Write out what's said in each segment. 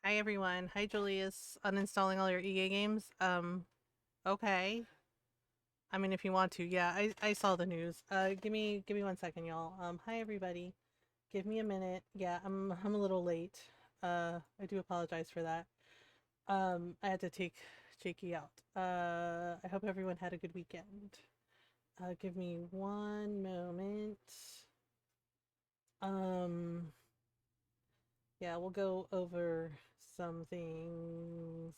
Hi everyone. Hi Julius. Uninstalling all your EA games. Okay. I mean if you want to. Yeah, I saw the news. Give me 1 second, y'all. Hi everybody. Give me a minute. Yeah, I'm a little late. I do apologize for that. I had to take Jakey out. I hope everyone had a good weekend. Give me one moment. Um, yeah, we'll go over some things.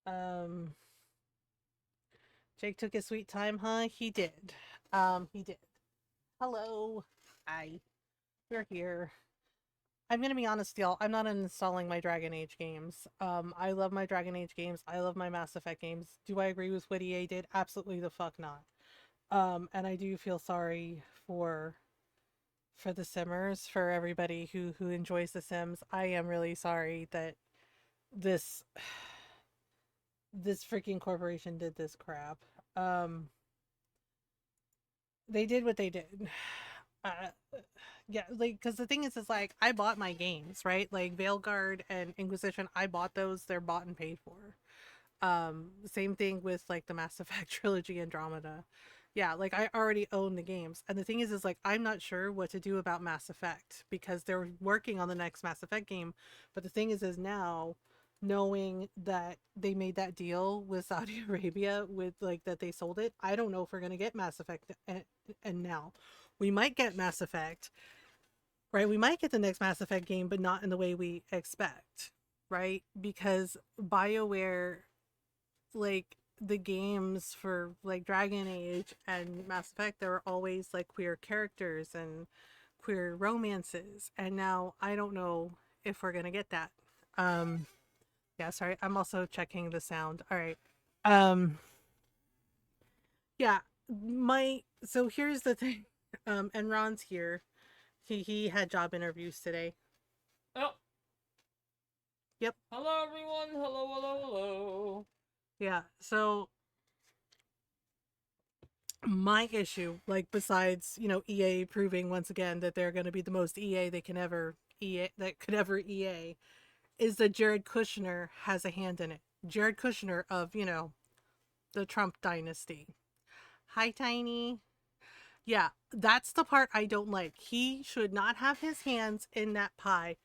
Um, Jake took his sweet time, huh? He did. He did. Hello. Hi. We're here. I'm gonna be honest, y'all. I'm not installing my Dragon Age games. I love my Dragon Age games. I love my Mass Effect games. Do I agree with what EA did? Absolutely the fuck not. And I do feel sorry for the Simmers, for everybody who enjoys the Sims. I am really sorry that this this freaking corporation did this crap. Um, they did what they did. Uh, yeah, like, because the thing is like, I bought my games, right? Like, Veilguard and Inquisition, I bought those. They're bought and paid for. Same thing with, like, the Mass Effect trilogy Andromeda. Yeah, like, I already own the games. And the thing is like, I'm not sure what to do about Mass Effect because they're working on the next Mass Effect game. But the thing is now, knowing that they made that deal with Saudi Arabia with, like, that they sold it, I don't know if we're going to get Mass Effect and now. We might get Mass Effect, right? We might get the next Mass Effect game, but not in the way we expect, right? Because BioWare, like, the games for, like, Dragon Age and Mass Effect, there were always, like, queer characters and queer romances. And now I don't know if we're going to get that. Um, yeah, sorry. I'm also checking the sound. All right. Um, yeah, so here's the thing. And Ron's here. He had job interviews today. Oh, Yep. hello everyone. Hello, hello, hello. Yeah. So my issue, like, besides, EA proving once again that they're going to be the most EA they can ever EA that could ever EA, is that Jared Kushner has a hand in it. Jared Kushner of, the Trump dynasty. Hi, Tiny. Yeah, that's the part I don't like. He should not have his hands in that pie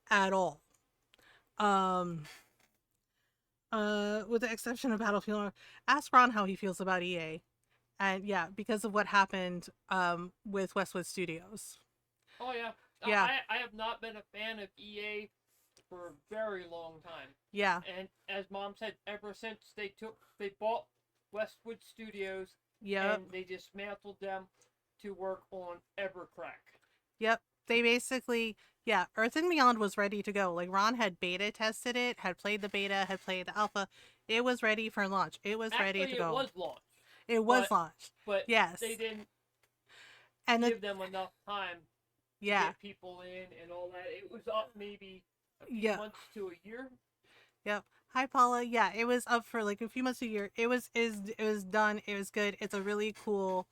at all. Um, with the exception of Battlefield, ask Ron how he feels about EA. And yeah, because of what happened with Westwood Studios. Oh yeah, Yeah, I have not been a fan of EA for a very long time, yeah, and as Mom said, ever since they bought Westwood Studios yep, and they dismantled them to work on Evercrack. yep. They basically, yeah, Earth and Beyond was ready to go. Like, Ron had beta tested it, had played the beta, had played the alpha. It was ready for launch. It was ready Actually, to it go. was launched, It was but launched. but they Yes. didn't And the, give them enough time to yeah, get people in and all that. It was up maybe a few yeah, months to a year. yep. Hi Paula. Yeah, it was up for like a few months a year. It was done. It was good. It's a really cool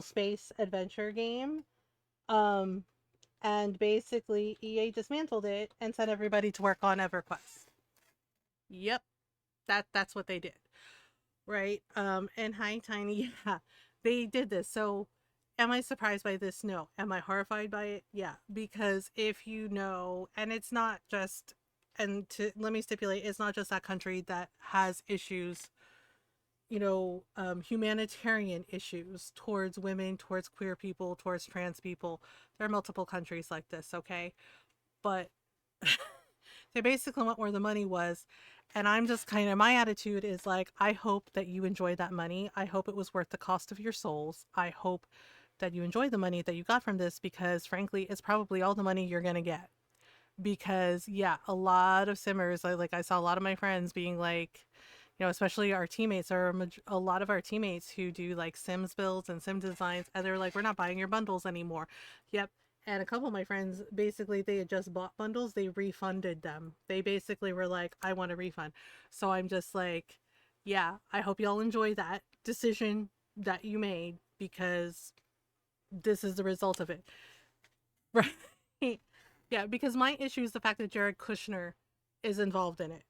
space adventure game. Um and basically EA dismantled it and sent everybody to work on EverQuest. Yep, that's what they did, right? And hi Tiny, yeah, they did this. So, am I surprised by this? No. Am I horrified by it? Yeah, because if you know, and it's not just, and to let me stipulate, it's not just that country that has issues, humanitarian issues towards women, towards queer people, towards trans people. There are multiple countries like this, okay? But they basically went where the money was. And I'm just kind of, my attitude is like, I hope that you enjoyed that money. I hope it was worth the cost of your souls. I hope that you enjoyed the money that you got from this because, frankly, it's probably all the money you're going to get. Because, yeah, a lot of simmers, like, I saw a lot of my friends being like, especially our teammates, or a lot of our teammates who do like Sims builds and Sim designs, and they're like, we're not buying your bundles anymore. Yep. And a couple of my friends, basically, they had just bought bundles, they refunded them. They basically were like, I want a refund. So I'm just like, yeah, I hope y'all enjoy that decision that you made because this is the result of it. Right. Yeah, because my issue is the fact that Jared Kushner is involved in it.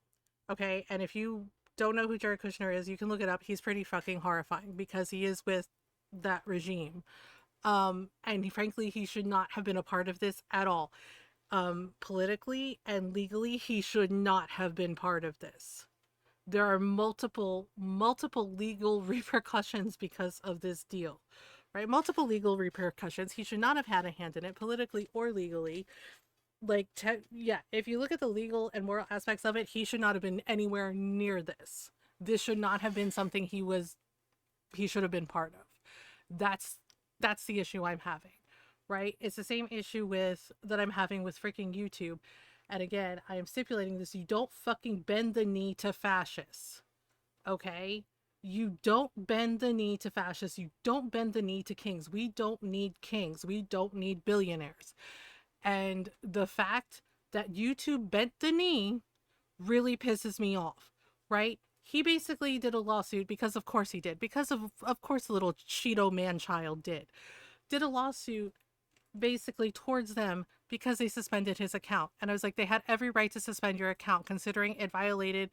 Okay. And if you don't know who Jared Kushner is, you can look it up. He's pretty fucking horrifying because he is with that regime. And frankly, he should not have been a part of this at all. Politically and legally, he should not have been part of this. There are multiple legal repercussions because of this deal, right? Multiple legal repercussions. He should not have had a hand in it, politically or legally. Like, yeah, if you look at the legal and moral aspects of it, he should not have been anywhere near this. This should not have been something he should have been part of. That's that's the issue I'm having, right? It's the same issue with that I'm having with freaking YouTube. And again, I am stipulating this: you don't fucking bend the knee to fascists, okay? You don't bend the knee to fascists. You don't bend the knee to kings. We don't need kings. We don't need billionaires. And the fact that YouTube bent the knee really pisses me off, right? He basically did a lawsuit because of course he did. Because of course the little Cheeto man child did. Did a lawsuit basically towards them because they suspended his account. And I was like, they had every right to suspend your account considering it violated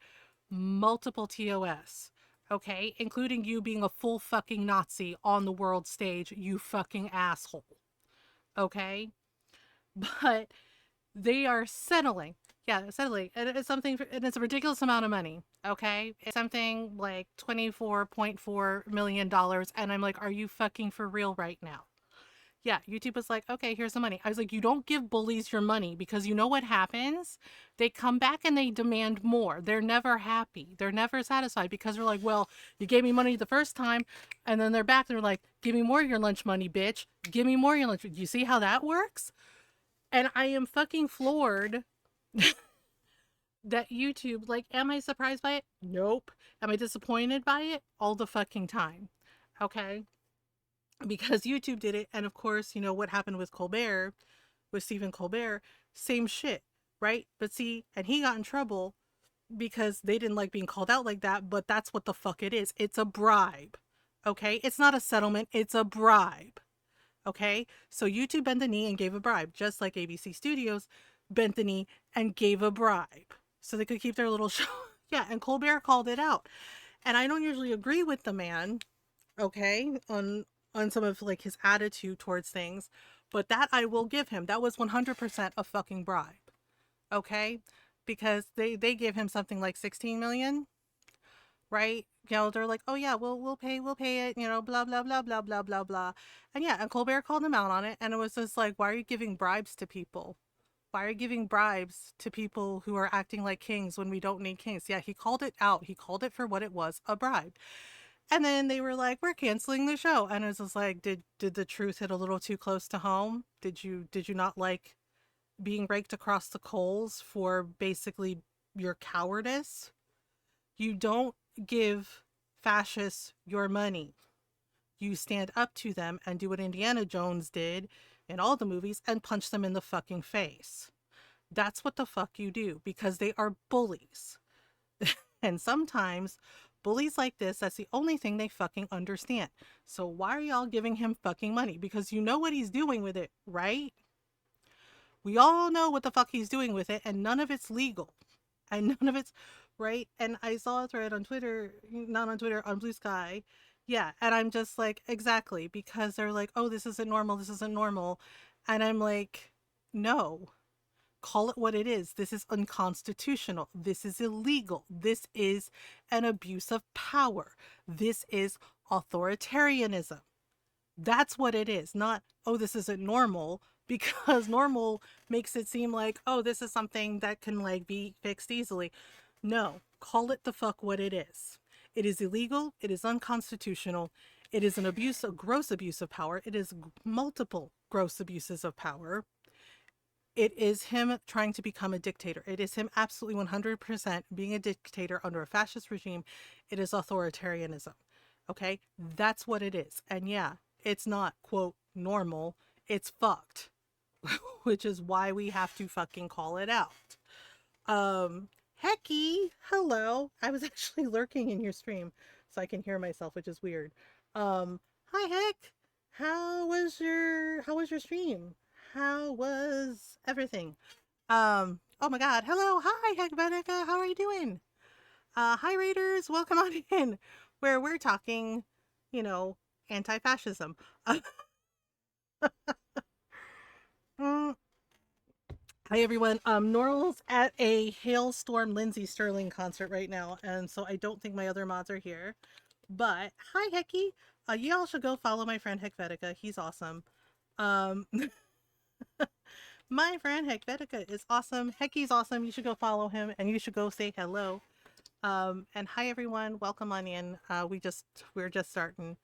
multiple TOS. Okay, including you being a full fucking Nazi on the world stage, you fucking asshole. Okay? But they are settling. Yeah, settling. And it's something, and it's a ridiculous amount of money. Okay, it's something like $24.4 million, and I'm like, are you fucking for real right now? Yeah, YouTube was like, okay, here's the money. I was like, you don't give bullies your money because you know what happens? They come back and they demand more. They're never happy. They're never satisfied because they're like, well, you gave me money the first time. And then they're back. They're like, give me more of your lunch money, bitch. Give me more of your lunch. You see how that works? And I am fucking floored that YouTube, like, am I surprised by it? Nope. Am I disappointed by it? All the fucking time. Okay? Because YouTube did it. And of course, you know what happened with Colbert, with Stephen Colbert, same shit, right? But see, and he got in trouble because they didn't like being called out like that, but that's what the fuck it is. It's a bribe. Okay? It's not a settlement, it's a bribe. Okay? So YouTube bent the knee and gave a bribe, just like ABC Studios bent the knee and gave a bribe. So they could keep their little show. Yeah, and Colbert called it out. And I don't usually agree with the man, okay, on some of like his attitude towards things, but that I will give him. That was 100% a fucking bribe. Okay? Because they give him something like 16 million, right? You know, they're like, "Oh yeah, we'll pay it, you know, blah blah blah blah blah blah blah." And yeah, and Colbert called him out on it, and it was just like, "Why are you giving bribes to people? Why are you giving bribes to people who are acting like kings when we don't need kings?" Yeah, he called it out. He called it for what it was, a bribe. And then they were like, "We're canceling the show." And it was just like, did the truth hit a little too close to home? Did you not like being raked across the coals for basically your cowardice? You don't give fascists your money. You stand up to them and do what Indiana Jones did in all the movies and punch them in the fucking face. That's what the fuck you do because they are bullies. And sometimes bullies like this, that's the only thing they fucking understand. So why are y'all giving him fucking money? Because you know what he's doing with it, right? We all know what the fuck he's doing with it, and none of it's legal. And none of it's right. And I saw a thread on Twitter, not on Twitter, on Blue Sky. Yeah. And I'm just like, exactly. Because they're like, oh, this isn't normal. This isn't normal. And I'm like, no, call it what it is. This is unconstitutional. This is illegal. This is an abuse of power. This is authoritarianism. That's what it is, not, oh, this isn't normal, because normal makes it seem like, oh, this is something that can like be fixed easily. No, call it the fuck what it is. It is illegal. It is unconstitutional. It is an abuse, a gross abuse of power. It is multiple gross abuses of power. It is him trying to become a dictator. It is him absolutely 100% being a dictator under a fascist regime. It is authoritarianism. Okay? That's what it is. And yeah, it's not, quote, normal. It's fucked. Which is why we have to fucking call it out. Hecky, hello. I was actually lurking in your stream so I can hear myself, which is weird. Hi Heck. How was your stream? How was everything? Oh my god. Hello. Hi, Hegvetica. How are you doing? Hi, Raiders. Welcome on in, where we're talking, you know, anti fascism. Mm, Hi, everyone. Norl's at a Hailstorm Lindsey Sterling concert right now, and so I don't think my other mods are here. But hi, Hecky. You all should go follow my friend Hekvetica. He's awesome. Um, my friend Hekvetica is awesome. Hecky's awesome. You should go follow him, and you should go say hello. And hi everyone, welcome on in. We're just starting.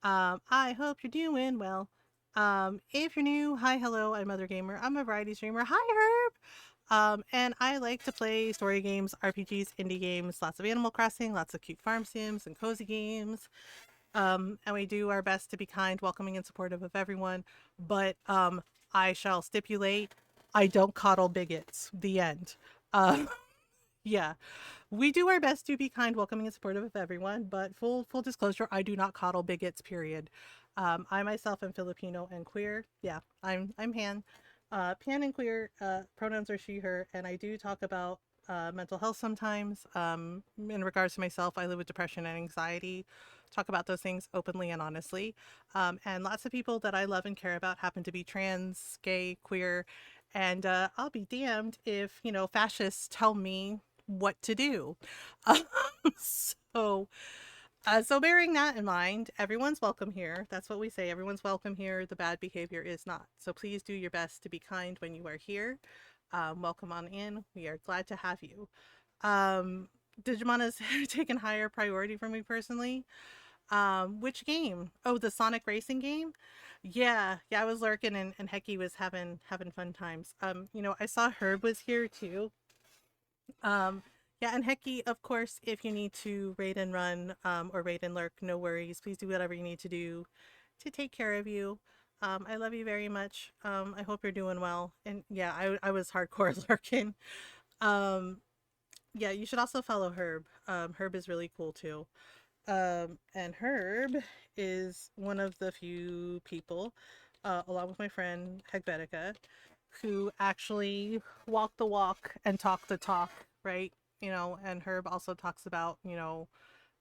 I hope you're doing well. If you're new, hi, hello, I'm Mothergamer. I'm a variety streamer. Hi Herb. And I like to play story games, RPGs, indie games, lots of Animal Crossing, lots of cute farm sims and cozy games. And we do our best to be kind, welcoming, and supportive of everyone. But I shall stipulate, I don't coddle bigots. The end. Um, yeah, we do our best to be kind, welcoming, and supportive of everyone, but full disclosure, I do not coddle bigots. Period. I myself am Filipino and queer. Yeah, I'm pan. Pan and queer. Pronouns are she, her, and I do talk about mental health sometimes. In regards to myself, I live with depression and anxiety. Talk about those things openly and honestly. And lots of people that I love and care about happen to be trans, gay, queer, and I'll be damned if fascists tell me what to do. so, so bearing that in mind, everyone's welcome here. That's what we say. Everyone's welcome here. The bad behavior is not. So please do your best to be kind when you are here. Welcome on in. We are glad to have you. Um, Digimon has taken higher priority for me personally. Which game? Oh, the Sonic Racing game. Yeah, I was lurking and Hecky was having fun times. I saw Herb was here too. Um, yeah, and Hecky, of course, if you need to raid and run, or raid and lurk, no worries. Please do whatever you need to do to take care of you. I love you very much. I hope you're doing well. And yeah, I was hardcore lurking. Um, yeah, you should also follow Herb. Herb is really cool too. And Herb is one of the few people, along with my friend Hegbetica, who actually walk the walk and talk the talk, right? And Herb also talks about,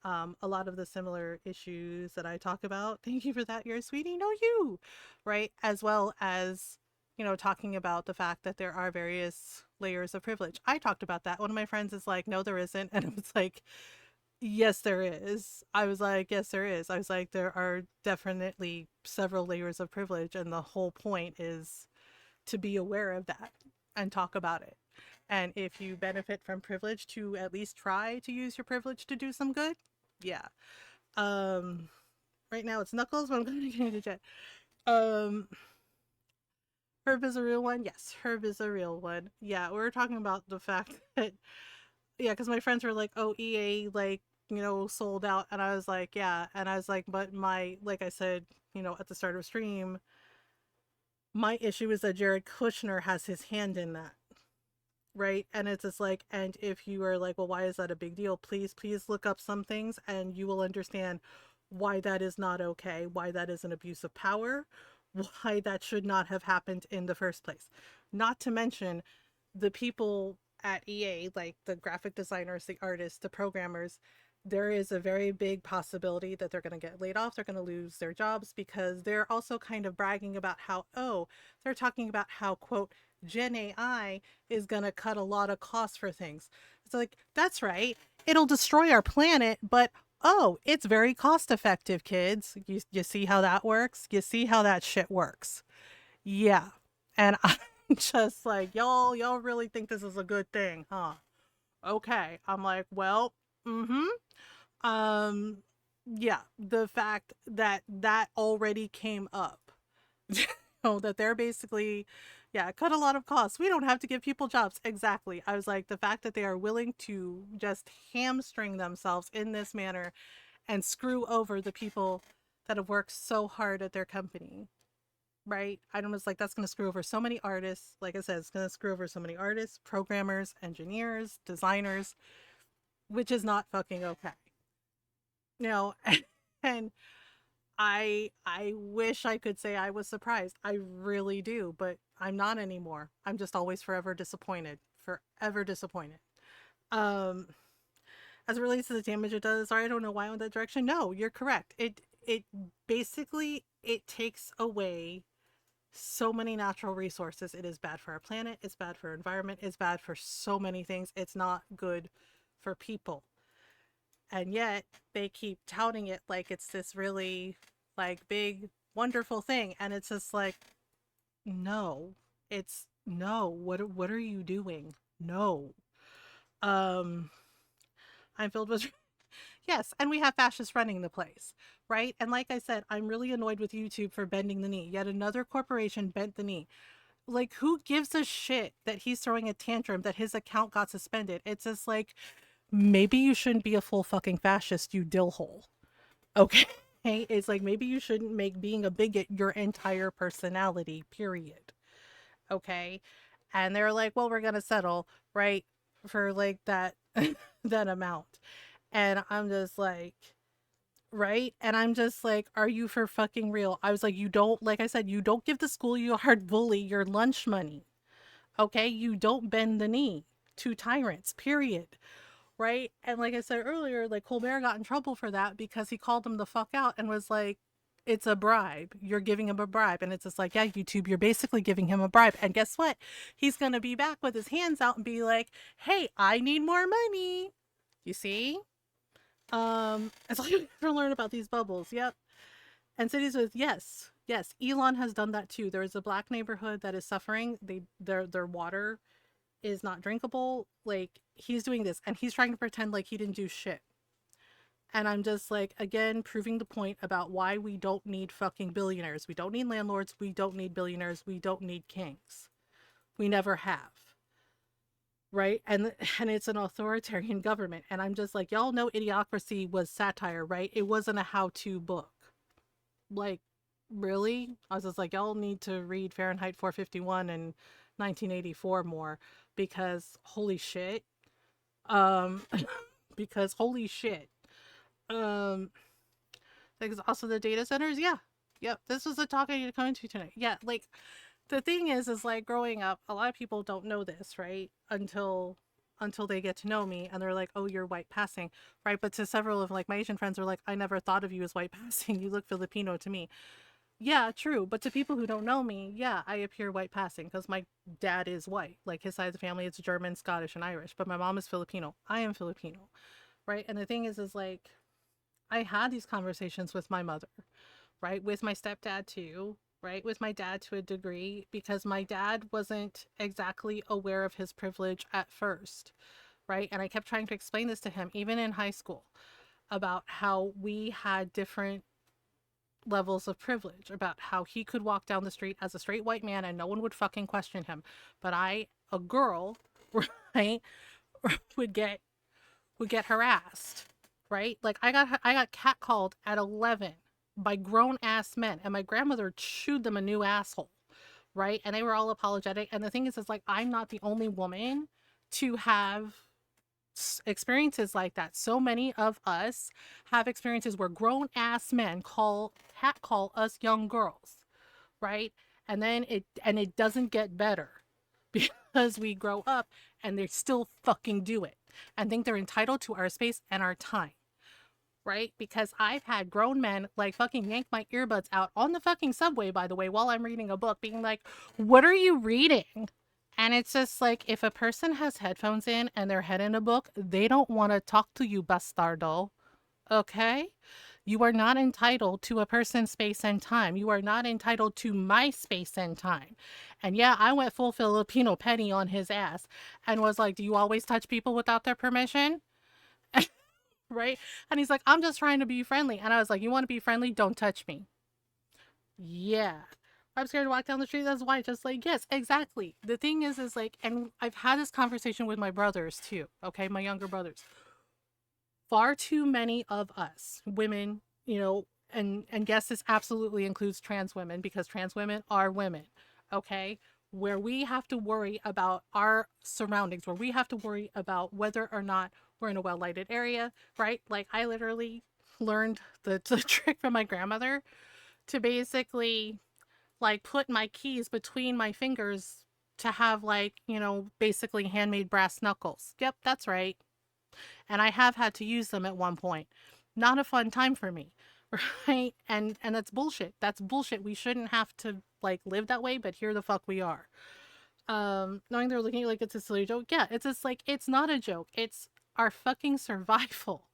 a lot of the similar issues that I talk about. Thank you for that. You're a sweetie. No, you, right? As well as, talking about the fact that there are various layers of privilege. I talked about that. One of my friends is like, no, there isn't. And I was like, yes, there is. I was like, yes, there is. I was like, there are definitely several layers of privilege. And the whole point is to be aware of that and talk about it. And if you benefit from privilege, to at least try to use your privilege to do some good. Yeah. Um, right now it's Knuckles, but I'm going to get into chat. Um, Herb is a real one. Yes, Herb is a real one. Yeah, we were talking about the fact that yeah, because my friends were like, "Oh, EA like sold out," and I was like, "Yeah," and I was like, "But my like I said, at the start of stream, my issue is that Jared Kushner has his hand in that." Right. And it's just like, and if you are like, well, why is that a big deal? Please look up some things and you will understand why that is not okay, why that is an abuse of power, why that should not have happened in the first place. Not to mention the people at EA, like the graphic designers, the artists, the programmers, there is a very big possibility that they're going to get laid off. They're going to lose their jobs because they're also kind of bragging about how, oh, they're talking about how, quote, Gen AI is going to cut a lot of costs for things. It's like, that's right. It'll destroy our planet, but oh, it's very cost effective, kids. You see how that works? You see how that shit works? Yeah. And I'm just like, y'all really think this is a good thing, huh? Okay. I'm like, well, mm-hmm. Um, yeah, the fact that that already came up, that they're basically, yeah, cut a lot of costs. We don't have to give people jobs. Exactly. I was like, the fact that they are willing to just hamstring themselves in this manner and screw over the people that have worked so hard at their company. Right? I was like, that's going to screw over so many artists. Like I said, it's going to screw over so many artists, programmers, engineers, designers, which is not fucking okay. You know, and I wish I could say I was surprised. I really do, but I'm not anymore. I'm just always forever disappointed. forever disappointed. Um, as it relates to the damage it does, sorry, I don't know why I went that direction. No, you're correct. It basically it takes away so many natural resources. It is bad for our planet, it's bad for our environment, it's bad for so many things. It's not good for people. And yet they keep touting it like it's this really like big wonderful thing, and it's just like no. It's no. What are you doing? No. Um I'm filled with yes, and we have fascists running the place, right? And like I said, I'm really annoyed with YouTube for bending the knee. Yet another corporation bent the knee. Like, who gives a shit that he's throwing a tantrum that his account got suspended? It's just like, maybe you shouldn't be a full fucking fascist, you dillhole. Okay? It's like, maybe you shouldn't make being a bigot your entire personality, period. Okay? And they're like, well, we're gonna settle, right? For like that that amount. And I'm just like, right? And I'm just like, are you for fucking real? I was like, you don't, like I said, you don't give the schoolyard bully your lunch money. Okay? You don't bend the knee to tyrants, period. Right? And like I said earlier, like Colbert got in trouble for that because he called him the fuck out and was like, it's a bribe. You're giving him a bribe. And it's just like, yeah, YouTube, you're basically giving him a bribe. And guess what? He's going to be back with his hands out and be like, hey, I need more money. You see? It's like you never learn about these bubbles. Yep. And cities with yes, yes. Elon has done that too. There is a black neighborhood that is suffering. Their water is not drinkable. Like he's doing this and he's trying to pretend like he didn't do shit. And I'm just like, again, proving the point about why we don't need fucking billionaires. We don't need landlords. We don't need billionaires. We don't need kings. We never have. Right? And it's an authoritarian government. And I'm just like, y'all know Idiocracy was satire, right? It wasn't a how-to book. Like, really? I was just like, y'all need to read Fahrenheit 451 and 1984 more because holy shit. Um because holy shit. Um Like also the data centers, yeah. Yep. This was the talk I need to come into tonight. Yeah, like the thing is like growing up, a lot of people don't know this, right? Until they get to know me and they're like, oh, you're white passing, right? But to several of like my Asian friends are like, I never thought of you as white passing. You look Filipino to me. Yeah, true. But to people who don't know me, yeah, I appear white passing because my dad is white. Like his side of the family is German, Scottish, and Irish. But my mom is Filipino. I am Filipino, right? And the thing is like I had these conversations with my mother, right? With my stepdad too, right? With my dad to a degree, because my dad wasn't exactly aware of his privilege at first, right? And I kept trying to explain this to him, even in high school, about how we had different levels of privilege, about how he could walk down the street as a straight white man and no one would fucking question him. But I, a girl, right, would get harassed, right? Like I got catcalled at 11 by grown ass men, and my grandmother chewed them a new asshole, right? And they were all apologetic. And the thing is like I'm not the only woman to have experiences like that. So many of us have experiences where grown ass men catcall us young girls, right? And it doesn't get better because we grow up and they still fucking do it and think they're entitled to our space and our time, right? Because I've had grown men like fucking yank my earbuds out on the fucking subway, by the way, while I'm reading a book, being like, what are you reading? And it's just like, if a person has headphones in and their head in a book, they don't want to talk to you, bastardo. Okay? You are not entitled to a person's space and time. You are not entitled to my space and time. And yeah, I went full Filipino petty on his ass and was like, do you always touch people without their permission? Right? And he's like, I'm just trying to be friendly. And I was like, you want to be friendly? Don't touch me. Yeah. I'm scared to walk down the street as white. Just like, yes, exactly. The thing is like, and I've had this conversation with my brothers too, okay? My younger brothers. Far too many of us, women, and yes, this absolutely includes trans women because trans women are women, okay? Where we have to worry about our surroundings, where we have to worry about whether or not we're in a well lighted area, right? Like, I literally learned the trick from my grandmother to basically like put my keys between my fingers to have like, basically handmade brass knuckles. Yep, that's right. And I have had to use them at one point. Not a fun time for me. Right? And that's bullshit. That's bullshit. We shouldn't have to like live that way, but here the fuck we are. Knowing they're looking like it's a silly joke. Yeah, it's just like it's not a joke. It's our fucking survival.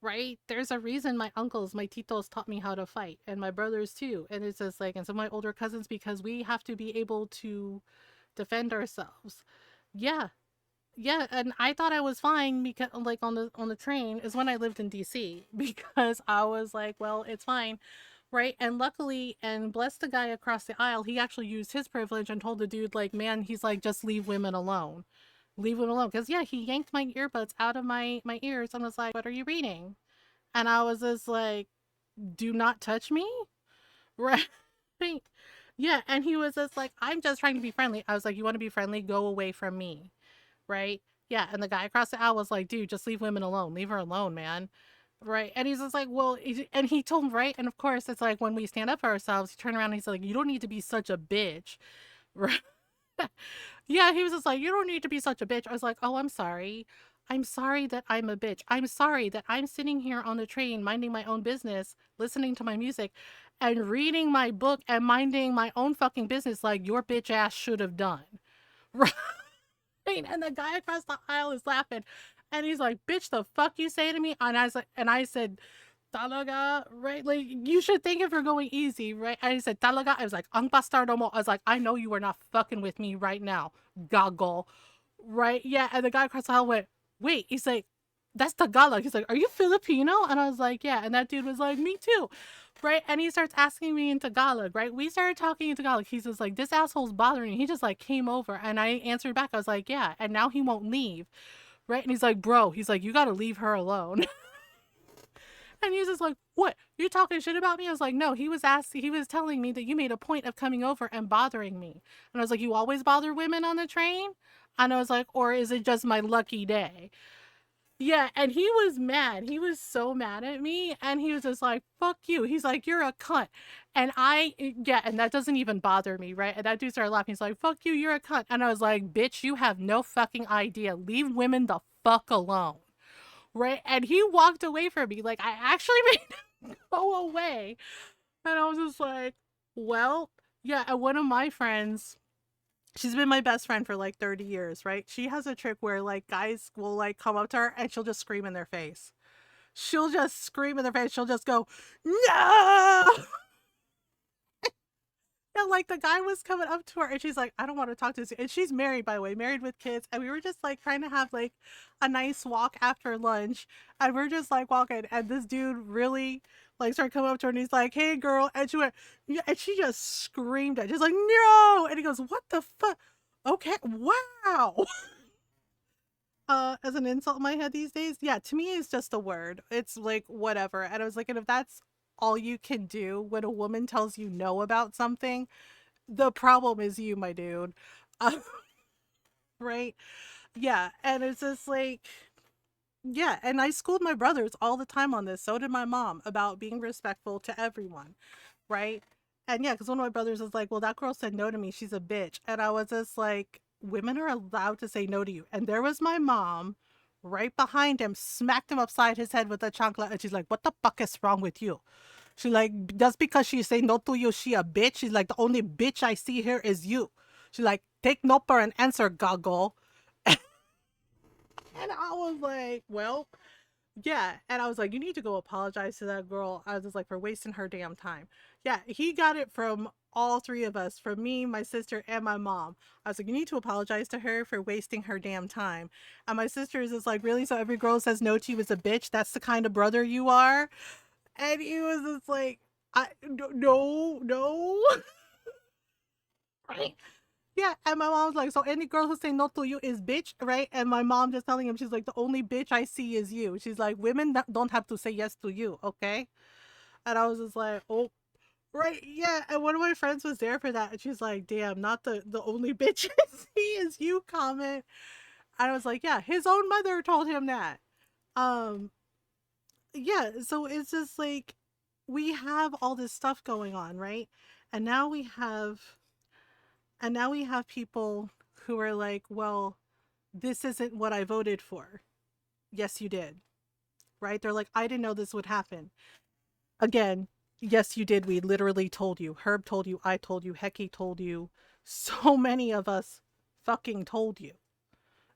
Right? There's a reason my uncles, my titos taught me how to fight, and my brothers too. And it's just like, and some of my older cousins, because we have to be able to defend ourselves. Yeah, yeah, and I thought I was fine because like on the train is when I lived in DC because I was like, well, it's fine, right? And luckily, and bless the guy across the aisle, he actually used his privilege and told the dude like, man, he's like, just leave women alone. Leave women alone, because yeah, he yanked my earbuds out of my ears and was like, what are you reading? And I was just like, do not touch me. Right. Yeah, and he was just like, I'm just trying to be friendly. I was like, you want to be friendly, go away from me. Right? Yeah, and the guy across the aisle was like, dude, just leave women alone. Leave her alone, man. Right? And he's just like, well, and he told him, right? And of course, it's like when we stand up for ourselves, he turned around and he's like, you don't need to be such a bitch. Right? Yeah, he was just like, you don't need to be such a bitch. I was like, oh, I'm sorry. I'm sorry that I'm a bitch. I'm sorry that I'm sitting here on the train minding my own business, listening to my music, and reading my book and minding my own fucking business like your bitch ass should have done. Right? And the guy across the aisle is laughing. And he's like, bitch, the fuck you say to me? And I said, talaga, right? Like, you should think if you're going easy, right? I said, talaga. I was like, ang bastardo mo. I was like, I know you are not fucking with me right now, goggle. Right? Yeah. And the guy across the aisle went, wait. He's like, that's Tagalog. He's like, are you Filipino? And I was like, yeah. And that dude was like, me too. Right? And he starts asking me in Tagalog, right? We started talking in Tagalog. He's just like, this asshole's bothering me. He just like came over and I answered back. I was like, yeah. And now he won't leave. Right? And he's like, bro, he's like, you got to leave her alone. And he's just like, what? You talking shit about me? I was like, no, he was telling me that you made a point of coming over and bothering me. And I was like, you always bother women on the train? And I was like, or is it just my lucky day? Yeah, and he was mad. He was so mad at me. And he was just like, fuck you. He's like, you're a cunt. Yeah, and that doesn't even bother me, right? And that dude started laughing. He's like, fuck you, you're a cunt. And I was like, bitch, you have no fucking idea. Leave women the fuck alone. Right? And he walked away from me. Like, I actually made him go away. And I was just like, well, yeah. And one of my friends, she's been my best friend for like 30 years, right? She has a trick where like guys will like come up to her and she'll just scream in their face. She'll just scream in their face. She'll just go, no. And like the guy was coming up to her and she's like, I don't want to talk to this. And she's married, by the way, married with kids. And we were just like trying to have like a nice walk after lunch. And we're just like walking. And this dude really like started coming up to her and he's like, hey girl. And she went, yeah. And she just screamed at, just like, no. And he goes, what the fuck? Okay. Wow. As an insult in my head these days, yeah, to me it's just a word. It's like whatever. And I was like, and if that's all you can do when a woman tells you no about something, the problem is you, my dude. Uh, right? Yeah. And it's just like, yeah. And I schooled my brothers all the time on this. So did my mom about being respectful to everyone. Right? And yeah, because one of my brothers was like, well, that girl said no to me. She's a bitch. And I was just like, women are allowed to say no to you. And there was my mom right behind him, smacked him upside his head with a chancla. And she's like, what the fuck is wrong with you? She like, just because she say no to you, she a bitch. She's like, the only bitch I see here is you. She's like, take no for an answer, goggle. And I was like, well, yeah. And I was like, you need to go apologize to that girl. I was just like, for wasting her damn time. Yeah, he got it from all three of us, from me, my sister, and my mom. I was like, you need to apologize to her for wasting her damn time. And my sister is just like, really? So every girl says no to you is a bitch? That's the kind of brother you are? And he was just like, no, no. Right? Yeah, and my mom's like, so any girl who say no to you is bitch, right? And my mom just telling him, she's like, the only bitch I see is you. She's like, women don't have to say yes to you, okay? And I was just like, oh, right, yeah. And one of my friends was there for that, and she's like, damn, not the only bitch I see is you comment. And I was like, yeah, his own mother told him that. Um, yeah, so it's just like we have all this stuff going on, right? And now we have And now we have people who are like, well, this isn't what I voted for. Yes, you did. Right? They're like, I didn't know this would happen. Again, yes, you did. We literally told you. Herb told you. I told you. Hecky told you. So many of us fucking told you.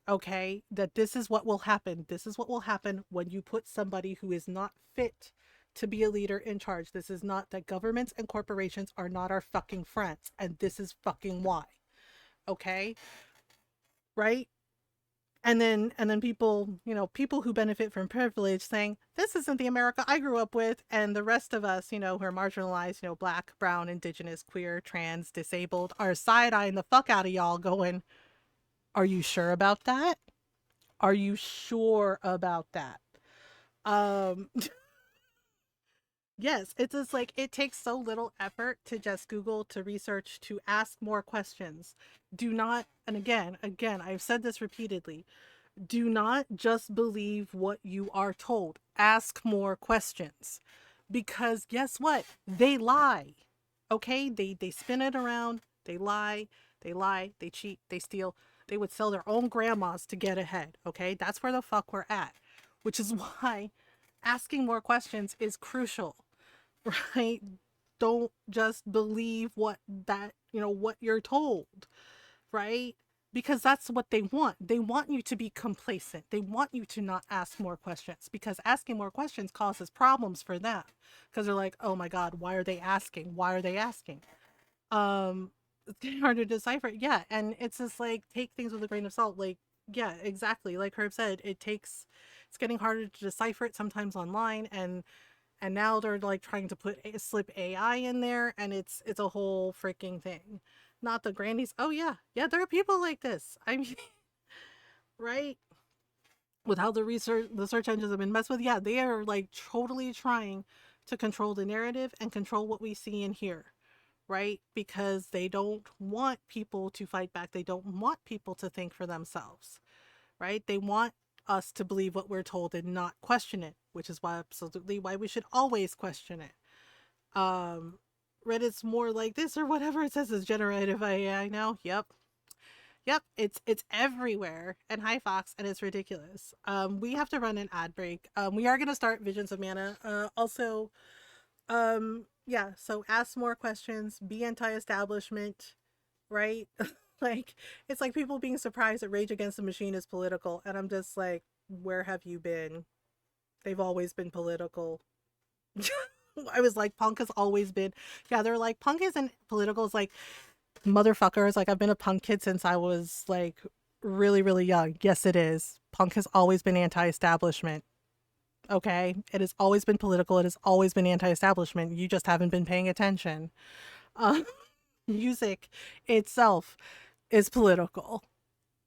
Okay? That this is what will happen. This is what will happen when you put somebody who is not fit to be a leader in charge. This is not that governments and corporations are not our fucking friends. And this is fucking why. Okay? Right? And then people, people who benefit from privilege saying this isn't the America I grew up with, and the rest of us, who are marginalized, black, brown, indigenous, queer, trans, disabled, are side-eyeing the fuck out of y'all going, are you sure about that? Are you sure about that? um yes, it's just like it takes so little effort to just Google, to research, to ask more questions. Do not, and again, I've said this repeatedly, do not just believe what you are told. Ask more questions. Because guess what? They lie. Okay? They spin it around. They lie, they cheat, they steal. They would sell their own grandmas to get ahead. Okay? That's where the fuck we're at. Which is why asking more questions is crucial. Right? Don't just believe what you're told, right? Because that's what they want. They want you to be complacent. They want you to not ask more questions, because asking more questions causes problems for them. Because they're like, oh my God, why are they asking? Why are they asking? It's getting hard to decipher. Yeah. And it's just like, take things with a grain of salt. Like, yeah, exactly. Like Herb said, it's getting harder to decipher it sometimes online. And now they're like trying to slip AI in there, and it's a whole freaking thing. Not the grannies. Oh yeah, there are people like this. I mean, right? With how the search engines have been messed with, yeah, they are like totally trying to control the narrative and control what we see and hear, right? Because they don't want people to fight back. They don't want people to think for themselves, right? They want us to believe what we're told and not question it, which is why absolutely why we should always question it. um Reddit's more like this or whatever it says is generative AI now. Yep, it's everywhere. And hi Fox, and it's ridiculous. We have to run an ad break. We are going to start Visions of Mana. Also, yeah, so ask more questions, be anti-establishment, right? Like, it's like people being surprised that Rage Against the Machine is political, and I'm just like, where have you been? They've always been political. I was like, punk has always been. Yeah, they're like, punk isn't political. It's like, motherfuckers, like, I've been a punk kid since I was like really, really young. Yes, it is. Punk has always been anti establishment. Okay. It has always been political. It has always been anti establishment. You just haven't been paying attention. Uh, Music itself is political.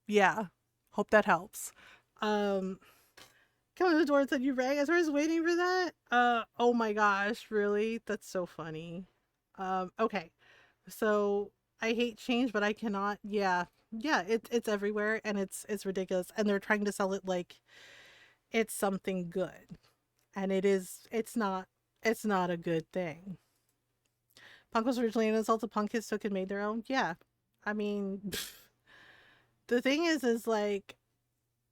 Yeah. Hope that helps. Um, Come to the door and said you rang. As I was waiting for that. Oh my gosh, really? That's so funny. Okay. So I hate change, but I cannot. Yeah, yeah. It's everywhere, and it's ridiculous. And they're trying to sell it like it's something good, and it is. It's not. It's not a good thing. Punk was originally an insult to punk kids took and made their own. Yeah, I mean, the thing is like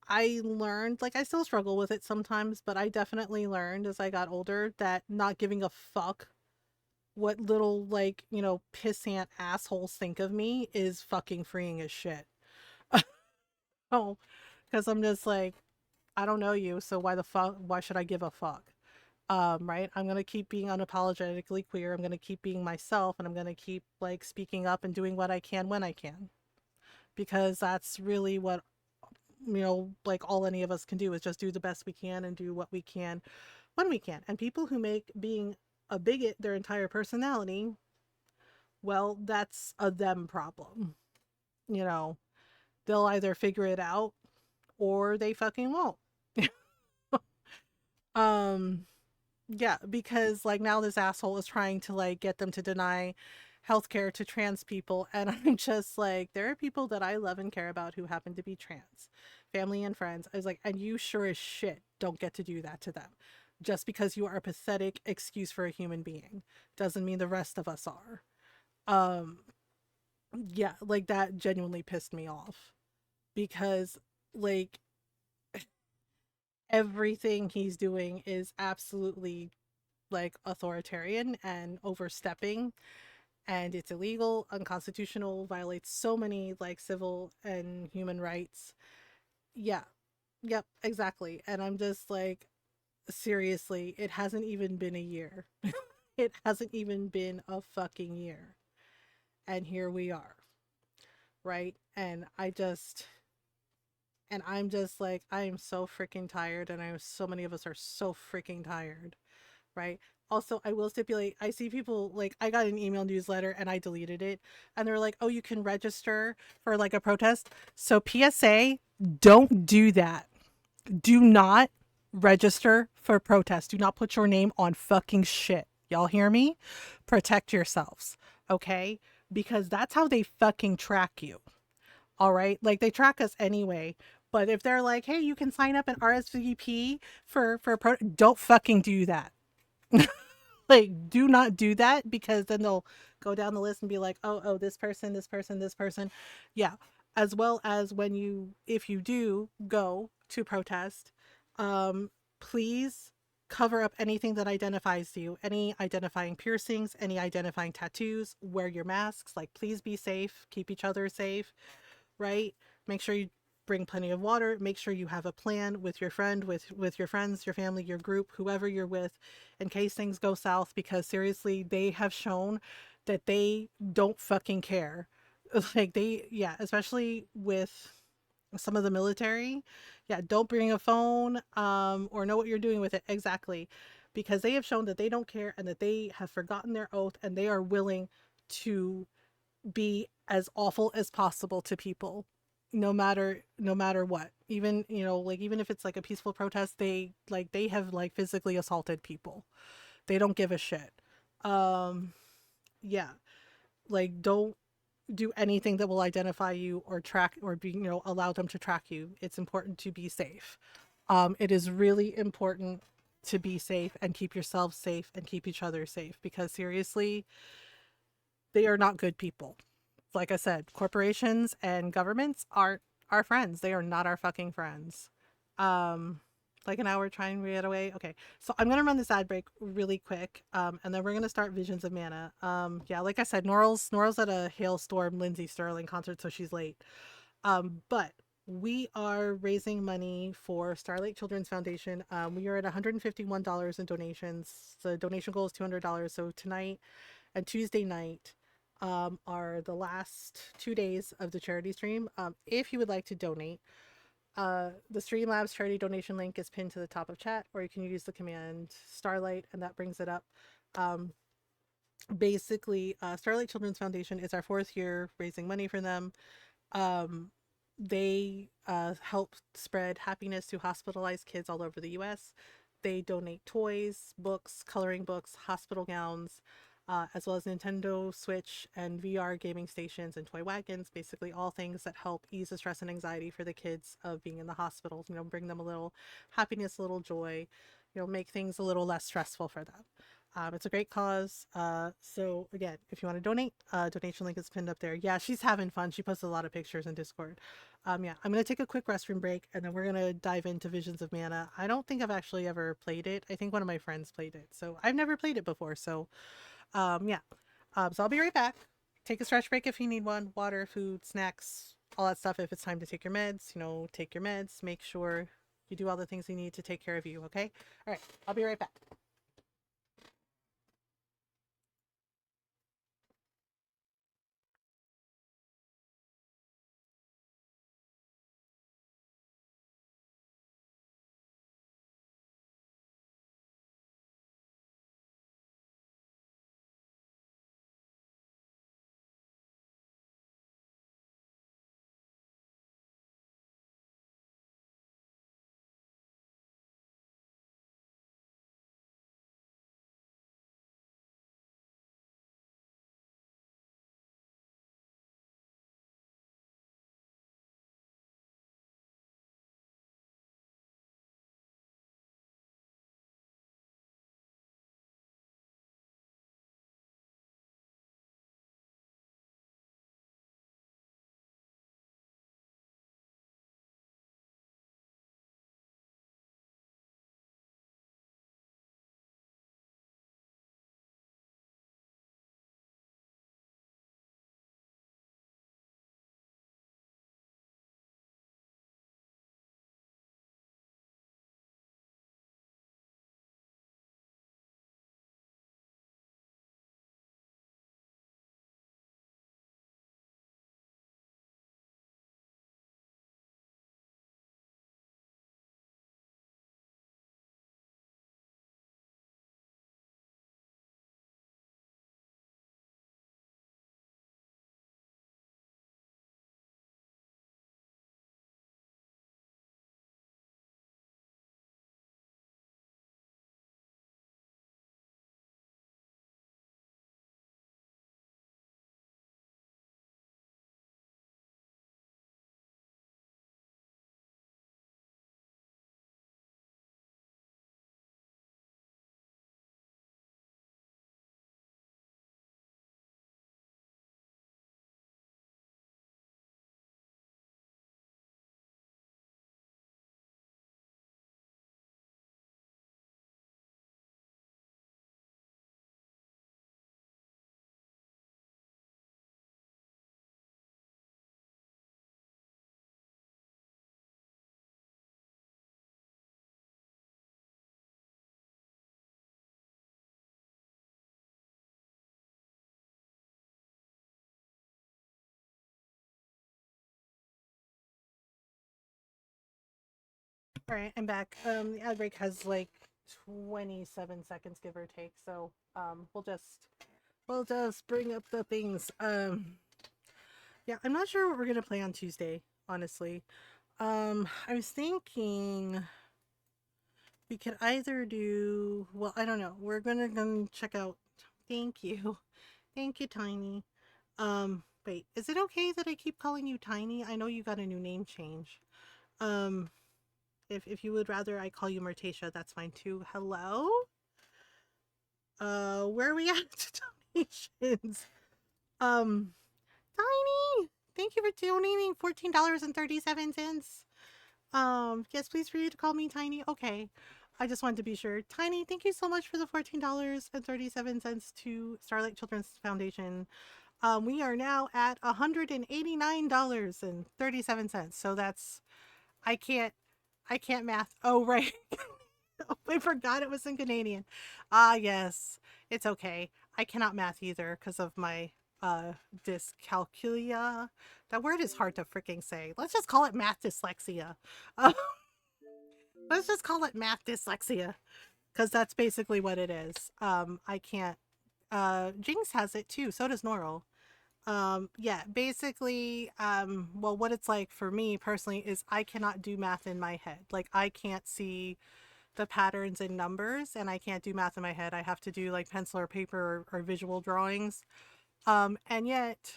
I learned, like, I still struggle with it sometimes, but I definitely learned as I got older that not giving a fuck what little, like, pissant assholes think of me is fucking freeing as shit. Oh, because I'm just like, I don't know you, so why should I give a fuck? Right? I'm gonna keep being unapologetically queer. I'm gonna keep being myself, and I'm gonna keep, like, speaking up and doing what I can when I can. Because that's really what like all any of us can do is just do the best we can and do what we can when we can. And people who make being a bigot their entire personality, well, that's a them problem. You know, they'll either figure it out or they fucking won't. um yeah, because like now this asshole is trying to like get them to deny healthcare to trans people, and I'm just like, there are people that I love and care about who happen to be trans, family and friends. I was like, and you sure as shit don't get to do that to them. Just because you are a pathetic excuse for a human being doesn't mean the rest of us are. um Yeah, like that genuinely pissed me off because like everything he's doing is absolutely like authoritarian and overstepping, and it's illegal, unconstitutional, violates so many like civil and human rights. Yeah. Yep, exactly. And I'm just like, seriously, it hasn't even been a year. It hasn't even been a fucking year. And here we are, right? And I'm just like, I am so freaking tired. And I know so many of us are so freaking tired, right? Also, I will stipulate, I see people like, I got an email newsletter and I deleted it. And they're like, oh, you can register for like a protest. So, PSA, don't do that. Do not register for protest. Do not put your name on fucking shit. Y'all hear me? Protect yourselves, okay? Because that's how they fucking track you. All right? Like they track us anyway. But if they're like, "Hey, you can sign up and RSVP don't fucking do that." Like do not do that because then they'll go down the list and be like, oh, this person, this person, this person. Yeah. As well as when you, if you do go to protest, um please cover up anything that identifies you, any identifying piercings, any identifying tattoos, wear your masks, like please be safe, keep each other safe, right? Make sure you bring plenty of water. Make sure you have a plan with your friend, with your friends, your family, your group, whoever you're with, in case things go south. Because seriously, they have shown that they don't fucking care. Like they, yeah, especially with some of the military. Yeah, don't bring a phone, or know what you're doing with it exactly, because they have shown that they don't care and that they have forgotten their oath and they are willing to be as awful as possible to people, no matter what, even like even if it's like a peaceful protest, they have like physically assaulted people. They don't give a shit. um yeah, like don't do anything that will identify you or track or be allow them to track you. It's important to be safe. It is really important to be safe and keep yourself safe and keep each other safe, because seriously, they are not good people. Like I said, corporations and governments aren't our friends. They are not our fucking friends. Um, like an hour trying to get away. Okay, so I'm gonna run this ad break really quick, and then we're gonna start Visions of Mana. Yeah, like I said, Norrell's at a Hailstorm Lindsey Sterling concert, so she's late. But we are raising money for Starlight Children's Foundation. We are at $151 in donations. The donation goal is $200. So tonight and Tuesday night are the last 2 days of the charity stream. If you would like to donate, the Streamlabs charity donation link is pinned to the top of chat, or you can use the command Starlight and that brings it up. Um, Basically, Starlight Children's Foundation is our 4th year raising money for them. Um, they help spread happiness to hospitalized kids all over the US. They donate toys, books, coloring books, hospital gowns, as well as Nintendo Switch and VR gaming stations and toy wagons, basically all things that help ease the stress and anxiety for the kids of being in the hospital, bring them a little happiness, a little joy, make things a little less stressful for them. It's a great cause. So again, if you want to donate, donation link is pinned up there. Yeah, she's having fun. She posts a lot of pictures in Discord. Yeah, I'm gonna take a quick restroom break and then we're gonna dive into Visions of Mana. I don't think I've actually ever played it. I think one of my friends played it, so I've never played it before. So, yeah. So I'll be right back. Take a stretch break if you need one. Water, food, snacks, all that stuff. If it's time to take your meds, take your meds. Make sure you do all the things you need to take care of you. Okay. All right. I'll be right back. All right, I'm back. The ad break has like 27 seconds, give or take. So, we'll just bring up the things. Yeah, I'm not sure what we're gonna play on Tuesday, honestly. I was thinking we could either do, well, I don't know. We're gonna go check out. Thank you, thank you, Tiny. Wait, is it okay that I keep calling you Tiny? I know you got a new name change. Um, if you would rather I call you Mertatia, that's fine too. Hello? Where are we at? Donations. Um, Tiny! Thank you for donating $14.37. Yes, please for you to call me Tiny. Okay. I just wanted to be sure. Tiny, thank you so much for the $14.37 to Starlight Children's Foundation. We are now at $189.37. So that's I can't I can't math. Oh right. I forgot it was in Canadian. Ah, yes. It's okay. I cannot math either because of my dyscalculia. That word is hard to freaking say. Let's just call it math dyslexia. Uh, let's just call it math dyslexia because that's basically what it is. I can't. Jinx has it too. So does Norl. Yeah, basically, well, what it's like for me personally is I cannot do math in my head. Like, I can't see the patterns in numbers and I can't do math in my head. I have to do like pencil or paper or visual drawings. And yet,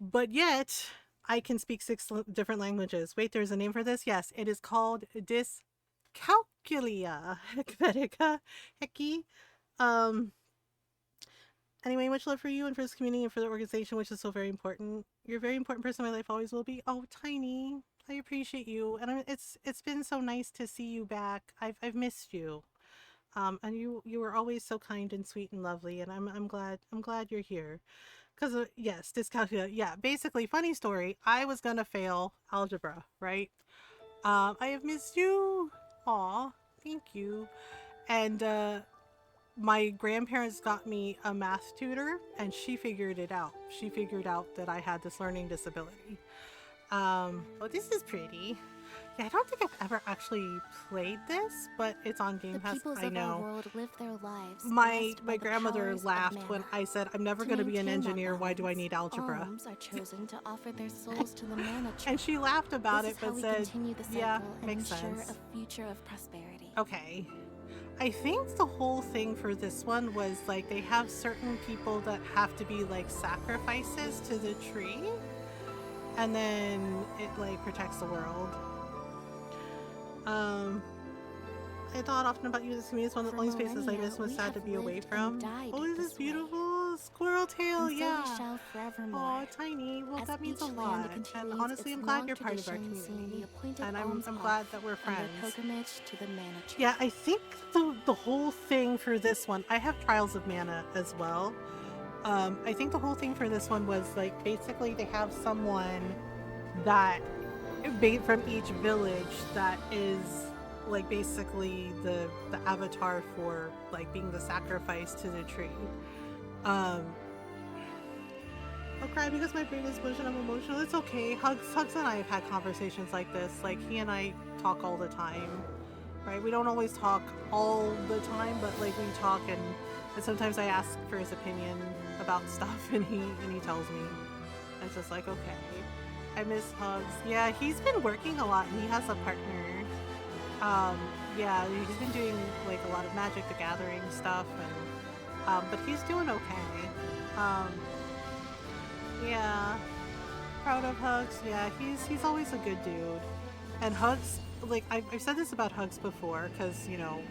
but yet, I can speak six different languages. Wait, there's a name for this? Yes, it is called dyscalculia. Hecvetica. Hecky. Um, Anyway, much love for you and for this community and for the organization, which is so very important. You're a very important person in my life, always will be. Oh, Tiny, I appreciate you, and it's been so nice to see you back. I've missed you, and you were always so kind and sweet and lovely, and I'm glad you're here. Cause yes, dyscalculia. Yeah, basically, funny story. I was gonna fail algebra, right? I have missed you. Aw, thank you. And my grandparents got me a math tutor and she figured it out. She figured out that I had this learning disability. Oh, this is pretty. Yeah, I don't think I've ever actually played this, but it's on Game The Pass. peoples I of our know. world live their lives My blessed by my the grandmother powers of laughed when mana. I said I'm never To going to be an maintain that engineer. Why do I balance, need algebra? alms are chosen to offer their souls to the mana tree. And she laughed about This it is how but we said, continue the "Yeah, cycle and makes ensure sense." a future of prosperity. Okay. I think the whole thing for this one was like they have certain people that have to be like sacrifices to the tree, and then it like protects the world. Um, I thought often about you. This community is one of the For only spaces I millennia, miss and was we sad have to be away lived and from. died Oh, this is this way. beautiful squirrel tail. And so Yeah. we shall forevermore. Oh, Tiny. Well, As that means a each land lot. And continues honestly, its I'm glad long you're part of our tradition, seeing the community. appointed And alms I'm off glad that we're and their friends. pilgrimage to the mana tree. Yeah, I think the whole thing for this one, I have Trials of Mana as well. I think the whole thing for this one was like basically they have someone that from each village that is like basically the avatar for like being the sacrifice to the tree. Um, I'll cry because my brain is mush and I'm emotional. It's okay. Hugs and I have had conversations like this. Like he and I talk all the time, right? We don't always talk all the time, but like we talk and sometimes I ask for his opinion about stuff and he tells me. It's just like, okay. I miss Hugs. Yeah, he's been working a lot and he has a partner. Yeah, he's been doing like a lot of Magic the Gathering stuff and but he's doing okay. Um yeah. Proud of Hugs. Yeah, he's always a good dude. And Hugs, like I've said this about Hugs before, because you know,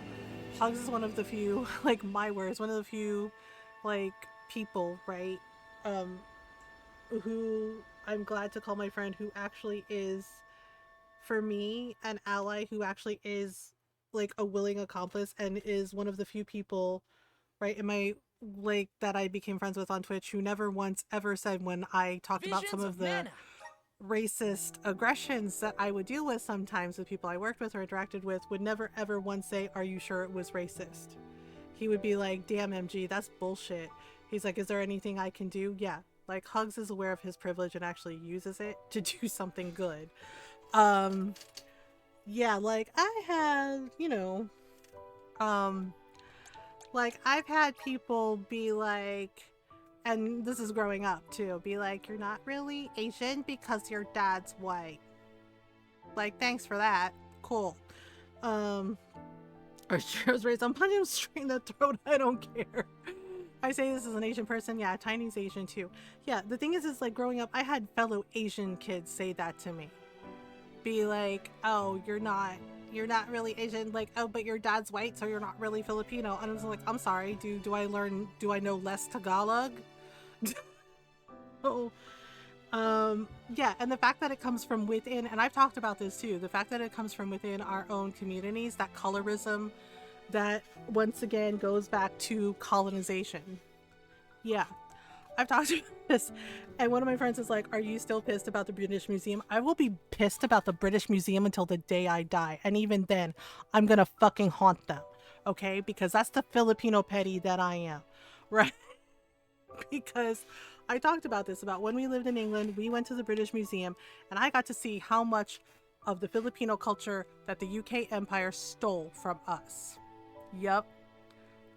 Hugs is one of the few, like my words, one of the few, like people, right, um, who I'm glad to call my friend, who actually is, for me, an ally, who actually is like a willing accomplice, and is one of the few people, right, in my like that I became friends with on Twitch, who never once ever said when I talked about some of the racist aggressions that I would deal with sometimes with people I worked with or interacted with, would never ever once say, "Are you sure it was racist?" He would be like, "Damn, MG, that's bullshit." He's like, "Is there anything I can do?" Yeah. Like, Hugs is aware of his privilege and actually uses it to do something good. Um, yeah, like I have, like I've had people be like, and this is growing up too, be like, you're not really Asian because your dad's white. Like, thanks for that. Cool. Um, or she was raised, I'm punching him straight in the throat. I don't care. I say this as an Asian person. Yeah, Tiny's Asian too. Yeah, the thing is like growing up, I had fellow Asian kids say that to me. Be like, oh, you're not really Asian. Like, oh, but your dad's white, so you're not really Filipino. And I was like, I'm sorry. Do I know less Tagalog? Oh, yeah, and the fact that it comes from within, and I've talked about this too, the fact that it comes from within our own communities, that colorism that once again goes back to colonization. Yeah, I've talked about this, and one of my friends is like, are you still pissed about the British Museum? I will be pissed about the British Museum until the day I die, and even then, I'm gonna fucking haunt them, okay? Because that's the Filipino petty that I am, right? Because I talked about this, about when we lived in England, we went to the British Museum, and I got to see how much of the Filipino culture that the UK Empire stole from us. Yep,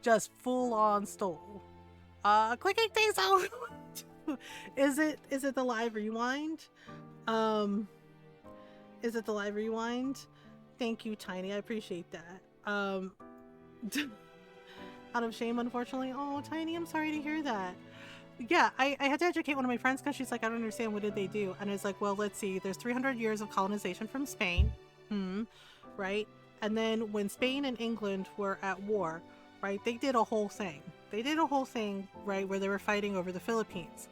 just full on stole. Clicking things out. Is it the live rewind? Um, is it the live rewind? Thank you, Tiny. I appreciate that. Out of shame, unfortunately. Oh, Tiny, I'm sorry to hear that. Yeah, I had to educate one of my friends because she's like, I don't understand. What did they do? And I was like, well, let's see. There's 300 years of colonization from Spain. Right? And then when Spain and England were at war, right, they did a whole thing. Right, where they were fighting over the Philippines.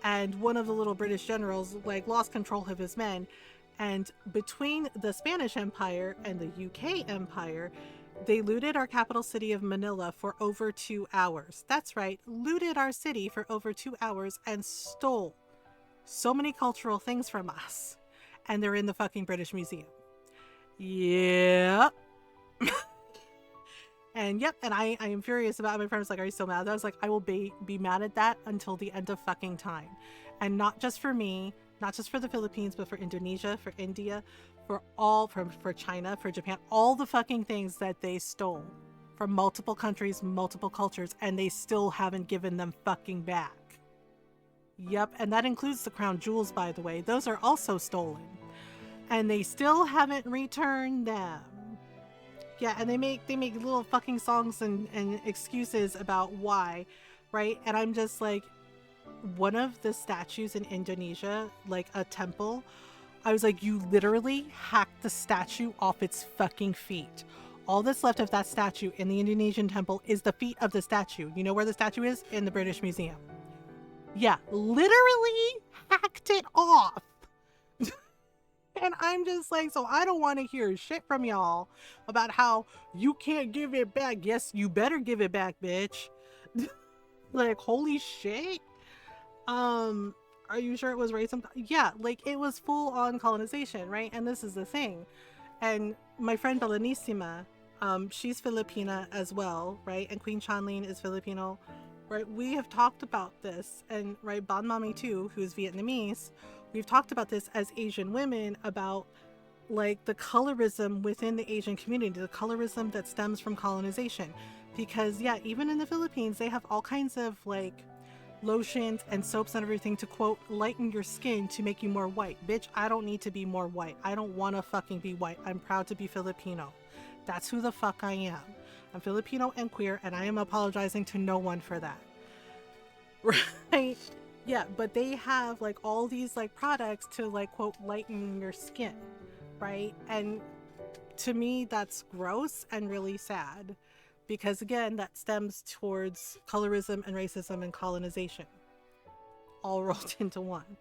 And one of the little British generals, like, lost control of his men. And between the Spanish Empire and the UK Empire, they looted our capital city of Manila for over 2 hours. That's right, looted our city for over 2 hours and stole so many cultural things from us. And they're in the fucking British Museum. Yep. And yep, and I am furious about it. My friend was like, are you still mad? I was like, I will be mad at that until the end of fucking time. And not just for me, not just for the Philippines, but for Indonesia, for India, for China, for Japan, all the fucking things that they stole from multiple countries, multiple cultures, and they still haven't given them fucking back. Yep, and that includes the crown jewels, by the way. Those are also stolen. And they still haven't returned them. Yeah, and they make little fucking songs and excuses about why, right? And I'm just like, one of the statues in Indonesia, like a temple, I was like, you literally hacked the statue off its fucking feet. All that's left of that statue in the Indonesian temple is the feet of the statue. You know where the statue is? In the British Museum. Yeah, literally hacked it off. And I'm just like, so I don't want to hear shit from y'all about how you can't give it back. Yes, you better give it back, bitch. Like, holy shit. Are you sure it was racism? Yeah, like it was full on colonization, right? And this is the thing. And my friend Belenissima, she's Filipina as well, right? And Queen Chanlin is Filipino, right? We have talked about this, and right, Bon Mami too, who's Vietnamese. We've talked about this as Asian women about like the colorism within the Asian community, the colorism that stems from colonization. Because yeah, even in the Philippines, they have all kinds of like lotions and soaps and everything to quote lighten your skin to make you more white. Bitch, I don't need to be more white. I don't want to fucking be white. I'm proud to be Filipino. That's who the fuck I am. I'm Filipino and queer, and I am apologizing to no one for that. Right? Yeah, but they have like all these like products to like quote lighten your skin, right? And to me that's gross and really sad, because again, that stems towards colorism and racism and colonization all rolled into one.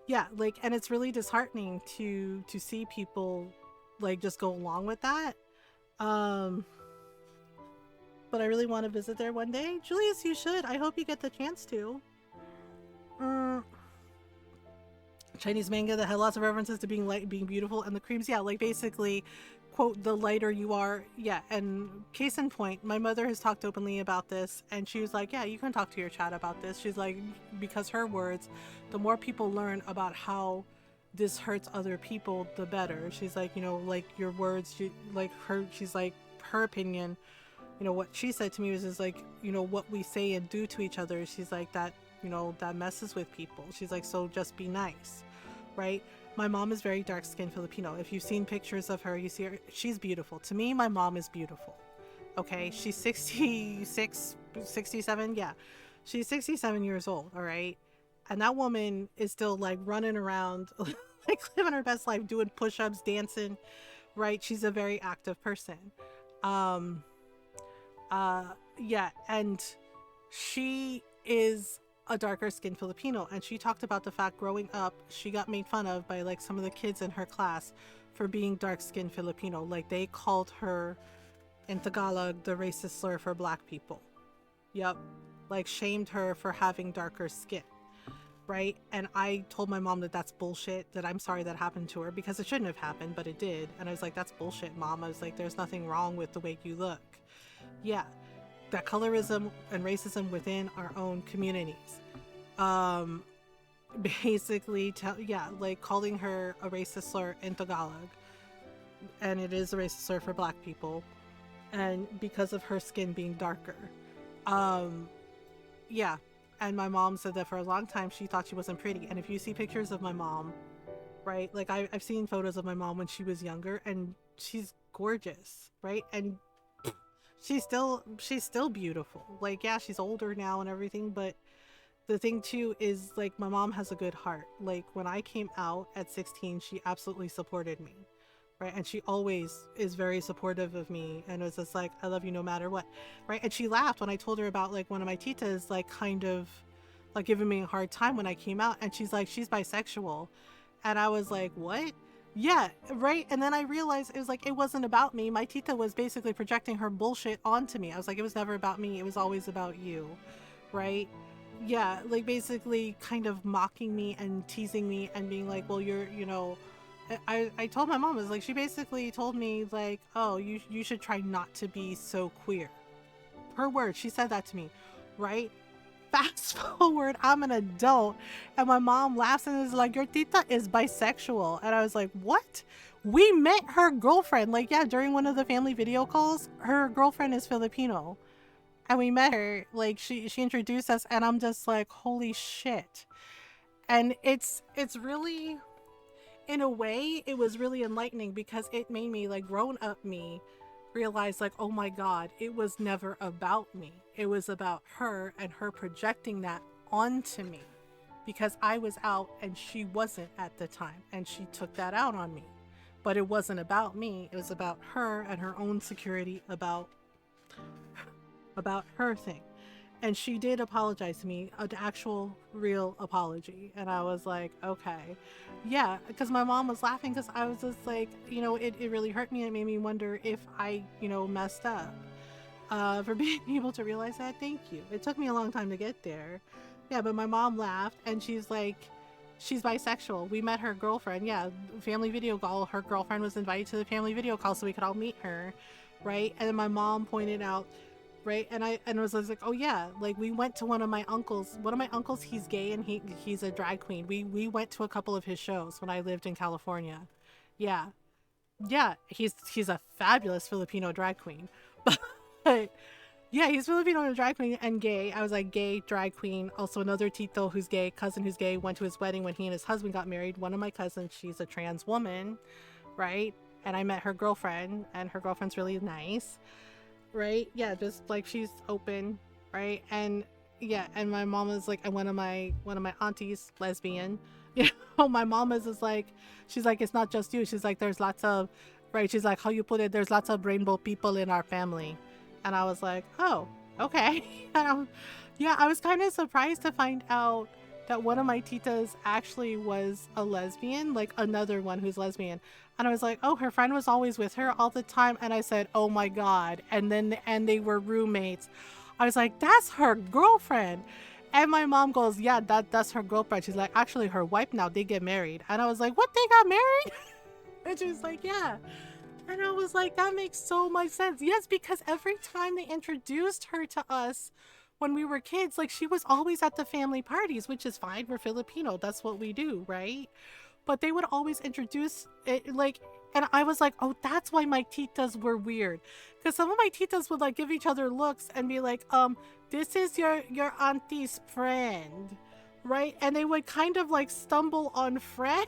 Yeah, like, and it's really disheartening to see people like just go along with that. But I really want to visit there one day. Julius, you should. I hope you get the chance to. Chinese manga that had lots of references to being light and being beautiful, and the creams, yeah, like basically, quote, the lighter you are, yeah. And case in point, my mother has talked openly about this, and she was like, yeah, you can talk to your chat about this. She's like, because her words, the more people learn about how this hurts other people, the better. She's like, you know, like your words, she's like, her opinion, you know, what she said to me was, is like, you know, what we say and do to each other, she's like, that, you know, that messes with people. She's like, so just be nice, right? My mom is very dark skinned Filipino. If you've seen pictures of her, you see her, she's beautiful. To me, my mom is beautiful. Okay, she's 66, 67, yeah. She's 67 years old, all right? And that woman is still like running around, like living her best life, doing push-ups, dancing, right? She's a very active person. Um, yeah, and she is a darker skinned Filipino, and she talked about the fact growing up, she got made fun of by like some of the kids in her class for being dark skinned Filipino. Like they called her in Tagalog the racist slur for black people. Yep. Like shamed her for having darker skin. Right? And I told my mom that that's bullshit, that I'm sorry that happened to her because it shouldn't have happened, but it did. And I was like, that's bullshit, Mom. I was like, there's nothing wrong with the way you look. Yeah. That colorism and racism within our own communities. Basically, like calling her a racist slur in Tagalog. And it is a racist slur for black people. And because of her skin being darker. Yeah. And my mom said that for a long time she thought she wasn't pretty. And if you see pictures of my mom, right? Like I've seen photos of my mom when she was younger, and she's gorgeous, right? And she's still beautiful. Like, yeah, she's older now and everything, but the thing too is like my mom has a good heart. Like when I came out at 16, she absolutely supported me. Right, and she always is very supportive of me, and was just like, I love you no matter what, right? And she laughed when I told her about like one of my titas like kind of like giving me a hard time when I came out, and she's like, she's bisexual. And I was like, what? Yeah, right. And then I realized it was like, it wasn't about me. My tita was basically projecting her bullshit onto me. I was like, it was never about me, it was always about you, right? Yeah, like basically kind of mocking me and teasing me and being like, well, you're, you know, I told my mom, it was like, she basically told me like, oh, you should try not to be so queer. Her word, she said that to me, right? Fast forward, I'm an adult, and my mom laughs and is like, your tita is bisexual. And I was like, what? We met her girlfriend, like, yeah, during one of the family video calls, her girlfriend is Filipino. And we met her, like, she introduced us, and I'm just like, holy shit. And it's really, in a way, it was really enlightening because it made me, like, grown up me realize, like, oh my god, it was never about me. It was about her and her projecting that onto me because I was out and she wasn't at the time, and she took that out on me. But it wasn't about me. It was about her and her own security about her thing. And she did apologize to me, an actual real apology. And I was like, okay. Yeah, because my mom was laughing because I was just like, you know, it really hurt me. It made me wonder if I, you know, messed up for being able to realize that. Thank you. It took me a long time to get there. Yeah, but my mom laughed and she's like, she's bisexual. We met her girlfriend. Yeah, family video call. Her girlfriend was invited to the family video call so we could all meet her, right? And then my mom pointed out, right, and I was like, oh yeah, like we went to one of my uncles, he's gay and he's a drag queen. We went to a couple of his shows when I lived in California. Yeah, he's a fabulous Filipino drag queen. But yeah, he's Filipino drag queen and gay. I was like, gay drag queen. Also another tito who's gay, cousin who's gay, went to his wedding when he and his husband got married. One of my cousins, she's a trans woman, right? And I met her girlfriend, and her girlfriend's really nice, right? Yeah, just like she's open, right? And yeah, and my mom is like, and one of my aunties, lesbian. You know, my mom is just like, she's like, it's not just you. She's like, there's lots of, right? She's like, how you put it, there's lots of rainbow people in our family. And I was like, oh, okay. And yeah, I was kind of surprised to find out that one of my titas actually was a lesbian, like another one who's lesbian. And I was like, oh, her friend was always with her all the time. And I said, oh my God. And they were roommates. I was like, that's her girlfriend. And my mom goes, yeah, that's her girlfriend. She's like, actually her wife now, they get married. And I was like, what, they got married? And she was like, yeah. And I was like, that makes so much sense. Yes, because every time they introduced her to us when we were kids, like she was always at the family parties, which is fine. We're Filipino. That's what we do, right? but they would always introduce it like, and I was like, oh, that's why my titas were weird, because some of my titas would like give each other looks and be like, this is your auntie's friend, right? And they would kind of like stumble on friend,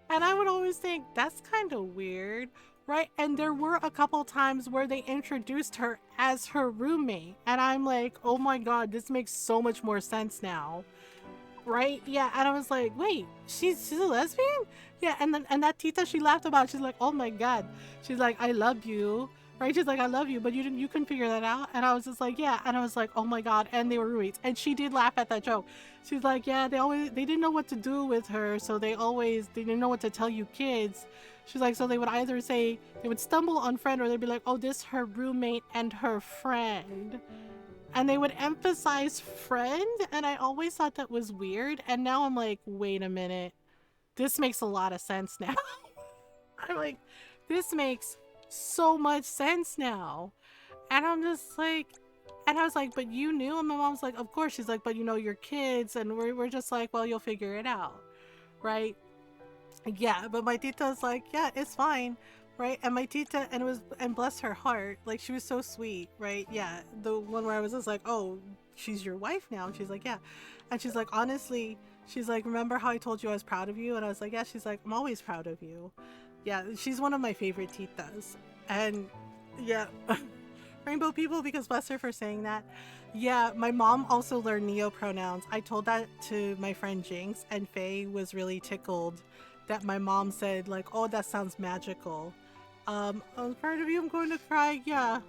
and I would always think that's kind of weird, right? And there were a couple times where they introduced her as her roommate, and I'm like, oh my god, this makes so much more sense now. Right? Yeah, and I was like, wait, she's a lesbian? Yeah, and that Tita she laughed about, she's like, oh my god. She's like, I love you. Right? She's like, I love you, but you couldn't figure that out. And I was just like, yeah. And I was like, oh my god. And they were roommates. And she did laugh at that joke. She's like, yeah, they didn't know what to do with her, so they didn't know what to tell you kids. She's like, so they would either say they would stumble on friend, or they'd be like, oh, this her roommate and her friend. And they would emphasize friend, and I always thought that was weird. And now I'm like, wait a minute. This makes a lot of sense now. I'm like, this makes so much sense now. And I'm just like, and I was like, but you knew? And my mom's like, of course. She's like, but you know, your kids. And we're just like, well, you'll figure it out. Right? Yeah, but my tita's like, yeah, it's fine. Right, and my tita, and bless her heart, like she was so sweet, right? Yeah, the one where I was just like, oh, she's your wife now, and she's like, yeah, and she's like, honestly, she's like, remember how I told you I was proud of you? And I was like, yeah. She's like, I'm always proud of you. Yeah, she's one of my favorite titas, and yeah, rainbow people, because bless her for saying that. Yeah, my mom also learned neo pronouns. I told that to my friend Jinx, and Faye was really tickled that my mom said like, oh, that sounds magical. I was proud of you, I'm going to cry. Yeah.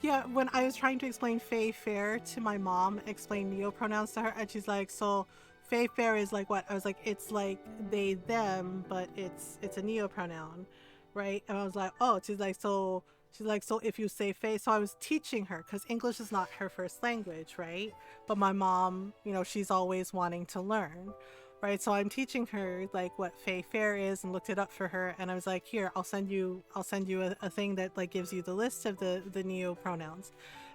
Yeah, when I was trying to explain Faye Fair to my mom, explain neo pronouns to her, and she's like, so Faye Fair is like what? I was like, it's like they, them, but it's a neo pronoun, right? And I was like, oh, she's like, so if you say Faye, so I was teaching her, because English is not her first language, right? But my mom, you know, she's always wanting to learn. Right, so I'm teaching her like what Faye Fair is, and looked it up for her, and I was like, here, I'll send you a thing that like gives you the list of the neo pronouns.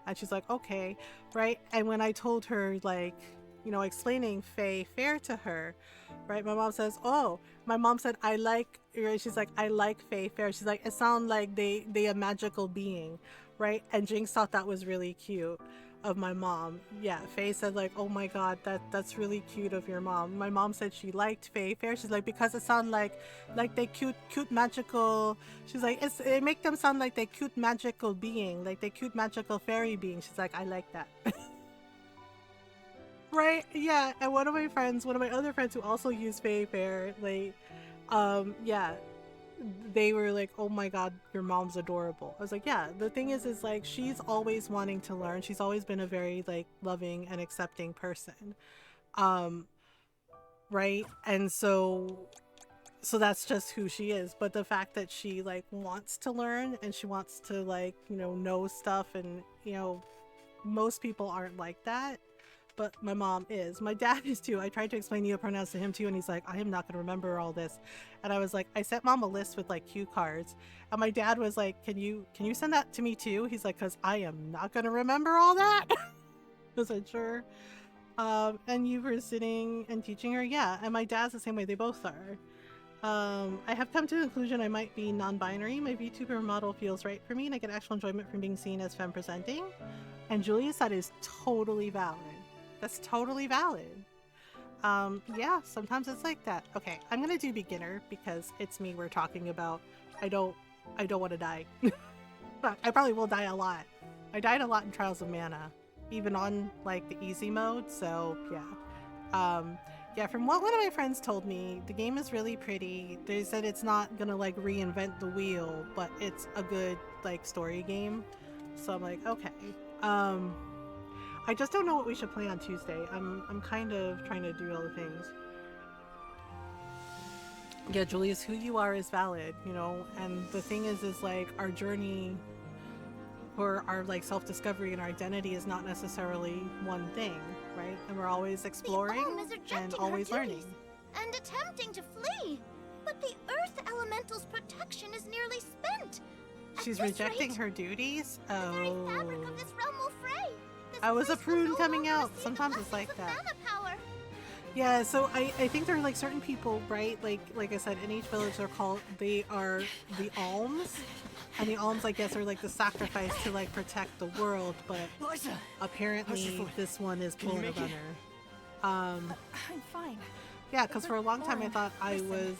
And she's like, okay, right? And when I told her, like, you know, explaining Faye Fair to her, right, my mom says, oh, my mom said, I like, right? She's like, I like Faye Fair. She's like, it sounds like they a magical being, right? And Jinx thought that was really cute of my mom. Yeah, Faye said like, oh my god, that's really cute of your mom. My mom said she liked Faye Fair. She's like, because it sounds like they cute magical. She's like, it make them sound like they cute magical being, like they cute magical fairy being. She's like, I like that. Right? Yeah. And one of my other friends who also use Faye Fair, like, yeah, they were like, oh my god, your mom's adorable. I was like, yeah, the thing is like, she's always wanting to learn. She's always been a very like loving and accepting person, right? And so that's just who she is. But the fact that she like wants to learn, and she wants to like, you know stuff, and you know, most people aren't like that, but my mom is. My dad is too. I tried to explain neopronouns to him too, and he's like, I am not going to remember all this. And I was like, I sent mom a list with like cue cards, and my dad was like, can you send that to me too? He's like, because I am not going to remember all that. I said, sure. And you were sitting and teaching her? Yeah. And my dad's the same way. They both are. I have come to the conclusion I might be non-binary. My VTuber model feels right for me, and I get actual enjoyment from being seen as femme presenting. And Julius, that is totally valid. That's totally valid. Yeah, sometimes it's like that. Okay, I'm gonna do beginner because it's me we're talking about. I don't want to die. But I probably will die a lot. I died a lot in Trials of Mana, even on like the easy mode. So yeah. Yeah, from what one of my friends told me, the game is really pretty. They said it's not gonna like reinvent the wheel, but it's a good like story game. So I'm like, okay. I just don't know what we should play on Tuesday. I'm kind of trying to do all the things. Yeah, Julius, who you are is valid, you know, and the thing is like our journey for our like self-discovery and our identity is not necessarily one thing, right? And we're always exploring and always learning. And attempting to flee, but the Earth Elemental's protection is nearly spent. She's rejecting her duties? The very fabric of this realm will fray. I was a prune coming out. Sometimes it's like that. Yeah, so I think there are like certain people, right? Like I said, in each village they are the alms. And the alms, I guess, are like the sacrifice to like protect the world, but Liza! How's your apparently foot? this one is Can you pulling a make it? runner. I'm fine. Yeah, because for a long time I Oren, thought listen.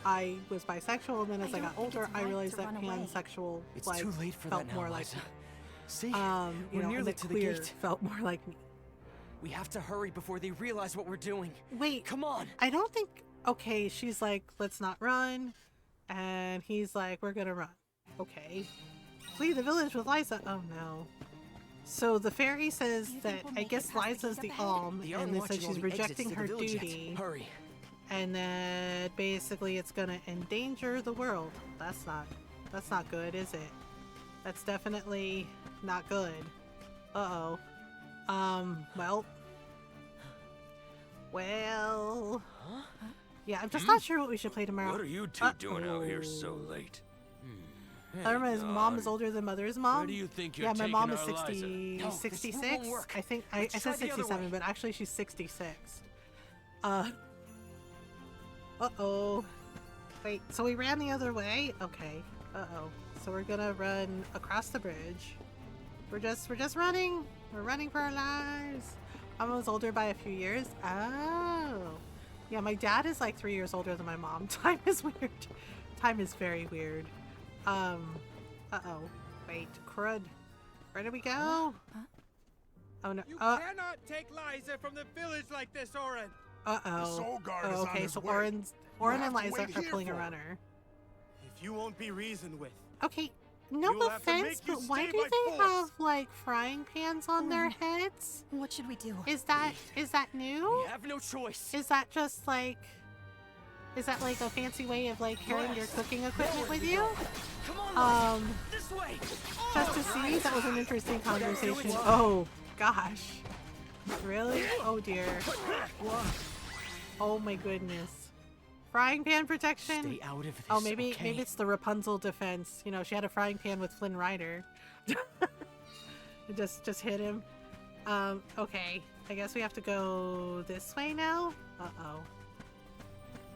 I was bisexual, and then as I I got don't think older, it's I right realized to that run away. pansexual It's like too late for felt that now, more like Liza. me. See? You We're know, nearly and that to the queer gate. felt more like me. We have to hurry before they realize what we're doing. Wait, Come on! I don't think. Okay, she's like, let's not run, and he's like, we're gonna run. Okay, flee the village with Liza. Oh no. So the fairy says You think that we'll I make it guess past the Liza's gate the up ahead? alm, They and aren't they watching said all she's the exits rejecting to the her village yet. duty, Hurry. and that basically it's gonna endanger the world. That's not good, is it? That's definitely not good. Uh-oh. Well. Yeah, I'm just not sure what we should play tomorrow. What are you two doing out here so Uh-oh. late? I remember his mom God. is older than mother's mom. Where do you think you're Yeah, my taking mom is our 60, Liza? No, this 66. won't work. I think I Let's said try the other 67, way. but actually she's 66. Uh-oh. Wait, so we ran the other way? Okay. Uh-oh. So we're gonna run across the bridge. We're just running. We're running for our lives. I'm almost older by a few years. Oh. Yeah, my dad is like 3 years older than my mom. Time is weird. Time is very weird. Uh-oh. Wait, crud. Where did we go? Oh no. You cannot take Liza from the village like this, Oren. Uh-oh. soul guard Oh, is on okay, his so way. Oren You'll and have to Liza wait are here pulling a for it. runner. If you won't be reasoned with, Okay, no You will have to offense, make you but why stay do by they force. have like frying pans on their heads? What should we do? Is that new? We have no choice. Is that just like a fancy way of like carrying your cooking equipment with you? Come on, Liza. Um, This way. just to see, that was an interesting conversation. Oh gosh, really? Oh dear. Oh my goodness. Frying pan protection? Stay out of this. Oh, maybe okay? maybe it's the Rapunzel defense. You know, she had a frying pan with Flynn Rider. It just hit him. Okay. I guess we have to go this way now? Uh-oh.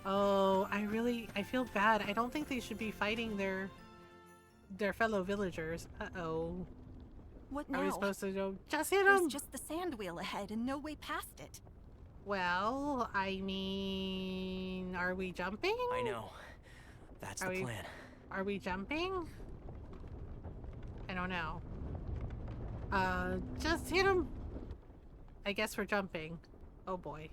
Oh, I feel bad. I don't think they should be fighting their fellow villagers. Uh-oh. What Are we now? supposed to go just hit There's them? just the sand wheel ahead and no way past it. Well, I mean, are we jumping? I know. That's Are the we- plan. Are we jumping? I don't know. Just hit him. I guess we're jumping. Oh boy.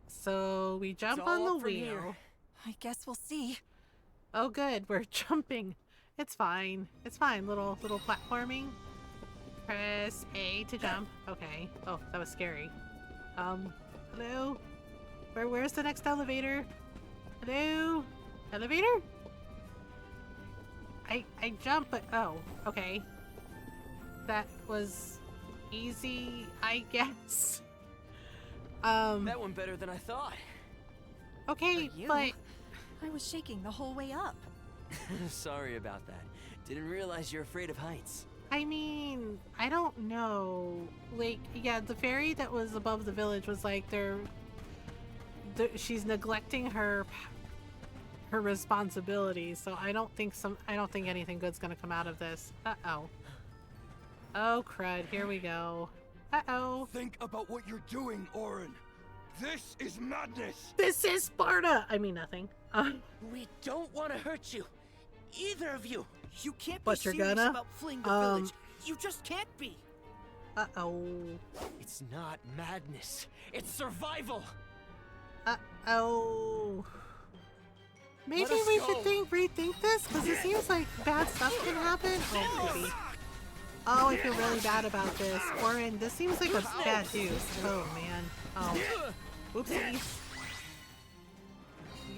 So we jump It's on all the up from wheel. here. I guess we'll see. Oh good, we're jumping. It's fine. It's fine. Little platforming. Press A to jump. Okay. Oh, that was scary. Hello? Where's the next elevator? Hello? Elevator? I jump, but oh, okay. That was easy, I guess. That went better than I thought. Okay, For you. but I was shaking the whole way up. Sorry about that. Didn't realize you're afraid of heights. I mean, I don't know. Like, yeah, the fairy that was above the village was like, she's neglecting her responsibilities. So I don't think anything good's gonna come out of this. Uh-oh. Oh crud! Here we go. Uh-oh. Think about what you're doing, Oren. This is madness. This is Sparta. I mean nothing. We don't want to hurt you. Either of you. you can't But be you're serious gonna? about fleeing the village. You just can't be. Uh-oh. It's not madness. It's survival. Uh-oh. Maybe Let us we go. should rethink this, because it seems like bad stuff can happen. Oh, baby. Oh, I feel really bad about this. Oren, this seems like a bad dude. Oh, man. Oh. Oopsies.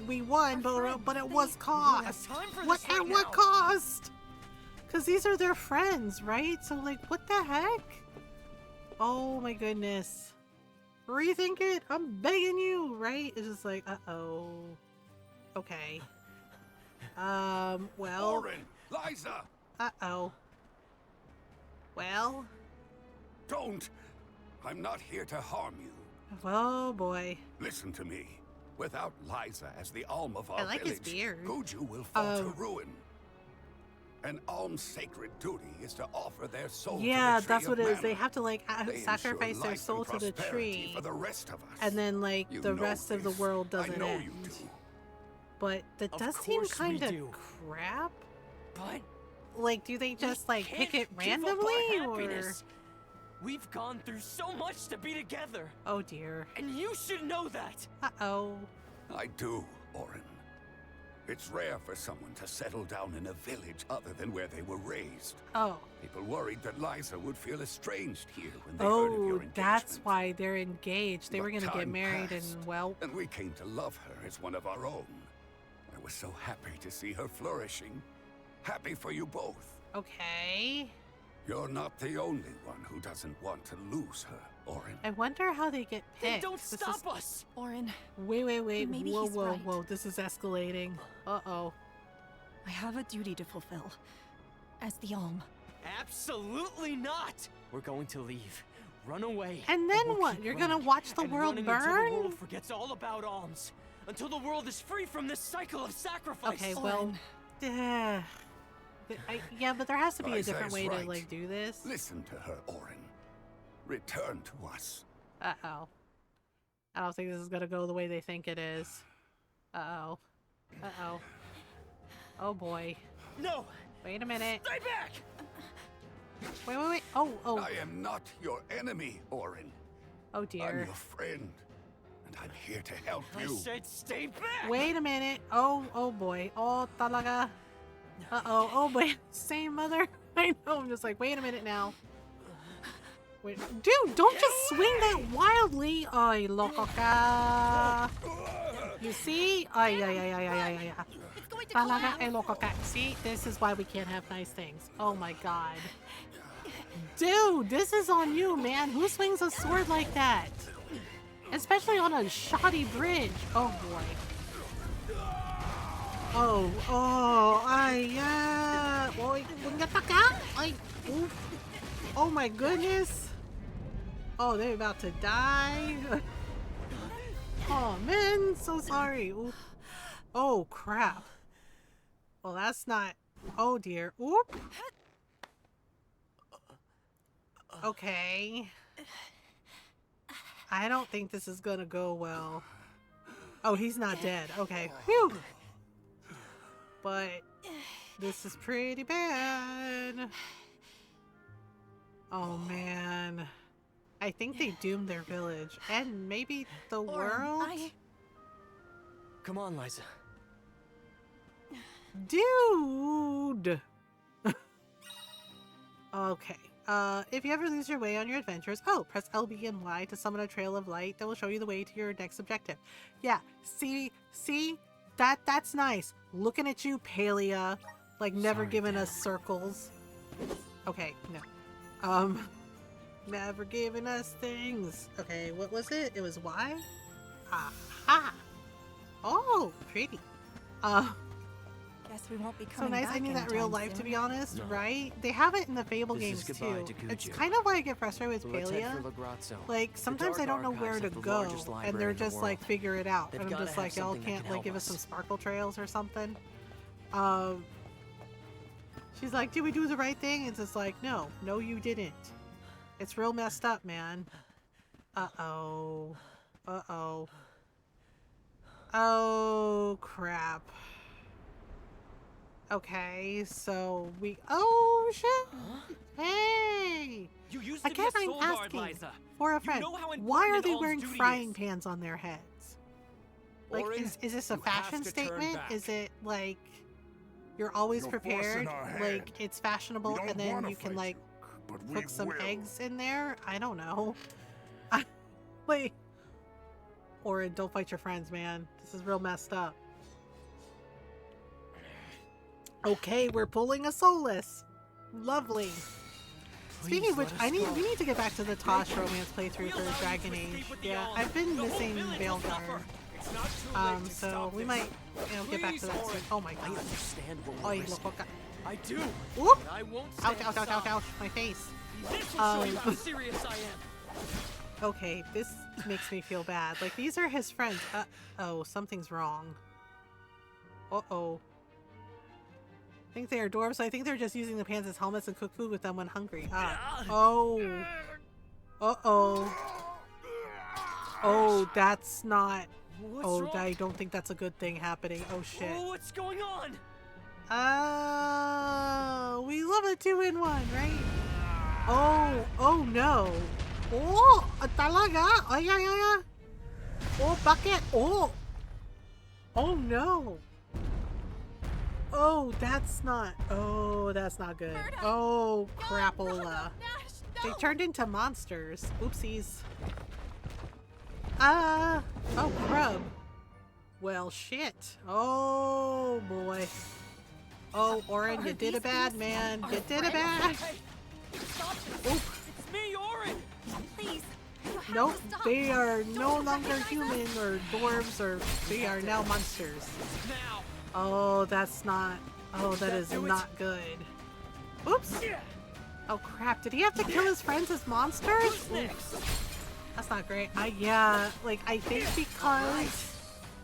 We won, but it was cost. time for What this right at what now. cost? Because these are their friends, right? So, like, what the heck? Oh, my goodness. Rethink it. I'm begging you, right? It's just like, uh-oh. Okay. Well. Oren, Liza, Uh-oh. Well. don't. I'm not here to harm you. Oh boy. Listen to me. Without Liza as the alm of our I like his village, beard. Guju will fall to ruin. An alm's sacred duty is to offer their soul Yeah, to the tree that's what of it is. They mana. have to like They sacrifice ensure their life soul and to the prosperity tree, for the rest of us. and then like You the know rest of the this. world doesn't I know end. you do. But that Of does seem course we kind of do. crap. But Like, do they just like can't pick it give up randomly, our or? happiness. We've gone through so much to be together, Oh dear. and you should know that. Uh-oh. I do, Orin. It's rare for someone to settle down in a village other than where they were raised. Oh. People worried that Liza would feel estranged here when they heard of your Oh, engagement. that's why they're engaged. They But were gonna get time married, passed, and well, and we came to love her as one of our own. I was so happy to see her flourishing. Happy for you both. okay. You're not the only one who doesn't want to lose her, Orin. I wonder how they get Then picked. don't This stop is... us. Orin, Wait. Maybe whoa, he's whoa, right. whoa. This is escalating. Uh-oh. I have a duty to fulfill. As the Alm. Absolutely not. We're going to leave. Run away. And then we'll what? keep You're running, gonna watch the and world running until burn? the world forgets all about alms. Until the world is free from this cycle of sacrifice. Okay, well, Orin. yeah, but there has to be a Liza different is way to right. like do this. Listen to her, Orin. Return to us. Uh-oh. I don't think this is gonna go the way they think it is. Uh-oh. Uh-oh. Oh boy. No. Wait a minute. Stay back. Wait. Oh. I am not your enemy, Orin. Oh I'm dear. your friend, and I'm here to help I you. said stay back. Wait a minute. Oh boy. Oh, talaga. Uh-oh. Oh boy. Same mother. I know. I'm just like, wait a minute now. Wait. Dude, don't just swing that wildly. Ay, loco ka. You see? Ay. It's going to Talaga collapse. ay loco ka. See? This is why we can't have nice things. Oh my god. Dude, this is on you, man. Who swings a sword like that? Especially on a shoddy bridge. Oh boy. Ay, boy, ay, oof. Oh my goodness. Oh, they're about to die. Oh man, so sorry. Oof. Oh crap. Well, that's not. Oh dear. Oop. Okay. I don't think this is gonna go well. Oh, he's not dead. Okay. Whew. But this is pretty bad. Oh man. I think they doomed their village and maybe the world. Come on, Liza. Dude. Okay. If you ever lose your way on your adventures, press LB and Y to summon a trail of light that will show you the way to your next objective. Yeah, see, that's nice. Looking at you, Palia, like never Sorry, giving Dad. us circles. Okay, no. Never giving us things. Okay, what was it? It was Y? Aha! Oh, pretty. Guess we won't be So coming nice. back I need that real anytime life, to soon. be honest, No. right? They have it in the Fable This games is goodbye too. to It's Guju. kind of why I get frustrated So with let's head Palia. for Lagrazzo. Like sometimes I dark don't know where archives to of the go, largest and library they're in the just like world. figure it out, They've and I'm gotta just have like, y'all something that can't can like help give us us. some sparkle trails or something. She's like, did we do the right thing? It's just like, no, you didn't. It's real messed up, man. Uh-oh. Oh, crap. Okay, so we... Oh, shit! Hey! You used Again, I'm asking for a friend. know how Why are important they alms wearing duty frying is. pans on their heads? Like, Orin, is this a you have fashion to turn statement? back. Is it like you're always You're prepared? forcing our hand. Like it's fashionable, We don't and then wanna you can fight like you, but we cook some will. eggs in there? I don't know. Wait. Or don't fight your friends, man. This is real messed up. Okay, we're pulling a Solus. Lovely. Speaking of which, let us we go. need to get back to the Tosh romance playthrough for Dragon Age. Yeah, I've been missing Veilguard. So we might, get back to that soon. Oh my I god. understand what Oh, we're you risking. look. I do. Whoop! But I won't Ouch, stand ouch, ouch, ouch, aside. ouch. My face. This will show you how serious I am. Okay, this makes me feel bad. Like, these are his friends. Oh, something's wrong. Uh-oh. I think they are dwarves, so I think they're just using the pans as helmets and cook food with them when hungry. Ah. Oh. Uh-oh. Oh, that's not... What's Oh, wrong? I don't think that's a good thing happening. Oh, shit. Oh, what's going on? We love a 2-in-1, right? Oh no. Oh, talaga? Ay, ay, ay, ay. Oh, bakit? Oh. Oh no. Oh, that's not good. Oh, crapola. They turned into monsters. Oopsies. Oh, crub. Well, shit. Oh, boy. Oh, Orin, you did a bad, man. You did a bad. Hey, stop this. Oop. It's me, Orin. Please. You have Nope, to stop. they are no Don't longer recognize human us. or dwarves, or they are now monsters. Now. Oh, that's not... Oh, that is Do it. not good. Oops. Oh, crap. Did he have to kill his friends as monsters? Who's next? That's not great. Yeah, like, I think because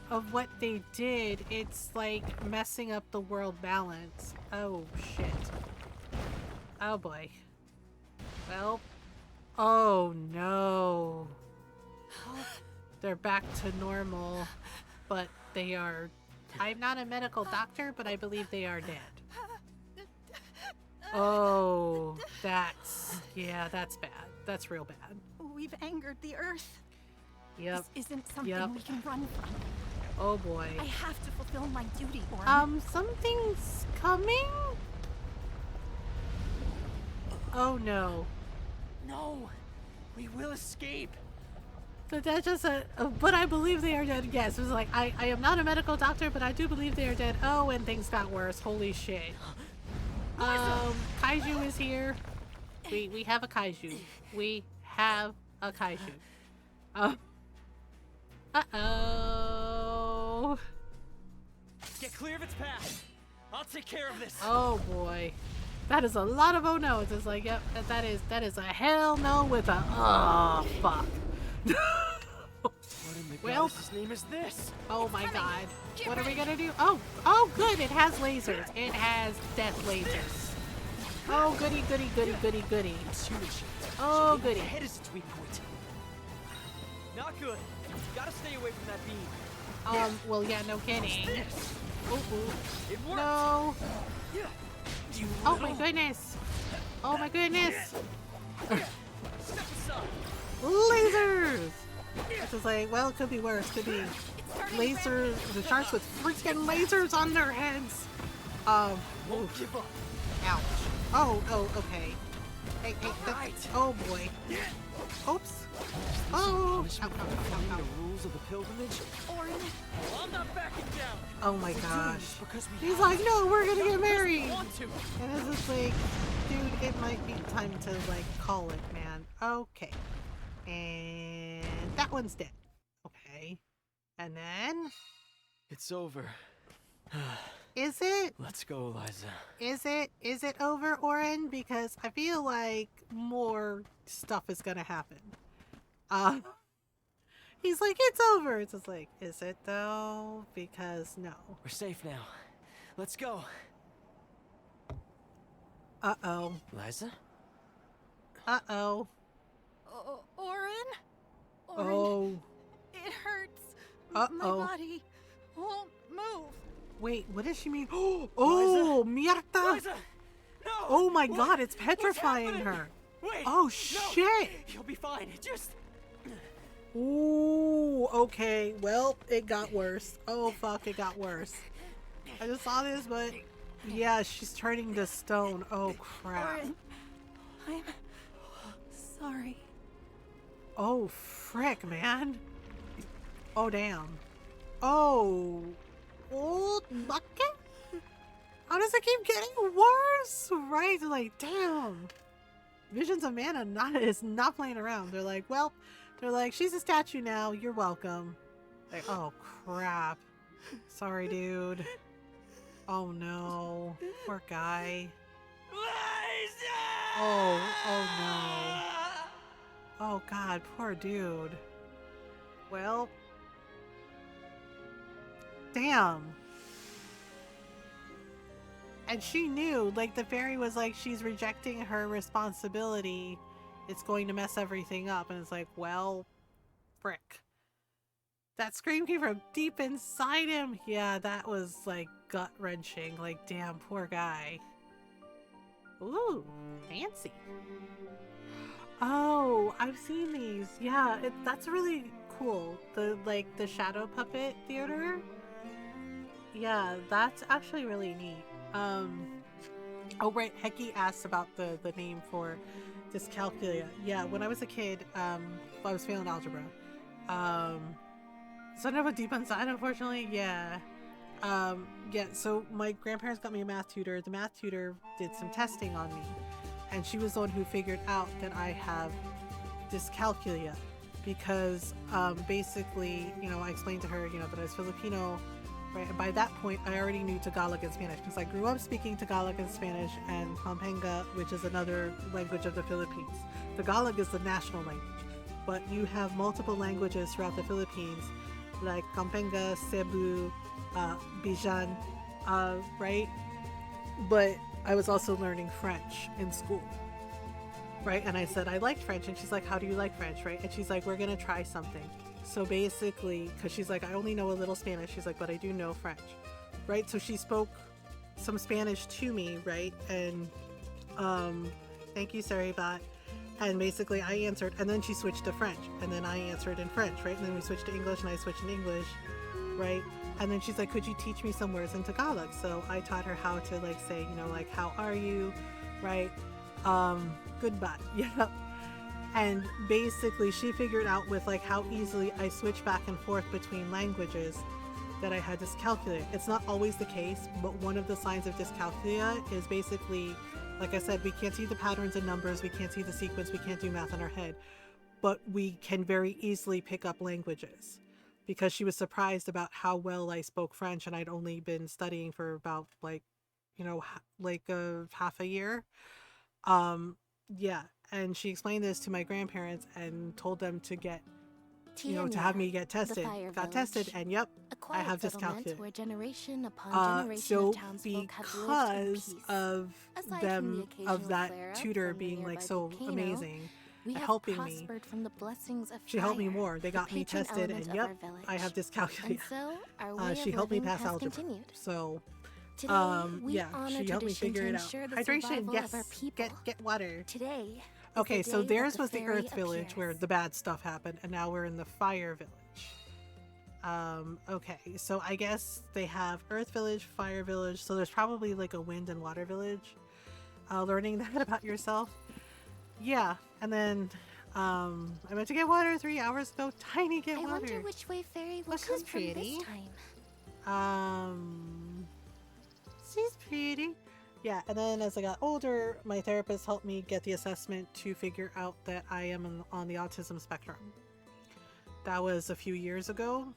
of what they did, it's, like, messing up the world balance. Oh, shit. Oh, boy. Well... Oh, no. They're back to normal, but they are... I'm not a medical doctor, but I believe they are dead. Oh, that's... Yeah, that's bad. That's real bad. We've angered the Earth. Yep. This isn't something Yep. we can run from. Oh, boy. I have to fulfill my duty, Orin. Something's coming? Oh, no. No. We will escape. So that's just but I believe they are dead. Yes, it was like, I am not a medical doctor, but I do believe they are dead. Oh, and things got worse. Holy shit. Kaiju is here. We have a kaiju. We have a kaiju. Uh-oh. Get clear of its path. I'll take care of this. Oh, boy. That is a lot of oh no's. It's like, yep, that is a hell no with a oh fuck. What in the Well- goddess's name is this? Oh my god. Get What are we ready. gonna do? Oh good, it has lasers. It has death lasers. Oh goody goody goody goody goody. It's human shaped. Oh, So maybe goody. The head is its weak point. Not good. Gotta stay away from that beam. Well yeah, no kidding. This. Ooh, ooh. It worked. No. Yeah. You Oh my little- goodness. Oh my goodness. Step aside. Lasers! It's just like, well, it could be worse. Could be It's starting to ramp. lasers, the sharks with freaking lasers on their heads. Won't Oof. give up. Ouch. Oh, okay. Hey, Right. oh boy. Oops. Oh. Punishment for following the rules of the pilgrimage. Orin, Well, I'm not backing down. Oh my We're doing gosh. this because we He's have like, no, we're gonna to, get not because we married. want to. And it's just like, dude, it might be time to like call it, man. Okay. And that one's dead. Okay. And then, It's over. is it? Let's go, Eliza. Is it over, Orin? Because I feel like more stuff is gonna happen. He's like, it's over. It's just like, is it though? Because no. We're safe now. Let's go. Uh-oh. Eliza? Uh-oh. Orin? Orin, Oh. it hurts. Uh-oh. My body won't move. Wait, what does she mean? Oh, mierda! Eliza! No! Oh my What? god, it's What's petrifying happening? her. Wait! Oh, no. shit! You'll be fine. Just... Ooh, okay. Well, it got worse. Oh, fuck, it got worse. I just saw this, but yeah, she's turning to stone. Oh, crap. Orin, I'm sorry. Oh, frick, man. Oh, damn. Oh. Oh, bucket? How does it keep getting worse? Right? Like, damn. Visions of Mana is not playing around. They're like, well, she's a statue now. You're welcome. Like, oh, crap. Sorry, dude. Oh, no. Poor guy. Eliza! Oh no. Oh god, poor dude. Well, damn. And she knew, like, the fairy was like, she's rejecting her responsibility. It's going to mess everything up. And it's like, well, frick. That scream came from deep inside him. Yeah, that was, like, gut-wrenching. Like, damn, poor guy. Ooh, fancy. Oh, I've seen these. Yeah, that's really cool. The shadow puppet theater. Yeah, that's actually really neat. Oh right, Heki asked about the name for dyscalculia. Yeah, when I was a kid, I was failing algebra. So never deep inside, unfortunately. Yeah. Yeah, so my grandparents got me a math tutor. The math tutor did some testing on me, and she was the one who figured out that I have dyscalculia because basically, you know, I explained to her, you know, that I was Filipino. Right, and by that point, I already knew Tagalog and Spanish because I grew up speaking Tagalog and Spanish and Pampanga, which is another language of the Philippines. Tagalog is the national language, but you have multiple languages throughout the Philippines, like Pampanga, Cebu, Bijan, right? But I was also learning French in school, right? And I said, I liked French, and she's like, how do you like French, right? And she's like, we're gonna try something. So basically, because she's like, I only know a little Spanish, she's like, but I do know French, right? So she spoke some Spanish to me, right? And thank you, Saribat. And basically I answered, and then she switched to French, and then I answered in French, right? And then we switched to English, and I switched in English, right? And then she's like, could you teach me some words in Tagalog? So I taught her how to, like, say, you know, like, how are you, right? Goodbye, yeah. And basically she figured out with, like, how easily I switch back and forth between languages that I had dyscalculia. It's not always the case, but one of the signs of dyscalculia is basically, like I said, we can't see the patterns and numbers, we can't see the sequence, we can't do math in our head, but we can very easily pick up languages. Because she was surprised about how well I spoke French, and I'd only been studying for about, like, you know, like half a year. Yeah, and she explained this to my grandparents and told them to get, you know, to have me get tested. Got tested, and yep, I have dyscalculia. Where generation upon generation So of townsfolk have lived in because peace. of Aside them, from the occasional of that flare-up tutor from the being, like, nearby so volcano, amazing, we have helping me, prospered from the blessings of she helped me fire, more. They the got me patron tested, element and of yep, our village. I have dyscalculia. And so our way She of helped me living pass has algebra. continued. So Today, we yeah, honor she helped me tradition figure to it out. ensure the Hydration, survival yes. of our people. Get water. Today, Okay, is the so day that theirs was the fairy Earth Village where appears. the bad stuff happened, and now we're in the Fire Village. Okay, so I guess they have Earth Village, Fire Village, so there's probably like a Wind and Water Village. Learning that about yourself. Yeah, and then I went to get water 3 hours ago. Tiny, get I water. wonder which way fairy will Well, come she's from pretty. this time. She's pretty. Yeah, and then as I got older, my therapist helped me get the assessment to figure out that I am on the autism spectrum. That was a few years ago.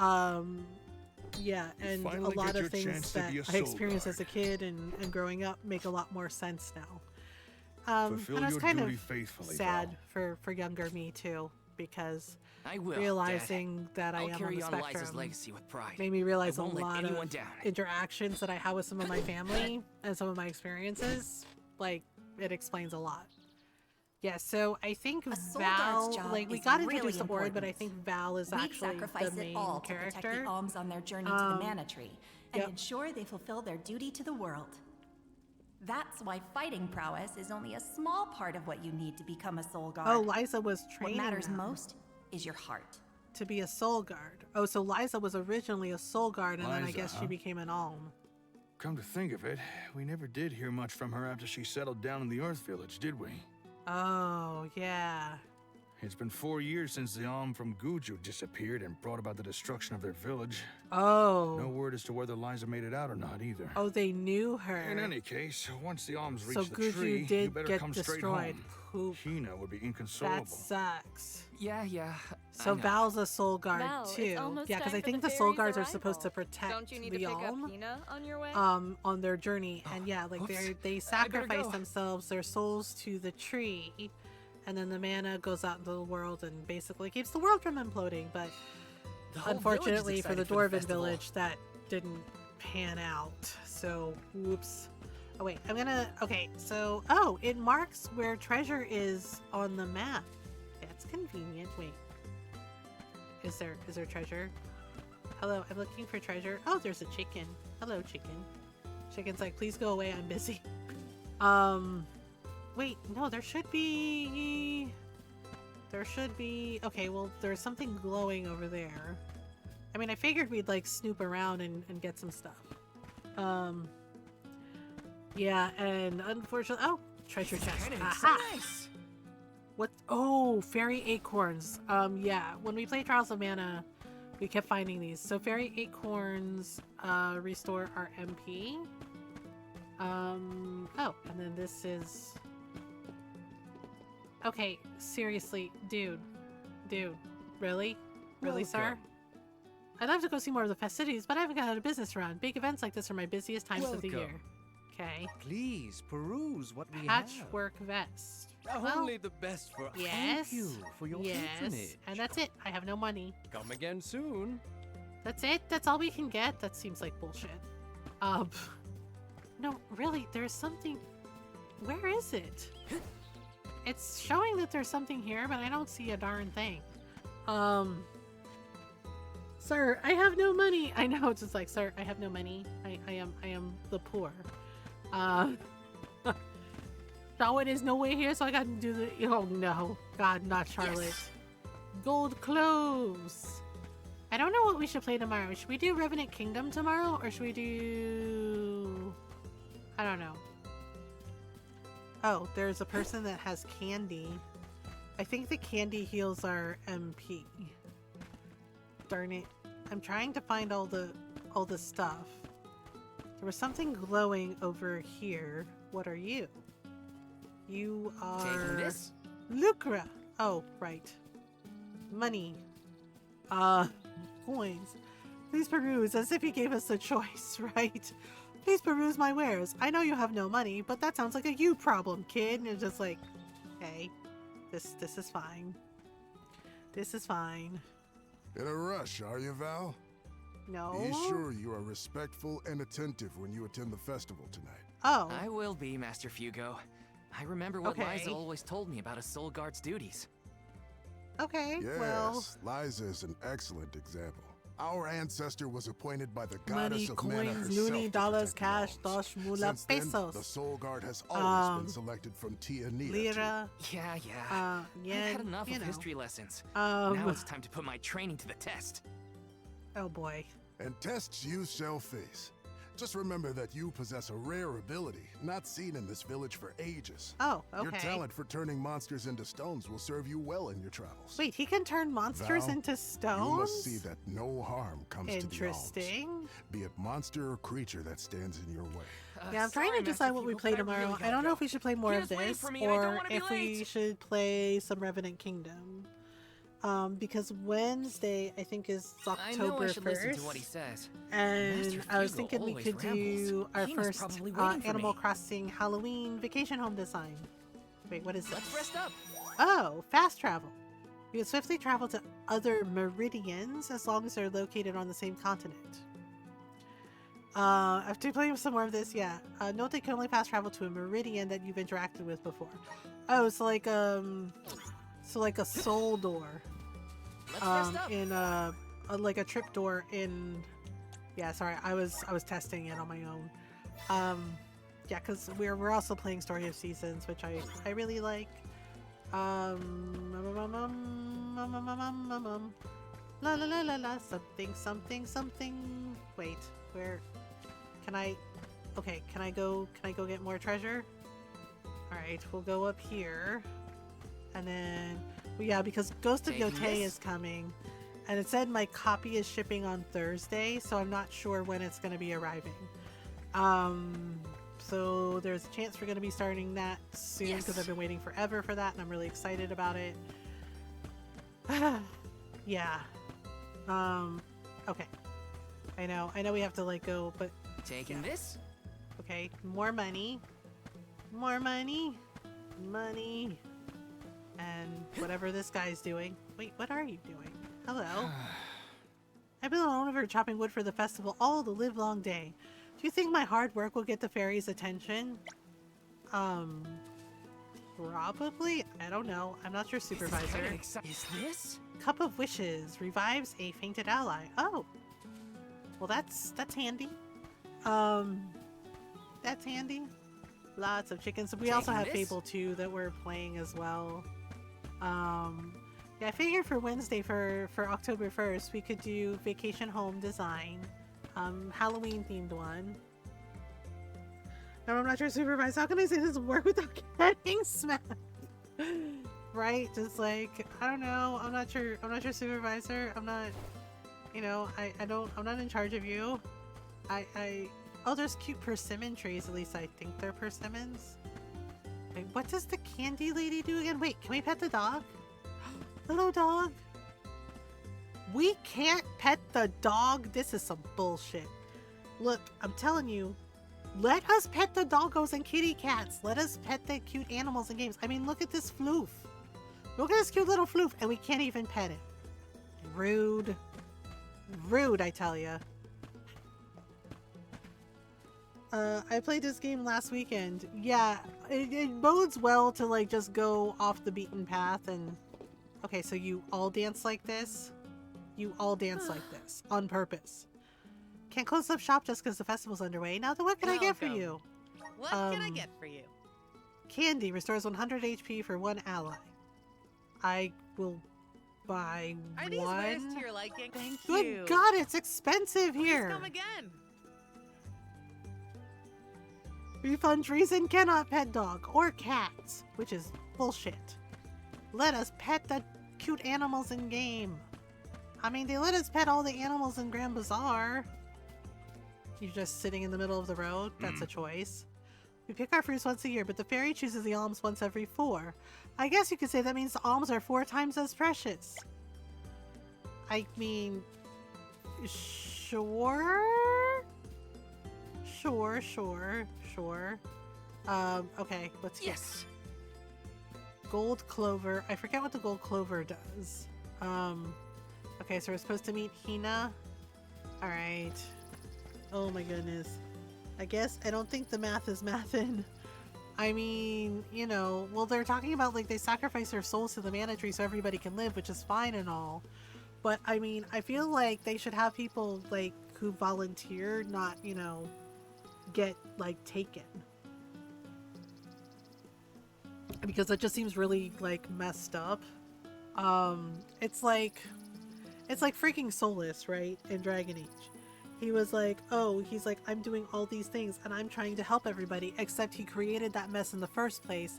Yeah, and a finally lot get your of things chance to that be a I soul experienced guard. as a kid and growing up make a lot more sense now. Fulfill and I was your kind duty of faithfully, sad Val. for younger me too, because I will, realizing that I I'll am on carry the on Liza's spectrum legacy with pride. made me realize I a won't let lot anyone of down. interactions that I have with some of my family and some of my experiences. Like, it explains a lot. Yeah, so I think soul Val, guard's job like, we is got really introduced to Ord, but I important. think Val is We actually sacrifice the it main all to protect character. the alms on their journey to the mana tree and yep. ensure they fulfill their duty to the world. That's why fighting prowess is only a small part of what you need to become a soul guard. Oh, Liza was what training matters them most is your heart. to be a soul guard. Oh, so Liza was originally a soul guard, and then I Liza, guess she huh? became an alm. Come to think of it, we never did hear much from her after she settled down in the Earth Village, did we? Oh, yeah. It's been 4 years since the Alm from Guju disappeared and brought about the destruction of their village. Oh. No word as to whether Liza made it out or not either. Oh, they knew her. In any case, once the Alms reach So the Guju tree, did you better get come straight destroyed. home. Poop. Hina would be inconsolable. That sucks. Yeah. So I know. Val's a soul guard Val, it's too. almost Yeah, because time I for think the the soul fairy's guards are supposed to arrival. protect Don't you need the to pick alm. up Hina on your way? On their journey, and yeah, like Whoops. they I better sacrifice go. themselves, their souls to the tree, and then the mana goes out into the world and basically keeps the world from imploding. But The whole unfortunately village is for the excited for Dwarven festival. village, that didn't pan out. So, whoops. Oh wait, I'm gonna. Okay, so it marks where treasure is on the map. That's convenient. Wait, is there treasure? Hello, I'm looking for treasure. Oh, there's a chicken. Hello, chicken. Chicken's like, please go away. I'm busy. Wait, no, there should be. Okay, well, there's something glowing over there. I mean, I figured we'd like snoop around and get some stuff. Yeah, and unfortunately, oh, treasure chest. Aha! Nice. What? Oh, fairy acorns. Yeah, when we play Trials of Mana, we kept finding these. So fairy acorns restore our MP. Oh, and then this is. Okay, seriously, dude, really, sir? Welcome. I'd love to go see more of the festivities, but I haven't got out of business around. Big events like this are my busiest times of the year. Welcome. Okay. Please peruse what we Patchwork vest. have. Well, Only the best for us. yes. Thank you for your patronage. And that's it. I have no money. Come again soon. That's it. That's all we can get. That seems like bullshit. No, really, there's something. Where is it? It's showing that there's something here, but I don't see a darn thing. Sir, I have no money. I know, it's just like, sir, I have no money. I am the poor. Charlotte is nowhere here, so I gotta do the. Oh no, God, not Charlotte. Yes. Gold clothes. I don't know what we should play tomorrow. Should we do Revenant Kingdom tomorrow, or should we do? I don't know. Oh, there's a person that has candy. I think the candy heals our MP. Darn it. I'm trying to find all the stuff. There was something glowing over here. What are you? You are Taking this? Lucra. Oh, right. Money. Coins. Please peruse as if he gave us a choice, right? Please peruse my wares. I know you have no money, but that sounds like a you problem, kid. And it's just like, hey, this is fine. This is fine. In a rush, are you, Val? No. Be sure you are respectful and attentive when you attend the festival tonight. Oh. I will be, Master Fugo. I remember what Okay. Liza always told me about a soul guard's duties. Okay. Yes, Well. Liza is an excellent example. Our ancestor was appointed by the Money, goddess of mana coins, herself loony, to dollars, protect the cash, realms. dosh, mula, Since then, pesos. the soul guard has always been Um, selected from Tia Nia. Lira. Yeah. Yeah. I've had enough you of know. history lessons. Now Um. it's time to put my training to the test. Oh boy. And tests you shall face. Just remember that you possess a rare ability, not seen in this village for ages. Oh. Okay. Your talent for turning monsters into stones will serve you well in your travels. Wait, he can turn monsters Val, into stones? You must see that no harm comes to the alms, Interesting. be it monster or creature that stands in your way. Yeah, I'm trying to decide what we play tomorrow. I don't know if we should play more of Kira's waiting this for me and I don't or wanna be if we late. should play some Revenant Kingdom. Because Wednesday I think is I know October I should listen 1st. to what he says. And Master I was Fugo thinking we always could do rambles. our Kina's first probably waiting for Animal me. Crossing Halloween vacation home design. Wait, what is this? Let's rest up. Oh, fast travel. You can swiftly travel to other meridians as long as they're located on the same continent. After playing some more of this, yeah. Note they can only fast travel to a meridian that you've interacted with before. Oh, so like a soul door. Let's rest up. In like a trip door in. Yeah, sorry, I was testing it on my own. Yeah, because we're also playing Story of Seasons, which I really like. La la la la la, something. Wait, where can I? Okay, can I go get more treasure? All right, we'll go up here, and then well, yeah, because Ghost of Taking Yotei this? is coming, and it said my copy is shipping on Thursday, so I'm not sure when it's going to be arriving. So there's a chance we're going to be starting that soon because Yes. I've been waiting forever for that, and I'm really excited about it. Yeah. Okay. I know we have to let go, but Taking yeah. this? Okay, more money. Money. And whatever this guy's doing. Wait, what are you doing? Hello. I've been alone over chopping wood for the festival all the live long day. Do you think my hard work will get the fairy's attention? Probably. I don't know. I'm not your supervisor. Is this? Cup of Wishes revives a fainted ally. Oh. Well, that's handy. That's handy. Lots of chickens. We also have Fable 2 that we're playing as well. Yeah, I figured for Wednesday for October 1st we could do vacation home design. Halloween themed one. No, I'm not your supervisor. How can I say this work without getting smacked? Right? Just like, I don't know. I'm not your supervisor. I'm not, you know, I'm not in charge of you. Oh, there's cute persimmon trees. At least I think they're persimmons. Wait, what does the candy lady do again? Wait, can we pet the dog? Hello, dog. We can't pet the dog? This is some bullshit. Look, I'm telling you, let us pet the doggos and kitty cats. Let us pet the cute animals in games. I mean, look at this floof. Look at this cute little floof, and we can't even pet it. Rude. Rude, I tell ya. I played this game last weekend. Yeah, it bodes well to like just go off the beaten path and... Okay, so you all dance like this? You all dance like this. On purpose. Can't close up shop just because the festival's underway. Now then, what can I get for you? What can I get for you? Candy restores 100 HP for one ally. I will buy Are these one. wares to your liking? Thank Good you. God, it's expensive Please here. come again. Refund reason cannot pet dog or cats, which is bullshit. Let us pet the cute animals in game. I mean, they let us pet all the animals in Grand Bazaar. You're just sitting in the middle of the road? That's a choice. We pick our fruits once a year, but the fairy chooses the alms once every 4. I guess you could say that means the alms are 4 times as precious. I mean, sure? Sure. Okay, let's get... Yes. Gold clover. I forget what the gold clover does. Okay, so we're supposed to meet Hina. Alright. Oh my goodness. I guess I don't think the math is mathin'. I mean, you know, well, they're talking about like they sacrifice their souls to the mana tree so everybody can live, which is fine and all. But I mean, I feel like they should have people like who volunteer, not, you know, get like taken. Because that just seems really like messed up. It's like freaking Solus, right? In Dragon Age. He was like, oh, he's like, I'm doing all these things and I'm trying to help everybody, except he created that mess in the first place.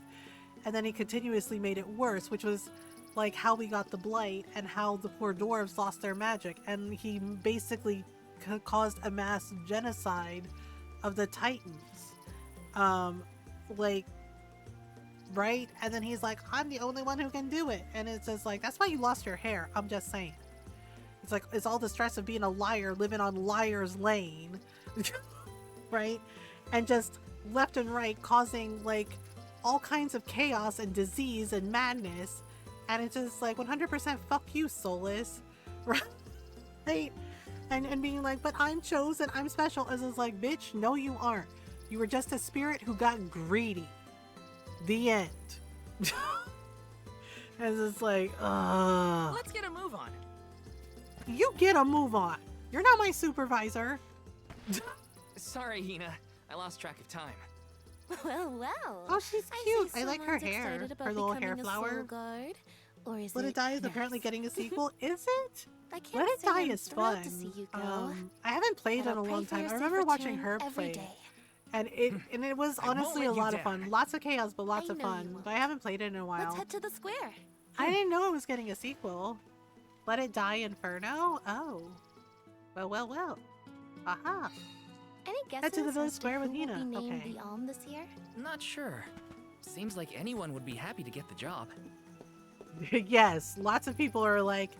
And then he continuously made it worse, which was like how we got the blight and how the poor dwarves lost their magic. And he basically caused a mass genocide of the Titans. Like, right? And then he's like, I'm the only one who can do it. And it's just like, that's why you lost your hair. I'm just saying. It's like, it's all the stress of being a liar, living on Liar's Lane. Right? And just left and right causing like all kinds of chaos and disease and madness. And it's just like 100% fuck you, Solus. Right? And being like, but I'm chosen, I'm special. As it's like, bitch, no you aren't. You were just a spirit who got greedy. The end. And it's like, Let's get a move on. You get a move on. You're not my supervisor. Sorry, Hina. I lost track of time. Well. Oh, she's I cute. see I like her someone's hair. excited about Her little hair becoming a flower. soul guard. Or is Let It Die is apparently next? getting a sequel. Is it? I can't Let It say Die I'm is thrilled fun. to see you go. I haven't played But in a I'll pray long for your time. I safe remember watching return Herb every play. day. And it was I won't honestly let a you lot of down. fun. Lots of chaos, but lots I of know you fun. won't. But I haven't played it in a while. Let's head to the square. I didn't know it was getting a sequel. Let It Die Inferno? Oh. Well. Aha. Any guesses Head to the village as to square with who will Nina. be named Okay. the Alm this year? Not sure. Seems like anyone would be happy to get the job. Yes, lots of people are like,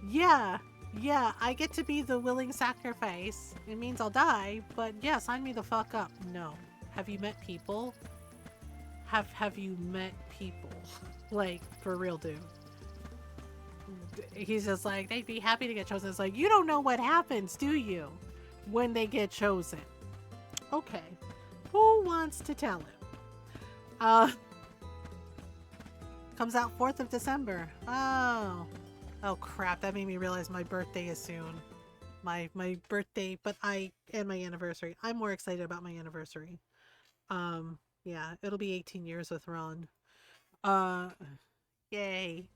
yeah, I get to be the willing sacrifice. It means I'll die, but yeah, sign me the fuck up. No. Have you met people? have you met people? Like, for real, dude. He's just like, they'd be happy to get chosen. It's like, you don't know what happens, do you? When they get chosen. Okay. Who wants to tell him? Comes out 4th of December. Oh. Oh crap, that made me realize my birthday is soon. My birthday, and my anniversary. I'm more excited about my anniversary. Yeah, it'll be 18 years with Ron. Yay.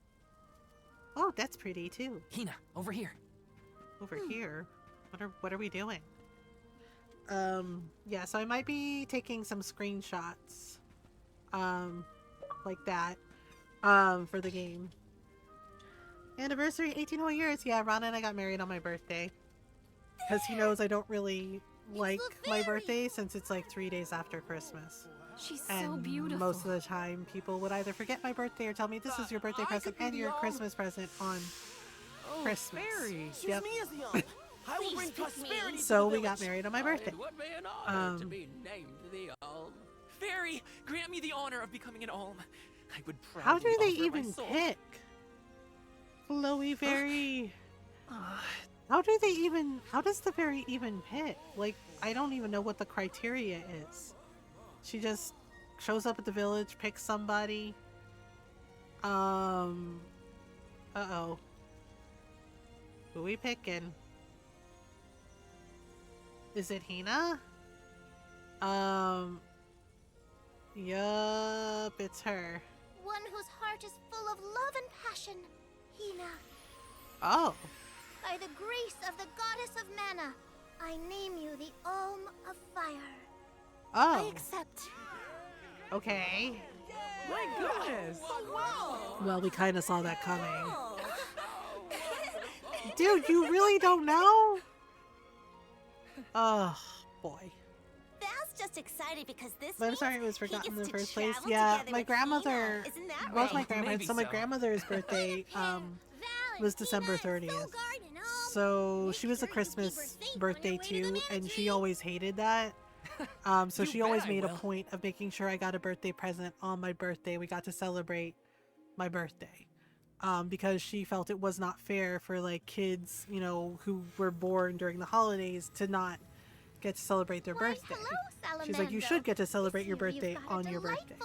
Oh, that's pretty too. Hina, over here. Over here? What are we doing? Yeah, so I might be taking some screenshots. Like that. For the game. Anniversary, 18 whole years. Yeah, Ron and I got married on my birthday. Because he knows I don't really like my birthday since it's like 3 days after Christmas. She's And so beautiful. most of the time, people would either forget my birthday or tell me this is your birthday present and your Christmas present on Christmas. Fairy. Yep. Me as the Alm. I will bring prosperity to So the we got village. married on my birthday. It would be an honor to be named the Alm. Fairy, grant me the honor of becoming an Alm. I would proudly How do they offer my even soul. pick? Chloe Fairy. How does the fairy even pick? Like, I don't even know what the criteria is. She just shows up at the village, picks somebody. Uh-oh. Who we picking? Is it Hina? Yup, it's her. One whose heart is full of love and passion. Hina. Oh. By the grace of the goddess of mana, I name you the Alm of Fire. Oh. I accept. Okay. My goodness. Well, we kind of saw that coming. Dude, you really don't know? Oh, boy. Val's just excited because this But I'm sorry it was forgotten in the first place. Yeah, my grandmother, both my grandparents, so my grandmother's birthday was December 30th. So she was a Christmas birthday too, and she always hated that. So she always made a point of making sure I got a birthday present on my birthday. We got to celebrate my birthday. Because she felt it was not fair for like kids, you know, who were born during the holidays to not get to celebrate their birthday. She's like, you should get to celebrate your birthday on your birthday.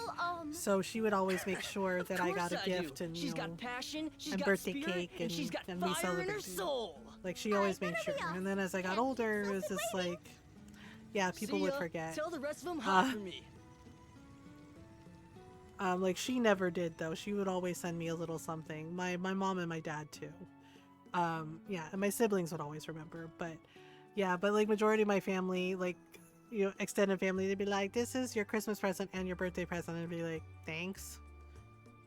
So she would always make sure that I got a gift and, you know, and birthday cake and we celebrated. Like she always made sure. And then as I got older, it was just like, yeah, people would forget. Tell the rest of them hi for me. Like she never did though. She would always send me a little something. My mom and my dad too. Yeah, and my siblings would always remember. But yeah, but like majority of my family, like, you know, extended family, they'd be like, this is your Christmas present and your birthday present. And I'd be like, thanks.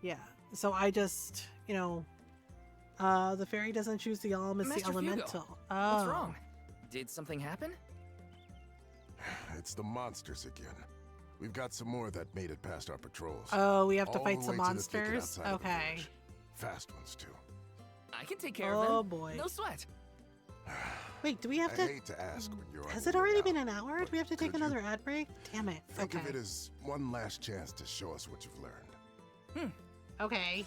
Yeah. So I just, you know, the fairy doesn't choose the Alm, it's the Master Fugo, elemental. What's wrong? Did something happen? It's the monsters again. We've got some more that made it past our patrols. Oh, we have to All fight the some way to the thicket monsters? outside of the Okay. village. Fast ones, too. I can take care of them. Oh boy. No sweat. Wait, do we have I to... hate to ask when you're on Has your it already way been out, an hour? but Do we have to take could you another ad break? Damn it. Think Okay. of it as one last chance to show us what you've learned. Okay.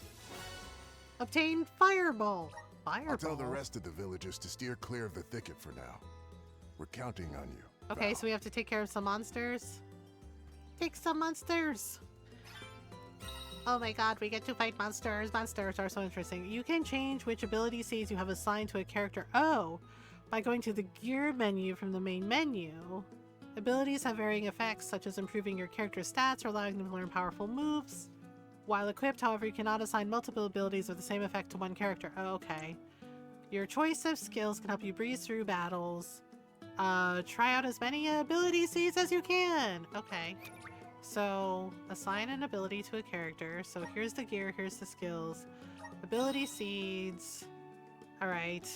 Obtain Fireball. Fireball? I'll tell the rest of the villagers to steer clear of the thicket for now. We're counting on you. Okay, Val. so we have to take care of some monsters. Take some monsters. Oh my god, we get to fight monsters. Monsters are so interesting. You can change which ability seeds you have assigned to a character. Oh, by going to the gear menu from the main menu. Abilities have varying effects, such as improving your character's stats or allowing them to learn powerful moves. While equipped, however, you cannot assign multiple abilities with the same effect to one character. Oh, okay. Your choice of skills can help you breeze through battles. Try out as many ability seeds as you can. Okay. So, assign an ability to a character. So here's the gear, here's the skills. Ability seeds. Alright.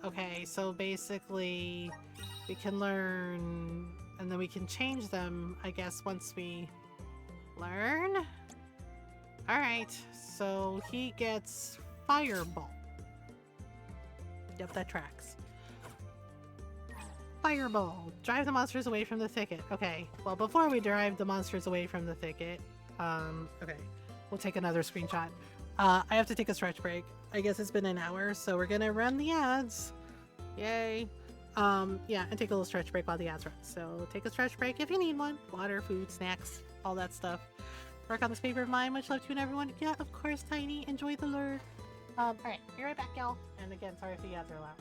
Okay, so basically we can learn and then we can change them, I guess, once we learn. Alright, so he gets Fireball. Yep, that tracks. Fireball. Drive the monsters away from the thicket. Okay, well, before we drive the monsters away from the thicket, Okay, we'll take another screenshot. I have to take a stretch break. I guess it's been an hour, so we're gonna run the ads. Yay. Yeah, and take a little stretch break while the ads run. So take a stretch break if you need one. Water, food, snacks, all that stuff. Work on this paper of mine. Much love to you and everyone. Yeah, of course, Tiny. Enjoy the lure. Alright, be right back, y'all. And again, sorry if the ads are loud.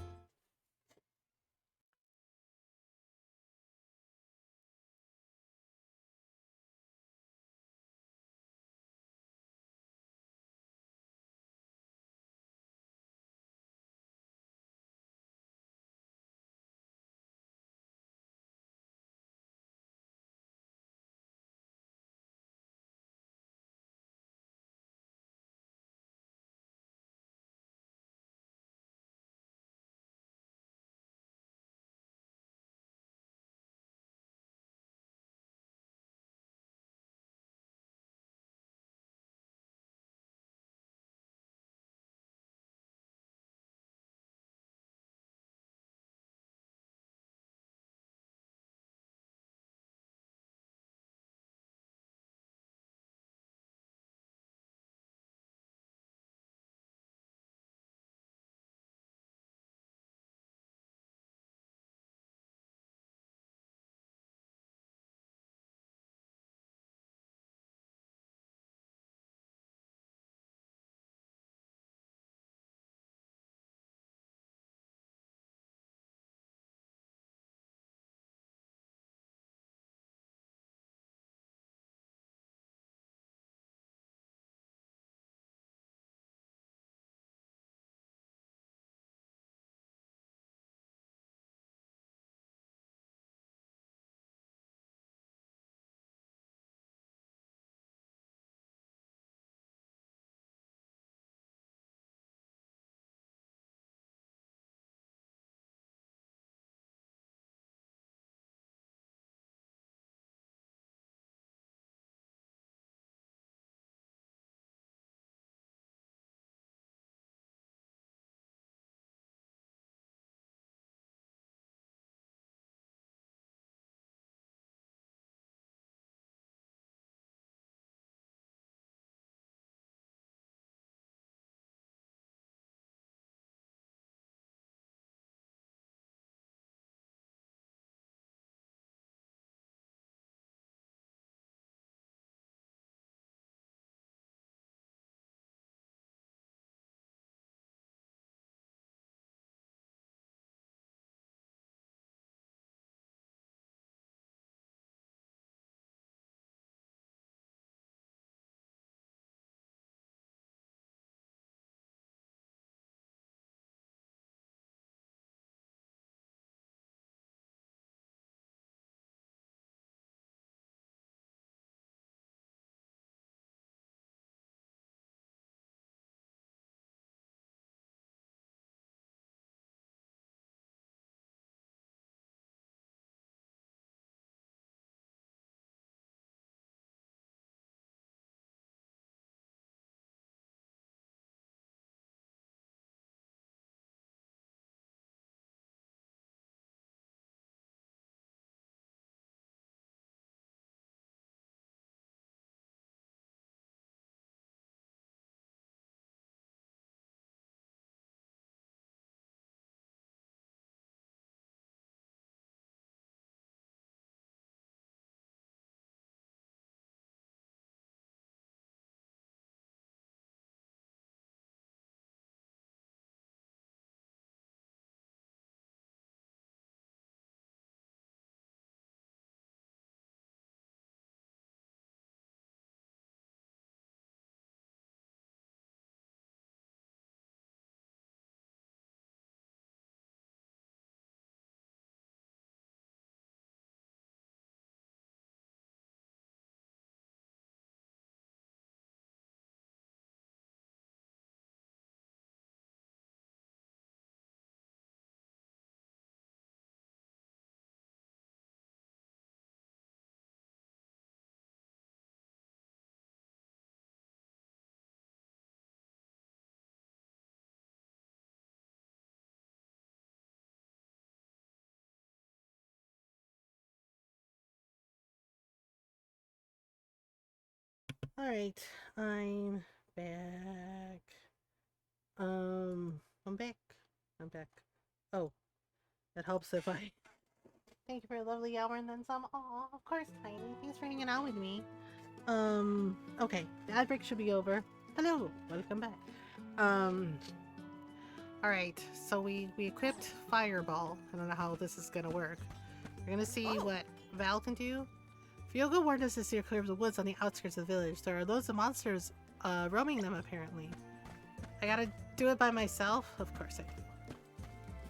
Alright, I'm back. I'm back. I'm back. Oh, it helps if I... Thank you for a lovely hour and then some. Aw, of course, Tiny. Thanks for hanging out with me. Okay, the ad break should be over. Hello, welcome back. Alright, so we equipped Fireball. I don't know how this is gonna work. We're gonna see what Val can do. Fiogo warned us to steer clear of the woods on the outskirts of the village. There are loads of monsters roaming them, apparently. I gotta do it by myself? Of course I do.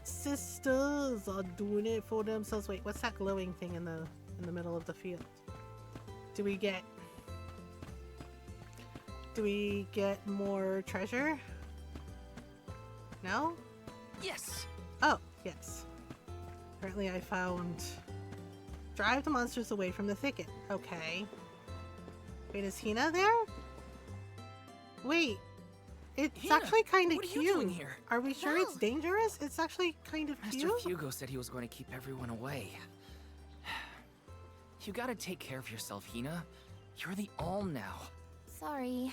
Sisters are doing it for themselves. Wait, what's that glowing thing in the middle of the field? Do we get more treasure? No? Yes. Oh, yes. Apparently I found... Drive the monsters away from the thicket. Okay. Wait, is Hina there? Wait. It's Hina, actually kind of what are cute. you doing here? Are we sure it's dangerous? It's actually kind of Master cute. Hugo said he was going to keep everyone away. You gotta take care of yourself, Hina. You're the Alm now. Sorry.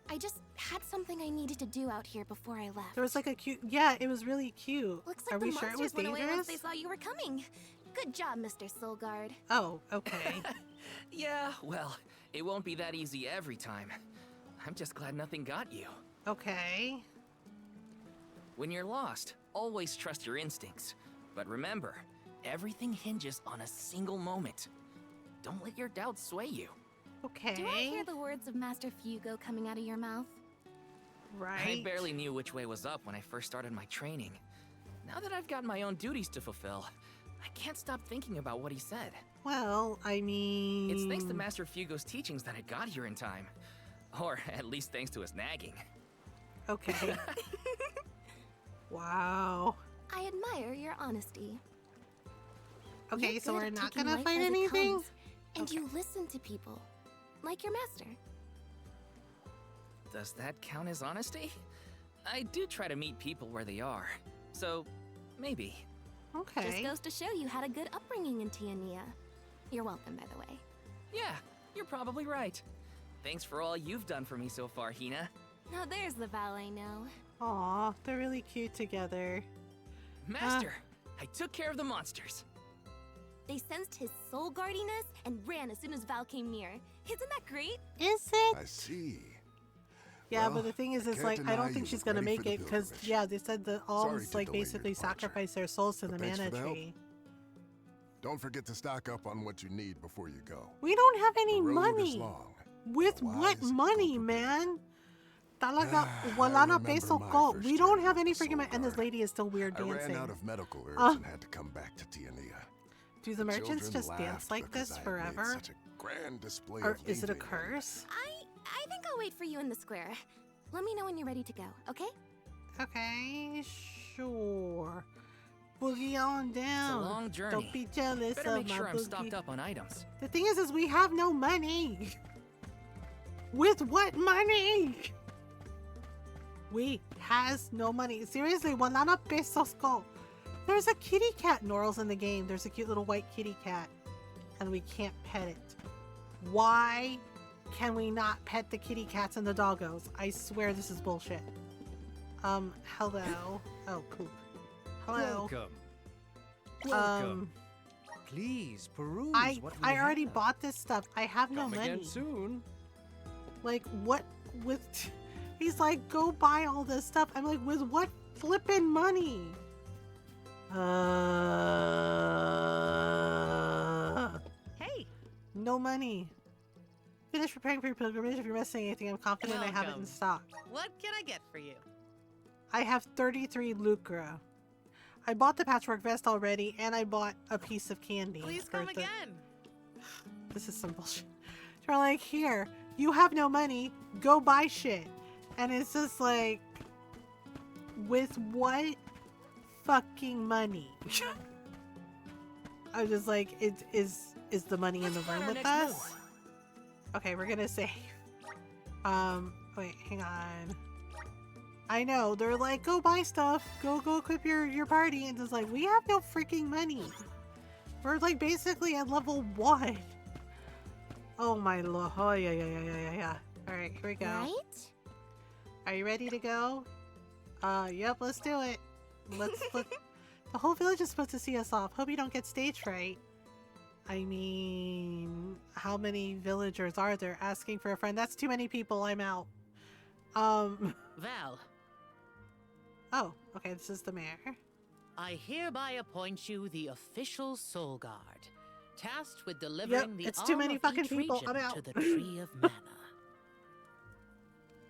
I just had something I needed to do out here before I left. There was like a cute... Yeah, it was really cute. Looks like Are the we sure it was monsters went away once dangerous? they saw you were coming. Good job, Mr. Soulguard. Oh, okay. Yeah, well, it won't be that easy every time. I'm just glad nothing got you. Okay. When you're lost, always trust your instincts. But remember, everything hinges on a single moment. Don't let your doubts sway you. Okay. Do I hear the words of Master Fugo coming out of your mouth? Right. I barely knew which way was up when I first started my training. Now that I've got my own duties to fulfill, I can't stop thinking about what he said. Well, I mean... It's thanks to Master Fugo's teachings that I got here in time. Or at least thanks to his nagging. Okay. Wow. I admire your honesty. Okay, You're so good we're at not taking gonna life fight as it anything? comes, and Okay. you listen to people. Like your master. Does that count as honesty? I do try to meet people where they are. So, maybe. Okay. Just goes to show you had a good upbringing in Tiania. You're welcome, by the way. Yeah, you're probably right. Thanks for all you've done for me so far, Hina. Now there's the Val I know. Aw, they're really cute together. Master, I took care of the monsters. They sensed his soul guardiness and ran as soon as Val came near. Isn't that great? Is it? I see. Yeah, Well, but the thing is, I it's can't like, I deny don't think you she's were gonna ready make for the it, because, pilgrimage. yeah, they said the Sorry alms, to like, delay your basically departure. sacrifice their souls to the But thanks mana for the help. tree. Don't forget to stock up on what you need before you go. We don't have any The road is money. long. With what Wise, money, go man? Talaga, I wala na remember peso my ko. first We don't journey have with any the freaking money. And this Soulguard. lady is still weird I dancing. ran out of medical herbs Uh. and had to come back to Tiania. Do the merchants Children just laughed dance like because this I had made forever? Such a grand display Or of is it a leaving. curse? I think I'll wait for you in the square. Let me know when you're ready to go, okay? Okay, sure. Boogie on It's a down. long journey. Don't be jealous Better of make my sure I'm boogie. stocked up on items. The thing is we have no money. With what money? We has no money. Seriously, wala na pesos ko. There's a kitty cat. Norl's in the game. There's a cute little white kitty cat. And we can't pet it. Why can we not pet the kitty cats and the doggos? I swear this is bullshit. Hello. Oh, cool. Hello. Welcome. Please peruse I what we already have. bought this stuff. I have no Come money. again soon. Like, what with... He's like, go buy all this stuff. I'm like, with what flippin' money? Hey, No money. Finish preparing for your pilgrimage. If you're missing anything, I'm confident I have it in Welcome. stock. what can I get for you? I have 33 lucre. I bought the patchwork vest already, and I bought a piece of candy. Please for come the- again. This is some bullshit. They're like, here, you have no money, go buy shit. And it's just like, with what fucking money? I was just like, is the money in the Let's plan room our with next us? Okay, we're gonna save. Wait, hang on. I know, they're like, go buy stuff, go equip your party, and it's like, we have no freaking money. We're like basically at level 1. Oh my lord. Oh, yeah. Alright, here we go. Right? Are you ready to go? Yep, let's do it. Let's the whole village is supposed to see us off. Hope you don't get stage fright. I mean, how many villagers are there asking for a friend? That's too many people. I'm out. Val, Oh, okay, this is the mayor. I hereby appoint you the official Soul Guard, tasked with delivering the it's too arm many of fucking each people. region I'm out. to the Tree of Mana.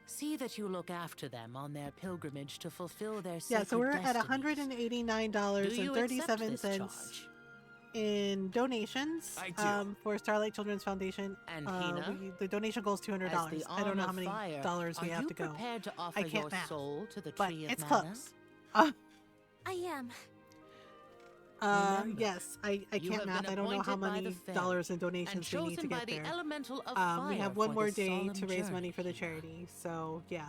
See that you look after them on their pilgrimage to fulfill their Yeah, so we're sacred at destinies. $189.37 in donations I do. for Starlight Children's Foundation. And Hina, the donation goal is $200. as the I don't know how arm many of fire, dollars we are have you to go. prepared to offer I can't your math, soul to the but Tree of it's Mana? close. I am. Remember, Yes, I you can't have math. been I don't know how appointed by many the fair dollars in and donations we need to chosen by get the there. elemental of We fire have one for more this day solemn to raise journey, money for the Hina. charity, so yeah.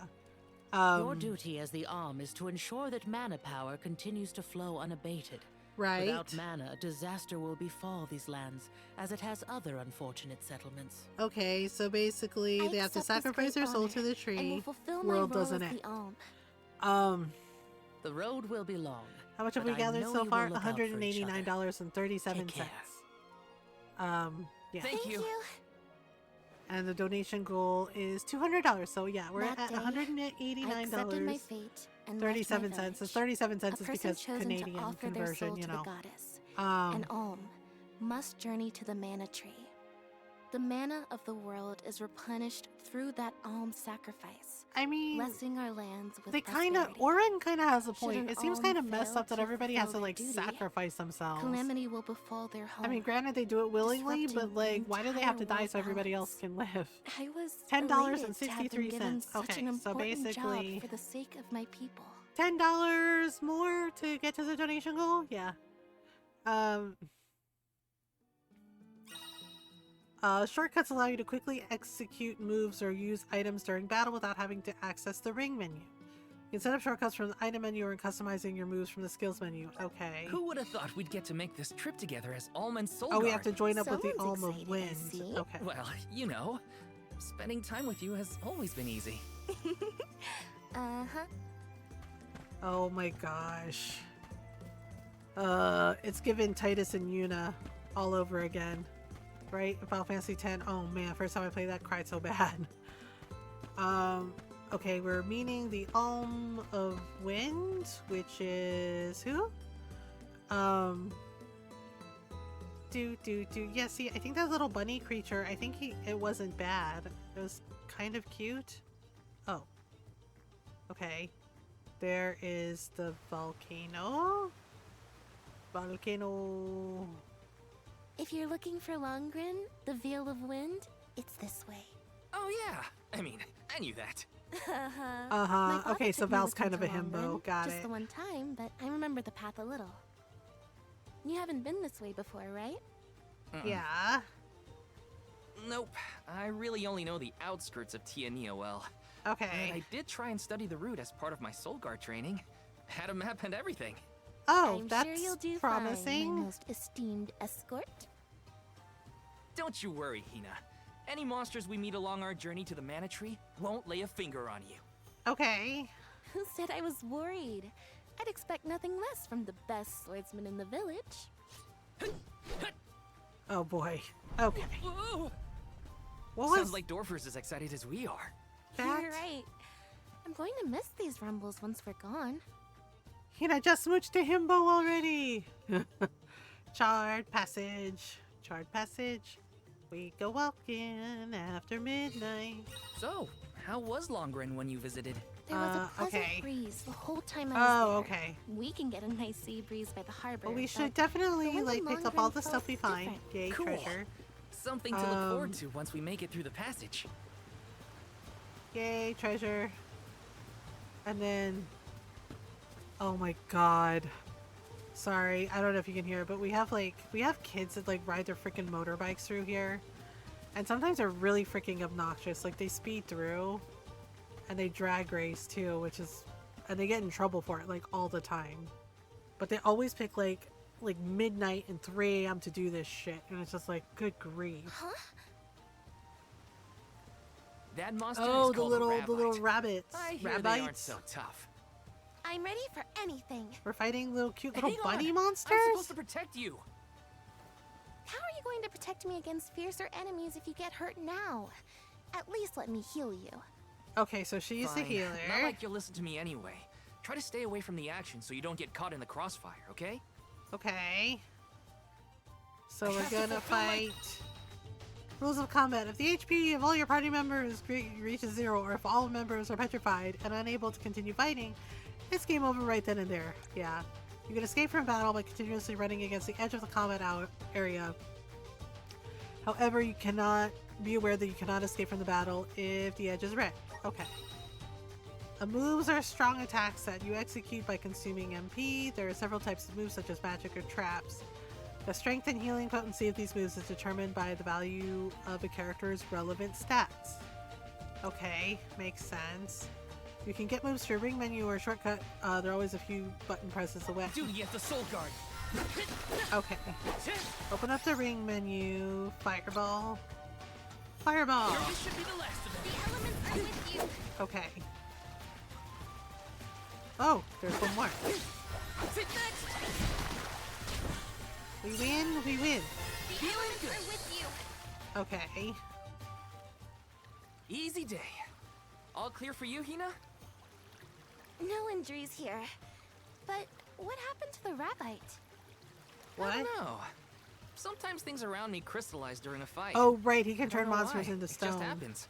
Your duty as the arm is to ensure that mana power continues to flow unabated. Right. Without mana, disaster will befall these lands, as it has other unfortunate settlements. Okay, so basically I they have to accept this sacrifice great their soul honor to the and tree. will fulfill World my role doesn't as end. the Alm. The road will be long. How much have but we I gathered know so you far? will look out for each other. $189.37. Take care. Yeah. Thank you. And the donation goal is $200. So yeah, we're That at day, I accepted my $189. fate and 37 left my cents. It's village. 37 cents A is person because chosen Canadian to offer their conversion, soul you to know. the goddess. Um, An Alm must journey to the mana tree. The mana of the world is replenished through that Alm sacrifice, I mean, blessing our lands with they kind of, prosperity. Oren kind of has a Should point. an It seems Alm kind of messed fail up that to everybody has to fulfill their like duty, sacrifice themselves. Calamity will befall their home. I mean, granted they do it willingly, but disrupting like, the why do they have to entire die so world's everybody else balance. can live? I was $10.63. elated to have been given such Okay, an so important basically job for the sake of my people. $10 more to get to the donation goal? Yeah. Shortcuts allow you to quickly execute moves or use items during battle without having to access the ring menu. You can set up shortcuts from the item menu or customizing your moves from the skills menu. Okay. Who would have thought we'd get to make this trip together as Alm and Soul Oh, we Guard? have to join up with the Someone's Alm of excited, I Wind. see. Okay. Well, you know, spending time with you has always been easy. Uh-huh. Oh my gosh. It's given Titus and Yuna all over again. Right? Final Fantasy X. Oh man, first time I played that, cried so bad. Okay, we're meeting the Alm of Wind, which is who? Yeah, see, I think that little bunny creature, I think it wasn't bad. It was kind of cute. Oh. Okay. There is the volcano. If you're looking for Longren, the Veil of Wind, it's this way. Oh yeah, I mean, I knew that. My father Okay, so took me Val's with him kind of a to himbo. Longren, Got just it. the one time, but I remember the path a little. You haven't been this way before, right? Yeah. Nope, I really only know the outskirts of Tiania well. Okay. I did try and study the route as part of my Soul Guard training. Had a map and everything. Oh, I'm that's sure you'll do promising. fine, my most esteemed escort. Don't you worry, Hina. Any monsters we meet along our journey to the Mana Tree won't lay a finger on you. Okay. Who said I was worried? I'd expect nothing less from the best swordsman in the village. Oh boy. Okay. Ooh. What was Sounds like Dorfer's as excited as we are. that? You're right. I'm going to miss these rumbles once we're gone. I just smooched a himbo already. Charred passage. Charred passage. We go walking after midnight. So, how was Longren when you visited? There was a pleasant okay. breeze the whole time I was there. Okay. We can get a nice sea breeze by the harbor. Well, we but should definitely the wind in pick up all Longren the stuff we felt find. different. Yay, Cool. treasure. Something to look forward to once we make it through the passage. Yay, treasure. And then... Oh my god. Sorry, I don't know if you can hear it, but we have kids that ride their freaking motorbikes through here. And sometimes they're really freaking obnoxious. Like, they speed through. And they drag race too, and they get in trouble for it, all the time. But they always pick, like midnight and 3 a.m. to do this shit. And it's just like, good grief. Huh? That monster Oh, is called a the little Rabbite. rabbits. I hear they aren't Rabbites. so tough. I'm ready for anything. We're fighting little cute little Hang bunny on. monsters? I'm supposed to protect you. How are you going to protect me against fiercer enemies if you get hurt now? At least let me heal you. Okay, so she's the Fine. healer. Not like you'll listen to me anyway. Try to stay away from the action so you don't get caught in the crossfire, okay? Okay. So we're gonna fight. Rules of combat. If the HP of all your party members reaches 0, or if all members are petrified and unable to continue fighting, it's game over right then and there. Yeah. You can escape from battle by continuously running against the edge of the combat area. However, you cannot be aware that you cannot escape from the battle if the edge is red. Okay. Moves are strong attacks that you execute by consuming MP. There are several types of moves such as magic or traps. The strength and healing potency of these moves is determined by the value of a character's relevant stats. Okay, makes sense. You can get moves to your ring menu or shortcut. They're always a few button presses away. Duty at the Soul Guard. Okay. Open up the ring menu. Fireball. Fireball! This should be the last of them. The elements are with you. Okay. Oh, there's one more. Sit next. We win, we win. The elements are with you. Okay. Easy day. All clear for you, Hina? No injuries here. But what happened to the Rabbite? What? I don't know. Sometimes things around me crystallize during a fight. Oh, right, he can I don't turn know monsters why. into It stone. just happens.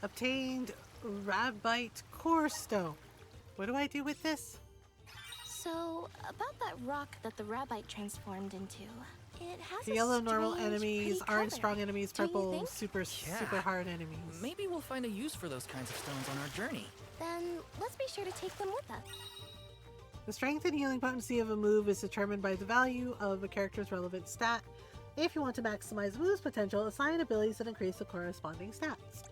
Obtained Rabbite Core Stone. What do I do with this? So, about that rock that the Rabbite transformed into. It has The a yellow normal strange, enemies pretty aren't color. strong enemies, Don't you purple think? super Yeah. hard enemies. Maybe we'll find a use for those kinds of stones on our journey. Then let's be sure to take them with us. The strength and healing potency of a move is determined by the value of a character's relevant stat. If you want to maximize move's potential, assign abilities that increase the corresponding stats.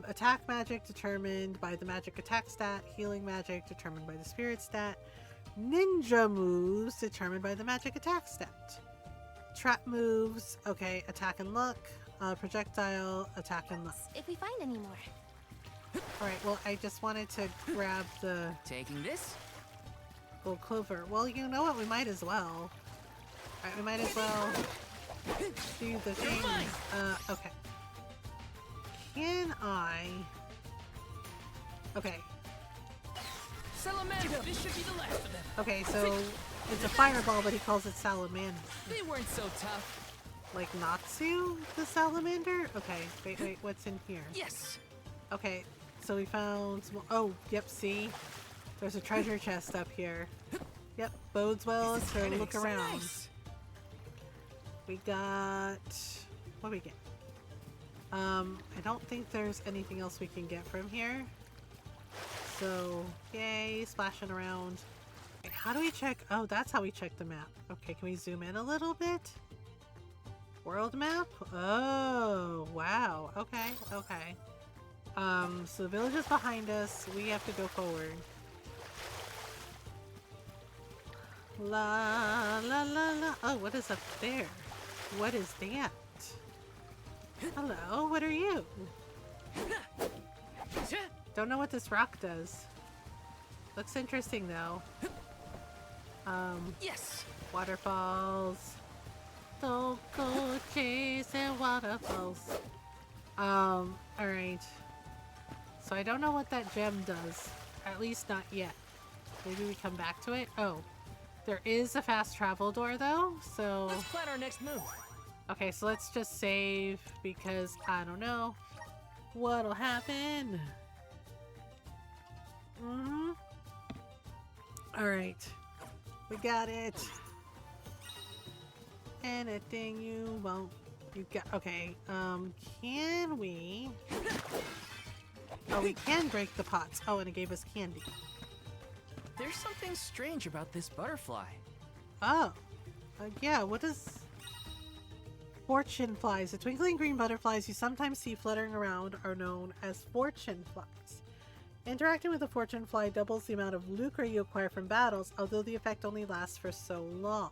Attack magic determined by the magic attack stat, healing magic determined by the spirit stat, ninja moves determined by the magic attack stat. Trap moves, okay, attack and luck, projectile, attack and luck. If we find any more. Alright, well, I just wanted to grab the Taking this? gold clover. Well, you know what, we might as well. Alright, we might as well do the thing. Okay. Can I... Okay. Salamander! This should be the last of them. Okay, so it's a fireball, but he calls it salamander. They weren't so tough. Like Natsu, the salamander? Okay, wait, what's in here? Yes! Okay, so we found some... Oh, yep, see? There's a treasure chest up here. Yep, bodes well to look So around. nice. We got... What do we get? I don't think there's anything else we can get from here. So, yay, splashing around. Wait, how do we check? Oh, that's how we check the map. Okay, can we zoom in a little bit? World map? Oh, wow. Okay, okay. So the village is behind us. We have to go forward. La la la la. Oh, what is up there? What is that? Hello, what are you? Don't know what this rock does. Looks interesting though. Yes! Waterfalls. Don't go chasing waterfalls. Alright. So I don't know what that gem does. At least not yet. Maybe we come back to it? Oh. There is a fast travel door though, so... Let's plan our next move. Okay, so let's just save because I don't know what'll happen. Alright. We got it. Anything you want. You got okay. Can we? Oh, we can break the pots. Oh, and it gave us candy. There's something strange about this butterfly. Oh. Yeah, what is fortune flies? The twinkling green butterflies you sometimes see fluttering around are known as fortune flies. Interacting with a fortune fly doubles the amount of lucre you acquire from battles, although the effect only lasts for so long.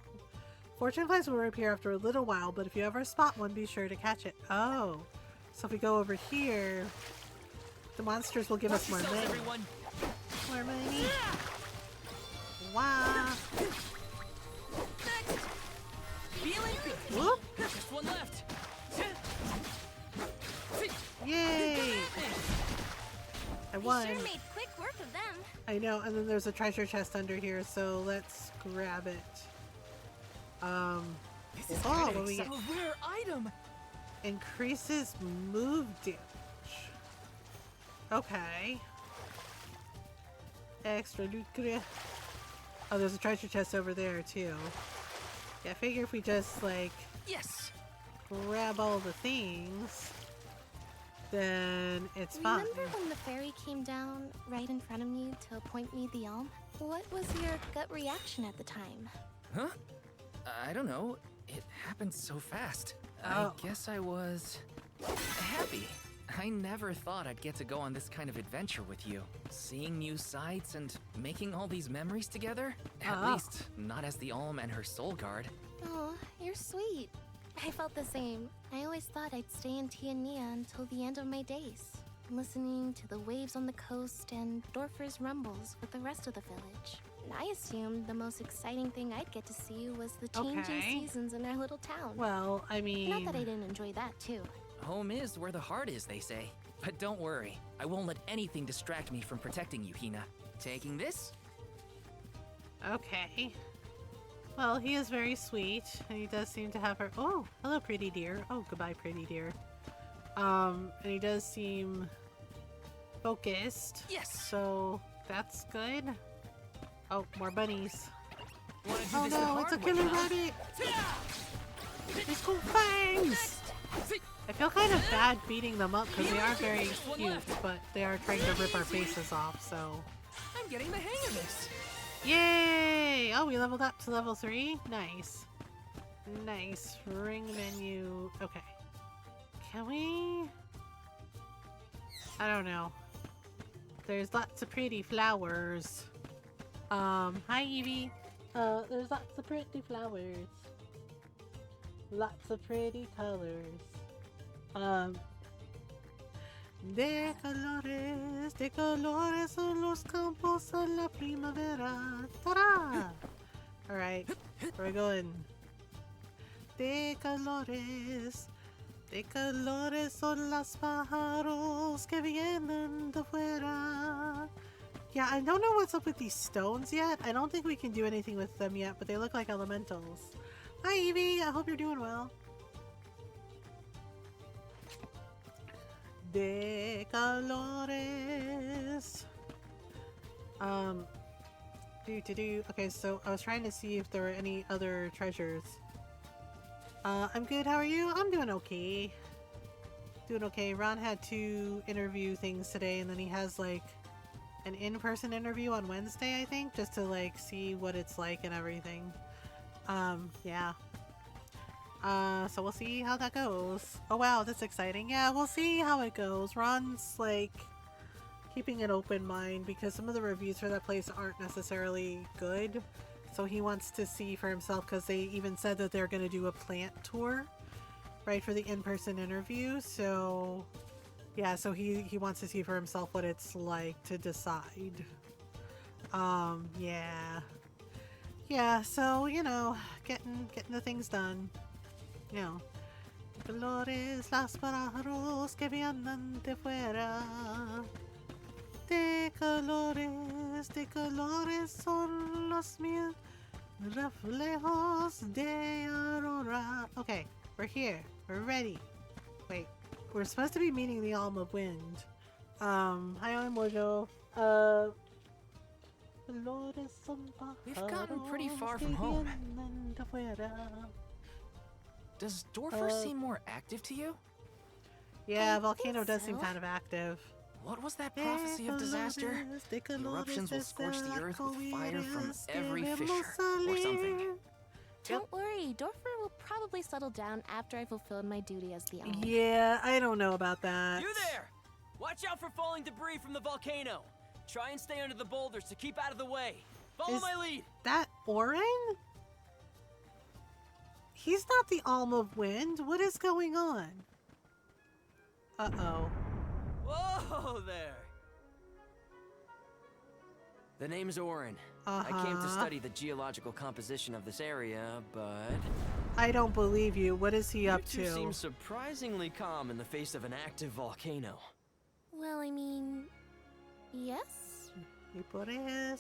Fortune flies will reappear after a little while, but if you ever spot one, be sure to catch it. Oh. So if we go over here, the monsters will give us more money. Everyone. More money. Wow. Next. Feeling good. Whoop. Just one left. Yay! I won. We sure made quick work of them. I know, and then there's a treasure chest under here, so let's grab it. This is what do we get? a rare item. Increases move damage. Okay. Extra loot. Oh, there's a treasure chest over there too. Yeah, I figure if we just like Yes. grab all the things, then it's fine. Remember when the fairy came down right in front of me to appoint me the Alm? What was your gut reaction at the time? Huh? I don't know. It happened so fast. Oh. I guess I was happy. I never thought I'd get to go on this kind of adventure with you. Seeing new sights and making all these memories together? At Oh. least, not as the Alm and her soul guard. Oh, you're sweet. I felt the same. I always thought I'd stay in Tiania until the end of my days, listening to the waves on the coast and Dorfer's rumbles with the rest of the village. I assumed the most exciting thing I'd get to see was the changing Okay. seasons in our little town. Well, I mean, Not that I didn't enjoy that too. Home is where the heart is, they say. But don't worry, I won't let anything distract me from protecting you, Hina. Taking this? okay. Well, he is very sweet, and he does seem to have her. Oh, hello, pretty dear. Oh, goodbye, pretty dear. And he does seem focused. Yes. So that's good. Oh, more bunnies. Wanna do Oh this the no, it's a hard way, killer huh? rabbit. These cool fangs. I feel kind of bad beating them up because they are very cute, but they are trying to rip our faces off. So. I'm getting the hang of this. Yay! Oh, we leveled up to level 3? Nice. Nice. Ring menu. Okay. Can we? I don't know. There's lots of pretty flowers. Hi Evie. There's lots of pretty flowers. Lots of pretty colors. De colores son los campos a la primavera. Ta-da! Alright, where are we going? De colores son los pájaros que vienen de fuera. Yeah, I don't know what's up with these stones yet. I don't think we can do anything with them yet, but they look like elementals. Hi Evie, I hope you're doing well. De colores. Okay, so I was trying to see if there were any other treasures. I'm good, how are you? I'm doing okay. Doing okay. Ron had 2 interview things today, and then he has like an in-person interview on Wednesday, I think, just to like see what it's like and everything. Yeah. So we'll see how that goes. Oh wow, that's exciting. Yeah, we'll see how it goes. Ron's like keeping an open mind because some of the reviews for that place aren't necessarily good. So he wants to see for himself because they even said that they're going to do a plant tour, right, for the in-person interview. So yeah, so he wants to see for himself what it's like to decide. Yeah. Yeah, so, you know, getting the things done. You know. Colores las pájaros que vienen de fuera. De colores son los mil reflejos de aurora. Okay, we're here. We're ready. Wait, we're supposed to be meeting the Alm of Wind. Hi, I'm Mojo. We've gotten pretty far from home. Does Dorfer seem more active to you? Yeah, Volcano does seem kind of active. What was that prophecy of disaster? The eruptions will scorch the earth with fire from every fissure, or something. Don't worry, Dorfer will probably settle down after I fulfilled my duty as the Alm. Yeah, I don't know about that. You there! Watch out for falling debris from the volcano. Try and stay under the boulders to keep out of the way. Follow Is my lead. that Orin? He's not the Alm of Wind. What is going on? Uh-oh. Whoa there! The name's Orin. I came to study the geological composition of this area, but... I don't believe you. What is he up You two to? seem surprisingly calm in the face of an active volcano. Well, I mean... yes?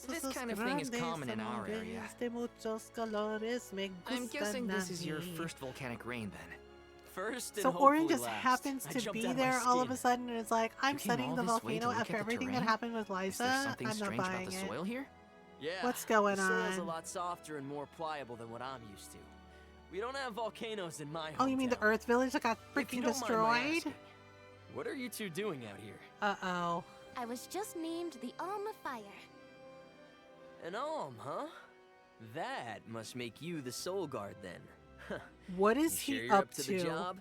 This kind of thing is common in our area. I'm guessing this is your first volcanic rain then. First and So Orin hopefully just last. happens I to jumped be out of my there all of skin. a sudden and it's like, I'm You came studying all the this way to volcano look after at the everything that terrain? happened with Is there Liza. something I'm not strange about buying the it. soil here? Yeah. What's going the soil's a on? lot softer and more pliable than what I'm used to. We don't have volcanoes in my hometown. Oh, you mean the Earth Village that got If you freaking don't mind my destroyed? asking, what are you two doing out here? Uh-oh. I was just named the Alm of Fire. An alm, huh? That must make you the soul guard then. What is you he sure you're up up to the job?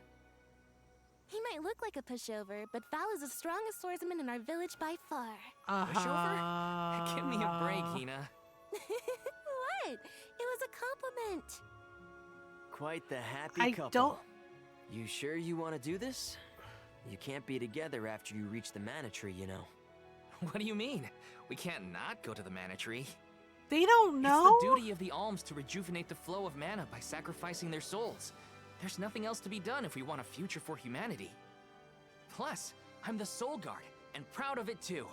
He might look like a pushover, but Val is the strongest swordsman in our village by far. Uh-huh. Give me a break, Hina. What? It was a compliment. Quite the happy I couple. don't- You sure you want to do this? You can't be together after you reach the mana tree, you know. What do you mean? We can't not go to the mana tree. They don't know? It's the duty of the alms to rejuvenate the flow of mana by sacrificing their souls. There's nothing else to be done if we want a future for humanity. Plus, I'm the soul guard, and proud of it too.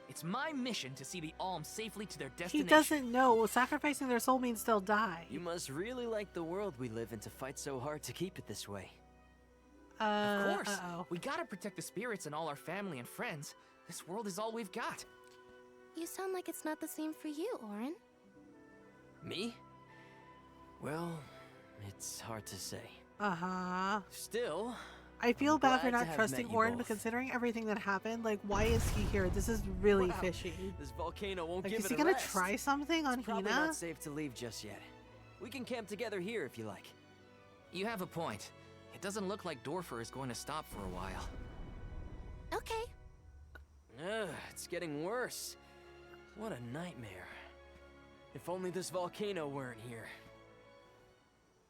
It's my mission to see the alms safely to their He destination. doesn't know. Sacrificing their soul means they'll die. You must really like the world we live in to fight so hard to keep it this way. Of course. Uh-oh. We gotta protect the spirits and all our family and friends. This world is all we've got. You sound like it's not the same for you, Orin. Me? Well, it's hard to say. Uh-huh. Still, I feel I'm bad for glad to not have trusting met you Orin, but both. considering everything that happened, like, why is he here? This is really Wow, fishy. This volcano won't Like, give is it he a gonna rest. try something on It's probably Hina? not safe to leave just yet. We can camp together here if you like. You have a point. It doesn't look like Dorfer is going to stop for a while. Okay. Ugh, it's getting worse. What a nightmare. If only this volcano weren't here.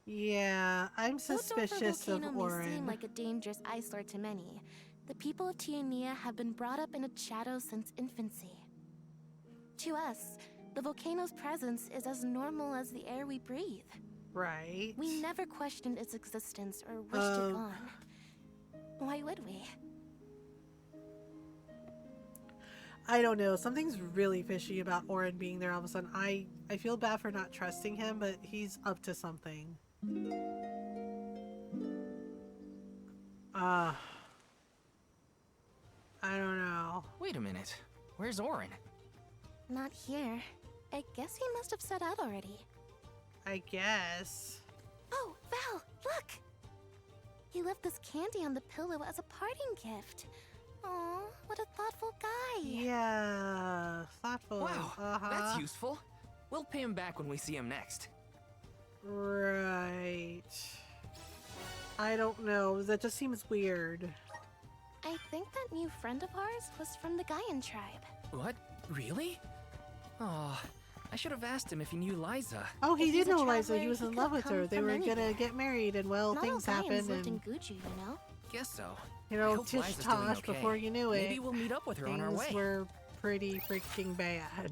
Yeah, I'm Though Dorfer suspicious of Volcano may seem Orin. like a dangerous eyesore to many, the people of Tiania have been brought up in its shadow since infancy. To us, the volcano's presence is as normal as the air we breathe. Right. We never questioned its existence or wished it gone. Why would we? I don't know. Something's really fishy about Orin being there all of a sudden. I feel bad for not trusting him, but he's up to something. I don't know. Wait a minute. Where's Orin? Not here. I guess he must have set out already. I guess. Oh, Val, look! He left this candy on the pillow as a parting gift. Aw, what a thoughtful guy. Yeah, thoughtful. Wow, Uh-huh. that's useful. We'll pay him back when we see him next. Right. I don't know. That just seems weird. I think that new friend of ours was from the Gaian tribe. What? Really? Oh, I should have asked him if he knew Liza. Oh, he If he's did a know Liza. traveler, He was he in could love have with her. come They from were gonna anywhere. get married, and well, Not things all Gaians happened, lived in and Guju, you know? Guess so. you I know, hope tish Liza's doing tosh okay. before you knew it. Maybe we'll meet up with her on our Things way. were pretty freaking bad.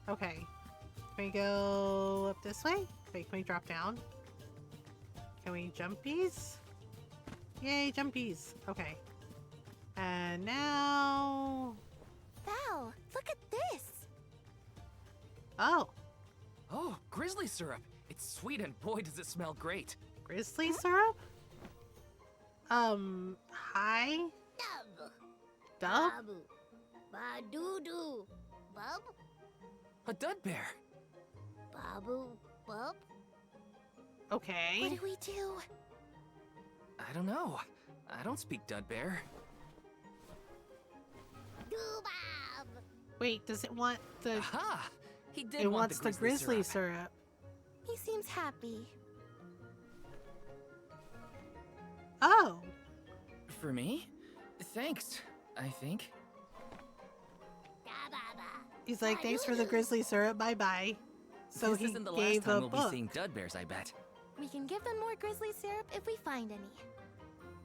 Okay. Can we go up this way? Wait, can we drop down? Can we jumpies? Yay, jumpies. Okay. And now... Val, look at this! Oh, Oh, grizzly syrup. It's sweet and boy does it smell great. grizzly syrup? Hi? Dub? Ba-doo-doo. Bub? A dud bear. Babu. Bub? Okay. What do we do? I don't know. I don't speak dud bear. Doo-bab. Wait, does it want the... Aha! He did It want wants the grizzly syrup. syrup. He seems happy. Oh. For me? Thanks, I think. He's like, thanks for the grizzly syrup. Bye-bye. So this he isn't the last gave time a we'll book. be seeing dud bears, I bet. We can give them more grizzly syrup if we find any.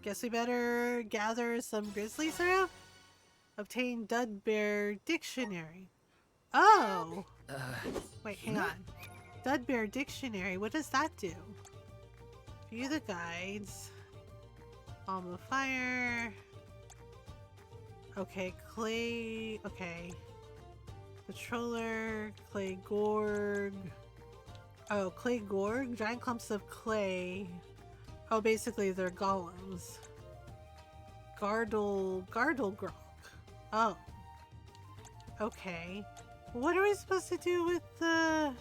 Guess we better gather some grizzly syrup? Obtain Dud Bear Dictionary. Oh! Wait, hang on. Dud Bear Dictionary, what does that do? View the guides. Alma Fire. Okay, clay. Okay. Patroller. Clay Gorg. Oh, clay Gorg? Giant clumps of clay. Oh, basically they're golems. Gargle Grok. Oh. Okay. What are we supposed to do with the...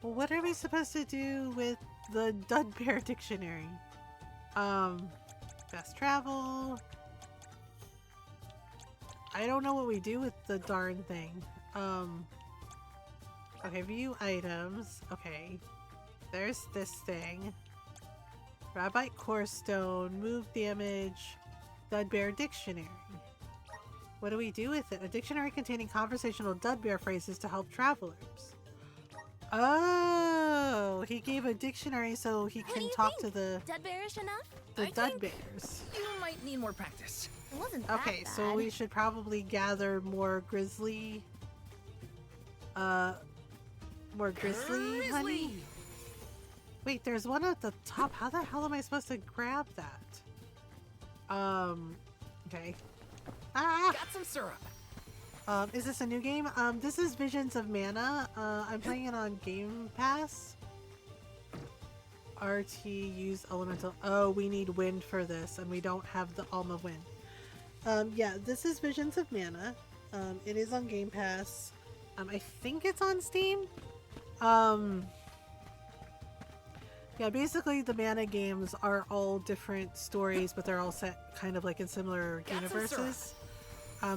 What are we supposed to do with the Dud Bear Dictionary? Fast travel. I don't know what we do with the darn thing. Okay, view items. Okay. There's this thing. Rabite Core Stone, move damage, Dud Bear Dictionary. What do we do with it? A dictionary containing conversational Dud Bear phrases to help travelers. Oh, he gave a dictionary so he can talk to the Dud Bearish enough? the Dud Bears. You might need more practice. It wasn't Okay, that so bad. we should probably gather more grizzly honey. Wait, there's one at the top. How the hell am I supposed to grab that? Okay. Ah! Got some syrup. Is this a new game? This is Visions of Mana. I'm playing it on Game Pass. RT, use elemental. Oh, we need wind for this, and we don't have the Alma wind. Yeah, this is Visions of Mana. It is on Game Pass. I think it's on Steam. Yeah, basically the Mana games are all different stories, but they're all set kind of like in similar universes.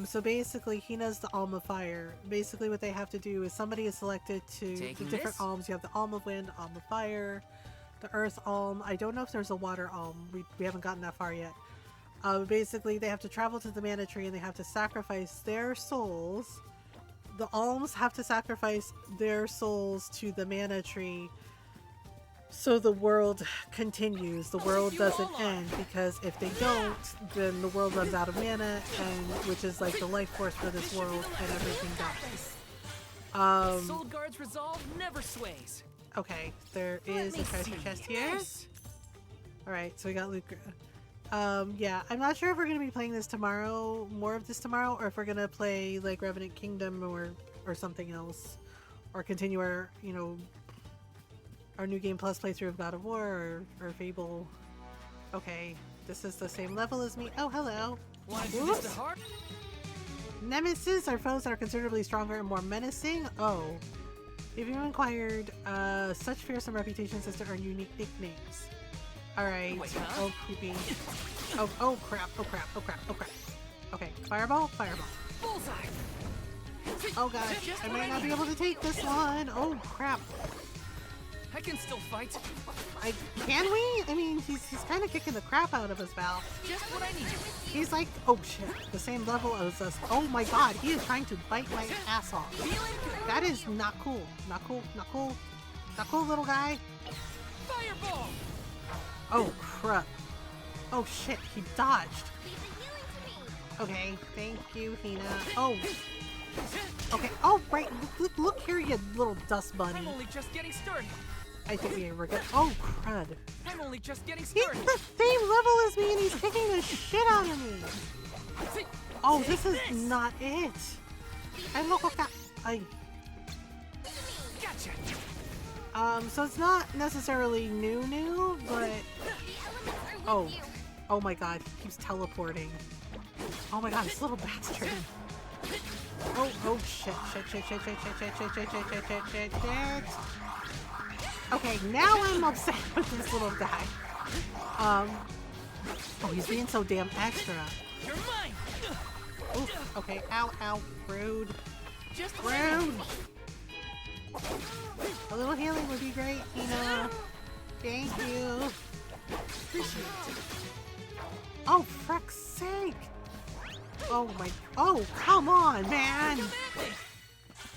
So basically, Hina's the Alma Fire. Basically what they have to do is somebody is selected to the different alms. You have the Alma Wind, Alma Fire, the Earth Alm. I don't know if there's a Water Alm. We haven't gotten that far yet. Basically, they have to travel to the Mana Tree and they have to sacrifice their souls. The alms have to sacrifice their souls to the Mana Tree so the world continues. The world doesn't end, because if they don't, then the world runs out of mana, and which is like the life force for this world, and everything dies. Soul Guard's resolve never sways. Okay, there is a treasure chest here. Nice. Alright, so we got Luke. Yeah, I'm not sure if we're gonna be playing this tomorrow, more of this tomorrow, or if we're gonna play like Revenant Kingdom or something else, or continue our, you know, our New Game Plus playthrough of God of War or Fable. Okay, this is the same level as me. Oh, hello. Whoops. Nemesis are foes that are considerably stronger and more menacing. Oh. If you've acquired such fearsome reputations as to earn unique nicknames. Alright. Oh, creepy. Oh, crap. Oh, crap. Oh, crap. Oh, crap. Okay, fireball? Fireball. Bullseye. Oh, gosh. I might not be able to take this one. Oh, crap. I can still fight. Can we? I mean, he's kind of kicking the crap out of us, Val. Just what I need. He's like, oh shit, the same level as us. Oh my god, he is trying to bite my ass off. That is not cool. Not cool. Not cool. Not cool, little guy. Fireball. Oh crap. Oh shit, he dodged. Okay, thank you, Hina. Oh. Okay. Oh right. Look here, you little dust bunny. I'm only just getting started. I think we were good. Oh crud. I'm only just getting He's started. the same level as me and he's kicking the shit out of me. Oh, this is not it. I look like that. Gotcha. So it's not necessarily new, but oh my god, he keeps teleporting. Oh my god, this little bastard. Oh shit. Okay, now I'm upset with this little guy. Oh, he's being so damn extra. You're mine. Oof, okay, ow, rude. Just rude. A little healing would be great, Tina. Thank you. Appreciate it. Oh, frick's sake. Oh my, oh, come on, man.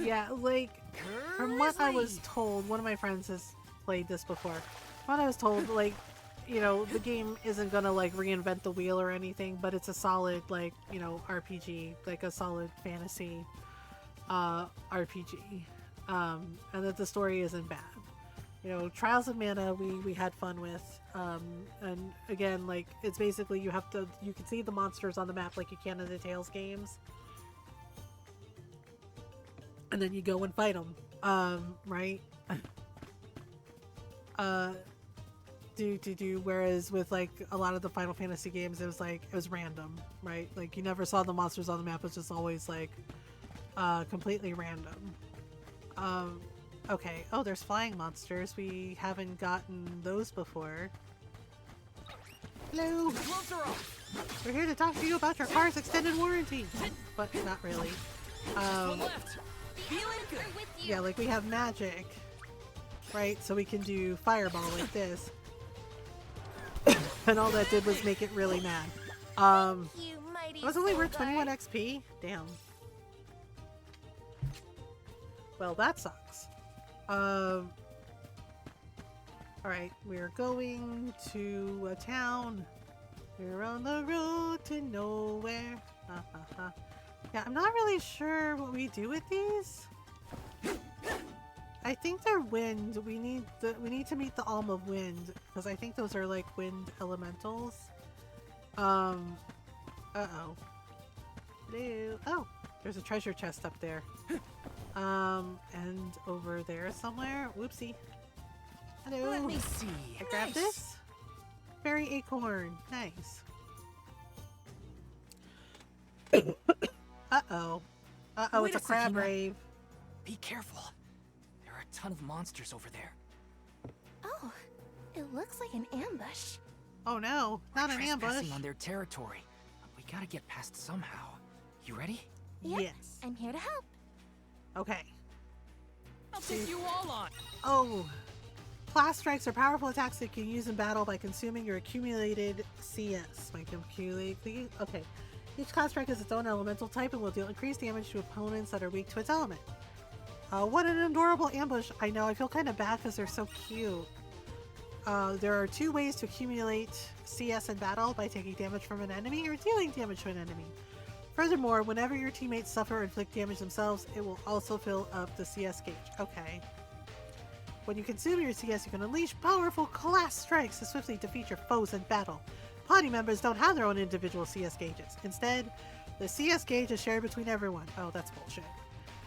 Yeah, like, from what I was told, one of my friends has played this before. From what I was told, like, you know, the game isn't gonna, like, reinvent the wheel or anything, but it's a solid, like, you know, RPG, like a solid fantasy RPG. And that the story isn't bad. You know, Trials of Mana we had fun with. And again, like, it's basically you can see the monsters on the map like you can in the Tales games. And then you go and fight them, right? Whereas with, like, a lot of the Final Fantasy games, it was random, right? Like, you never saw the monsters on the map. It was just always, like, completely random. Okay. Oh, there's flying monsters. We haven't gotten those before. Hello! We're here to talk to you about your car's extended warranty! But not really. Yeah, like, we have magic, right? So we can do fireball like this. And all that did was make it really mad. It was only worth 21 XP? Damn. Well, that sucks. Alright, we're going to a town. We're on the road to nowhere. Yeah, I'm not really sure what we do with these. I think they're wind. We need to meet the Alm of Wind, because I think those are, like, wind elementals. Uh-oh. Hello. Oh, there's a treasure chest up there. And over there somewhere. Whoopsie. Hello. Let me see. I grabbed this. Berry acorn. Nice. Uh-oh. Uh-oh, Wait it's a a crab second. rave. Be careful. There are a ton of monsters over there. Oh, it looks like an ambush. Oh no, not an ambush. Trespassing on their territory. We gotta get past somehow. You ready? Yep, Yes. I'm here to help. Okay. I'll take you all on. Oh. Class strikes are powerful attacks that you can use in battle by consuming your accumulated CS. Okay. Each class strike is its own elemental type and will deal increased damage to opponents that are weak to its element. What an adorable ambush. I know, I feel kind of bad because they're so cute. There are 2 ways to accumulate CS in battle: by taking damage from an enemy or dealing damage to an enemy. Furthermore, whenever your teammates suffer or inflict damage themselves, it will also fill up the CS gauge. Okay. When you consume your CS, you can unleash powerful class strikes to swiftly defeat your foes in battle. Party members don't have their own individual CS gauges. Instead, the CS gauge is shared between everyone. Oh, that's bullshit.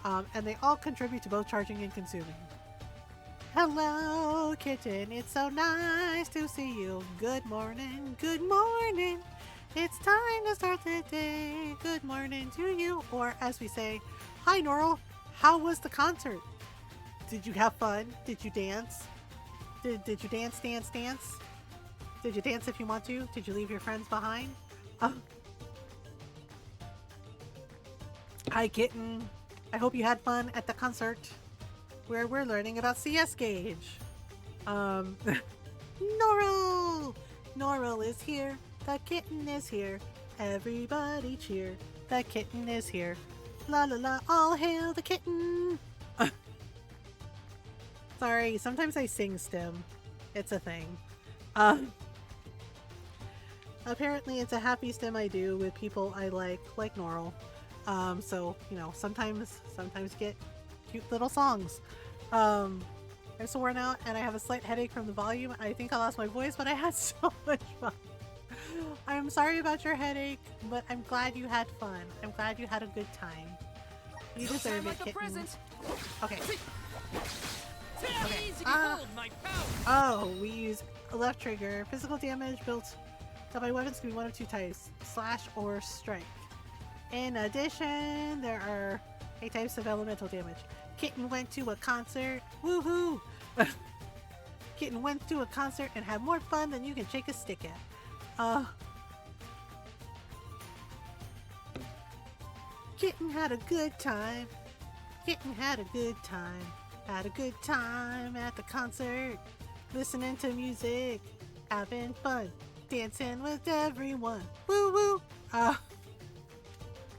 And they all contribute to both charging and consuming. Hello, kitten. It's so nice to see you. Good morning. Good morning. It's time to start the day. Good morning to you. Or as we say, hi, Norl. How was the concert? Did you have fun? Did you dance? Did you dance? Did you dance if you want to? Did you leave your friends behind? Hi, kitten. I hope you had fun at the concert where we're learning about CS gauge. Norl! Norl is here. The kitten is here. Everybody cheer. The kitten is here. La la la, all hail the kitten! Sorry, sometimes I sing stim. It's a thing. Apparently it's a happy stim I do with people I like Norl. So, you know, sometimes get cute little songs. I'm so worn out and I have a slight headache from the volume. I think I lost my voice, but I had so much fun. I'm sorry about your headache, but I'm glad you had fun. I'm glad you had a good time. You deserve it, kitten. Okay. Okay. Oh, we use a left trigger. Physical damage built by weapons can be one of 2 types: slash or strike. In addition, there are 8 types of elemental damage. Kitten went to a concert. Woohoo! Kitten went to a concert and had more fun than you can shake a stick at. Kitten had a good time. Kitten had a good time. Had a good time at the concert. Listening to music. Having fun. Dancing with everyone. Woo woo!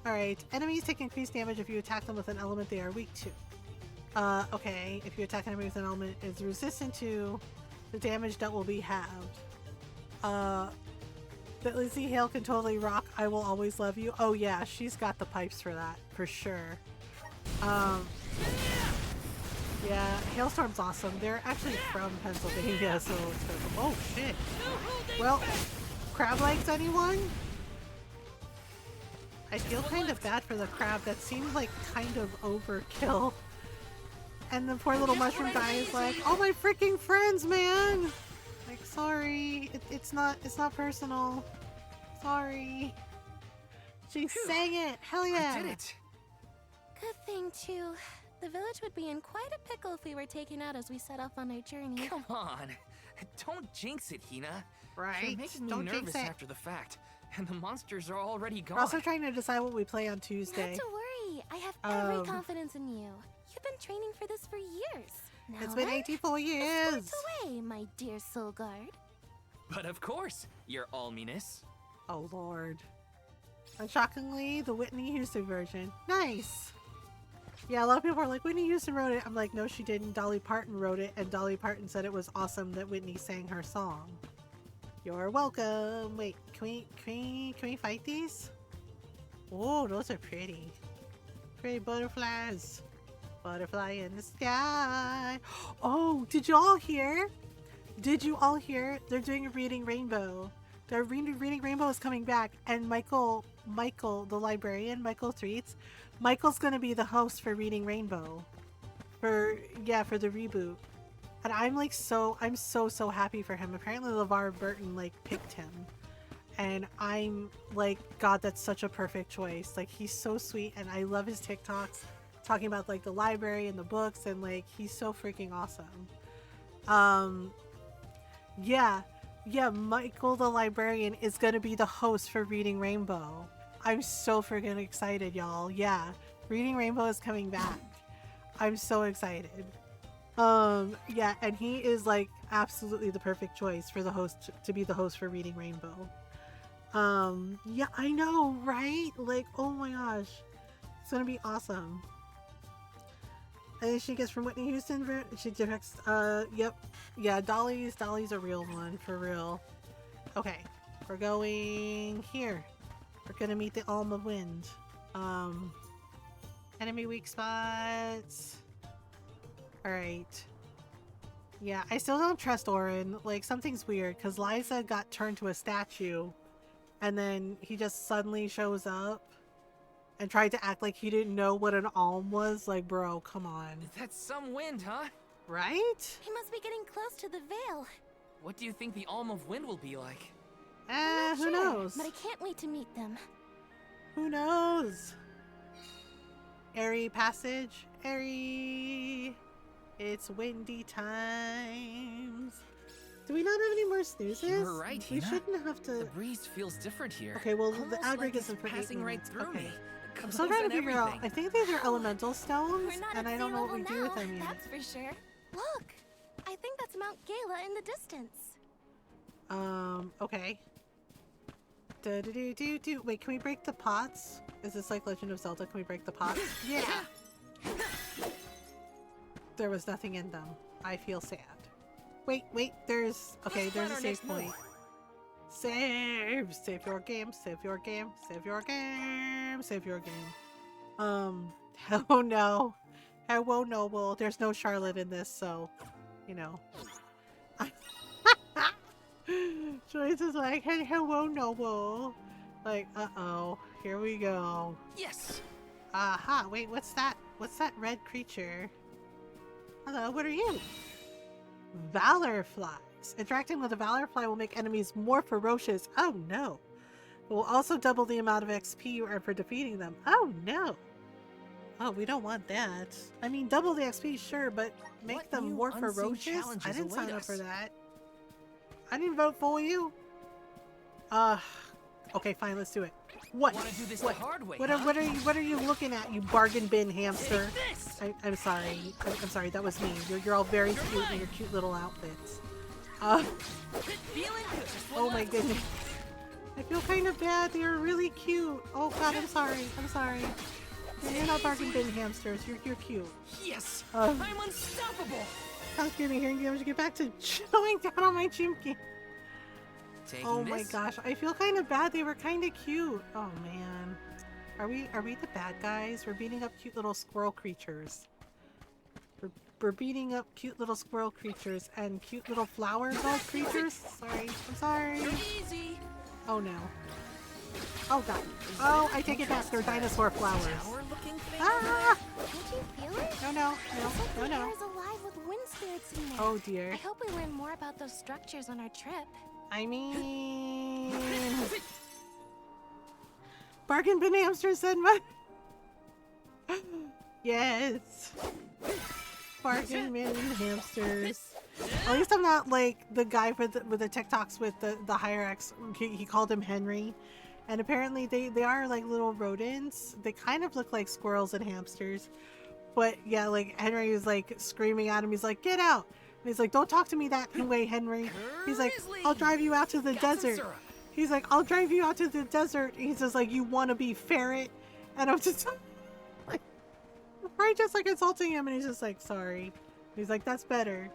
Alright, enemies take increased damage if you attack them with an element they are weak to. Okay, if you attack an enemy with an element is resistant to, the damage that will be halved. That Lizzie Hale can totally rock I Will Always Love You. Oh yeah, she's got the pipes for that, for sure. Yeah, Hailstorm's awesome. They're actually from Pennsylvania, so it's oh shit. Well, crab legs anyone? I feel kind of bad for the crab. That seemed like kind of overkill. And the poor little mushroom guy is like, "Oh my freaking friends, man! Like, sorry, it's not personal. Sorry." She sang it. Hell yeah! I did it. Good thing, too. The village would be in quite a pickle if we were taken out as we set off on our journey. Come on, don't jinx it, Hina. Right? You're making me Don't nervous jinx it. after the fact, and the monsters are already gone. We're also trying to decide what we play on Tuesday. Not to worry. I have every confidence in you. You've been training for this for years. Now It's been then, 84 years. escort away, my dear soul guard. But of course, your alminess. Oh lord. And shockingly, the Whitney Houston version. Nice. Yeah, a lot of people are like, Whitney Houston wrote it. I'm like, no, she didn't. Dolly Parton wrote it, and Dolly Parton said it was awesome that Whitney sang her song. You're welcome. Wait, can we fight these? Oh, those are pretty. Pretty butterflies. Butterfly in the sky. Oh, did you all hear? Did you all hear? They're doing a Reading Rainbow. Their Reading Rainbow is coming back, and Michael, the librarian, Michael Threets, Michael's gonna be the host for Reading Rainbow. For the reboot. And I'm like I'm so happy for him. Apparently LeVar Burton like picked him. And I'm like, God, that's such a perfect choice. Like, he's so sweet, and I love his TikToks talking about like the library and the books, and like he's so freaking awesome. Yeah, Michael the librarian is gonna be the host for Reading Rainbow. I'm so freaking excited, y'all. Yeah, Reading Rainbow is coming back. I'm so excited. Yeah, and he is like absolutely the perfect choice for the host to be the host for Reading Rainbow. Yeah, I know, right? Like, oh my gosh, it's gonna be awesome. And she gets from Whitney Houston. She directs. Yep. Yeah, Dolly's a real one, for real. Okay, we're going here. We're gonna meet the Alm of Wind. Enemy weak spots. Alright. Yeah, I still don't trust Orin. Like, something's weird, because Liza got turned to a statue, and then he just suddenly shows up and tried to act like he didn't know what an alm was. Like, bro, come on. That's some wind, huh? Right? He must be getting close to the veil. What do you think the Alm of Wind will be like? Who knows? But I can't wait to meet them. Who knows? Airy passage. Airy. It's windy times. Do we not have any more snoozes? You're right, We Hina. shouldn't have to... The breeze feels different here. Okay, well, the Almost ad break like it's isn't for 8 passing right minutes. through Okay. me. I'm still trying to figure out. I think these are elemental stones, We're not and at I don't sea know what we level do with now, them yet. that's for sure. Look, I think that's Mount Gala in the distance. Okay. Do. Wait, can we break the pots? Is this like Legend of Zelda? Can we break the pots? Yeah! There was nothing in them. I feel sad. Wait, there's... Okay, there's a save point. Save! Save your game, save your game, save your game, save your game. Hell no. Hell no, well, there's no Charlotte in this, so, you know. Joyce is like, hey, hello, noble. Like, uh-oh, here we go. Yes! Aha, wait, what's that? What's that red creature? Hello, what are you? Valor flies. Interacting with a Valor fly will make enemies more ferocious. Oh no. It will also double the amount of XP you earn for defeating them. Oh no. Oh, we don't want that. I mean, double the XP, sure, but make What them new more unseen ferocious? I challenges didn't sign await up for us? that. I didn't vote for you. Okay, fine, let's do it. What? Wanna do this What? the hard way, What huh? are you looking at, you bargain bin hamster? Take this! I'm sorry. I'm sorry, that was me. You're all very cute in your cute little outfits. Feeling good. Just one Oh my left. goodness. I feel kind of bad. They were really cute. Oh god, I'm sorry. I'm sorry. You're not bargain bin hamsters. You're cute. Yes! I'm unstoppable! Excuse me, hearing games to get back to chilling down on my chimkey. Oh my this? gosh, I feel kind of bad. They were kind of cute. Oh man, are we the bad guys? We're beating up cute little squirrel creatures. We're beating up cute little squirrel creatures and cute little flower bug creatures. Sorry, I'm sorry. Easy. Oh no. Oh god. Oh, I take it back. They're dinosaur flowers. Ah! Can't you feel it? No. The air is alive with wind spirits in there. Oh dear. I hope we learn more about those structures on our trip. I mean... Bargain bin hamster said my... Yes. Bargain bin hamsters. At least I'm not like the guy with the TikToks with the Hyrax. He called him Henry. And apparently they are like little rodents. They kind of look like squirrels and hamsters. But yeah, like Henry is like screaming at him. He's like, get out. And he's like, don't talk to me that way, Henry. He's like, I'll drive you out to the desert. He's like, I'll drive you out to the desert. He's just like, you want to be ferret? And I'm just like, right, just like insulting him. And he's just like, sorry. He's like, that's better.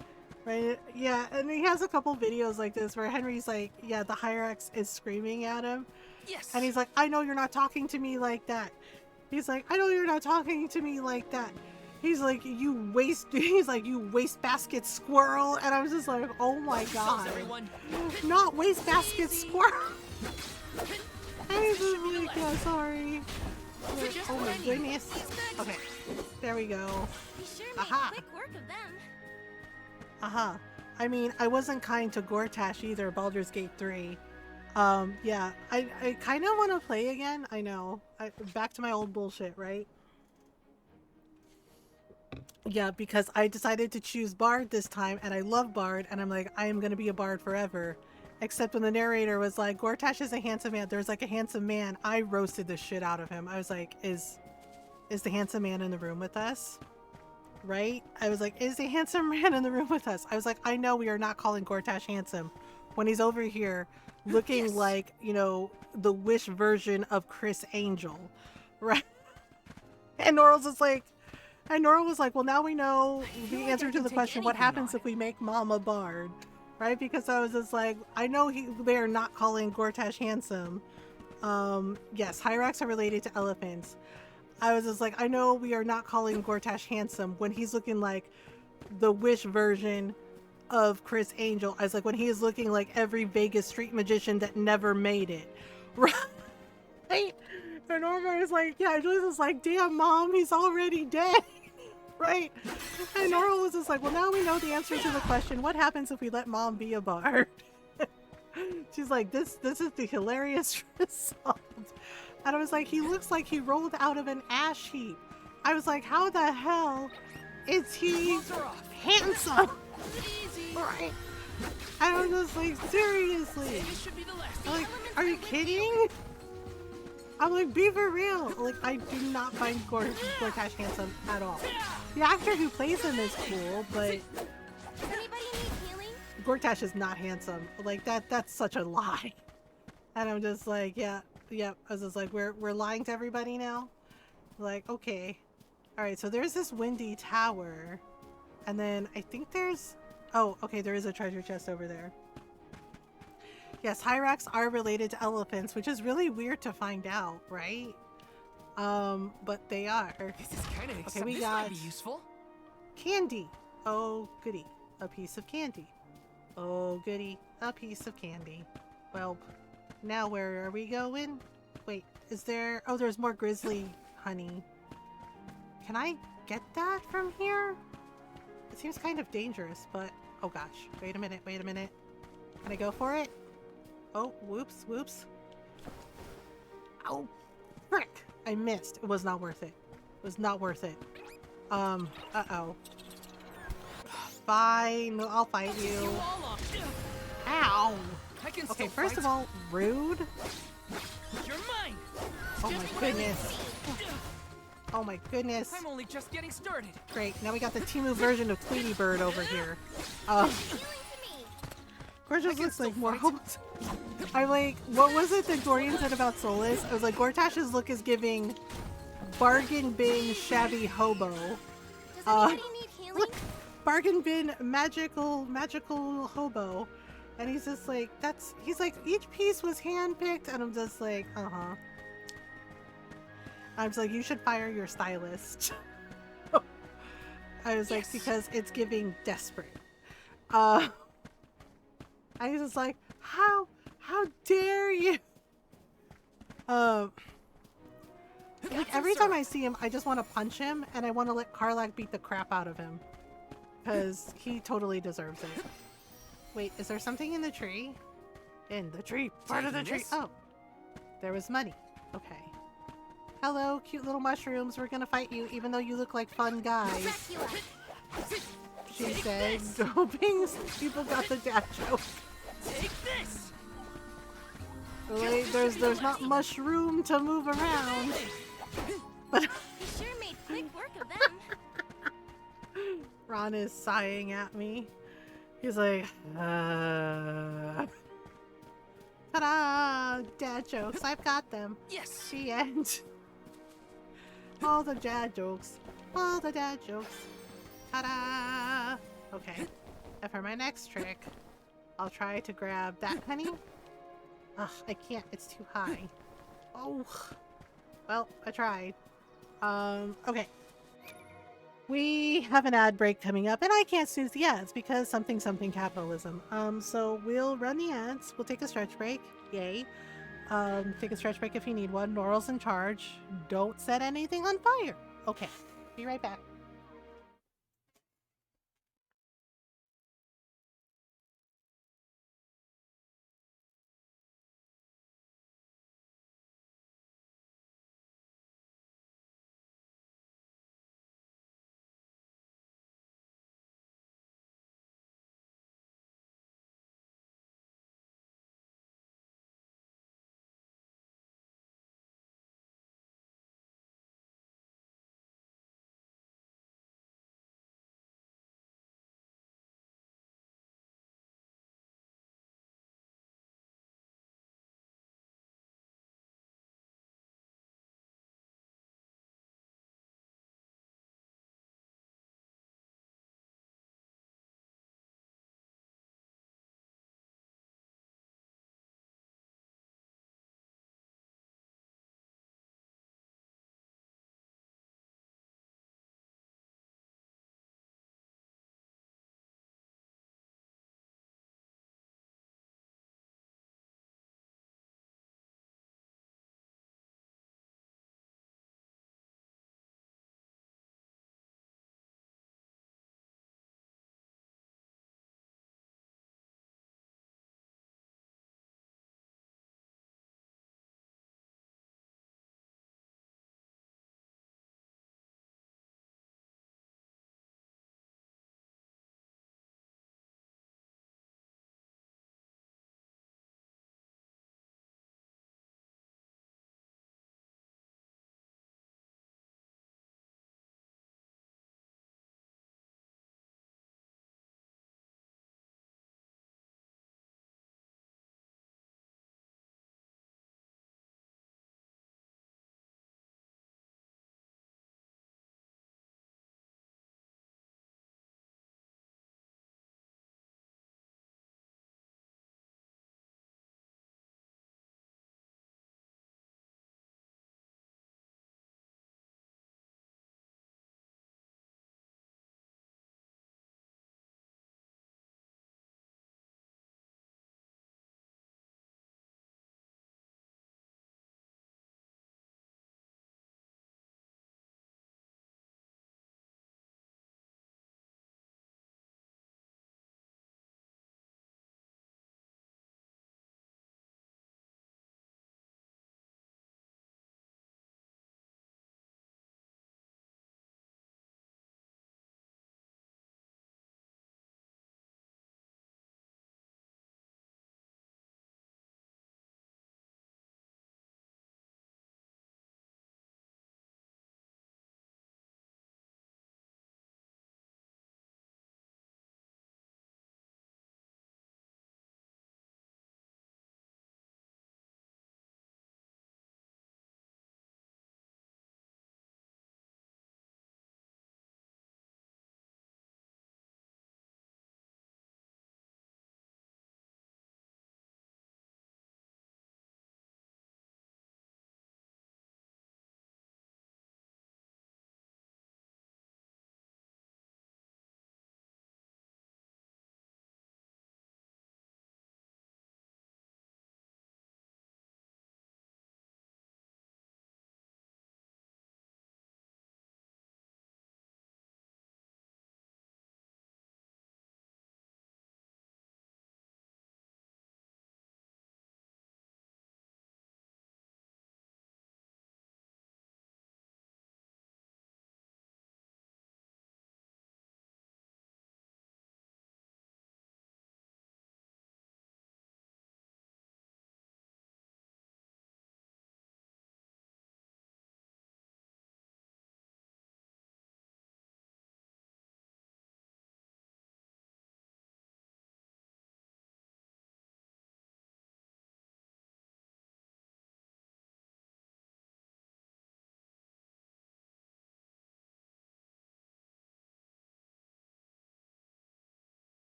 Right? Yeah. And he has a couple videos like this where Henry's like, yeah, the Hyrax is screaming at him. Yes. And he's like, I know you're not talking to me like that. He's like, I know you're not talking to me like that. He's like, you wastebasket squirrel. And I was just like, oh my god. Not wastebasket squirrel. I was just like, yeah, sorry. Like, oh my goodness. Okay, there we go. We sure Aha. made quick work of them. Aha. I mean, I wasn't kind to Gortash either, Baldur's Gate 3. Yeah, I kind of want to play again. I know. Back to my old bullshit, right? Yeah, because I decided to choose Bard this time, and I love Bard, and I'm like, I am going to be a Bard forever. Except when the narrator was like, Gortash is a handsome man. There's like a handsome man. I roasted the shit out of him. I was like, is the handsome man in the room with us? Right? I was like, is the handsome man in the room with us? I was like, I know we are not calling Gortash handsome when he's over here looking like, you know, the Wish version of Chris Angel. Right? And Nora was like, well, now we know the answer to the question, what happens if we make Mom a Bard? Right? Because I was just like, I know they are not calling Gortash handsome. Yes, Hyrax are related to elephants. I was just like, I know we are not calling Gortash handsome when he's looking like the Wish version of Chris Angel. I was like, when he is looking like every Vegas street magician that never made it. Right? And Norma was like, yeah, Julius was like, damn, Mom, he's already dead. Right? And Nora was just like, well, now we know the answer to the question, what happens if we let Mom be a Bard? She's like, this is the hilarious result. And I was like, he looks like he rolled out of an ash heap. I was like, how the hell is he handsome? Right? And I was just like, seriously? I'm like, are you kidding? I'm like, be for real. Like, I do not find Gortash handsome at all. The actor who plays him is cool, but Anybody need healing? Gortash is not handsome. Like, that's such a lie. And I'm just like, yeah. I was just like, we're lying to everybody now? Like, okay. Alright, so there's this windy tower. And then I think there's... Oh, okay, there is a treasure chest over there. Yes, Hyrax are related to elephants, which is really weird to find out, right? But they are. This is kind of okay. We this got might be useful. Candy. Oh, goody. A piece of candy. Oh, goody. A piece of candy. Well, now where are we going? Wait, is there... Oh, there's more grizzly honey. Can I get that from here? It seems kind of dangerous, but... Oh gosh. Wait a minute. Can I go for it? Oh, whoops. Oh, frick! I missed. It was not worth it. Uh-oh. Fine, I'll fight you. Ow! Okay, first of all, rude. You're mine. Oh my goodness. Oh my goodness. I'm only just getting started. Great, now we got the Temu version of Tweety Bird over here. Gorgeous looks like more homes. I'm like, what was it that Dorian said about Solus? I was like, Gortash's look is giving bargain bin shabby hobo. Does anybody need healing? Bargain bin magical hobo. And he's just like, he's like, each piece was handpicked, and I'm just like, uh-huh. I was like, you should fire your stylist. I was like, because it's giving desperate. I was just like, how dare you? Like every time I see him, I just want to punch him, and I want to let Karlach beat the crap out of him. Because he totally deserves it. Wait, is there something in the tree? In the tree. Part of the tree. Oh. There was money. Okay. Hello, cute little mushrooms. We're gonna fight you, even though you look like fun guys. She said, hoping people got the dad joke. Take this! Like, there's not much room to move around. But You sure made quick work of them. Ron is sighing at me. He's like, ta-da! Dad jokes. I've got them. Yes! The end. All the dad jokes. All the dad jokes. Ta-da! Okay. And for my next trick, I'll try to grab that honey. Ugh, I can't. It's too high. Oh. Well, I tried. Okay. We have an ad break coming up, and I can't snooze the ads because something capitalism. So we'll run the ads. We'll take a stretch break. Yay. Take a stretch break if you need one. Laurel's in charge. Don't set anything on fire. Okay. Be right back.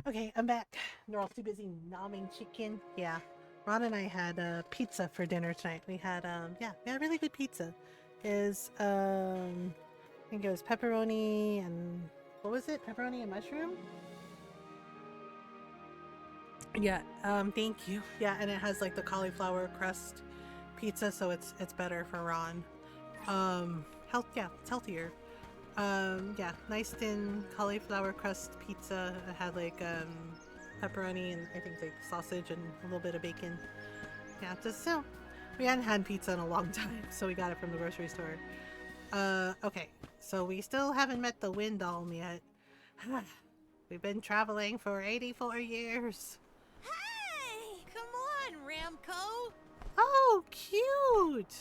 Okay, I'm back. They're all too busy nomming chicken. Yeah. Ron and I had pizza for dinner tonight. We had yeah, we had really good pizza. Is I think it was pepperoni and what was it? Pepperoni and mushroom? Yeah, thank you. Yeah, and it has like the cauliflower crust pizza, so it's better for Ron. Yeah, it's healthier. Yeah, nice thin cauliflower crust pizza. It had like pepperoni and I think like sausage and a little bit of bacon. Yeah, just so we hadn't had pizza in a long time, so we got it from the grocery store. Okay, so we still haven't met the wind alm yet. We've been traveling for 84 years. Hey! Come on, Ramco! Oh, cute!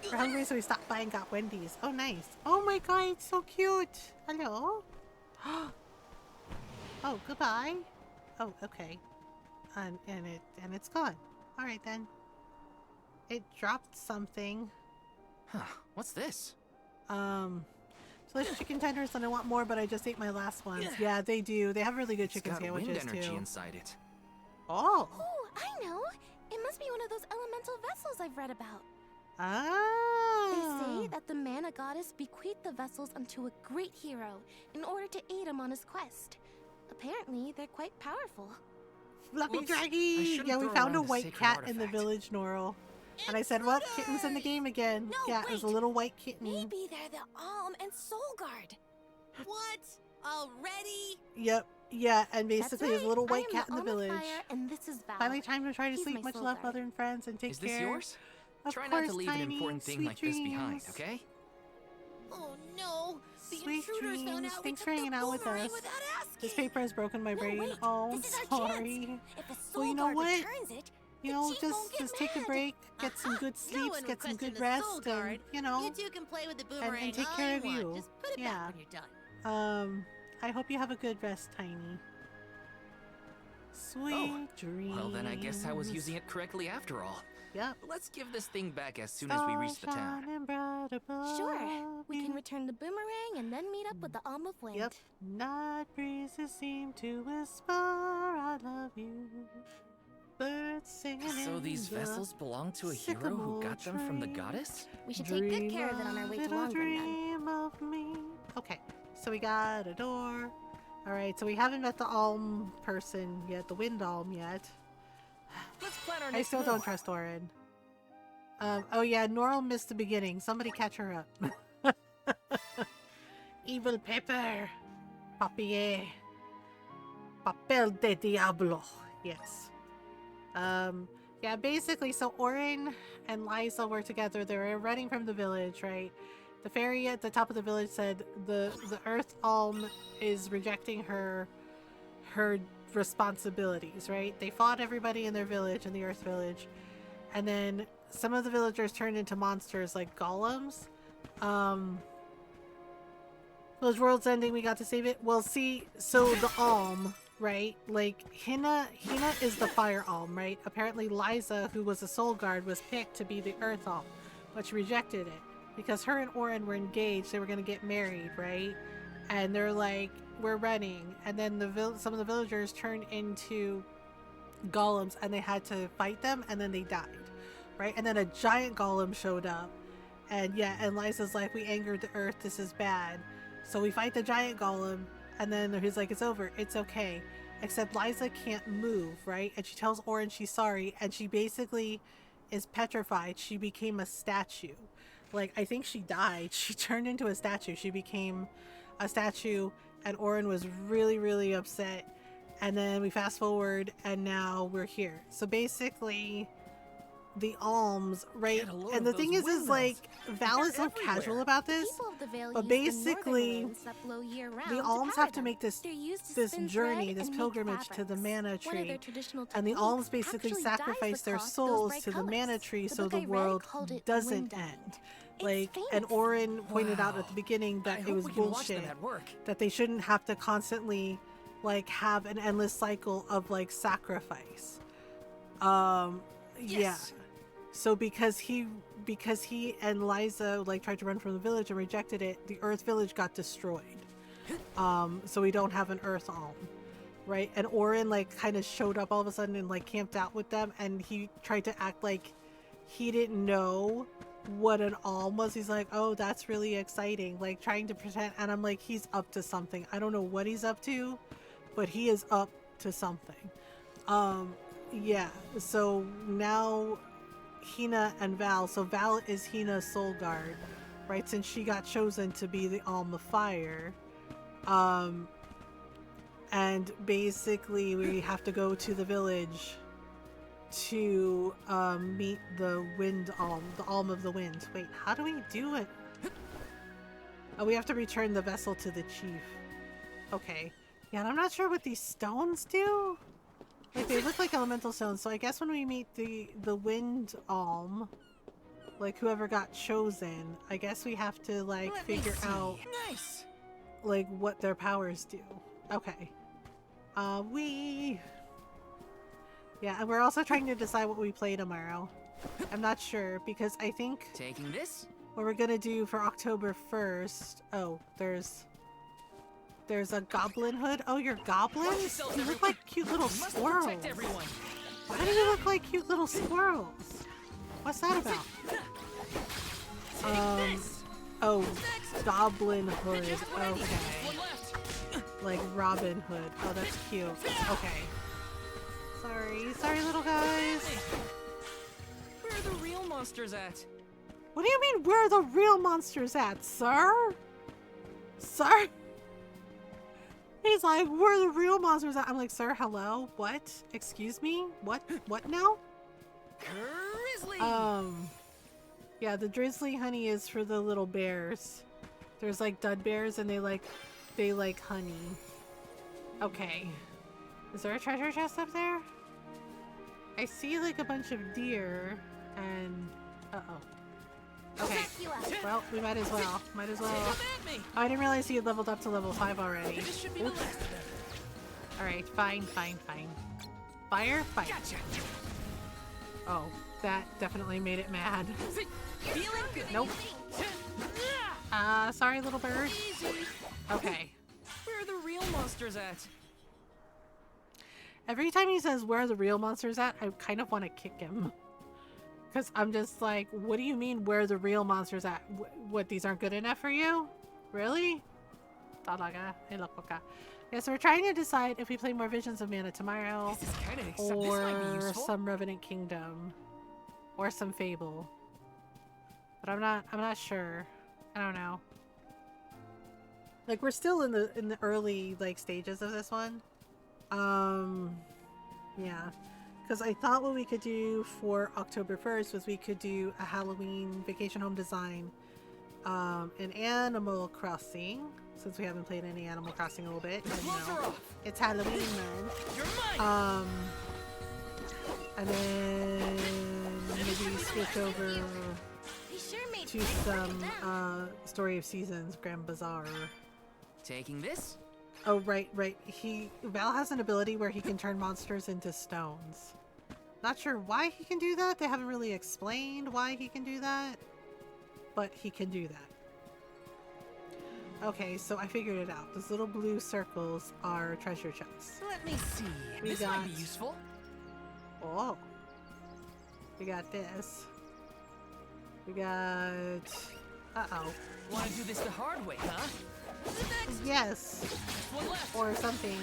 We're hungry, so we stopped by and got Wendy's. Oh, nice. Oh my god, it's so cute. Hello? Oh, goodbye. Oh, okay. And it's gone. All right then. It dropped something. Huh, what's this? Delicious chicken tenders, and I want more, but I just ate my last ones. Yeah, they do. They have really good chicken It's got sandwiches wind energy too. inside it. Oh. Oh, I know. It must be one of those elemental vessels I've read about. Ah. They say that the mana goddess bequeathed the vessels unto a great hero in order to aid him on his quest. Apparently, they're quite powerful. Fluffy Whoops. I Draggy! shouldn't Yeah, we throw found a around a white sacred cat in the artifact. village, Norl. And I said, well, kitten's in the game again. No, Yeah, it was a wait. little white kitten. Maybe they're the Alm and Soul Guard. What? Already? Yep. Yeah, and That's basically there's a right. little I white am cat the in the Alm of village. Fire, and this is Val. Finally time to try to He's sleep. my Much soul love, guard. mother and friends, and take Is care. this yours? Of Try course, not to leave Tiny. an important thing Sweet like this behind, dreams. okay? Oh no! The Sweet intruders found dreams. out Thanks we for took hanging the out with boomerang us. without asking. This paper has broken my No, brain. wait. Oh, I'm This is our sorry. chance. If a Soul Well, you know Guard what? returns it, You the know, chief won't get just take a mad. break, get some good No sleeps, one will get some question good the Soul rest, Guard. and you know, You two can play with the boomerang and take all care you of want. you. Just put it Yeah. back when you're done. I hope you have a good rest, Tiny. Sweet dreams. Well, then I guess I was using it correctly after all. Yep. Let's give this thing back as soon as we reach the town. Sure. We can return the boomerang and then meet up with the Alm of Wind. Yep. Night breezes seem to whisper, I love you. Birds singing So in these the vessels belong to a hero who got them from the goddess? We should take good care of it on our way to little Longren then. dream of me. Okay, so we got a door. Alright, so we haven't met the Alm person yet, the Wind Alm yet. Let's plan our I next still don't trust Orin. Oh yeah, Norl missed the beginning. Somebody catch her up. Evil Pepper. Papier. Papel de Diablo. Yes. Yeah, basically, so Orin and Liza were together. They were running from the village, right? The fairy at the top of the village said the Earth Alm is rejecting her responsibilities, right? They fought everybody in their village, in the Earth Village, and then some of the villagers turned into monsters like golems. Those world's ending, we got to save it. Well, see, so the Alm, right? Like Hina is the Fire Alm, right? Apparently Liza, who was a Soul Guard, was picked to be the Earth Alm, but she rejected it because her and Orin were engaged. They were going to get married, right? And they're like, we're running. And then some of the villagers turned into golems and they had to fight them, and then they died, right? And then a giant golem showed up, and yeah, and Liza's like, we angered the earth, this is bad. So we fight the giant golem, and then he's like, it's over, it's okay. Except Liza can't move, right? And she tells Orin she's sorry, and she basically is petrified. She became a statue. Like, I think she died. She turned into a statue. She became a statue, and Orin was really, really upset. And then we fast forward, and now we're here. So basically, the alms, right? And the thing is like, Val is so casual about this, but basically, the alms have to make this journey, this pilgrimage to the mana tree, and the alms basically sacrifice their souls to the mana tree so the world doesn't end. Like, and Orin pointed out at the beginning that it was bullshit, that they shouldn't have to constantly like have an endless cycle of like sacrifice. Yeah. So because he and Liza like tried to run from the village and rejected it, the Earth Village got destroyed. So we don't have an Earth Alm. right? And Orin like kind of showed up all of a sudden and like camped out with them, and he tried to act like he didn't know what an alm was. He's like, oh, that's really exciting, like trying to pretend. And I'm like, he's up to something. I don't know what he's up to, but he is up to something. Yeah, so now Hina and Val, so Val is Hina's soul guard, right, since she got chosen to be the Alm of Fire. And basically we have to go to the village to meet the Wind Alm, the Alm of the Wind. Wait, how do we do it? Oh, we have to return the vessel to the chief. Okay. Yeah, and I'm not sure what these stones do. Like, they look like elemental stones, so I guess when we meet the Wind Alm, like whoever got chosen, I guess we have to like figure out like what their powers do. Okay. Yeah, and we're also trying to decide what we play tomorrow. I'm not sure because I think Taking this? what we're gonna do for October 1st. Oh, there's a goblin hood. Oh, you're goblins? You look like cute little squirrels. Why do you look like cute little squirrels? What's that about? Oh, goblin hood. Okay. Like Robin Hood. Oh, that's cute. Okay. Sorry, little guys. Where are the real monsters at? What do you mean, where are the real monsters at, sir? Sir? He's like, where are the real monsters at? I'm like, sir, hello? What? Excuse me? What? What now? Grizzly! Yeah, the drizzly honey is for the little bears. There's like dud bears and they like honey. Okay. Is there a treasure chest up there? I see like a bunch of deer and okay. Well, we might as well. Oh, I didn't realize he had leveled up to level 5 already. Alright, fine. Fire? Gotcha. Oh, that definitely made it mad. Nope. Sorry, little bird. Okay. Where are the real monsters at? Every time he says, where are the real monsters at, I kind of want to kick him. Because I'm just like, what do you mean, where are the real monsters at? What, these aren't good enough for you? Really? Yeah, so we're trying to decide if we play more Visions of Mana tomorrow, or some Revenant Kingdom, or some Fable. But I'm not sure. I don't know. Like, we're still in the early like stages of this one. Yeah. Because I thought what we could do for October 1st was we could do a Halloween vacation home design in Animal Crossing, since we haven't played any Animal Crossing in a little bit. And, you know, it's Halloween then. And then maybe switch over to some Story of Seasons Grand Bazaar. Taking this? Oh, right. Val has an ability where he can turn monsters into stones. Not sure why he can do that. They haven't really explained why he can do that, but he can do that. Okay, so I figured it out. Those little blue circles are treasure chests. Let me see. This might be useful. Oh. We got this. We got... Uh-oh. Want to do this the hard way, huh? Yes. Or something.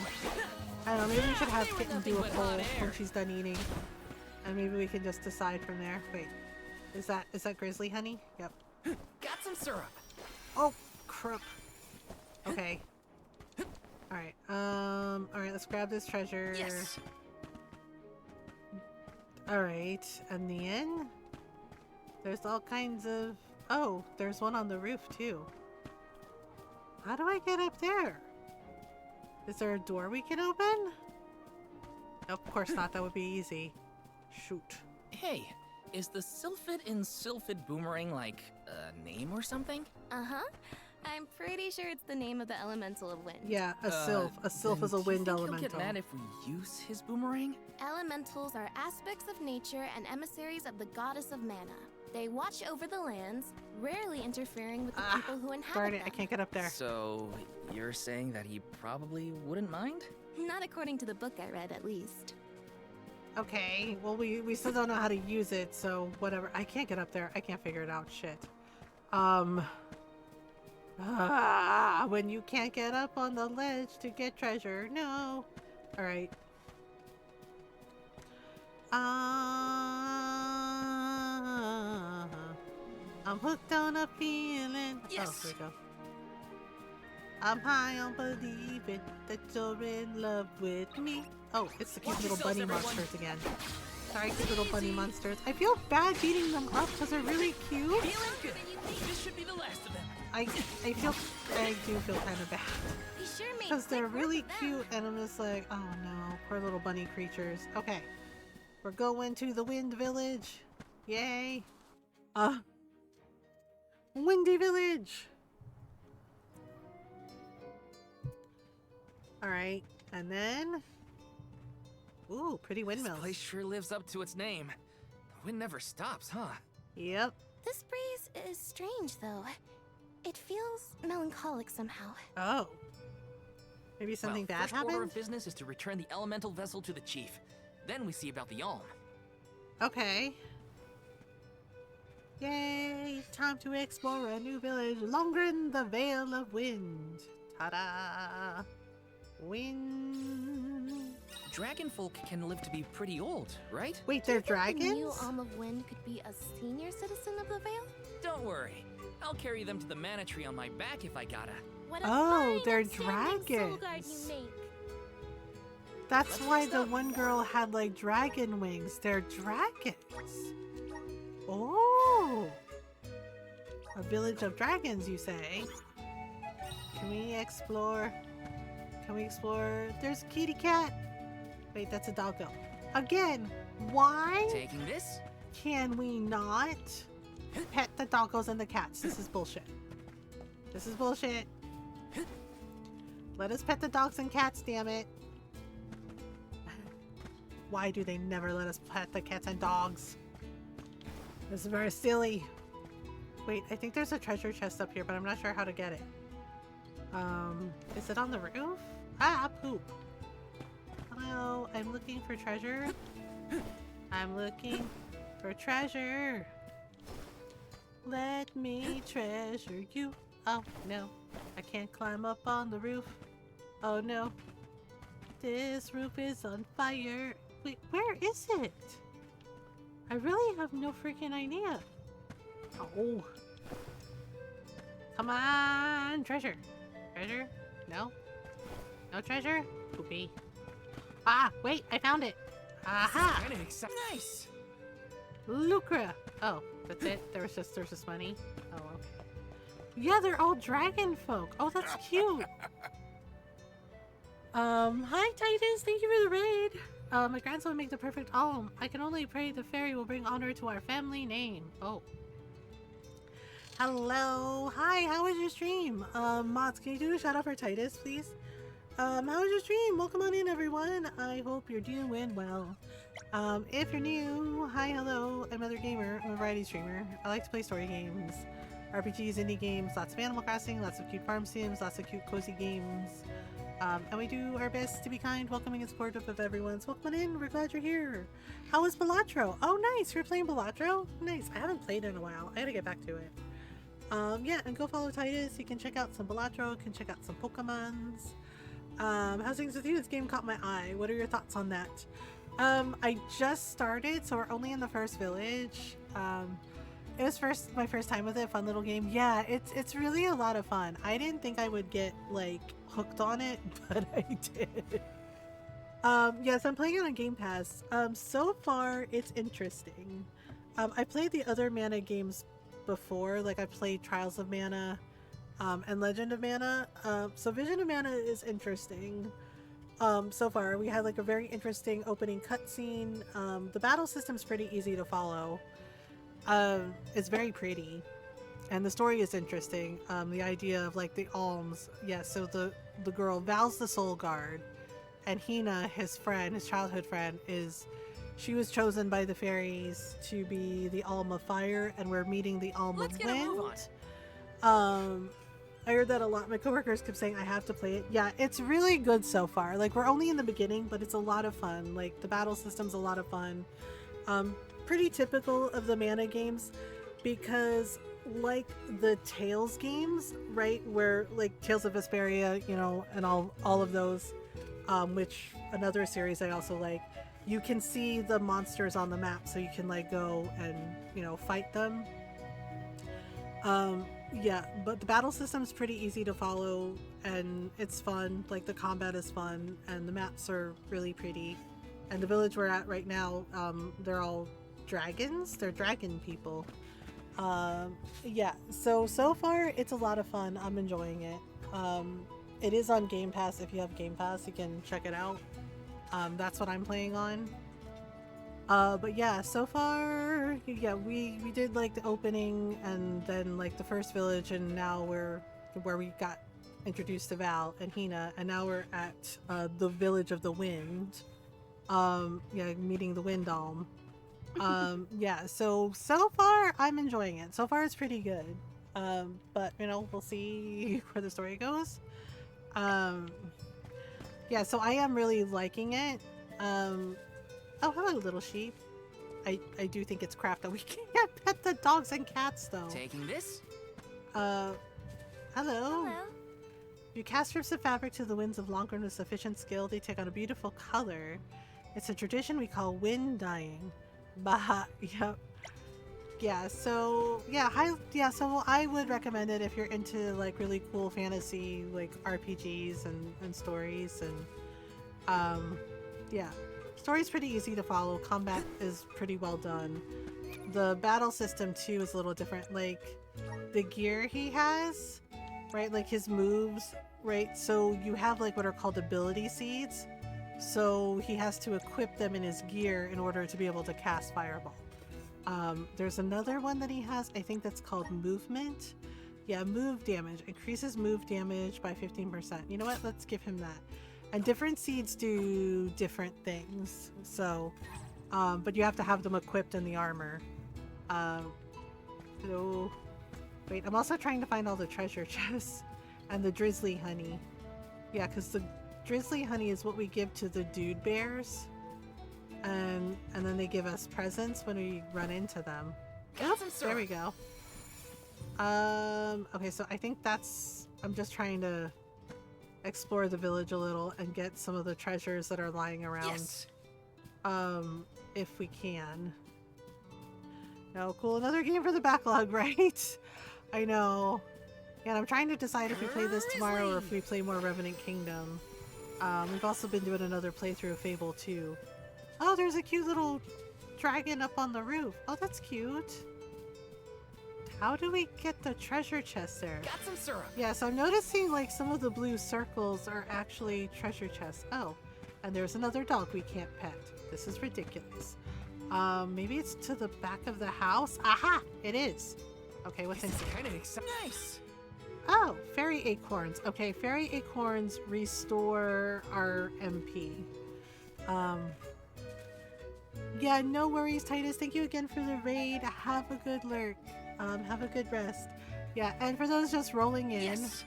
I don't know, maybe we should have Kitten do a poll when she's done eating. And maybe we can just decide from there. Wait. Is that grizzly honey? Yep. Got some syrup. Oh, crap. Okay. Alright, alright, let's grab this treasure. Yes. Alright, and the inn? There's all kinds of... Oh, there's one on the roof too. How do I get up there? Is there a door we can open? Nope, of course not. That would be easy. Shoot. Hey, is the Sylphid in Sylphid Boomerang like a name or something? Uh-huh. I'm pretty sure it's the name of the elemental of wind. Yeah, a sylph. A sylph is a wind elemental. He'll get mad if we use his boomerang? Elementals are aspects of nature and emissaries of the goddess of mana. They watch over the lands, rarely interfering with the people who inhabit Darn it, them. I can't get up there. So, you're saying that he probably wouldn't mind? Not according to the book I read, at least. Okay, well we still don't know how to use it, so whatever. I can't get up there. I can't figure it out. Shit. When you can't get up on the ledge to get treasure. No. All right. I'm hooked on a feeling. Yes. Oh, there we go. I'm high on believing that you're in love with me. Oh, it's the cute little bunny monsters again. Sorry, cute little bunny monsters. I feel bad beating them up because they're really cute. Feeling good. This should be the last of them. I do feel kind of bad. Because they're really cute and I'm just like, oh no, poor little bunny creatures. Okay, we're going to the Wind Village. Yay. Windy Village. Alright, and then... Ooh, pretty windmills. This place sure lives up to its name. The wind never stops, huh? Yep. This breeze is strange, though. It feels melancholic somehow. Oh. Maybe something bad first happened? order of business is to return the elemental vessel to the chief. Then we see about the Alm. Okay. Yay! Time to explore a new village longer in the Vale of Wind. Ta-da! Wind. Dragon folk can live to be pretty old, right? Wait, they're dragons? The new Alm of Wind could be a senior citizen of the Vale? Don't worry. I'll carry them to the mana tree on my back if I gotta. What a Oh, fine they're upstanding soul guard dragons. you make. That's why the one girl had like dragon wings. They're dragons. Oh. A village of dragons, you say? Can we explore? Can we explore? There's a kitty cat. Wait, that's a doggo. Again, why Taking this? can we not pet the doggos and the cats? This is bullshit. This is bullshit. Let us pet the dogs and cats, damn it. Why do they never let us pet the cats and dogs? This is very silly. Wait, I think there's a treasure chest up here, but I'm not sure how to get it. Is it on the roof? Ah, poop. Hello, I'm looking for treasure. I'm looking for treasure. Let me treasure you. Oh, no. I can't climb up on the roof. Oh, no. This roof is on fire. Wait, where is it? I really have no freaking idea. Oh. Come on, treasure. Treasure? No? No treasure? Poopy. Ah, wait, I found it. Aha! Kinda exciting. Nice! Lucra. Oh, that's it? There's just money? Oh, okay. Yeah, they're all dragon folk. Oh, that's cute. Hi Titus, thank you for the raid. My grandson would make the perfect alm. I can only pray the fairy will bring honor to our family name. Oh. Hello. Hi, how was your stream? Mods, can you do a shout out for Titus, please? How was your stream? Welcome on in, everyone. I hope you're doing well. If you're new, hi, hello. I'm Mothergamer. I'm a variety streamer. I like to play story games, RPGs, indie games, lots of Animal Crossing, lots of cute farm sims, lots of cute cozy games. And we do our best to be kind, welcoming, and supportive of everyone. So welcome on in. We're glad you're here. How was Balatro? Oh, nice. You're playing Balatro? Nice. I haven't played in a while. I gotta get back to it. Yeah, and go follow Titus. You can check out some Balatro. You can check out some Pokemons. How's things with you? This game caught my eye. What are your thoughts on that? I just started, so we're only in the first village. It was my first time with it. Fun little game. Yeah, it's really a lot of fun. I didn't think I would get like hooked on it, but I did. Yes, I'm playing it on Game Pass. So far it's interesting. I played the other Mana games before, like I played Trials of Mana and Legend of Mana. So Vision of Mana is interesting. So far we had like a very interesting opening cutscene. The battle system's pretty easy to follow. It's very pretty, and the story is interesting. The idea of like the alms. Yeah, so the girl Val's the soul guard, and Hina, his friend, his childhood friend, she was chosen by the fairies to be the alm of fire, and we're meeting the alm of wind. I heard that a lot. My coworkers kept saying I have to play it. Yeah, it's really good so far. Like, we're only in the beginning, but it's a lot of fun. Like, the battle system's a lot of fun. Pretty typical of the Mana games, because like the Tales games, right, where like Tales of Vesperia, you know, and all of those, which another series I also like, you can see the monsters on the map, so you can like go and, you know, fight them. Yeah, but the battle system's pretty easy to follow, and it's fun. Like, the combat is fun, and the maps are really pretty. And the village we're at right now, they're all dragons. They're dragon people. Yeah, so far it's a lot of fun. I'm enjoying it. It is on Game Pass. If you have Game Pass, you can check it out. That's what I'm playing on. But yeah, so far, yeah, we did like the opening and then like the first village, and now we're where we got introduced to Val and Hina, and now we're at the village of the wind. Yeah, meeting the wind Alm. Yeah, so far I'm enjoying it. So far it's pretty good. But you know, we'll see where the story goes. Yeah, so I am really liking it. Oh, hello, little sheep. I do think it's crap that we can't pet the dogs and cats, though. Taking this? Hello. Hello. You cast strips of fabric to the winds of Longhorn with sufficient skill. They take on a beautiful color. It's a tradition we call wind dyeing. Bah, yep. Yeah, so, yeah, so I would recommend it if you're into, like, really cool fantasy, like, RPGs and stories, and, yeah. Story's pretty easy to follow. Combat is pretty well done. The battle system too is a little different. Like, the gear he has, right? Like his moves, right? So you have like what are called ability seeds. So he has to equip them in his gear in order to be able to cast Fireball. There's another one that he has, I think that's called movement. Yeah, move damage. Increases move damage by 15%. You know what? Let's give him that. And different seeds do different things, so, but you have to have them equipped in the armor. So, wait, I'm also trying to find all the treasure chests and the drizzly honey. Yeah, because the drizzly honey is what we give to the dude bears, and then they give us presents when we run into them. Oh, there we go. Okay, so I think that's, I'm just trying to explore the village a little and get some of the treasures that are lying around. Yes. If we can. No, cool. Another game for the backlog, right? I know. And I'm trying to decide if we play this tomorrow or if we play more Revenant Kingdom. We've also been doing another playthrough of Fable 2. Oh, there's a cute little dragon up on the roof. Oh, that's cute. How do we get the treasure chest there? Got some syrup. Yeah, so I'm noticing like some of the blue circles are actually treasure chests. Oh, and there's another dog we can't pet. This is ridiculous. Maybe it's to the back of the house. Aha! It is. Okay, what's inside? Kind of nice. Oh, fairy acorns. Okay, fairy acorns restore our MP. Yeah, no worries, Titus. Thank you again for the raid. Have a good lurk. Have a good rest. Yeah, and for those just rolling in, Yes.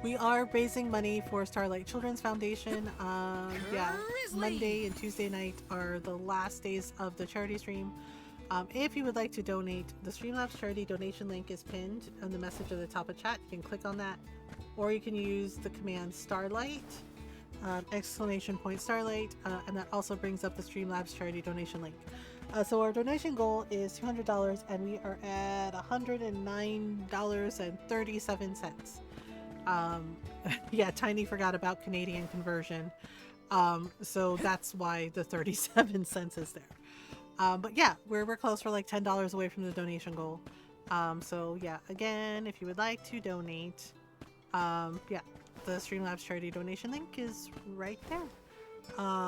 we are raising money for Starlight Children's Foundation. Yeah, Monday and Tuesday night are the last days of the charity stream. If you would like to donate, the Streamlabs charity donation link is pinned on the message at the top of chat. You can click on that, or you can use the command starlight, !starlight, and that also brings up the Streamlabs charity donation link. So our donation goal is $200, and we are at $109.37. Yeah, Tiny forgot about Canadian conversion. So that's why the 37 cents is there. But yeah, we're close. We're like $10 away from the donation goal. So yeah, again, if you would like to donate, yeah, the Streamlabs charity donation link is right there.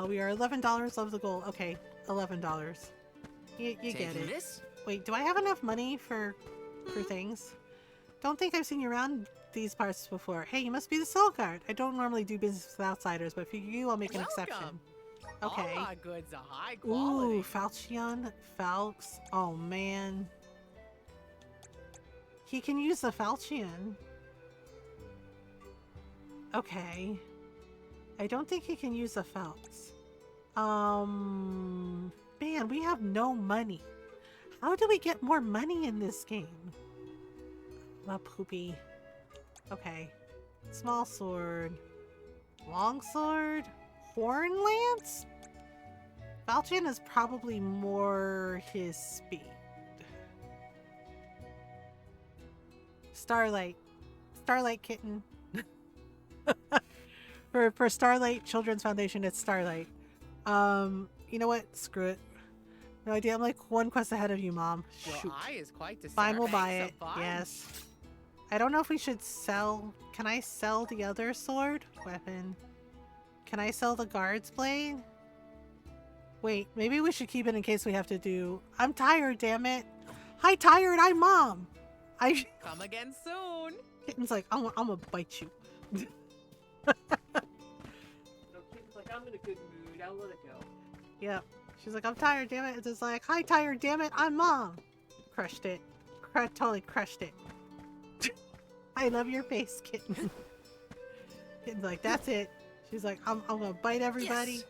We are $11 of the goal. Okay, $11. You get it. This? Wait, do I have enough money for things? Don't think I've seen you around these parts before. Hey, you must be the Soul Guard. I don't normally do business with outsiders, but for you, I'll make an exception. Okay. All our goods are high quality. Ooh, Falchion, Falx. Oh man. He can use the falchion. Okay. I don't think he can use the felts. Man, we have no money. How do we get more money in this game? La poopy. Okay. Small sword. Long sword? Horn lance? Falchion is probably more his speed. Starlight. Starlight kitten. For Starlight Children's Foundation, it's Starlight. You know what? Screw it. No idea. I'm like one quest ahead of you, Mom. Shoot. Your eye is quite the Fine, we'll buy so it. fine. Yes. I don't know if we should sell. Can I sell the other sword? Weapon. Can I sell the guard's blade? Wait, maybe we should keep it in case we have to do. I'm tired, damn it. Hi, tired. I'm Mom. Come again soon. Kitten's like, I'm gonna bite you. No, Kitten's like, I'm in a good mood. I'll let it go. Yep. She's like, I'm tired, damn it. It's just like, hi, tired, damn it. I'm Mom. Crushed it. Totally crushed it. I love your face, Kitten. Kitten's like, that's it. She's like, I'm gonna bite everybody. Yes.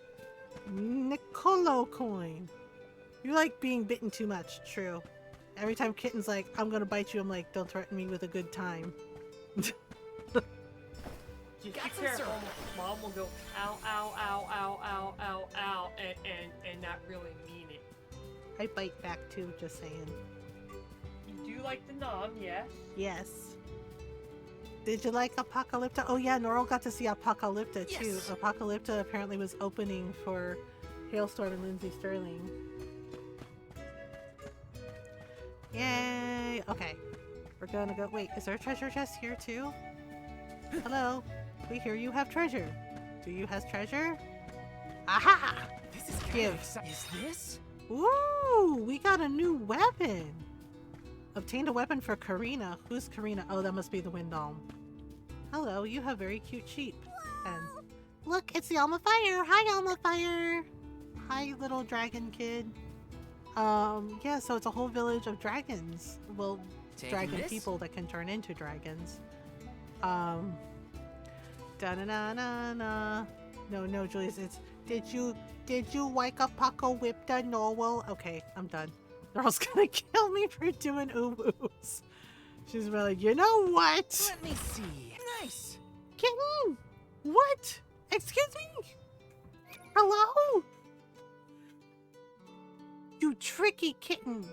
Nicolo coin. You like being bitten too much. True. Every time Kitten's like, I'm gonna bite you, I'm like, don't threaten me with a good time. Just be careful. Mom will go, ow, ow, ow, ow, ow, ow, ow, and not really mean it. I bite back too, just saying. You do like the nom, yes? Yes. Did you like Apocalypta? Oh yeah, Norl got to see Apocalypta too. Yes. Apocalypta apparently was opening for Hailstorm and Lindsay Sterling. Yay! Okay. We're gonna go. Wait, is there a treasure chest here too? Hello? We hear you have treasure. Do you have treasure? Aha! This is Give. Is this? Ooh! We got a new weapon! Obtained a weapon for Karina. Who's Karina? Oh, that must be the Wind Elm. Hello, you have very cute sheep. And look, it's the Alma Fire! Hi, Alma Fire! Hi, little dragon kid. Yeah, so it's a whole village of dragons. Well, dragon people that can turn into dragons. Da-na-na-na-na. No, Julius, it's did you wake up Paco whip the Norwell? Okay, I'm done. Girl's gonna kill me for doing ooh-woos. She's really like, you know what? Let me see. Nice. Kitten! What? Excuse me? Hello? You tricky kitten.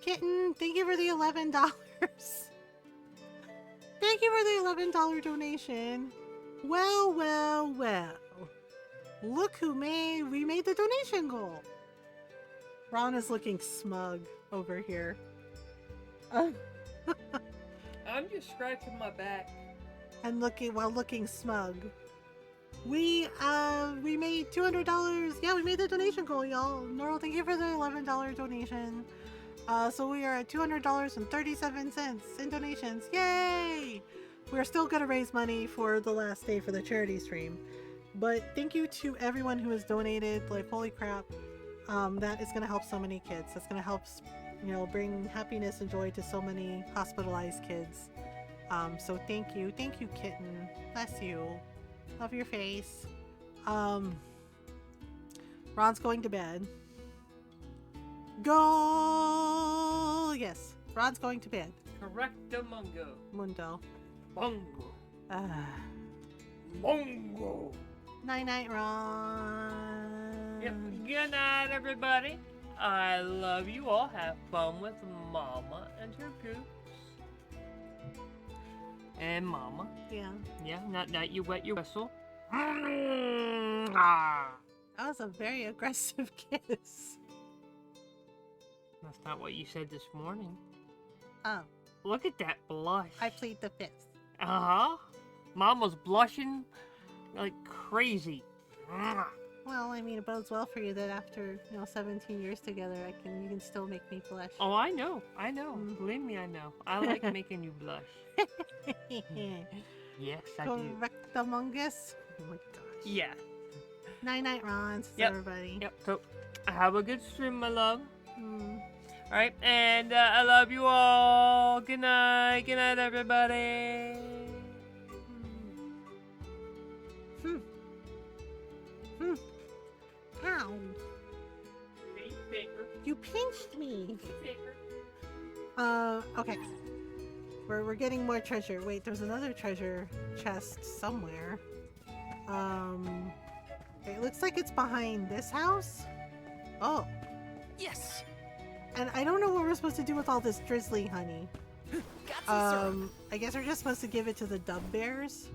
Kitten, thank you for the $11. Thank you for the $11 donation. Well. Look who we made the donation goal. Ron is looking smug over here. I'm just scratching my back. And looking smug. We made $200. Yeah, we made the donation goal, y'all. Norl, thank you for the $11 donation. So we are at $200.37 in donations. Yay! We're still gonna raise money for the last day for the charity stream. But thank you to everyone who has donated. Like, holy crap. That is gonna help so many kids. That's gonna help, bring happiness and joy to so many hospitalized kids. So thank you, kitten. Bless you. Love your face. Ron's going to bed. Go! Yes, Ron's going to bed. Correcto mungo. Mundo. Mungo. Mungo. Night, Ron. Yep. Good night, everybody. I love you all. Have fun with Mama and her goose. And Mama. Yeah. Yeah, not you wet your whistle. That was a very aggressive kiss. That's not what you said this morning. Oh. Look at that blush. I plead the fifth. Uh-huh. Mama's blushing like crazy. Well, I mean, it bodes well for you that after 17 years together, you can still make me blush. Oh, I know. Believe me, I know. I like making you blush. Yes, I do. Correctamungus. Oh my gosh. Yeah. Night, Ron. Yep. Everybody. Yep. So, have a good stream, my love. Alright, and I love you all. Good night. Good night, everybody. Ow. You pinched me. Okay. We're getting more treasure. Wait, there's another treasure chest somewhere. It looks like it's behind this house. Oh. Yes. And I don't know what we're supposed to do with all this drizzly honey. I guess we're just supposed to give it to the dub bears.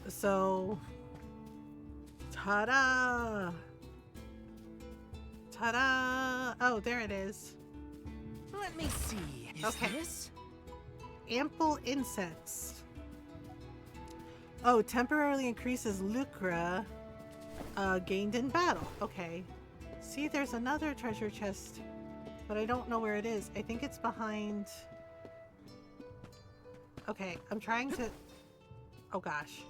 So ta-da! Ta-da! Oh, there it is. Let me see. Is this? Ample incense. Oh, temporarily increases lucre gained in battle. Okay. See, there's another treasure chest, but I don't know where it is. I think it's behind... Okay, I'm trying to... Oh gosh.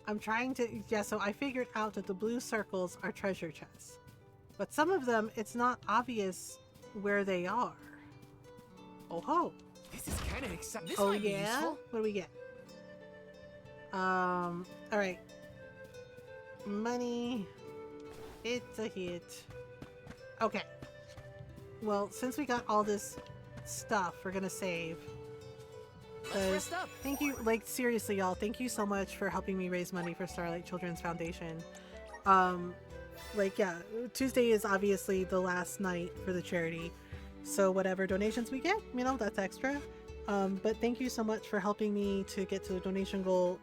I'm trying to... Yeah, so I figured out that the blue circles are treasure chests. But some of them, it's not obvious where they are. Oh ho! This is kind of exciting. This Oh might be yeah? useful. What do we get? Alright. Money. It's a hit. Okay. Well, since we got all this stuff, we're gonna save. Let's rest up. Thank you, like seriously y'all, thank you so much for helping me raise money for Starlight Children's Foundation. Like yeah, Tuesday is obviously the last night for the charity. So whatever donations we get, you know, that's extra. But thank you so much for helping me to get to the donation goal.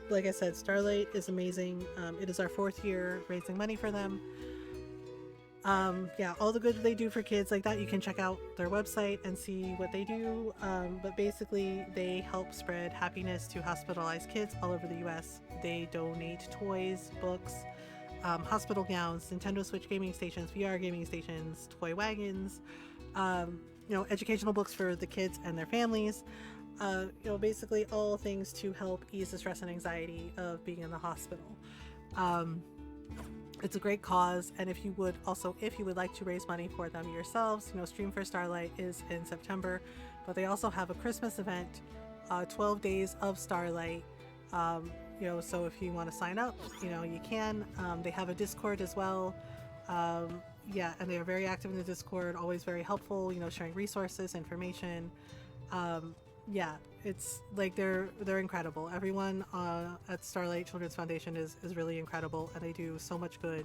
Like I said, Starlight is amazing. It is our 4th year raising money for them. Yeah, all the good they do for kids like that, you can check out their website and see what they do. But basically, they help spread happiness to hospitalized kids all over the US. They donate toys, books, hospital gowns, Nintendo Switch gaming stations, VR gaming stations, toy wagons, you know, educational books for the kids and their families. You know, basically all things to help ease the stress and anxiety of being in the hospital. It's a great cause, and if you would like to raise money for them yourselves, you know, Stream for Starlight is in September, but they also have a Christmas event, 12 days of Starlight. You know, so if you want to sign up, you know, you can. They have a Discord as well. Yeah, and they are very active in the Discord, always very helpful, you know, sharing resources, information. Yeah, it's like they're incredible. Everyone at Starlight Children's Foundation is really incredible, and they do so much good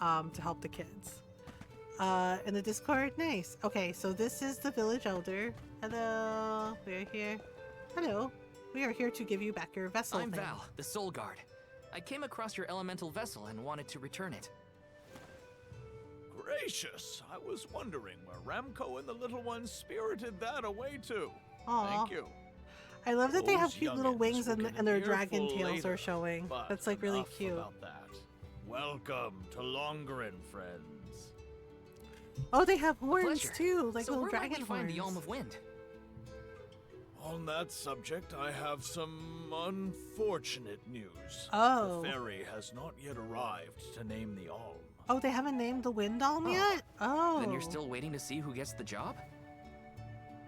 to help the kids. In the Discord, nice. Okay, so this is the village elder. Hello, we're here. Hello, we are here to give you back your vessel. I'm Val, the Soul Guard. I came across your elemental vessel and wanted to return it. Gracious, I was wondering where Ramco and the little ones spirited that away to. Aw. Thank you. I love that they have Those cute little youngins wings will and, get and their an dragon earful tails are later, showing. but That's like really enough cute. about that. Welcome to Longarin, friends. Oh, they have horns Pleasure. too, like So little where might dragon we find horns. the Alm of Wind? On that subject, I have some unfortunate news. Oh. The ferry has not yet arrived to name the Alm. Oh, they haven't named the wind alm yet? Oh. Then you're still waiting to see who gets the job?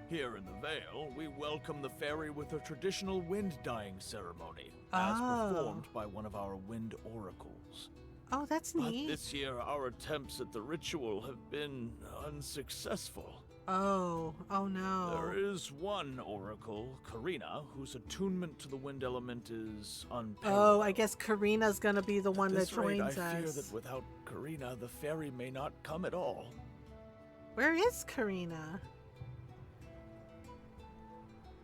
Here in the Vale, we welcome the fairy with a traditional wind-dyeing ceremony, as performed by one of our wind oracles. Oh, that's But neat. this year, our attempts at the ritual have been unsuccessful. Oh no. There is one oracle, Karina, whose attunement to the wind element is unparalleled. Oh, I guess Karina's gonna be the one At that this rate, joins I fear us. that without Karina, the fairy may not come at all. Where is Karina?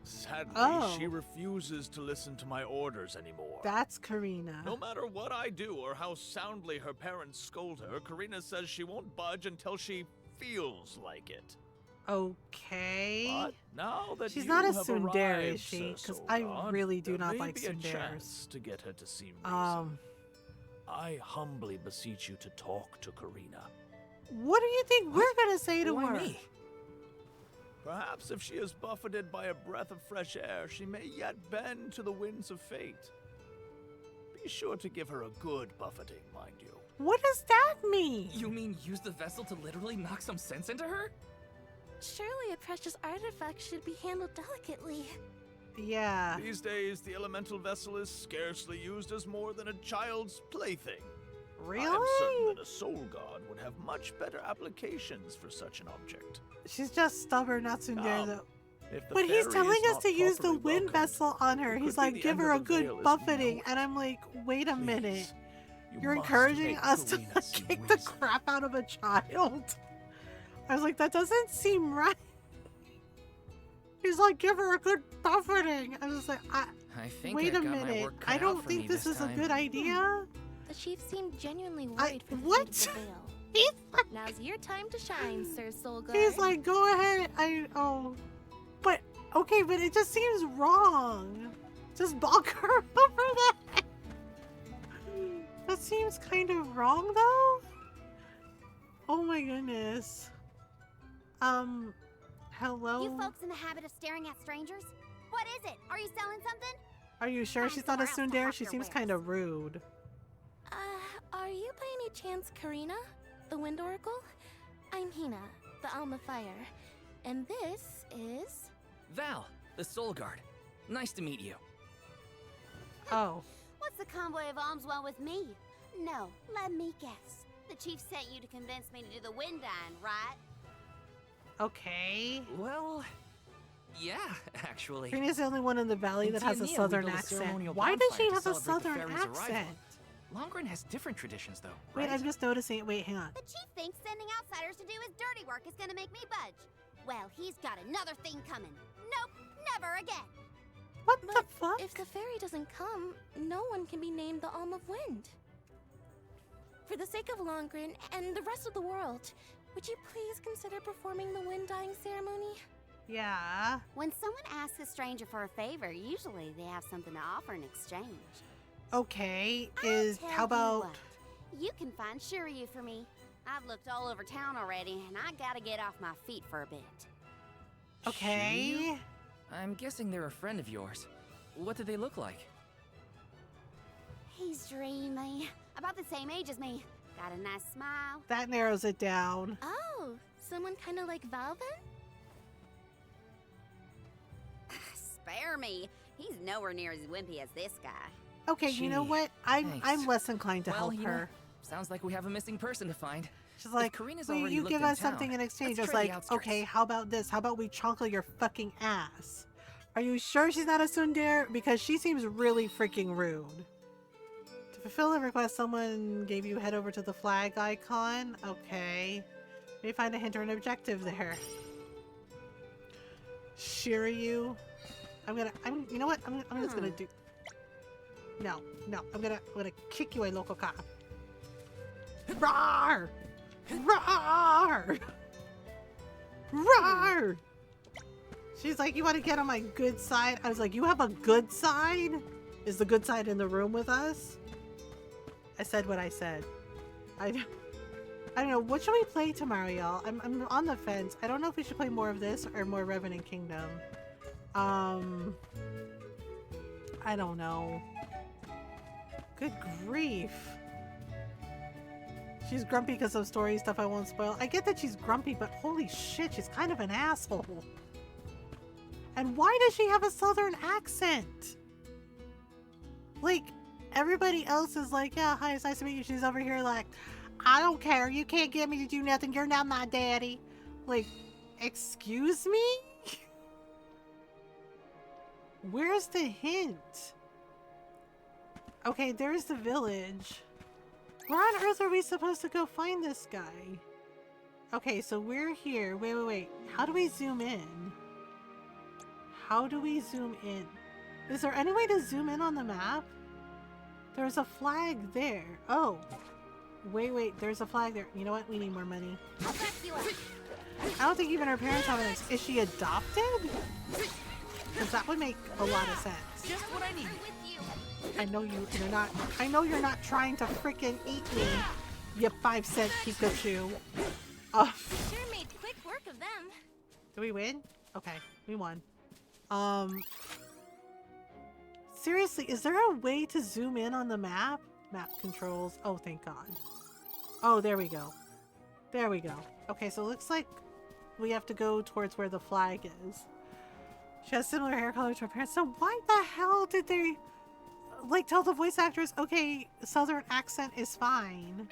Sadly, she refuses to listen to my orders anymore. That's Karina. No matter what I do or how soundly her parents scold her, Karina says she won't budge until she feels like it. Okay. But now that She's you not a have tsundere, arrived, is she? Sir Because I Soldan, really do there not may like be a tsunderes. chance to get her to seem reasonable. I humbly beseech you to talk to Karina. What do you think we're gonna say to Why her? me? Perhaps if she is buffeted by a breath of fresh air, she may yet bend to the winds of fate. Be sure to give her a good buffeting, mind you. What does that mean? You mean use the vessel to literally knock some sense into her? Surely a precious artifact should be handled delicately. Yeah. These days, the elemental vessel is scarcely used as more than a child's plaything. Really? I am certain that a soul god would have much better applications for such an object. She's just stubborn, not tsundere though. If the But he's fairy telling is us not to use the properly wind welcomed, vessel on her. it He's could be like, the give end her a of the good veil as we buffeting. know it. And I'm like, wait a minute. You You're must encouraging make us to Karina see kick the reason. crap out of a child. I was like, that doesn't seem right. He's like, give her a good buffeting. I was like, I think wait I a got my minute. work cut I out don't for think me this is time. a good idea. The chief seemed genuinely worried for the what? fate of the veil. Now's your time to shine, Sir Soulguard. He's like, go ahead. But, okay, but it just seems wrong. Just bonk her over the head. That seems kind of wrong, though. Oh my goodness. Hello? You folks in the habit of staring at strangers? What is it? Are you selling something? Are you sure she's not a somewhere else to tsundere? hawk She your seems wares. kind of rude. Are you by any chance Karina, the Wind Oracle? I'm Hina, the Alma Fire. And this is... Val, the Soul Guard. Nice to meet you. Oh. What's the convoy of alms want with me? No, let me guess. The chief sent you to convince me to do the wind dine, right? Okay. Well, yeah, actually. Karina's the only one in the valley In that has a Tiania, we southern built a accent. ceremonial Why does she bonfire have to a celebrate the southern fairy's arrival. accent? Longren has different traditions, though, Wait, right? I'm just noticing. Wait, hang on. The chief thinks sending outsiders to do his dirty work is gonna make me budge. Well, he's got another thing coming. Nope, never again. What the fuck? If the fairy doesn't come, no one can be named the Alm of Wind. For the sake of Longren and the rest of the world, would you please consider performing the wind dyeing ceremony? Yeah. When someone asks a stranger for a favor, usually they have something to offer in exchange. Okay, Tell how you about... what, you can find Shiryu for me. I've looked all over town already, and I gotta get off my feet for a bit. Okay. Shiryu? I'm guessing they're a friend of yours. What do they look like? He's dreamy. About the same age as me. Got a nice smile. That narrows it down. Oh, someone kind of like Val then? Spare me. He's nowhere near as wimpy as this guy. Okay, you know Gee, what? I'm thanks. less inclined to Well, help you know, her. sounds like we have a missing person to find. She's like, Karina's will already you looked give in us town. something in exchange? I Let's was try the like, outskirts. okay, how about this? How about we chunkle your fucking ass? Are you sure she's not a tsundere? Because she seems really freaking rude. To fulfill the request, someone gave you head over to the flag icon. Okay. Maybe find a hint or an objective there. Shiryu. You know what? I'm just gonna do... No, I'm gonna kick you a local cop. Roar! Roar! Roar! She's like, you want to get on my good side? I was like, you have a good side? Is the good side in the room with us? I said what I said. I don't know. What should we play tomorrow, y'all? I'm on the fence. I don't know if we should play more of this or more Revenant Kingdom. I don't know. Good grief. She's grumpy because of story stuff I won't spoil. I get that she's grumpy, but holy shit, she's kind of an asshole. And why does she have a southern accent? Like, everybody else is like, yeah, hi, it's nice to meet you. She's over here like, I don't care. You can't get me to do nothing. You're not my daddy. Like, excuse me? Where's the hint? Okay, there's the village. Where on earth are we supposed to go find this guy? Okay, so we're here. Wait. How do we zoom in? How do we zoom in? Is there any way to zoom in on the map? There's a flag there. Oh. Wait. There's a flag there. You know what? We need more money. I'll back you up. I don't think even her parents have an... Is she adopted? Because that would make a lot of sense. Just what I need. I know you're not. I know you're not trying to freaking eat me, you 5-cent Pikachu. Oh. Sure made quick work of them. Did we win? Okay, we won. Seriously, is there a way to zoom in on the map? Map controls. Oh, thank God. Oh, there we go. There we go. Okay, so it looks like we have to go towards where the flag is. She has similar hair color to her parents. So why the hell did they like tell the voice actress, okay, southern accent is fine?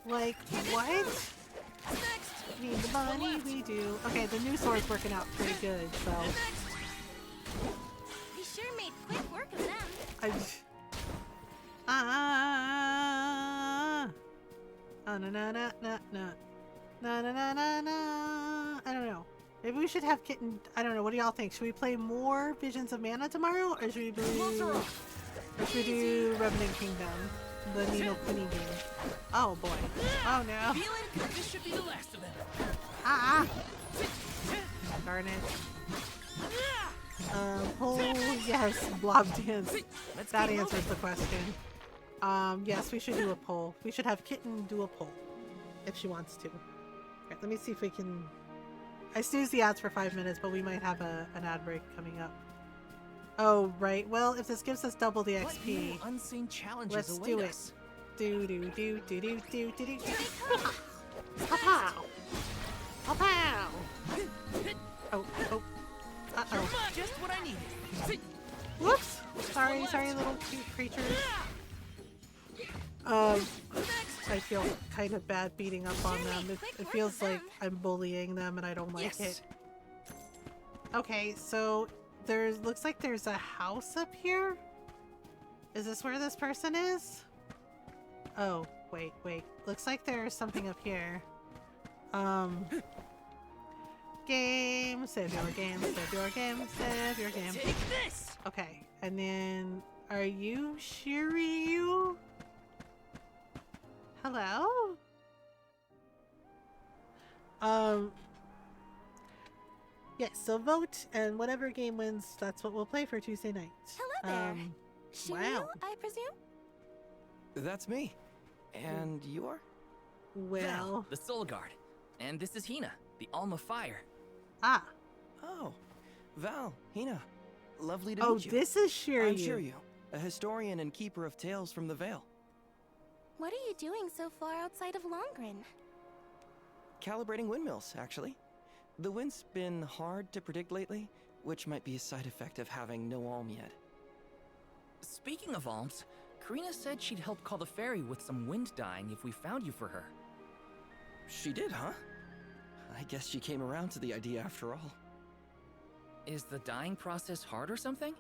Like, what? Need the money, we do. Okay, the new sword's working out pretty good, so. We sure made quick work of them. I don't know. Maybe we should have Kitten. I don't know. What do y'all think? Should we play more Visions of Mana tomorrow, or should we do Revenant Kingdom, the Nino Kuni game? Oh boy. Oh no. This should be the last of them. Darn it. Oh yes, blob dance. That answers the question. Yes, we should do a poll. We should have Kitten do a poll if she wants to. Alright, let me see if we can. I snoozed the ads for 5 minutes, but we might have an ad break coming up. Oh right. Well, if this gives us double the XP, unseen challenges let's await do it. us. Do do do do do do do do. Pow! Pow! Oh oh. Uh-oh. Just what I needed. Whoops! Sorry, little cute creatures. I feel kind of bad beating up on them. It feels like I'm bullying them and I don't like it. Okay, so looks like there's a house up here? Is this where this person is? Oh, wait. Looks like there's something up here. Game, save your game, save your game, save your game. Take this! Okay, and then are you Shiryu? Hello? Yes, so vote, and whatever game wins, that's what we'll play for Tuesday night. Hello there. Shiryu, Wow. I presume? That's me. And you are? Well... Val, the Soul Guard. And this is Hina, the Alma Fire. Ah. Oh, Val, Hina. Lovely to Oh, meet you. this is Shiryu. I'm Shiryu, a historian and keeper of tales from the Vale. What are you doing so far outside of Longren? Calibrating windmills, actually. The wind's been hard to predict lately, which might be a side effect of having no alm yet. Speaking of alms, Karina said she'd help call the fairy with some wind dyeing if we found you for her. She did, huh? I guess she came around to the idea after all. Is the dyeing process hard or something?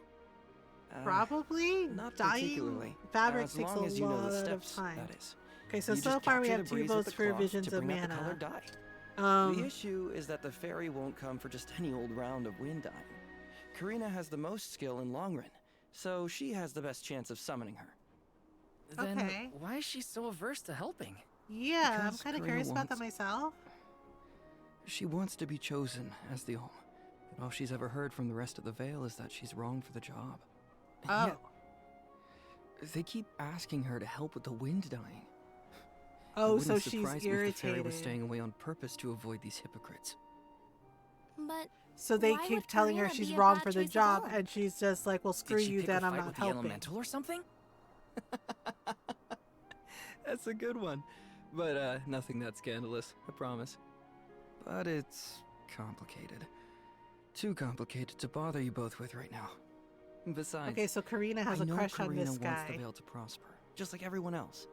Probably. Not Dyeing particularly. fabric as takes long a as you know lot the of steps, time. that is. Okay, so You so just far we capture have the 2 breeze with votes the for cloth Visions to of bring out the Mana. colored dye. The issue is that the fairy won't come for just any old round of wind dyeing. Karina has the most skill in Longren, so she has the best chance of summoning her. Then Okay. why is she so averse to helping? Yeah, I'm Because kind of Karina curious about that wants- myself. She wants to be chosen as the Alm, but all she's ever heard from the rest of the Vale is that she's wrong for the job. And Oh. yet, they keep asking her to help with the wind dyeing. Oh, It so wouldn't she's surprise me if the fairy was irritated. staying away on purpose to avoid these hypocrites. But So they why keep would telling her Karina she's be a wrong bad for the choice at job, all? and she's just like, well, screw Did she you, pick then a I'm fight not with the helping. elemental or something? That's a good one. But nothing that scandalous, I promise. But it's complicated. Too complicated to bother you both with right now. Besides, Okay, so Karina has I a know crush on Karina this wants guy. the Vale to prosper, just like everyone else.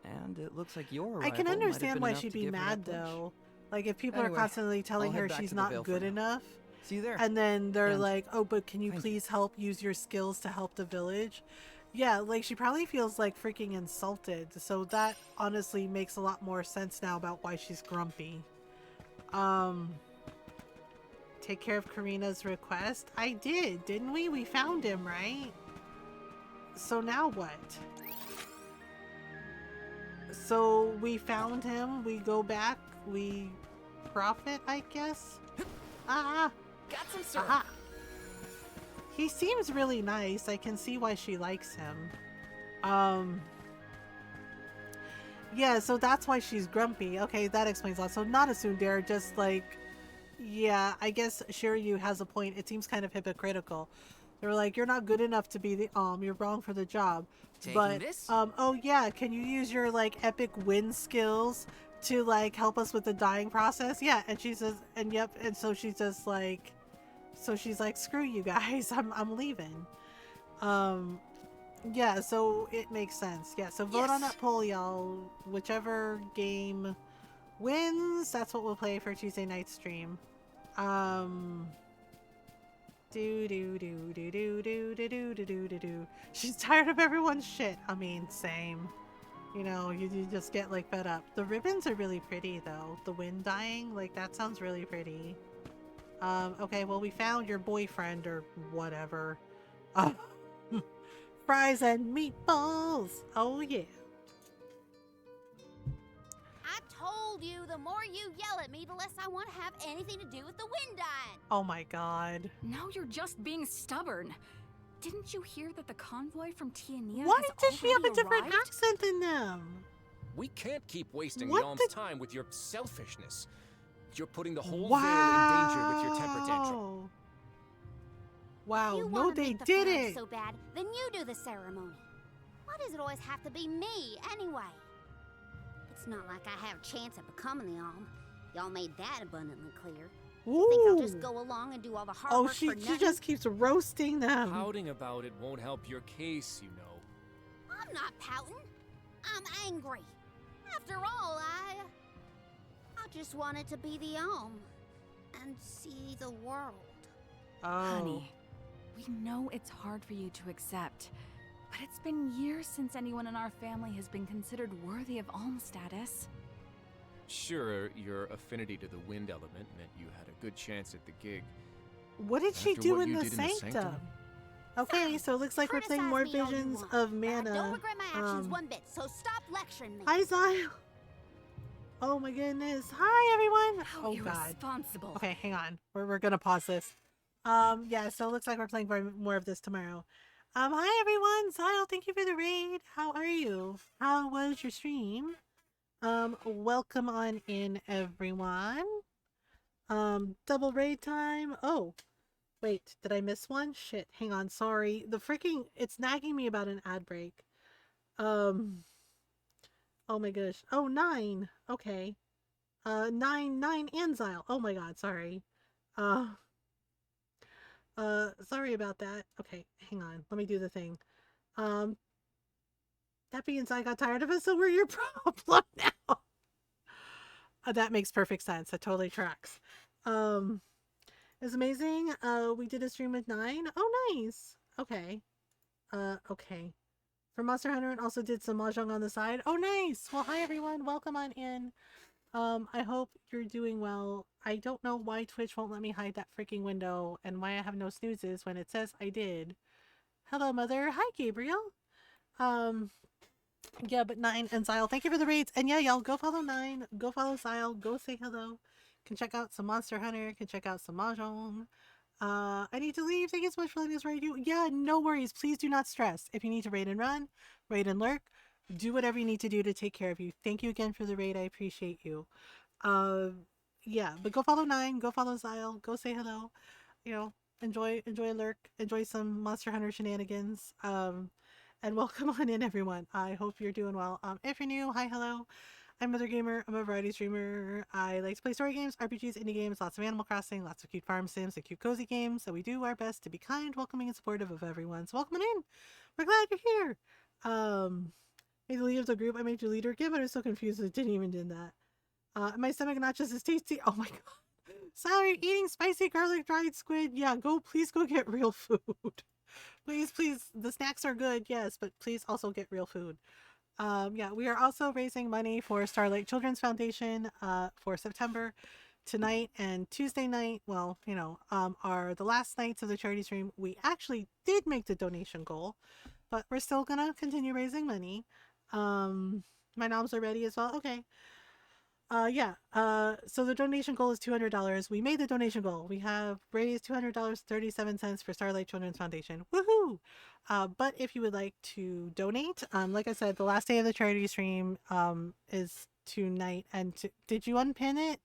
And it looks like your arrival I can might have understand been why enough she'd to be give her mad that push. though. Like if people Anyway, are constantly telling I'll head her back she's to the not Vale for good now. enough, See you there. and then they're And like, "Oh, but can you thank please help use your skills to help the village?" Yeah, like she probably feels like freaking insulted. So that honestly makes a lot more sense now about why she's grumpy. Take care of Karina's request. I did, didn't we? We found him, right? So now what? So we found him, we go back, we profit, I guess? Ah! Got some syrup. Aha! He seems really nice. I can see why she likes him. Yeah, so that's why she's grumpy. Okay, that explains a lot. So not a tsundere, just like, yeah, I guess Shiryu has a point. It seems kind of hypocritical. They were like, you're not good enough to be the you're wrong for the job. Taking this? Oh yeah, can you use your like epic win skills to like help us with the dyeing process? Yeah, and she says, and yep, and so she's just like, so she's like, screw you guys, I'm leaving. Yeah, so it makes sense. Yeah, so vote on that poll, y'all. Whichever game wins, that's what we'll play for Tuesday night stream. She's tired of everyone's shit. I mean, same. You know, you just get like fed up. The ribbons are really pretty though. The wind dyeing, like that sounds really pretty. Okay, well we found your boyfriend or whatever. Fries and meatballs. Oh yeah. I told you, the more you yell at me, the less I want to have anything to do with the wind dyeing. Oh my god. Now you're just being stubborn. Didn't you hear that the convoy from Tiania Why has does she have a already different arrived? accent than them? We can't keep wasting What the alm's the- time with your selfishness. You're putting the whole Vale in danger with your temper tantrum. Wow, You no wanna they make the fire didn't. so bad, then you do the ceremony. Why does it always have to be me, anyway? It's not like I have a chance at becoming the alm. Y'all made that abundantly clear. You think I'll just Ooh. go along and do all the hard Oh, work she for nothing? just keeps roasting them. Pouting about it won't help your case, you know. I'm not pouting. I'm angry. After all, I just wanted to be the alm and see the world. Oh. Honey, we know it's hard for you to accept, but it's been years since anyone in our family has been considered worthy of alm status. Sure, your affinity to the wind element meant you had a good chance at the gig. What did she After do what in you the did in the sanctum? sanctum? Okay, so it looks like we're playing more Criticize me all you visions want, of but mana. I don't regret my actions one bit, so stop lecturing me. Hi, Zyle. Oh my goodness. Hi, everyone. How Oh god. irresponsible. Okay, hang on. We're gonna pause this. Yeah, so it looks like we're playing more of this tomorrow. Hi everyone. Zyle, thank you for the raid. How are you? How was your stream? Welcome on in, everyone. Double raid time. Oh, wait, did I miss one? Shit, hang on, sorry. It's nagging me about an ad break. Oh my gosh. Oh, 9. Okay. 9 and Zyle. Oh my god, sorry. Sorry about that. Okay, hang on. Let me do the thing. That being said, I got tired of it, so we're your problem now. That makes perfect sense. That totally tracks. It's amazing. We did a stream with 9. Oh, nice. Okay. Okay. For Monster Hunter and also did some mahjong on the side. Oh, nice. Well, hi everyone. Welcome on in. I hope you're doing well. I don't know why Twitch won't let me hide that freaking window and why I have no snoozes when it says I did. Hello, Mother. Hi, Gabriel. Yeah, but 9 and Zyle, thank you for the raids. And yeah, y'all, go follow 9. Go follow Zyle. Go say hello. Can check out some Monster Hunter. Can check out some mahjong. I need to leave. Thank you so much for letting us raid you. Yeah, no worries. Please do not stress. If you need to raid and run, raid and lurk, do whatever you need to do to take care of you. Thank you again for the raid. I appreciate you. Yeah, but go follow 9. Go follow Zyle. Go say hello. You know, enjoy lurk. Enjoy some Monster Hunter shenanigans. And welcome on in, everyone. I hope you're doing well. If you're new, hi, hello. I'm Mothergamer. I'm a variety streamer. I like to play story games, RPGs, indie games, lots of Animal Crossing, lots of cute farm sims, and cute cozy games. So we do our best to be kind, welcoming, and supportive of everyone. So welcome on in. We're glad you're here. May the leader of the group. I made you leader again, but I was so confused. I didn't even do that. My stomach nachos is tasty. Oh my god. Sorry, eating spicy garlic dried squid. Yeah, please go get real food. Please, the snacks are good, yes, but please also get real food. Yeah, we are also raising money for Starlight Children's Foundation for September. Tonight and Tuesday night, well, you know, are the last nights of the charity stream. We actually did make the donation goal, but we're still gonna continue raising money. My noms are ready as well. Okay. Yeah. So the donation goal is $200. We made the donation goal. We have raised $200.37 for Starlight Children's Foundation. Woohoo! But if you would like to donate, like I said, the last day of the charity stream is tonight. And did you unpin it?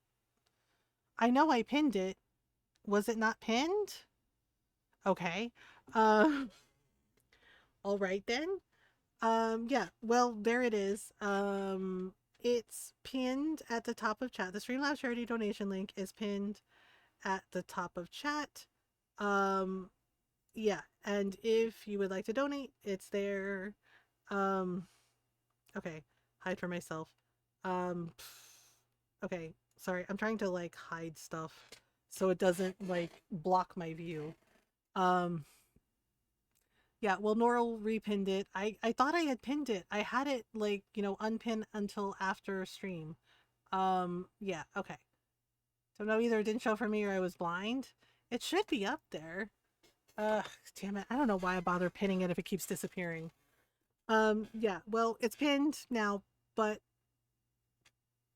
I know I pinned it. Was it not pinned? Okay. All right then. Yeah, well, there it is. It's pinned at the top of chat. The Streamlabs charity donation link is pinned at the top of chat. Yeah, and if you would like to donate, it's there. Okay, hide for myself. Okay, sorry, I'm trying to like hide stuff so it doesn't like block my view. Yeah, well, Norl repinned it. I thought I had pinned it. I had it like, you know, unpinned until after stream. Yeah, okay. So no, either it didn't show for me or I was blind. It should be up there. Damn it. I don't know why I bother pinning it if it keeps disappearing. Yeah, well, it's pinned now, but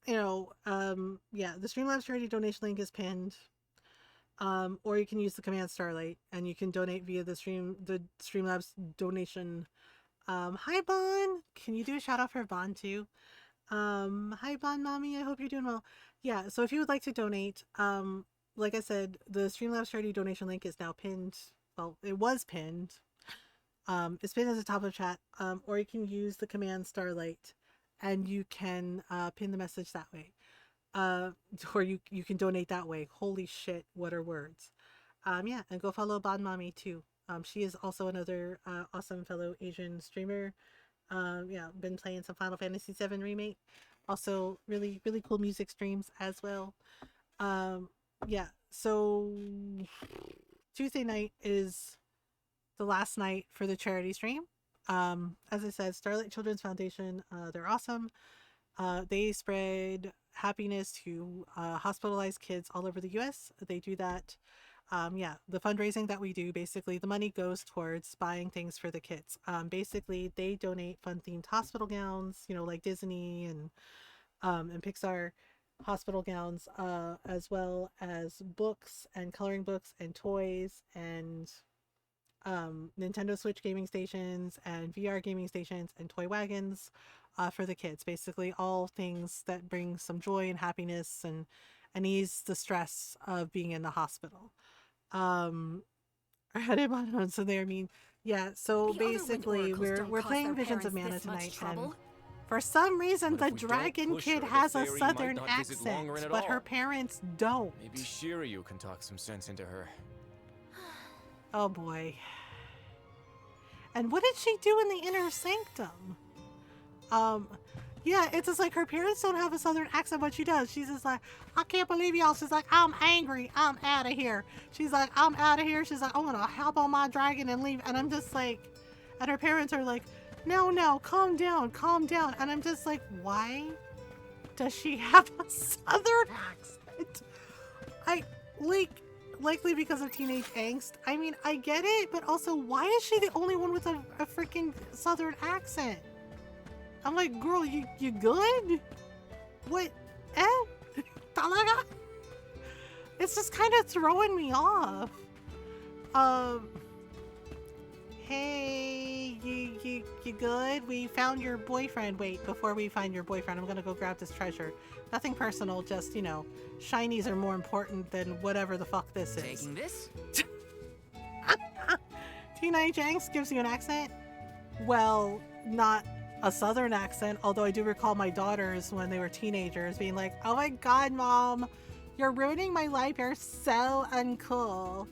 you know, yeah, the Streamlabs charity donation link is pinned. Or you can use the command Starlight and you can donate via the Streamlabs donation. Hi Bon, can you do a shout out for Bon too? Hi Bon Mommy, I hope you're doing well. Yeah, so if you would like to donate, like I said, the Streamlabs charity donation link is now pinned. Well, it was pinned. It's pinned at the top of chat. Or you can use the command Starlight and you can pin the message that way. Or you can donate that way. Holy shit, what are words? Yeah, and go follow Bon Mommy too. She is also another awesome fellow Asian streamer. Yeah, been playing some Final Fantasy VII Remake. Also really, really cool music streams as well. Yeah, so Tuesday night is the last night for the charity stream. As I said, Starlight Children's Foundation, they're awesome. They spread happiness to hospitalized kids all over the US. They do that. Yeah, the fundraising that we do, basically the money goes towards buying things for the kids. Basically they donate fun-themed hospital gowns, you know, like Disney and Pixar hospital gowns, as well as books and coloring books and toys and Nintendo Switch gaming stations and VR gaming stations and toy wagons for the kids. Basically all things that bring some joy and happiness and ease the stress of being in the hospital. I had him on so there. I mean, yeah, so basically we're playing Visions of Mana tonight, and for some reason the dragon kid has a southern accent, but her parents don't. Maybe Shiryu can talk some sense into her. Oh boy. And what did she do in the inner sanctum? Yeah, it's just like her parents don't have a southern accent, but she does. She's just like, I can't believe y'all. She's like, I'm angry. I'm out of here. She's like, I'm out of here. She's like, I'm gonna hop on my dragon and leave. And I'm just like, and her parents are like, no, calm down. And I'm just like, why does she have a southern accent? Likely because of teenage angst. I mean, I get it, but also, why is she the only one with a freaking southern accent? I'm like, girl, you good? What? Talaga? It's just kind of throwing me off. Hey, you good? We found your boyfriend. Wait, before we find your boyfriend, I'm gonna go grab this treasure. Nothing personal, just, you know, shinies are more important than whatever the fuck this is. Taking this? Teenage angst gives you an accent? Well, not a southern accent, although I do recall my daughters when they were teenagers being like, oh my god, mom, you're ruining my life, you're so uncool.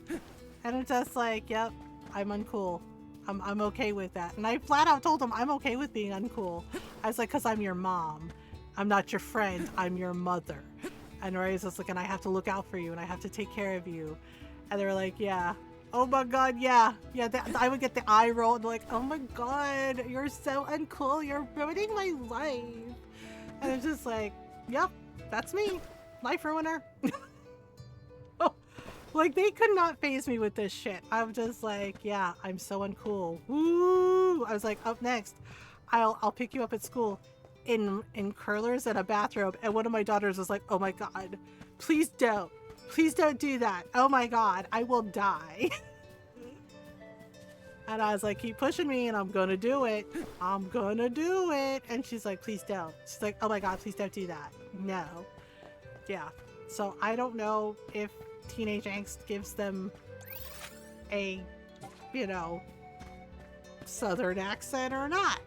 And I'm just like, yep, I'm uncool. I'm okay with that. And I flat out told them I'm okay with being uncool. I was like, because I'm your mom. I'm not your friend, I'm your mother. And Ray's just like, and I have to look out for you and I have to take care of you. And they were like, yeah. Oh my god, yeah. I would get the eye roll and like, oh my god, you're so uncool, you're ruining my life. And it's just like, yep, that's me, life ruiner. Like, they could not faze me with this shit. I'm just like, yeah, I'm so uncool. Woo! I was like, up next, I'll pick you up at school in curlers and a bathrobe. And one of my daughters was like, oh my god, please don't do that. Oh my god, I will die. And I was like, keep pushing me and I'm gonna do it. And she's like, please don't. She's like, oh my god, please don't do that. No. Yeah. So I don't know if teenage angst gives them a you know, Southern accent or not.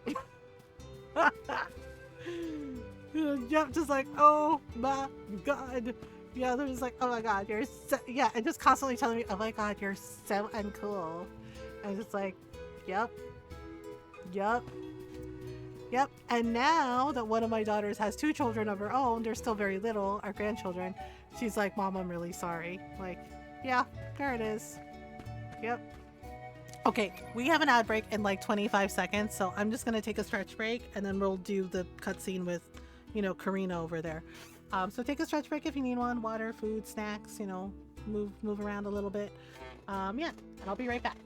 Yep, just like, oh my god. Yeah, they're just like, oh my god, you're so, yeah, and just constantly telling me, oh my god, you're so uncool. And just like, yep, yep, yep. And now that one of my daughters has 2 children of her own, they're still very little, our grandchildren, she's like, Mom, I'm really sorry. Like, yeah, there it is. Yep. Okay, we have an ad break in like 25 seconds, so I'm just gonna take a stretch break and then we'll do the cutscene with, you know, Karina over there. So take a stretch break if you need one, water, food, snacks, you know, move around a little bit. Yeah, and I'll be right back.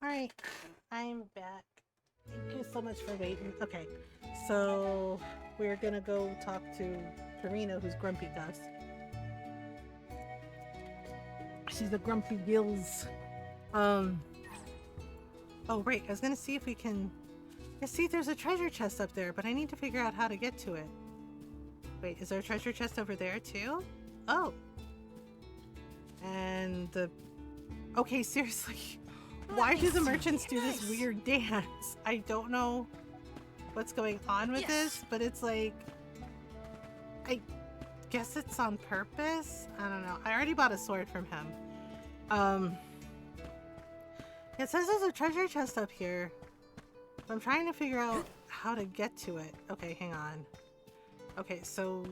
Alright, I'm back. Thank you so much for waiting. Okay, so we're gonna go talk to Karina, who's Grumpy Gus. She's the Grumpy Gills. Oh, right, I was gonna see if we can... Let's see if there's a treasure chest up there, but I need to figure out how to get to it. Wait, is there a treasure chest over there, too? Oh. And the... Okay, seriously. Why do the merchants do this weird dance? I don't know what's going on with this, but it's like... I guess it's on purpose? I don't know. I already bought a sword from him. It says there's a treasure chest up here. I'm trying to figure out how to get to it. Okay, hang on. Okay, so...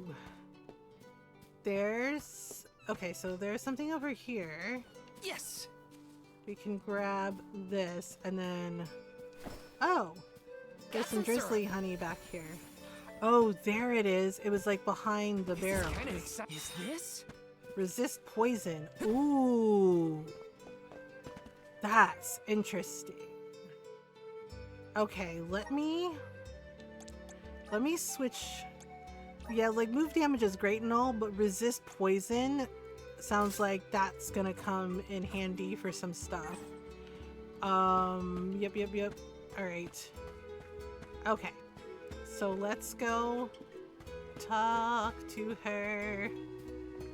There's something over here. Yes! We can grab this, and then... Oh! There's some drizzly honey back here. Oh, there it is. It was like behind the barrel. Is this? Resist poison. Ooh. That's interesting. Okay, let me switch. Yeah, like move damage is great and all, but resist poison sounds like that's gonna come in handy for some stuff. Yep. Alright. Okay. So let's go talk to her.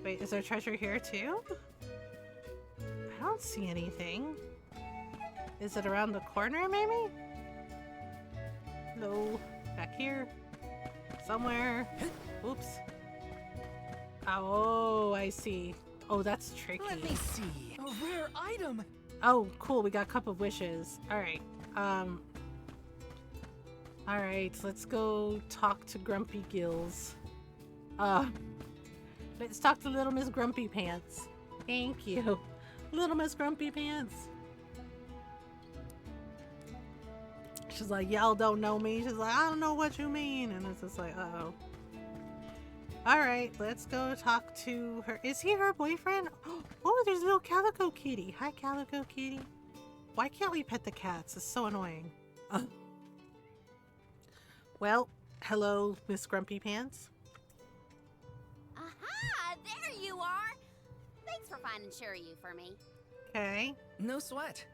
Wait, is there treasure here too? I don't see anything. Is it around the corner maybe? No. Back here. Somewhere. Oops. Oh, I see. Oh, that's tricky. Let me see. A rare item. Oh, cool. We got Cup of Wishes. Alright. Alright, let's go talk to Grumpy Gills. Let's talk to Little Miss Grumpy Pants. Thank you. Little Miss Grumpy Pants. She's like, y'all don't know me. She's like, I don't know what you mean. And it's just like, uh-oh. Alright, let's go talk to her. Is he her boyfriend? Oh, there's a little Calico Kitty. Hi, Calico Kitty. Why can't we pet the cats? It's so annoying. Well, hello, Miss Grumpy Pants. Aha! There you are! Thanks for finding Shiryu for me. Okay. No sweat.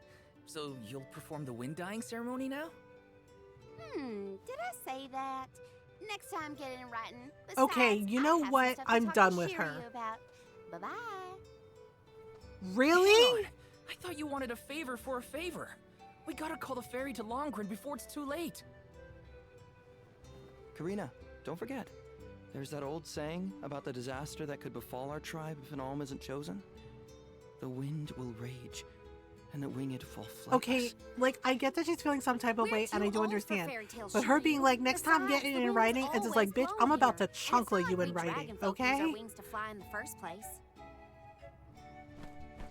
So you'll perform the wind dyeing ceremony now? Did I say that? Next time, get it in writing. Besides, Okay, you know what? I'm done with her. Bye-bye. Really? God, I thought you wanted a favor for a favor. We gotta call the ferry to Longren before it's too late. Karina, don't forget. There's that old saying about the disaster that could befall our tribe if an alm isn't chosen. The wind will rage, and the winged fall flightless. Okay, like, I get that she's feeling some type of way, and I do understand. But her being like, next time get it in writing, it's just like, bitch, I'm about to chunkla you in writing, okay?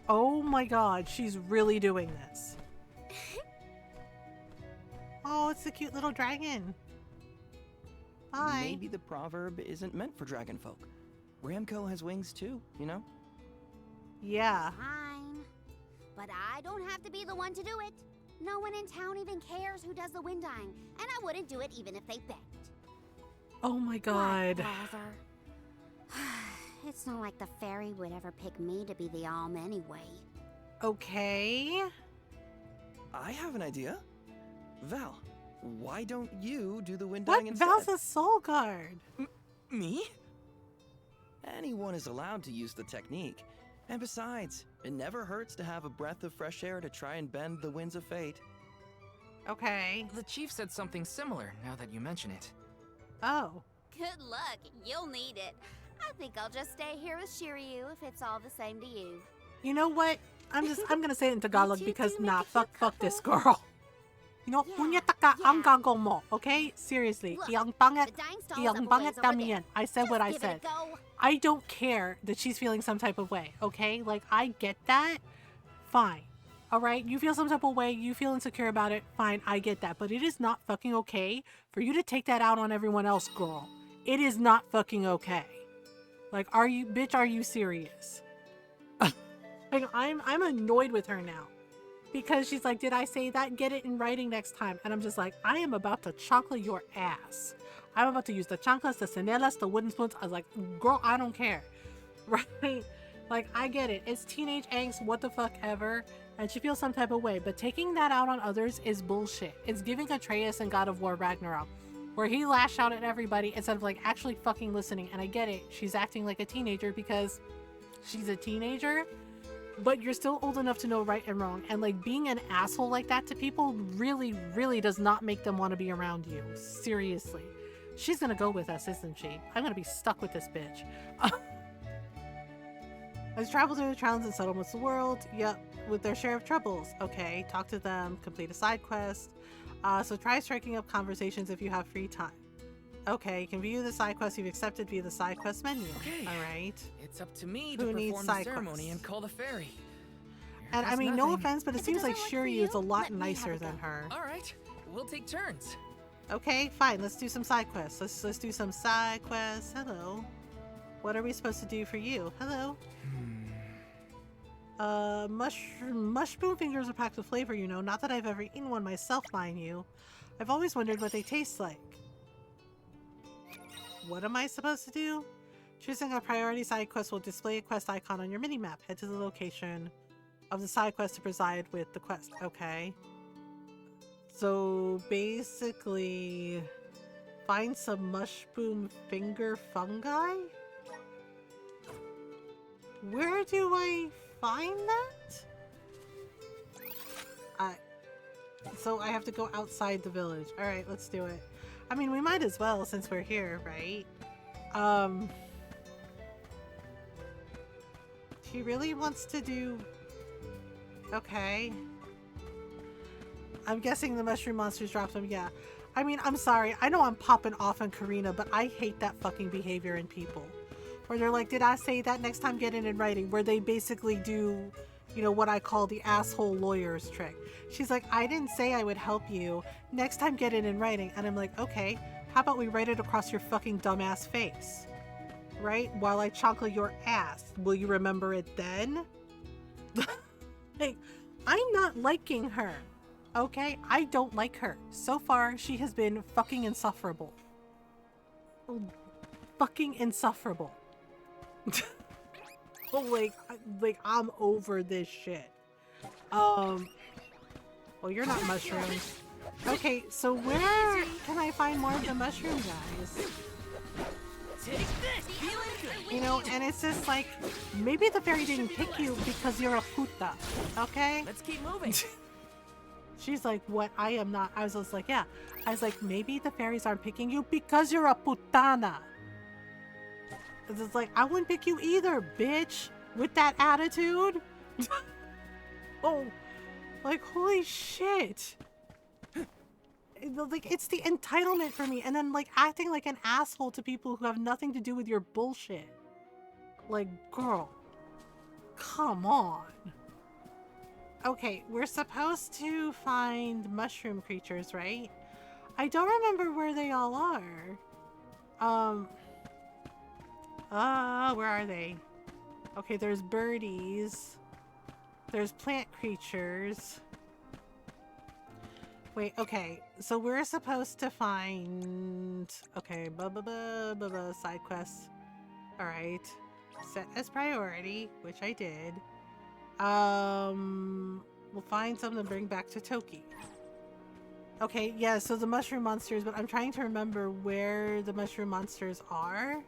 Oh my god, she's really doing this. Oh, it's a cute little dragon. Hi. Maybe the proverb isn't meant for dragon folk. Ramco has wings too, you know? Yeah. Fine. But I don't have to be the one to do it. No one in town even cares who does the wind dyeing, and I wouldn't do it even if they begged. Oh my god. It's not like the fairy would ever pick me to be the alm anyway. Okay. I have an idea. Val, why don't you do the wind dyeing instead? Val's a soul guard. Me? Anyone is allowed to use the technique. And besides, it never hurts to have a breath of fresh air to try and bend the winds of fate. Okay. The chief said something similar, now that you mention it. Oh. Good luck. You'll need it. I think I'll just stay here with Shiryu if it's all the same to you. You know what? I'm gonna say it in Tagalog because fuck this girl. You know, punyeta ka ang gago mo, okay? Seriously. Iyang pangit dami yan. I said what I said. I don't care that she's feeling some type of way, okay? Like, I get that. Fine. Alright? You feel some type of way, you feel insecure about it, fine, I get that. But it is not fucking okay for you to take that out on everyone else, girl. It is not fucking okay. Like, are you serious? Like, I'm annoyed with her now. because she's like, did I say that? Get it in writing next time. And I'm just like, I am about to chancla your ass. I'm about to use the chanclas, the cenelas, the wooden spoons. I was like, girl, I don't care. Right? Like, I get it. It's teenage angst, what the fuck ever. And she feels some type of way. But taking that out on others is bullshit. It's giving Atreus in God of War Ragnarok, where he lashed out at everybody instead of like actually fucking listening. And I get it. She's acting like a teenager because she's a teenager. But you're still old enough to know right and wrong. And like being an asshole like that to people really, really does not make them want to be around you. Seriously. She's gonna go with us, isn't she? I'm gonna be stuck with this bitch. Let's travel through the towns and settlements of the world. Yep, with their share of troubles. Okay, talk to them, complete a side quest. So try striking up conversations if you have free time. Okay, you can view the side quest you've accepted via the side quest menu. Okay. All right. It's up to me Who to needs perform the side ceremony quests? and call the fairy. Here And I goes mean, no nothing. offense, but it seems like Shiryu is a lot nicer than her. All right, we'll take turns. Okay, fine. Let's do some side quests. Let's do some side quests. Hello. What are we supposed to do for you? Hello. Mushroom fingers are packed with flavor, you know. Not that I've ever eaten one myself, mind you. I've always wondered what they taste like. What am I supposed to do? Choosing a priority side quest will display a quest icon on your minimap. Head to the location of the side quest to preside with the quest. Okay. So basically, find some mushroom finger fungi? Where do I find that? So I have to go outside the village. Alright, let's do it. I mean, we might as well since we're here, right? She really wants to do... Okay. I'm guessing the mushroom monsters dropped them, yeah. I mean, I'm sorry. I know I'm popping off on Karina, but I hate that fucking behavior in people. Where they're like, did I say that? Next time get it in writing. Where they basically do, you know, what I call the asshole lawyer's trick. She's like, I didn't say I would help you. Next time get it in writing. And I'm like, okay, how about we write it across your fucking dumbass face? Right? While I chancla your ass. Will you remember it then? Like, I'm not liking her. Okay? I don't like her. So far, she has been fucking insufferable. Fucking insufferable. Oh, like I'm over this shit. Well, you're not mushrooms. Okay, so where can I find more of the mushroom guys? Take this! You know, and it's just like, maybe the fairy didn't pick you because you're a puta, okay? Let's keep moving. She's like, what? I am not. I was just like, yeah. I was like, maybe the fairies aren't picking you because you're a putana. It's like, I wouldn't pick you either, bitch. With that attitude. Oh, like, holy shit. Like, it's the entitlement for me. And then, like, acting like an asshole to people who have nothing to do with your bullshit. Like, girl. Come on. Okay, we're supposed to find mushroom creatures, right? I don't remember where they all are. Where are they? Okay, there's birdies. There's plant creatures. Wait, okay. So we're supposed to find... Okay, side quests. Alright. Set as priority, which I did. We'll find something to bring back to Toki. Okay, yeah, so the mushroom monsters, but I'm trying to remember where the mushroom monsters are.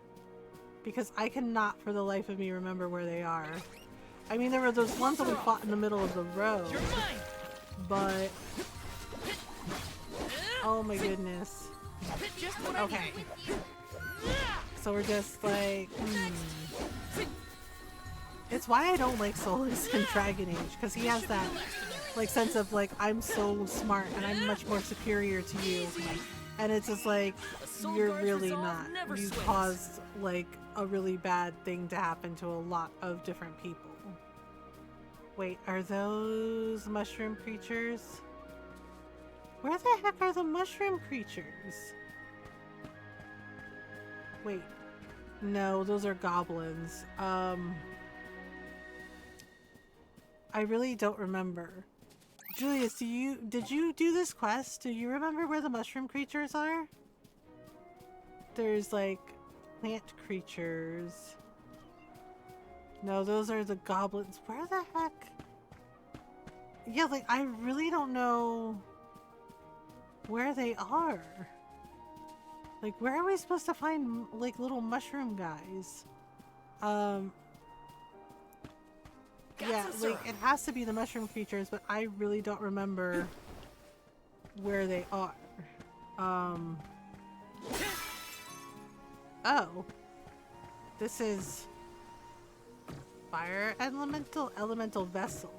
Because I cannot for the life of me remember where they are. I mean, there were those ones that we fought in the middle of the road. But... Oh my goodness. Okay. So we're just like... It's why I don't like Solus in Dragon Age, because he has that like sense of like, I'm so smart and I'm much more superior to you. And it's just like, you're really not. You caused like a really bad thing to happen to a lot of different people. Wait, are those mushroom creatures? Where the heck are the mushroom creatures? Wait. No, those are goblins. I really don't remember. Julius, did you do this quest? Do you remember where the mushroom creatures are? There's like plant creatures. No, those are the goblins. Where the heck? Yeah, like I really don't know where they are. Like where are we supposed to find like little mushroom guys? Yeah, like it has to be the mushroom creatures, but I really don't remember where they are. Oh. This is fire elemental vessel.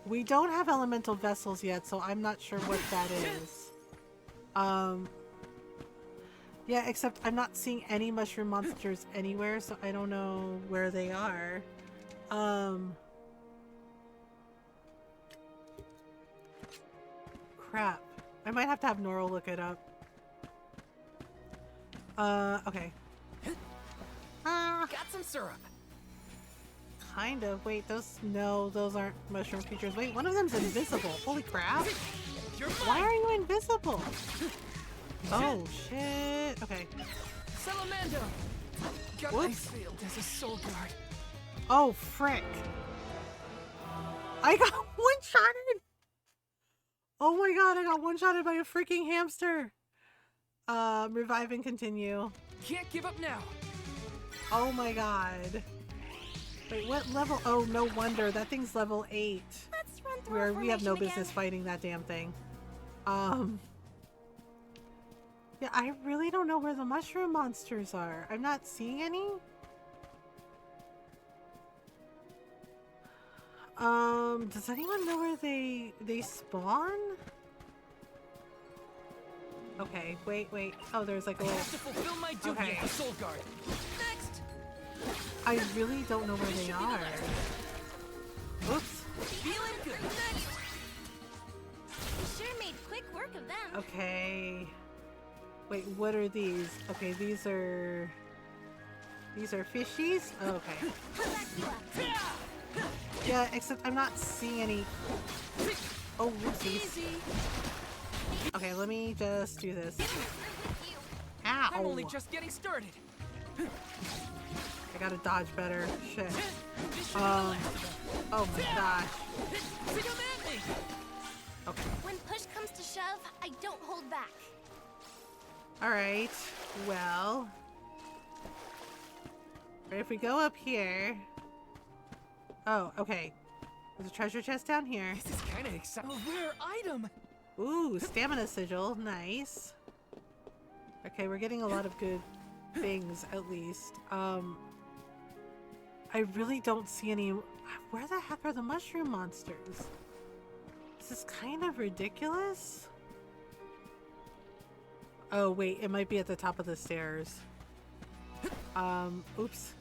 We don't have elemental vessels yet, so I'm not sure what that is. Yeah, except I'm not seeing any mushroom monsters anywhere, so I don't know where they are. Crap. I might have to have Nora look it up. Okay. Got some syrup. Kind of. Wait, those aren't mushroom creatures. Wait, one of them's invisible. Holy crap. Why are you invisible? Oh, shit. Okay. Salamando! Got my field as a soul guard. Oh, frick. I got one-shotted! Oh my god, I got one-shotted by a freaking hamster. Revive and continue. Can't give up now. Oh my god. Wait, what level? Oh, no wonder. That thing's level 8. Let's run through We have no business fighting that damn thing. Yeah, I really don't know where the mushroom monsters are. I'm not seeing any. Does anyone know where they spawn? Okay, wait. Oh, there's like a little... I have to fulfill my duty as a soul guard. Next! I really don't know where they are. Oops. Feeling good. Next! You sure made quick work of them. Okay. Wait, what are these? Okay, these are fishies? Oh, okay. Yeah, except I'm not seeing any... Oh, whoopsies. Okay, let me just do this. Ow! I'm only just getting started. I gotta dodge better. Shit. Oh my gosh. Okay. When push comes to shove, I don't hold back. Alright, well... if we go up here... Oh, okay. There's a treasure chest down here. This is kind of exciting. A rare item! Ooh, stamina sigil. Nice. Okay, we're getting a lot of good things, at least. I really don't see any... Where the heck are the mushroom monsters? This is kind of ridiculous. Oh, wait, it might be at the top of the stairs. Oops.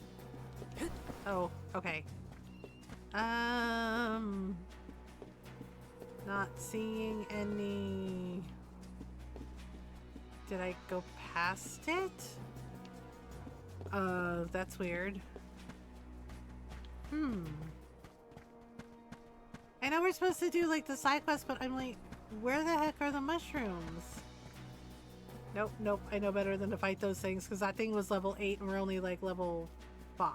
Oh, okay. Not seeing any... Did I go past it? That's weird. I know we're supposed to do like the side quest, but I'm like, where the heck are the mushrooms? Nope, I know better than to fight those things because that thing was level 8 and we're only like level 5.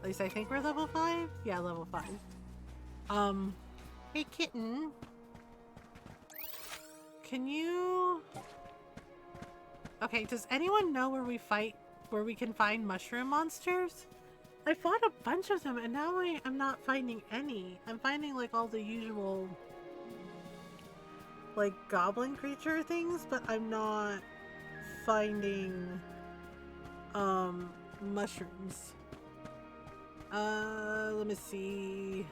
At least I think we're level 5? Yeah, level 5. Hey kitten. Can you... Okay, does anyone know where we can find mushroom monsters? I fought a bunch of them and now I'm not finding any. I'm finding like all the usual like goblin creature things, but I'm not finding mushrooms. Let me see.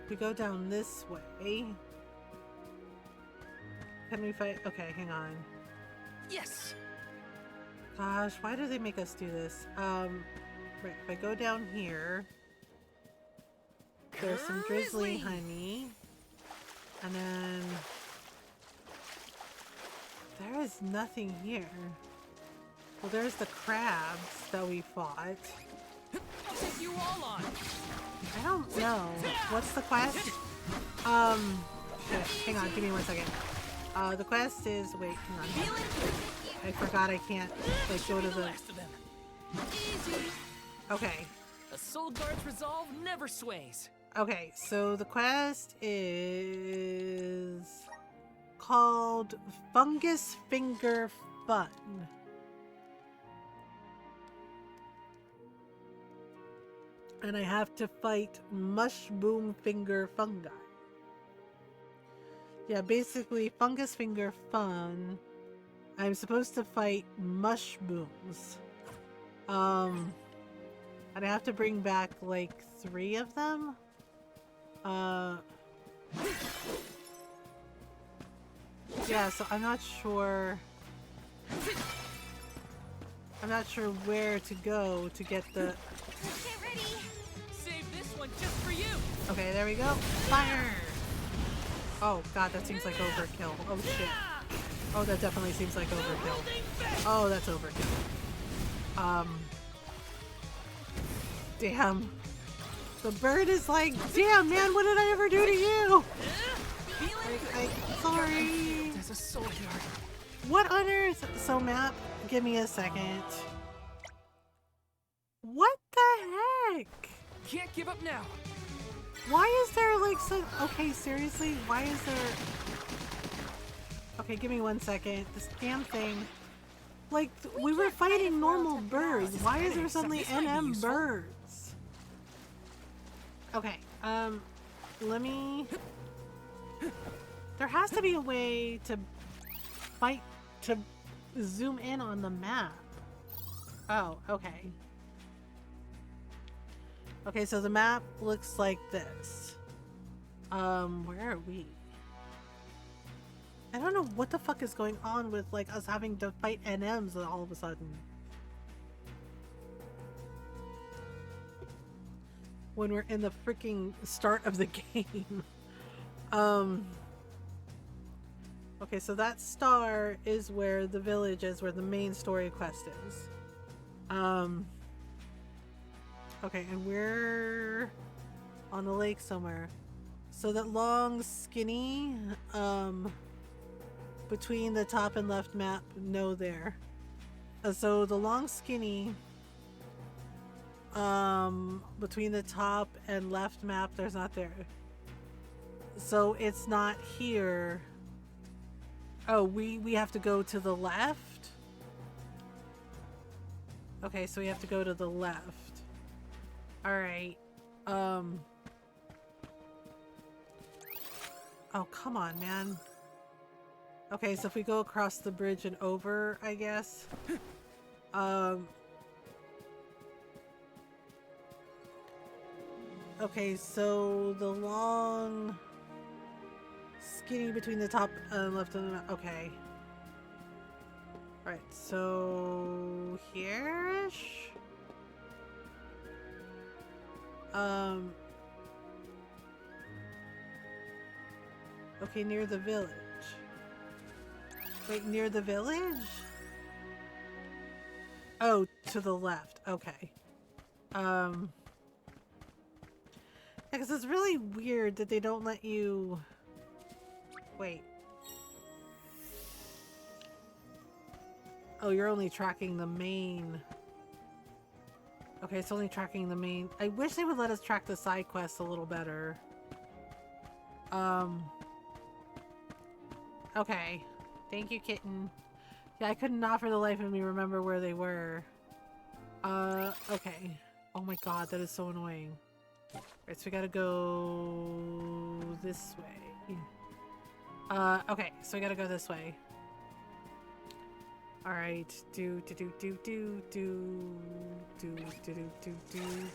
We go down this way. Can we fight? Okay, hang on. Yes. Gosh, why do they make us do this? Right, if I go down here, there's some drizzly honey, and then there is nothing here. Well, there's the crabs that we fought. I'll take you all on. I don't know. What's the quest? Shit, hang on, give me 1 second. The quest is, wait, hang on. I forgot I can't, like, go to the... Okay. A soul guard's resolve never sways. Okay, so the quest is called Fungus Finger Fun. And I have to fight Mushroom Finger Fungi. Yeah, basically, Fungus Finger Fun. I'm supposed to fight mushrooms. And I have to bring back, like, 3 of them? Yeah, so I'm not sure where to go to get the... Get ready. Save this one just for you. Okay, there we go. Fire! Oh god, that seems like overkill. Oh shit. Oh, that definitely seems like overkill. Oh, that's overkill. Damn. The bird is like, damn man, what did I ever do to you? Sorry. There's a soul guard. What on earth? So map, give me a second. What the heck? Can't give up now. Why is there like some... Okay, seriously? Why is there... Okay, give me 1 second. This damn thing... Like, we were fighting normal birds. Why is there suddenly NM birds? Okay, let me... There has to be a way to fight... to zoom in on the map. Oh, okay. Okay, so the map looks like this. Where are we? I don't know what the fuck is going on with, like, us having to fight NMs all of a sudden. When we're in the freaking start of the game. Okay, so that star is where the village is, where the main story quest is. Okay, and we're on the lake somewhere. So that long, skinny, between the top and left map, no there. So the long, skinny, between the top and left map, there's not there. So it's not here. Oh, we have to go to the left? Okay, so we have to go to the left. Alright. Oh, come on, man. Okay, so if we go across the bridge and over, I guess. Okay, so the long... skinny between the top left and the... Okay. Alright, so... here-ish? Okay, near the village. Wait, near the village? Oh, to the left. Okay. Yeah, because it's really weird that they don't let you... Wait. Oh, you're only tracking the main... Okay, it's only tracking the main... I wish they would let us track the side quests a little better. Okay. Thank you, kitten. Yeah, I could not for the life of me remember where they were. Okay. Oh my god, that is so annoying. Right, so we gotta go... this way. Okay, so we gotta go this way. Alright,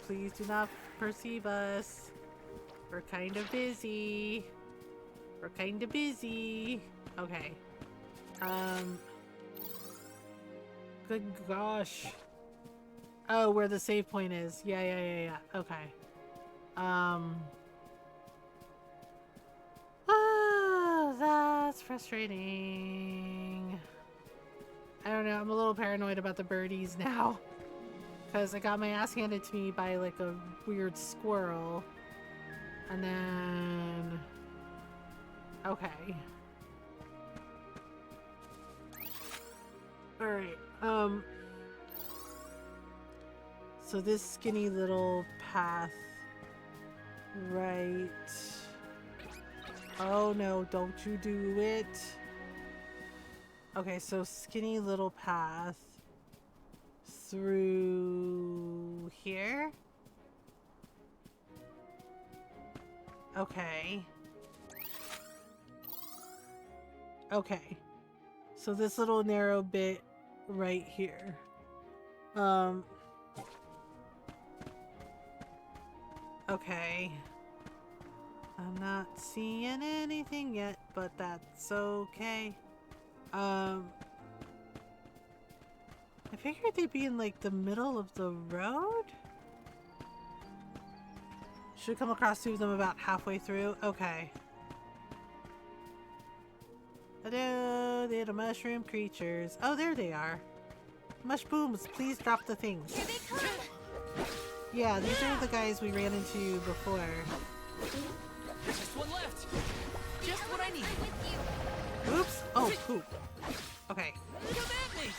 please do not perceive us. We're kind of busy. We're kind of busy. Okay. Good gosh. Oh, where the save point is. Yeah. Okay. That's frustrating. I don't know, I'm a little paranoid about the birdies now. Because I got my ass handed to me by like a weird squirrel. And then... Okay. Alright, so this skinny little path, right? Oh no, don't you do it. Okay, so skinny little path through here? Okay. Okay. So this little narrow bit right here. Okay. I'm not seeing anything yet, but that's okay. I figured they'd be in like the middle of the road? Should come across two of them about halfway through. Okay. Hello, little mushroom creatures. Oh, there they are. Mushbooms, please drop the things. Here they come! Yeah, these are the guys we ran into before. Just one left. Just what I need. I'm with you. Oops. Oh, poop. Okay. Come at me.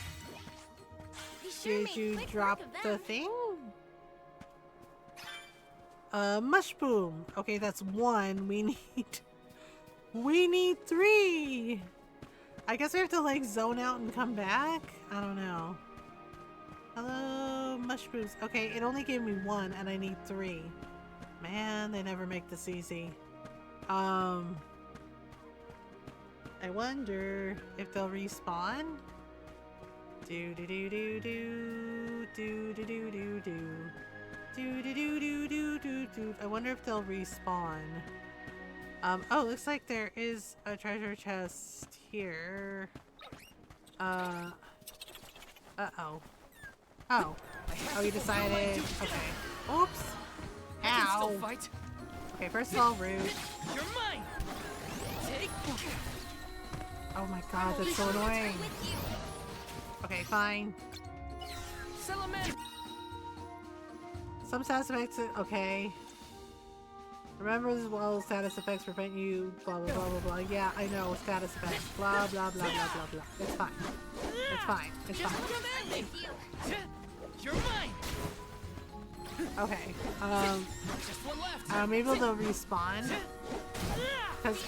He sure Did made you quick drop work of the them. thing? Mushboom. Okay, that's one. We need 3. I guess we have to like zone out and come back? I don't know. Hello, mushrooms. Okay, it only gave me 1 and I need 3. Man, they never make this easy. I wonder if they'll respawn? Do do do do do do do do do do do do do do do do do. I wonder if they'll respawn. Oh, looks like there is a treasure chest here. Uh-oh. Oh. Oh, you decided. Okay. Oops. Ow. Okay, first of all, rude. You're mine. Take. Oh my god, that's so annoying. Okay, fine. Some status effects. Okay. Remember as well, status effects prevent you. Blah blah blah blah blah. Yeah, I know status effects. Blah blah blah blah blah blah. It's fine. It's fine. It's fine. You're mine. Okay. Just one left. Maybe they'll respawn. Because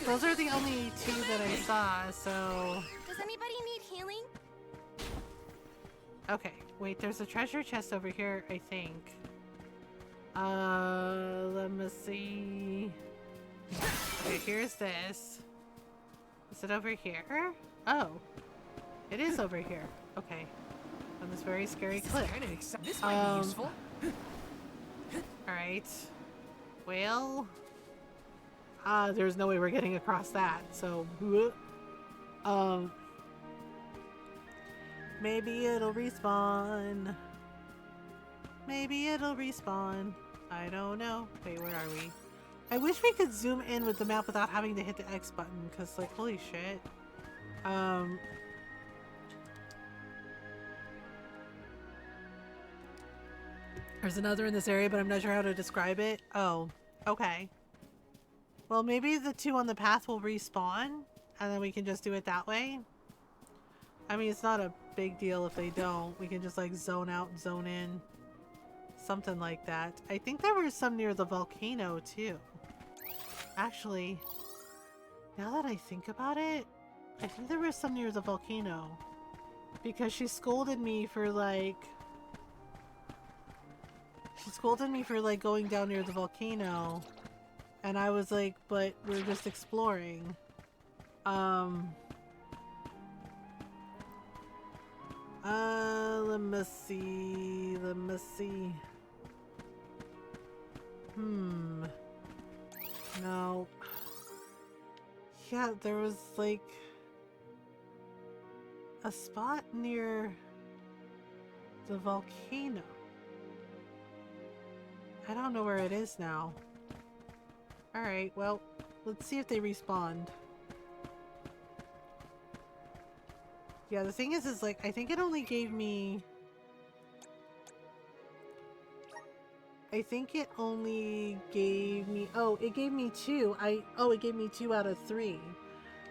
those are the only 2 that I saw, so... Does anybody need healing? Okay, wait, there's a treasure chest over here, I think. Let me see... Okay, here's this. Is it over here? Oh. It is over here. Okay. On this very scary cliff. This might be useful. Alright. Well... there's no way we're getting across that, so... Maybe it'll respawn. Maybe it'll respawn. I don't know. Wait, where are we? I wish we could zoom in with the map without having to hit the X button, because, like, holy shit. There's another in this area, but I'm not sure how to describe it. Oh, okay. Well, maybe the 2 on the path will respawn, and then we can just do it that way. I mean, it's not a big deal if they don't. We can just, like, zone out, zone in. Something like that. I think there were some near the volcano, too. Actually, now that I think about it, I think there was some near the volcano. Because she scolded me for, like... She scolded me for, like, going down near the volcano. And I was like, but we're just exploring. Let me see. Let me see. No. Yeah, there was like a spot near the volcano. I don't know where it is now. Alright, well, let's see if they respawned. Yeah, the thing is like, I think it only gave me... I think it only gave me, oh, it gave me 2. It gave me 2 out of 3.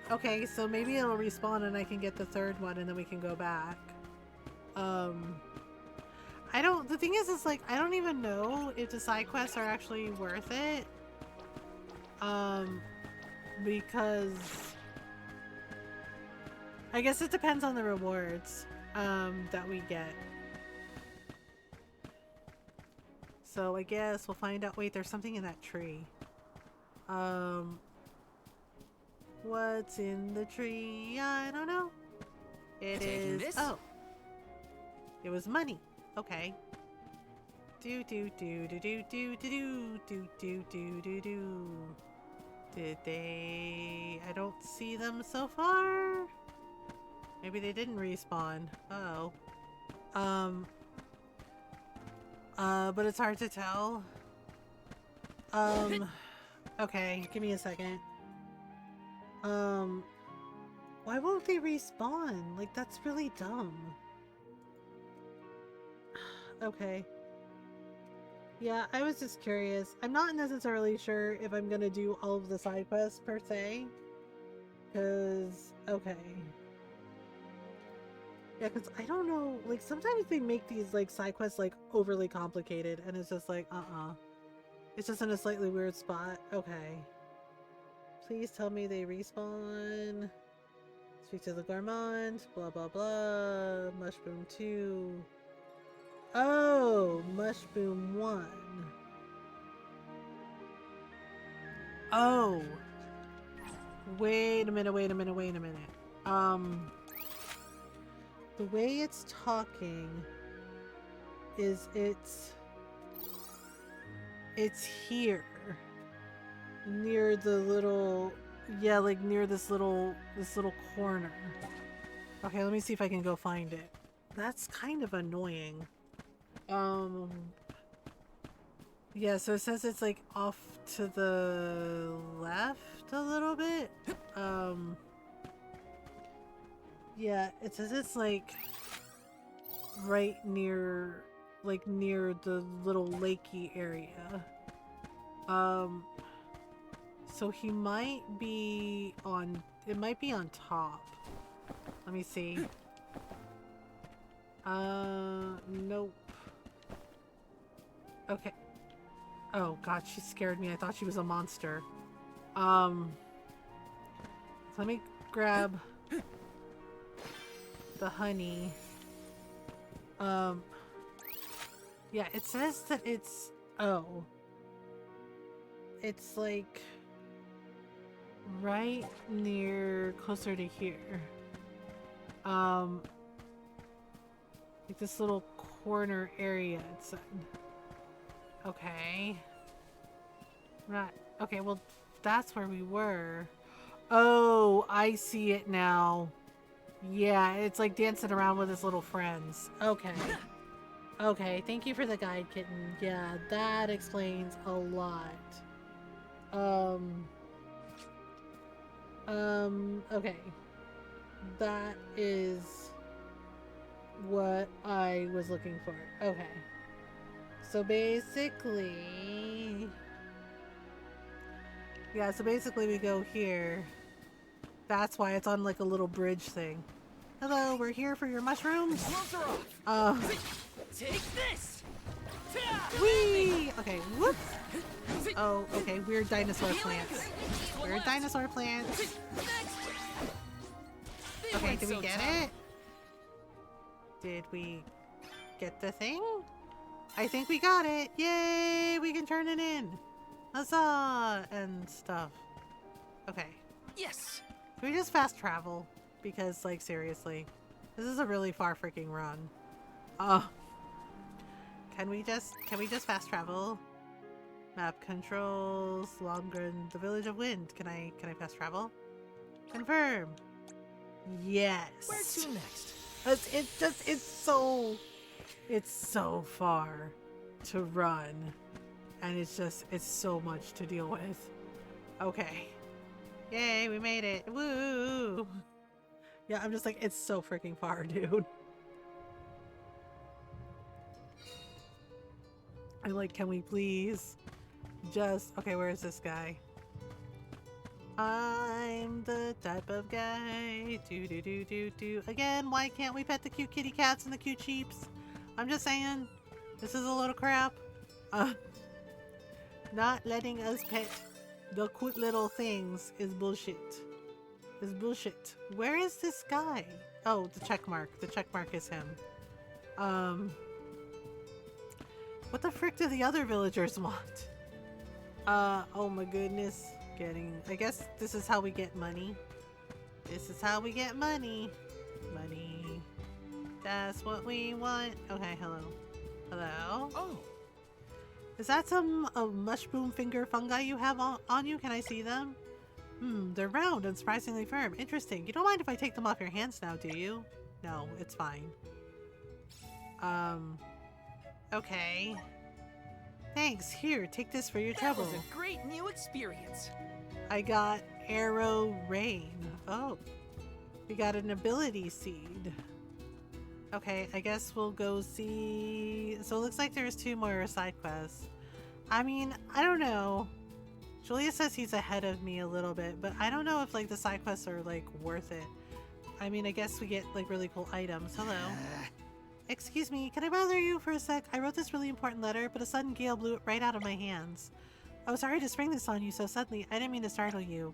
Okay, so maybe it'll respawn and I can get the 3rd one and then we can go back. The thing is like, I don't even know if the side quests are actually worth it. Because I guess it depends on the rewards, that we get. So I guess we'll find out. Wait, there's something in that tree. What's in the tree? I don't know. It Taking is. this? Oh, it was money. Okay. Do do do do do do do do do do do do. Did they? I don't see them so far. Maybe they didn't respawn. Uh oh. But it's hard to tell. Okay, give me a second. Why won't they respawn? Like, that's really dumb. Okay. Yeah, I was just curious. I'm not necessarily sure if I'm gonna do all of the side quests per se. Cause, okay. Yeah, because I don't know, like, sometimes they make these, like, side quests, like, overly complicated, and it's just like, It's just in a slightly weird spot. Okay. Please tell me they respawn. Speak to the Gourmand, blah blah blah. Mushroom 2. Oh, Mushroom 1. Oh. Wait a minute. The way it's talking is it's here. Near the little, yeah, like near this little corner. Okay, let me see if I can go find it. That's kind of annoying. Yeah, so it says it's like off to the left a little bit. Yeah, it says it's like right near, like near the little lakey area. So he might be on, it might be on top. Let me see. Nope. Okay. Oh god, she scared me. I thought she was a monster. Let me grab the honey. Yeah, it says that it's, oh. It's like right near, closer to here. Like this little corner area, it said. Okay. Right. Okay, well, that's where we were. Oh, I see it now. Yeah, it's like dancing around with his little friends. Okay. Okay, thank you for the guide, kitten. Yeah, that explains a lot. Okay. That is what I was looking for. Okay. So basically... Yeah, so basically we go here. That's why it's on like a little bridge thing. Hello, we're here for your mushrooms. Take this! Whee! Okay, whoops. Oh, okay, weird dinosaur plants. Weird dinosaur plants. Okay, did we get it? Did we get the thing? I think we got it. Yay! We can turn it in. Huzzah! And stuff. Okay. Yes! Can we just fast travel? Because, like, seriously. This is a really far freaking run. Can we just fast travel? Map controls, Longren, the Village of Wind. Can I fast travel? Confirm. Yes. Where to next? It's so far to run. And it's so much to deal with. Okay. Yay, we made it. Woo! Yeah, I'm just like, it's so freaking far, dude. I'm like, can we please just... Okay, where is this guy? I'm the type of guy. Do. Again, why can't we pet the cute kitty cats and the cute sheeps? I'm just saying, this is a load of crap. Not letting us pet the cute little things is bullshit. Is bullshit. Where is this guy? Oh, the check mark. The check mark is him. What the frick do the other villagers want? Oh my goodness. I guess this is how we get money. This is how we get money. Money. That's what we want. Okay, hello. Hello? Oh! Is that some mushroom finger fungi you have on you? Can I see them? They're round and surprisingly firm. Interesting. You don't mind if I take them off your hands now, do you? No, it's fine. Okay. Thanks. Here, take this for your trouble. That was a great new experience. I got Arrow Rain. Oh. We got an ability seed. Okay, I guess we'll go see... So it looks like there's 2 more side quests. I mean, I don't know. Julia says he's ahead of me a little bit, but I don't know if like the side quests are like worth it. I mean, I guess we get like really cool items. Hello. Excuse me, can I bother you for a sec? I wrote this really important letter, but a sudden gale blew it right out of my hands. Oh, sorry to spring this on you so suddenly. I didn't mean to startle you.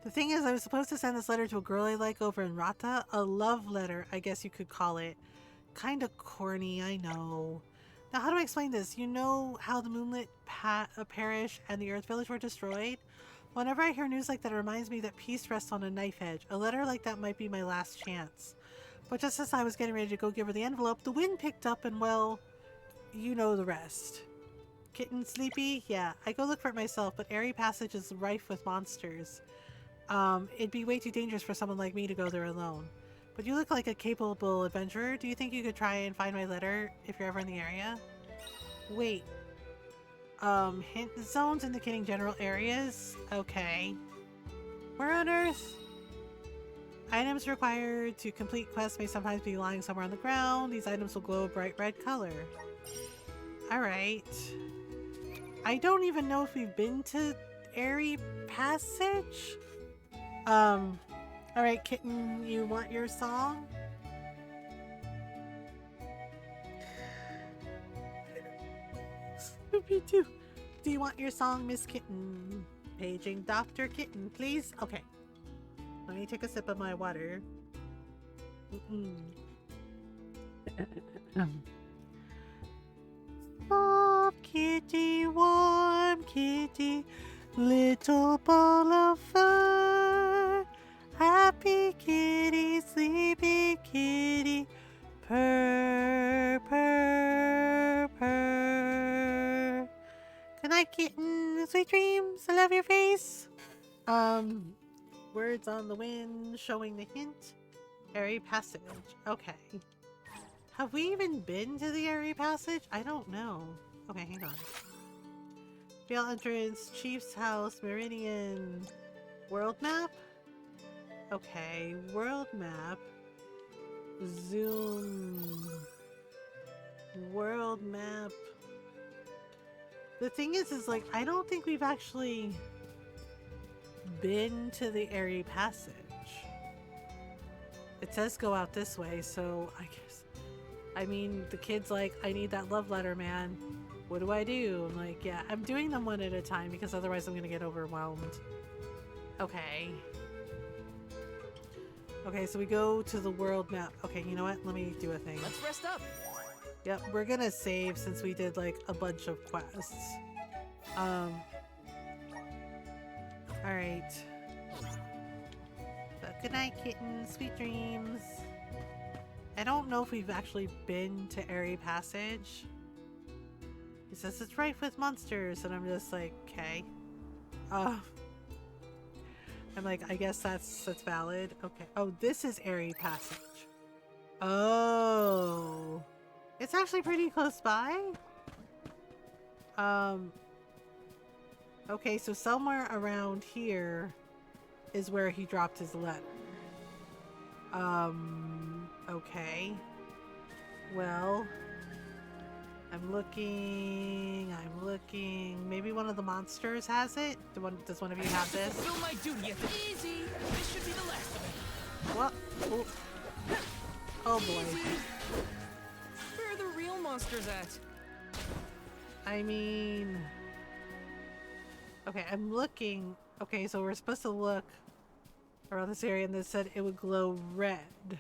The thing is, I was supposed to send this letter to a girl I like over in Rata. A love letter, I guess you could call it. Kinda corny, I know. Now, how do I explain this? You know how the Moonlit Parish and the Earth Village were destroyed? Whenever I hear news like that, it reminds me that peace rests on a knife edge. A letter like that might be my last chance. But just as I was getting ready to go give her the envelope, the wind picked up and, well, you know the rest. Kitten sleepy? Yeah, I go look for it myself, but Airy Passage is rife with monsters. It'd be way too dangerous for someone like me to go there alone. But you look like a capable adventurer. Do you think you could try and find my letter if you're ever in the area? Wait. Hint zones indicating general areas? Okay. Where on Earth? Items required to complete quests may sometimes be lying somewhere on the ground. These items will glow a bright red color. Alright. I don't even know if we've been to Airy Passage? Alright, kitten, you want your song? Me too. Do you want your song, Miss Kitten? Paging Dr. Kitten, please? Okay. Let me take a sip of my water. Soft kitty, warm kitty, little ball of fur. Happy kitty, sleepy kitty, purr, purr, purr. Good night, kitten. Sweet dreams. I love your face. Words on the wind showing the hint. Airy Passage. Okay. Have we even been to the Airy Passage? I don't know. Okay, hang on. Vale entrance, Chief's house, Meridian, world map? Okay, world map. Zoom. World map. The thing is like, I don't think we've actually been to the Airy Passage. It says go out this way, so I guess... I mean, the kid's like, I need that love letter, man. What do I do? I'm like, yeah, I'm doing them one at a time because otherwise I'm gonna get overwhelmed. Okay. Okay, so we go to the world map. Okay, you know what? Let me do a thing. Let's rest up. Yep, we're gonna save since we did like a bunch of quests. Alright. So, good night, kitten. Sweet dreams. I don't know if we've actually been to Airy Passage. He says it's rife with monsters, and I'm just like, okay. I'm like, I guess that's valid. Okay. Oh, this is Airy Passage. Oh. It's actually pretty close by. Okay, so somewhere around here is where he dropped his letter. Okay. Well, I'm looking. Maybe one of the monsters has it? Does one of you have this? Fulfill my duty at the easy. This should be the last of it. What? Oh boy. Where are the real monsters at? I mean... Okay, I'm looking. Okay, so we're supposed to look around this area, and they said it would glow red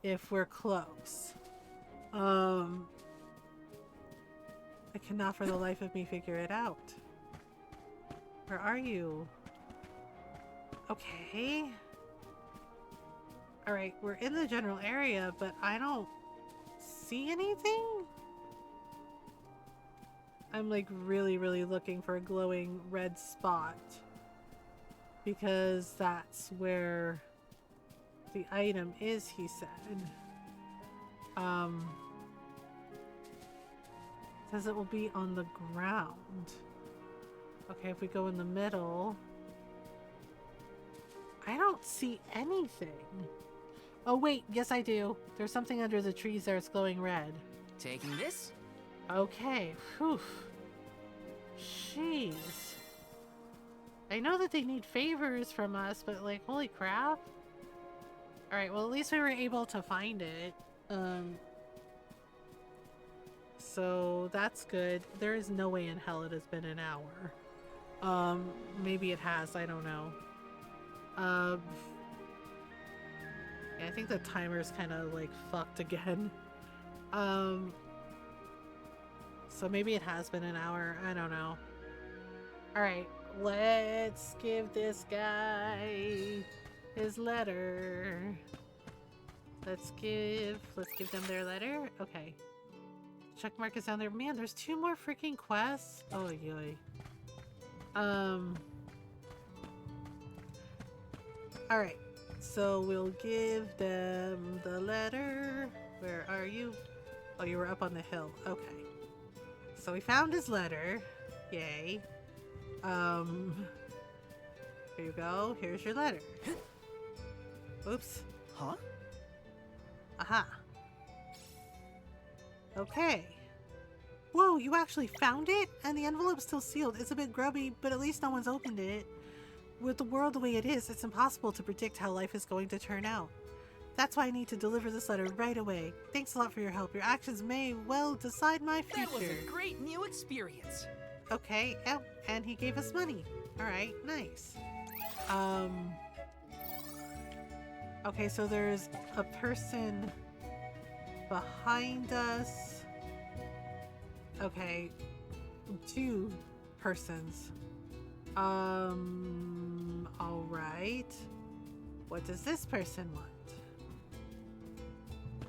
if we're close. I cannot for the life of me figure it out. Where are you? Okay. Alright, we're in the general area, but I don't see anything? I'm like really looking for a glowing red spot. Because that's where the item is, he said. Says it will be on the ground. Okay, if we go in the middle, I don't see anything. Oh wait, yes I do. There's something under the trees there. It's glowing red. Taking this? Okay, whew. Jeez. I know that they need favors from us, but like, holy crap. Alright, well at least we were able to find it. So that's good. There is no way in hell it has been an hour. Maybe it has, I don't know. Yeah, I think the timer's kind of like fucked again. So maybe it has been an hour, I don't know. Alright, let's give this guy his letter. Let's give them their letter. Okay. Check mark is down there. Man, there's 2 more freaking quests. Oh yoy. Alright. So we'll give them the letter. Where are you? Oh, you were up on the hill. Okay. So we found his letter. Yay. Here you go. Here's your letter. Oops. Huh? Aha. Okay. Whoa, you actually found it? And the envelope's still sealed. It's a bit grubby, but at least no one's opened it. With the world the way it is, it's impossible to predict how life is going to turn out. That's why I need to deliver this letter right away. Thanks a lot for your help. Your actions may well decide my future. That was a great new experience. Okay, oh, and he gave us money. Alright, nice. Okay, so there's a person behind us. Okay, 2 persons. Alright. What does this person want?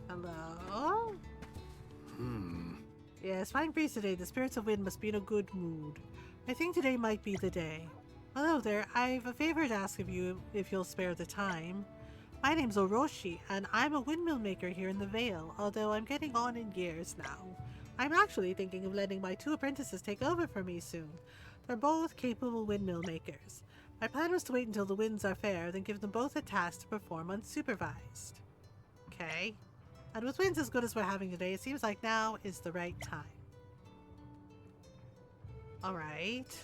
Hello? Yes, fine breeze today. The spirits of wind must be in a good mood. I think today might be the day. Hello there. I've a favor to ask of you if you'll spare the time. My name's Orochi, and I'm a windmill maker here in the Vale, although I'm getting on in years now. I'm actually thinking of letting my 2 apprentices take over for me soon. They're both capable windmill makers. My plan was to wait until the winds are fair, then give them both a task to perform unsupervised. Okay. And with winds as good as we're having today, it seems like now is the right time. Alright.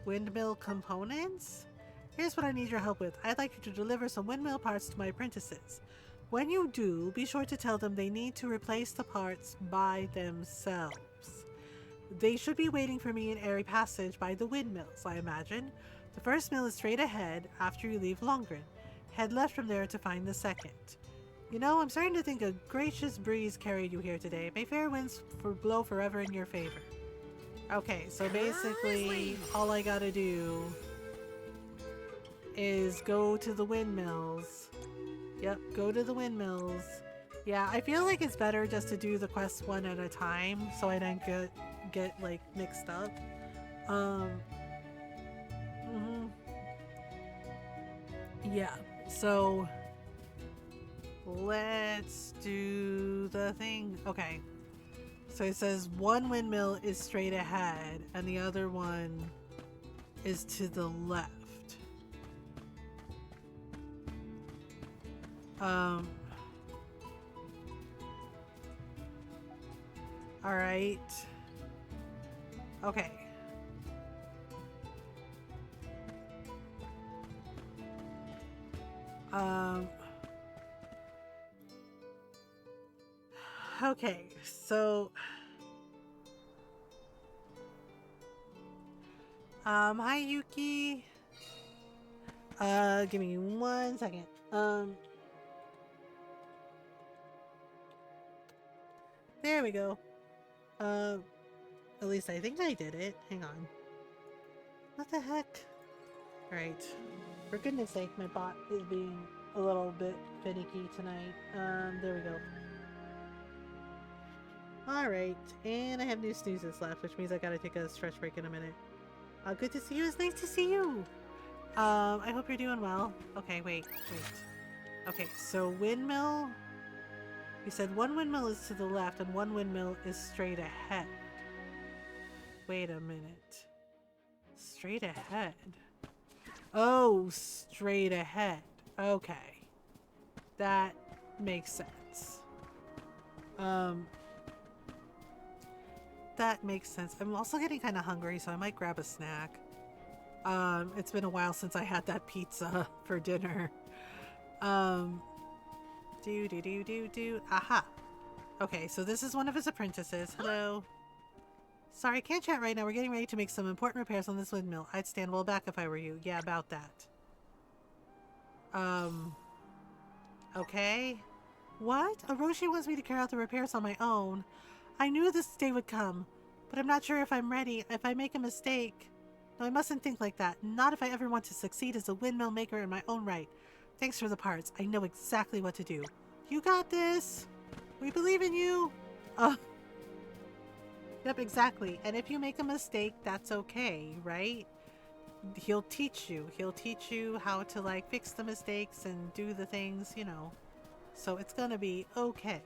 Windmill components? Here's what I need your help with. I'd like you to deliver some windmill parts to my apprentices. When you do, be sure to tell them they need to replace the parts by themselves. They should be waiting for me in Airy Passage by the windmills, I imagine. The first mill is straight ahead after you leave Longren. Head left from there to find the second. You know, I'm starting to think a gracious breeze carried you here today. May fair winds blow forever in your favor. Okay, so basically all I gotta do is go to the windmills. Yep, go to the windmills. Yeah, I feel like it's better just to do the quests one at a time so I don't get like mixed up. Yeah, so let's do the thing. Okay, so it says one windmill is straight ahead and the other one is to the left. All right. Okay. Okay, so hi Yuki. Give me 1 second. There we go. At least I think I did it. Hang on. What the heck? Alright. For goodness sake, my bot is being a little bit finicky tonight. There we go. Alright, and I have new snoozes left, which means I gotta take a stretch break in a minute. Good to see you. It's nice to see you. I hope you're doing well. Okay, wait. Okay, so windmill. You said one windmill is to the left and one windmill is straight ahead. Wait a minute. Straight ahead. Oh, straight ahead. Okay. That makes sense. That makes sense. I'm also getting kind of hungry, so I might grab a snack. It's been a while since I had that pizza for dinner. Aha. Okay, so this is one of his apprentices. Hello. Sorry, can't chat right now. We're getting ready to make some important repairs on this windmill. I'd stand well back if I were you. Yeah, about that. Okay. What? Orochi wants me to carry out the repairs on my own. I knew this day would come, but I'm not sure if I'm ready. If I make a mistake... No, I mustn't think like that. Not if I ever want to succeed as a windmill maker in my own right. Thanks for the parts. I know exactly what to do. You got this! We believe in you! Yep, exactly. And if you make a mistake, that's okay, right? He'll teach you. He'll teach you how to, like, fix the mistakes and do the things, you know. So it's gonna be okay.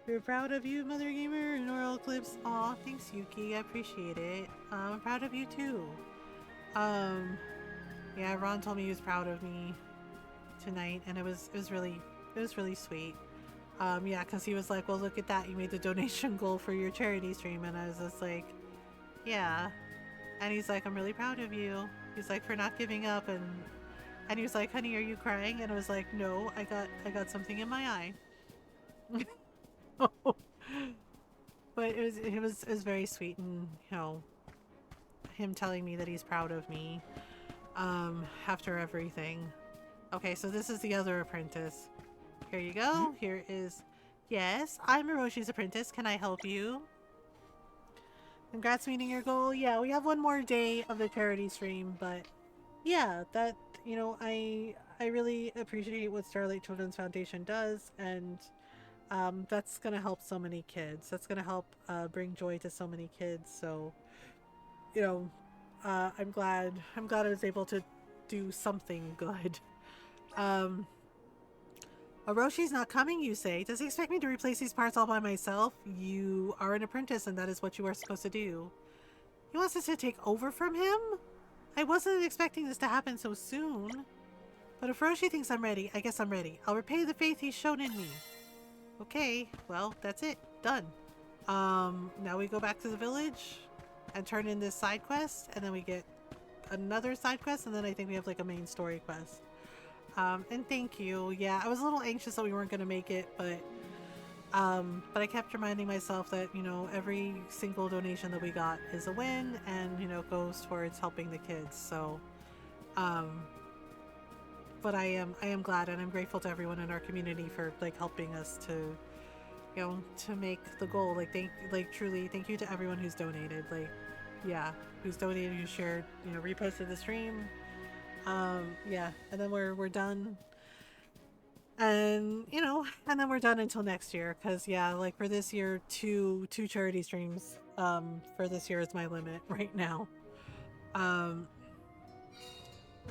We're proud of you, Mothergamer, and Oral Clips. Aw, thanks, Yuki. I appreciate it. I'm proud of you, too. Yeah, Ron told me he was proud of me tonight, and it was really sweet. Yeah, because he was like, well, look at that. You made the donation goal for your charity stream. And I was just like, yeah. And he's like, I'm really proud of you. He's like, for not giving up. And he was like, honey, are you crying? And I was like, no, I got something in my eye. But it was very sweet, and you know, him telling me that he's proud of me after everything. Okay, so this is the other apprentice. Here you go. Here is... Yes, I'm Hiroshi's apprentice. Can I help you? Congrats meeting your goal. Yeah, we have one more day of the charity stream, but yeah, that, you know, I really appreciate what Starlight Children's Foundation does, and that's gonna help so many kids. That's gonna help bring joy to so many kids. So, you know, I'm glad I was able to do something good. Oroshi's not coming, you say? Does he expect me to replace these parts all by myself? You are an apprentice, and that is what you are supposed to do. He wants us to take over from him? I wasn't expecting this to happen so soon. But if Orochi thinks I'm ready, I guess I'm ready. I'll repay the faith he's shown in me. Okay, well, that's it. Done. Now we go back to the village and turn in this side quest, and then we get another side quest, and then I think we have like a main story quest. And thank you. Yeah, I was a little anxious that we weren't going to make it, but I kept reminding myself that, you know, every single donation that we got is a win and, you know, goes towards helping the kids. So, but I am glad, and I'm grateful to everyone in our community for like helping us to, you know, to make the goal. Like truly thank you to everyone who's donated. Like, yeah, who's donated, who shared, you know, reposted the stream. Yeah, and then we're done, and you know, and then we're done until next year, because yeah, like for this year, two charity streams for this year is my limit right now.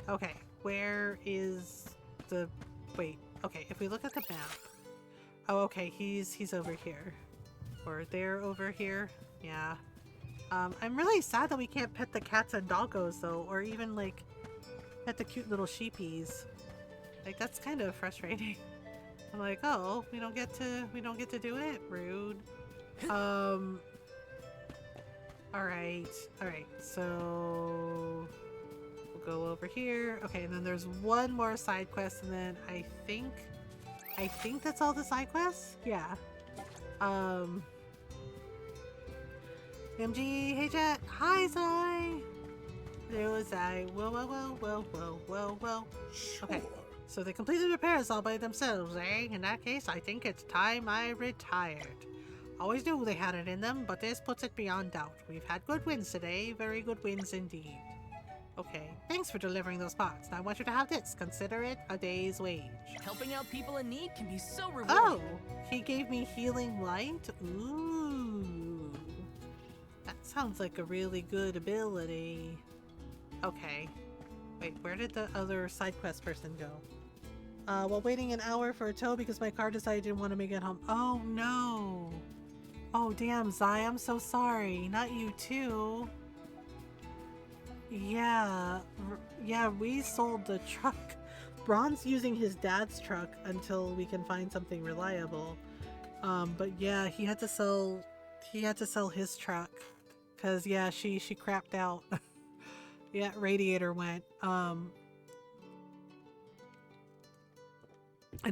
Okay, where is the... Wait, okay, if we look at the map... Oh, okay, he's over here. Or they're over here. Yeah. I'm really sad that we can't pet the cats and doggos, though, or even, like, pet the cute little sheepies. Like, that's kind of frustrating. I'm like, oh, we don't get to do it? Rude. Alright, so we'll go over here. Okay, and then there's one more side quest, and then I think that's all the side quests? Yeah. MG, hey chat. Hi, Zai. There was I. Whoa. Okay, so they completed repairs all by themselves, eh? In that case, I think it's time I retired. Always knew they had it in them, but this puts it beyond doubt. We've had good wins today, very good wins indeed. Okay, thanks for delivering those pots. Now I want you to have this. Consider it a day's wage. Helping out people in need can be so rewarding. Oh, he gave me healing light? Ooh. That sounds like a really good ability. Okay. Wait, where did the other side quest person go? While waiting an hour for a tow because my car decided it didn't want to make it home. Oh no. Oh damn, Zai, I'm so sorry. Not you too. Yeah, we sold the truck. Ron's using his dad's truck until we can find something reliable. But yeah, he had to sell his truck. Cause yeah, she crapped out. Yeah, radiator went. And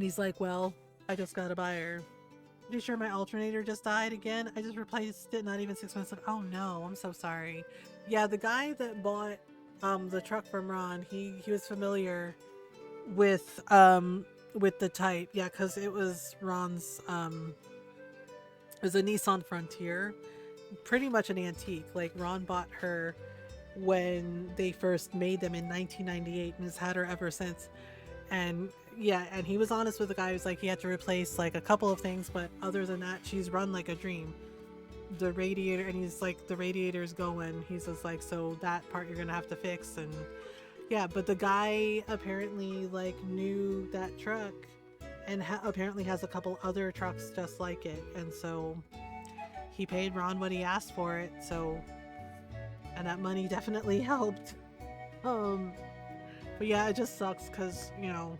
he's like, well, I just gotta buy her. Pretty sure my alternator just died again. I just replaced it not even 6 months ago. Oh no, I'm so sorry. Yeah, the guy that bought the truck from Ron, he was familiar with the type. Yeah, because it was Ron's it was a Nissan Frontier. Pretty much an antique. Like Ron bought her when they first made them in 1998 and has had her ever since. And yeah, and he was honest with the guy. He was like, he had to replace like a couple of things, but other than that, she's run like a dream. The radiator, and he's like, the radiator's going. He's just like, so that part you're gonna have to fix. And yeah, but the guy apparently like knew that truck and apparently has a couple other trucks just like it. And so he paid Ron what he asked for it. So, and that money definitely helped. But yeah, it just sucks because, you know,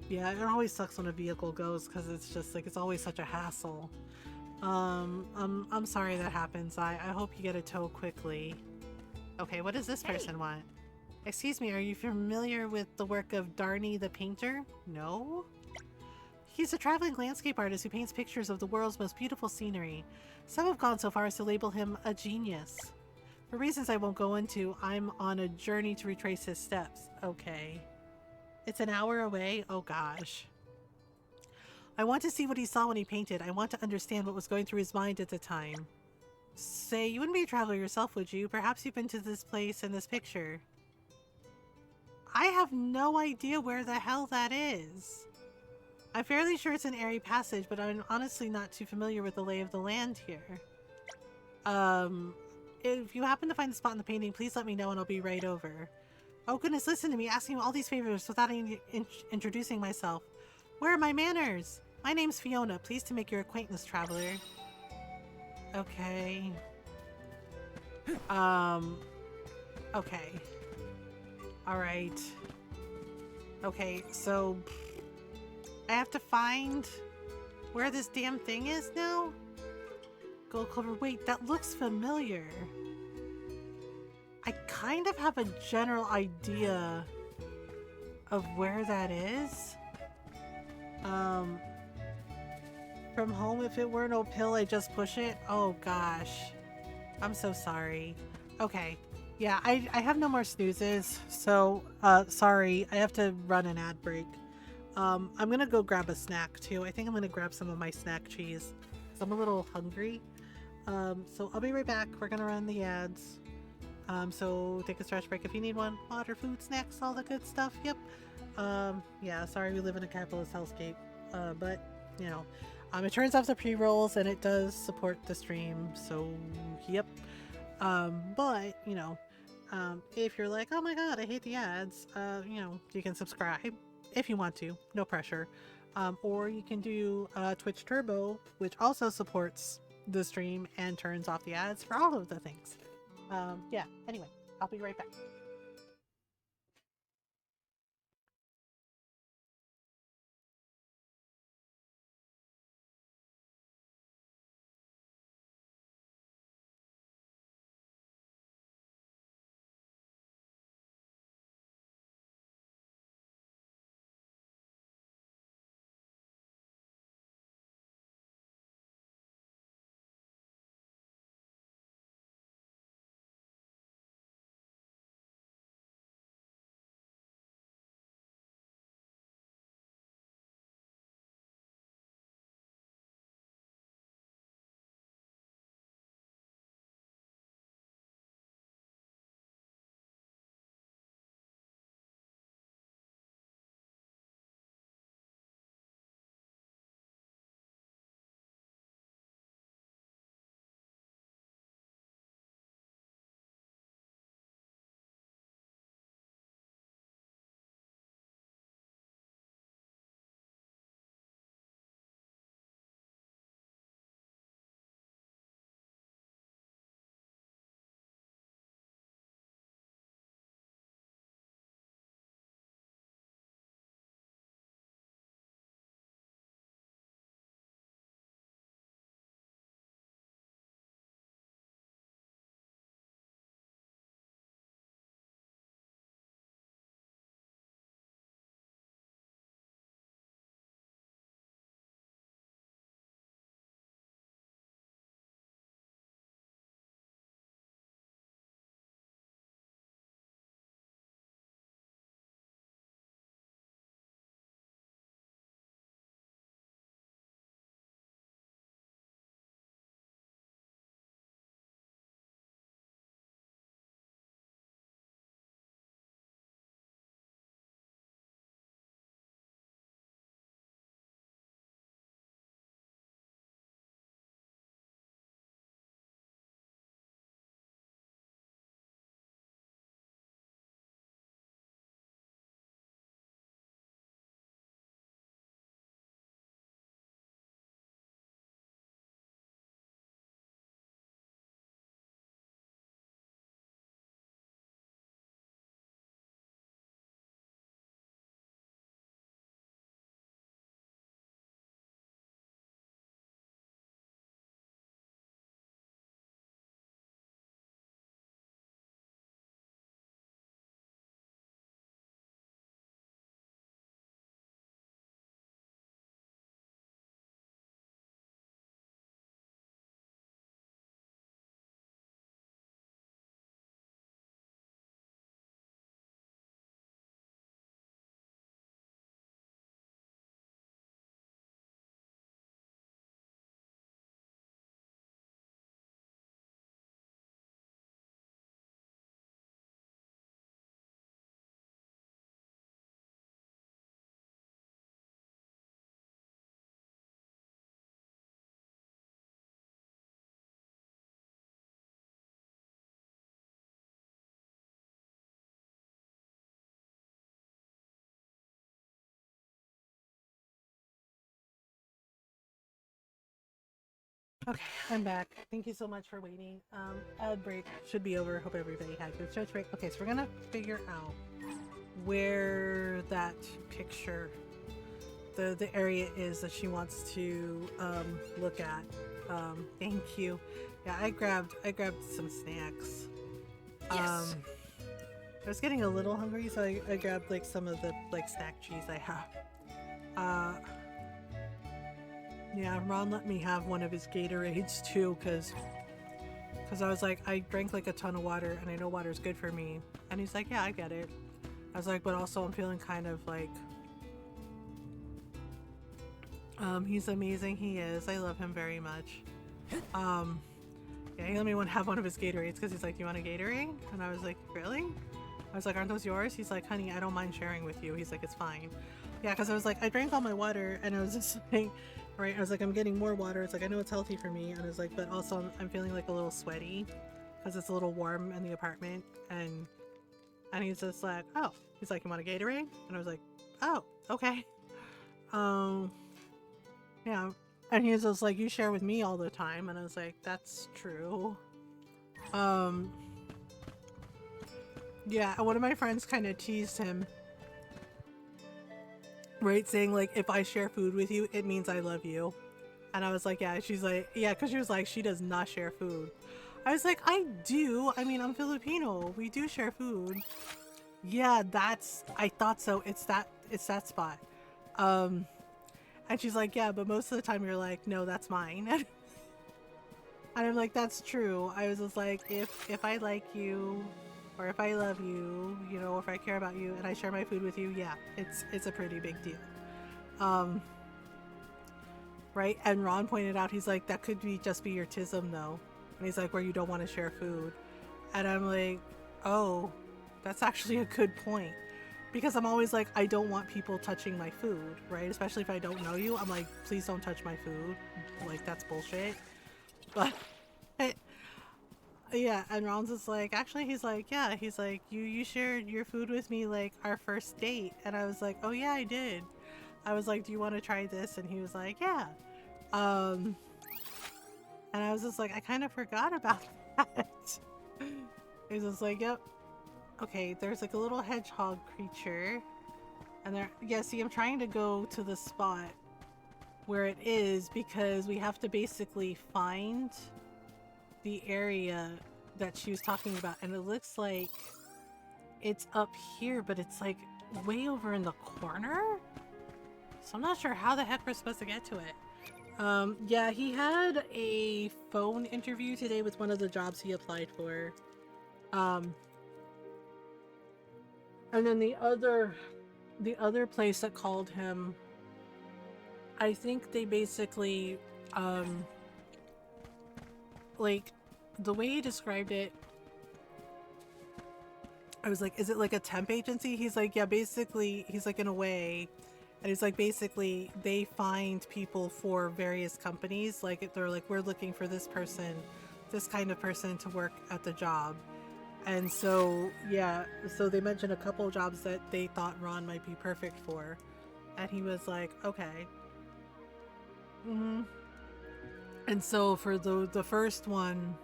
yeah, it always sucks when a vehicle goes because it's just like, it's always such a hassle. I'm sorry that happens. I hope you get a tow quickly. Okay, what does this person want? Excuse me, are you familiar with the work of Darny the painter? No? He's a traveling landscape artist who paints pictures of the world's most beautiful scenery. Some have gone so far as to label him a genius. For reasons I won't go into, I'm on a journey to retrace his steps. Okay. It's an hour away? Oh gosh. I want to see what he saw when he painted. I want to understand what was going through his mind at the time. Say, you wouldn't be a traveler yourself, would you? Perhaps you've been to this place in this picture. I have no idea where the hell that is. I'm fairly sure it's an airy passage, but I'm honestly not too familiar with the lay of the land here. If you happen to find the spot in the painting, please let me know and I'll be right over. Oh goodness, listen to me asking all these favors without introducing myself. Where are my manners? My name's Fiona. Pleased to make your acquaintance, traveler. Okay. Okay. Alright. Okay, so I have to find where this damn thing is now? Gold Clover. Wait, that looks familiar. I kind of have a general idea of where that is. From home, if it were no pill, I just push it. Oh gosh. I'm so sorry. Okay. Yeah, I have no more snoozes, so sorry. I have to run an ad break. I'm gonna go grab a snack too. I think I'm gonna grab some of my snack cheese. 'Cause I'm a little hungry. So I'll be right back. We're gonna run the ads. So take a stretch break if you need one. Water, food, snacks, all the good stuff. Yep. Yeah, sorry we live in a capitalist hellscape. But, you know, it turns off the pre-rolls and it does support the stream. So, yep. But, you know, if you're like, oh my god, I hate the ads, you know, you can subscribe if you want to. No pressure. Or you can do Twitch Turbo, which also supports the stream and turns off the ads for all of the things. Yeah, anyway, I'll be right back. Okay, I'm back. Thank you so much for waiting. Ad break should be over. Hope everybody had a good stretch break. Okay, so we're gonna figure out where that picture, the area is that she wants to look at. Thank you. Yeah, I grabbed some snacks. Yes. I was getting a little hungry, so I grabbed like some of the like snack cheese I have. Yeah, Ron let me have one of his Gatorades too, cause I was like, I drank like a ton of water, and I know water's good for me. And he's like, yeah, I get it. I was like, but also I'm feeling kind of like, he's amazing. He is. I love him very much. Yeah, he let me have one of his Gatorades because he's like, do you want a Gatorade? And I was like, really? I was like, aren't those yours? He's like, honey, I don't mind sharing with you. He's like, it's fine. Yeah, because I was like, I drank all my water, and I was just like, right, I was like, I'm getting more water. It's like, I know it's healthy for me. And I was like, but also I'm feeling like a little sweaty because it's a little warm in the apartment. And he's just like, oh, he's like, you want a Gatorade? And I was like, oh, okay. Yeah. And he was just like, you share with me all the time. And I was like, that's true. Yeah, one of my friends kind of teased him, right, saying like, if I share food with you, it means I love you. And I was like, yeah. She's like, yeah, because she was like, she does not share food. I was like, I do. I mean, I'm Filipino. We do share food. Yeah, I thought so. It's that spot. And she's like, yeah, but most of the time you're like, no, that's mine. And I'm like, that's true. I was just like, if I like you, or if I love you, you know, if I care about you and I share my food with you, yeah, it's a pretty big deal. Right? And Ron pointed out, he's like, that could just be your tism though. And he's like, where you don't want to share food. And I'm like, oh, that's actually a good point. Because I'm always like, I don't want people touching my food, right? Especially if I don't know you. I'm like, please don't touch my food. Like, that's bullshit. But, yeah, and Ron's just like, actually, he's like, yeah, he's like, you shared your food with me, like, our first date. And I was like, oh, yeah, I did. I was like, do you want to try this? And he was like, yeah. And I was just like, I kind of forgot about that. He was just like, yep. Okay, there's like a little hedgehog creature. And there, yeah, see, I'm trying to go to the spot where it is because we have to basically find the area that she was talking about. And it looks like it's up here, but it's like way over in the corner. So I'm not sure how the heck we're supposed to get to it. Yeah, he had a phone interview today with one of the jobs he applied for. And then the other place that called him, I think they basically, like, the way he described it, I was like, is it like a temp agency? He's like, yeah, basically, he's like, in a way. And he's like, basically, they find people for various companies. Like, they're like, we're looking for this person, this kind of person to work at the job. And so, yeah, so they mentioned a couple jobs that they thought Ron might be perfect for. And he was like, okay. And so for the first one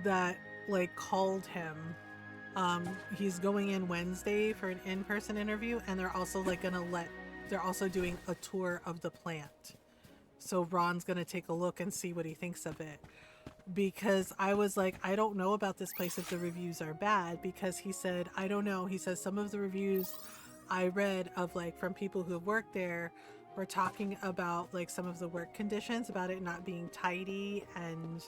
that, like, called him, he's going in Wednesday for an in-person interview, and they're also, like, they're also doing a tour of the plant. So Ron's gonna take a look and see what he thinks of it. Because I was like, I don't know about this place if the reviews are bad, because he said, I don't know. He says some of the reviews I read of, like, from people who have worked there were talking about, like, some of the work conditions, about it not being tidy, and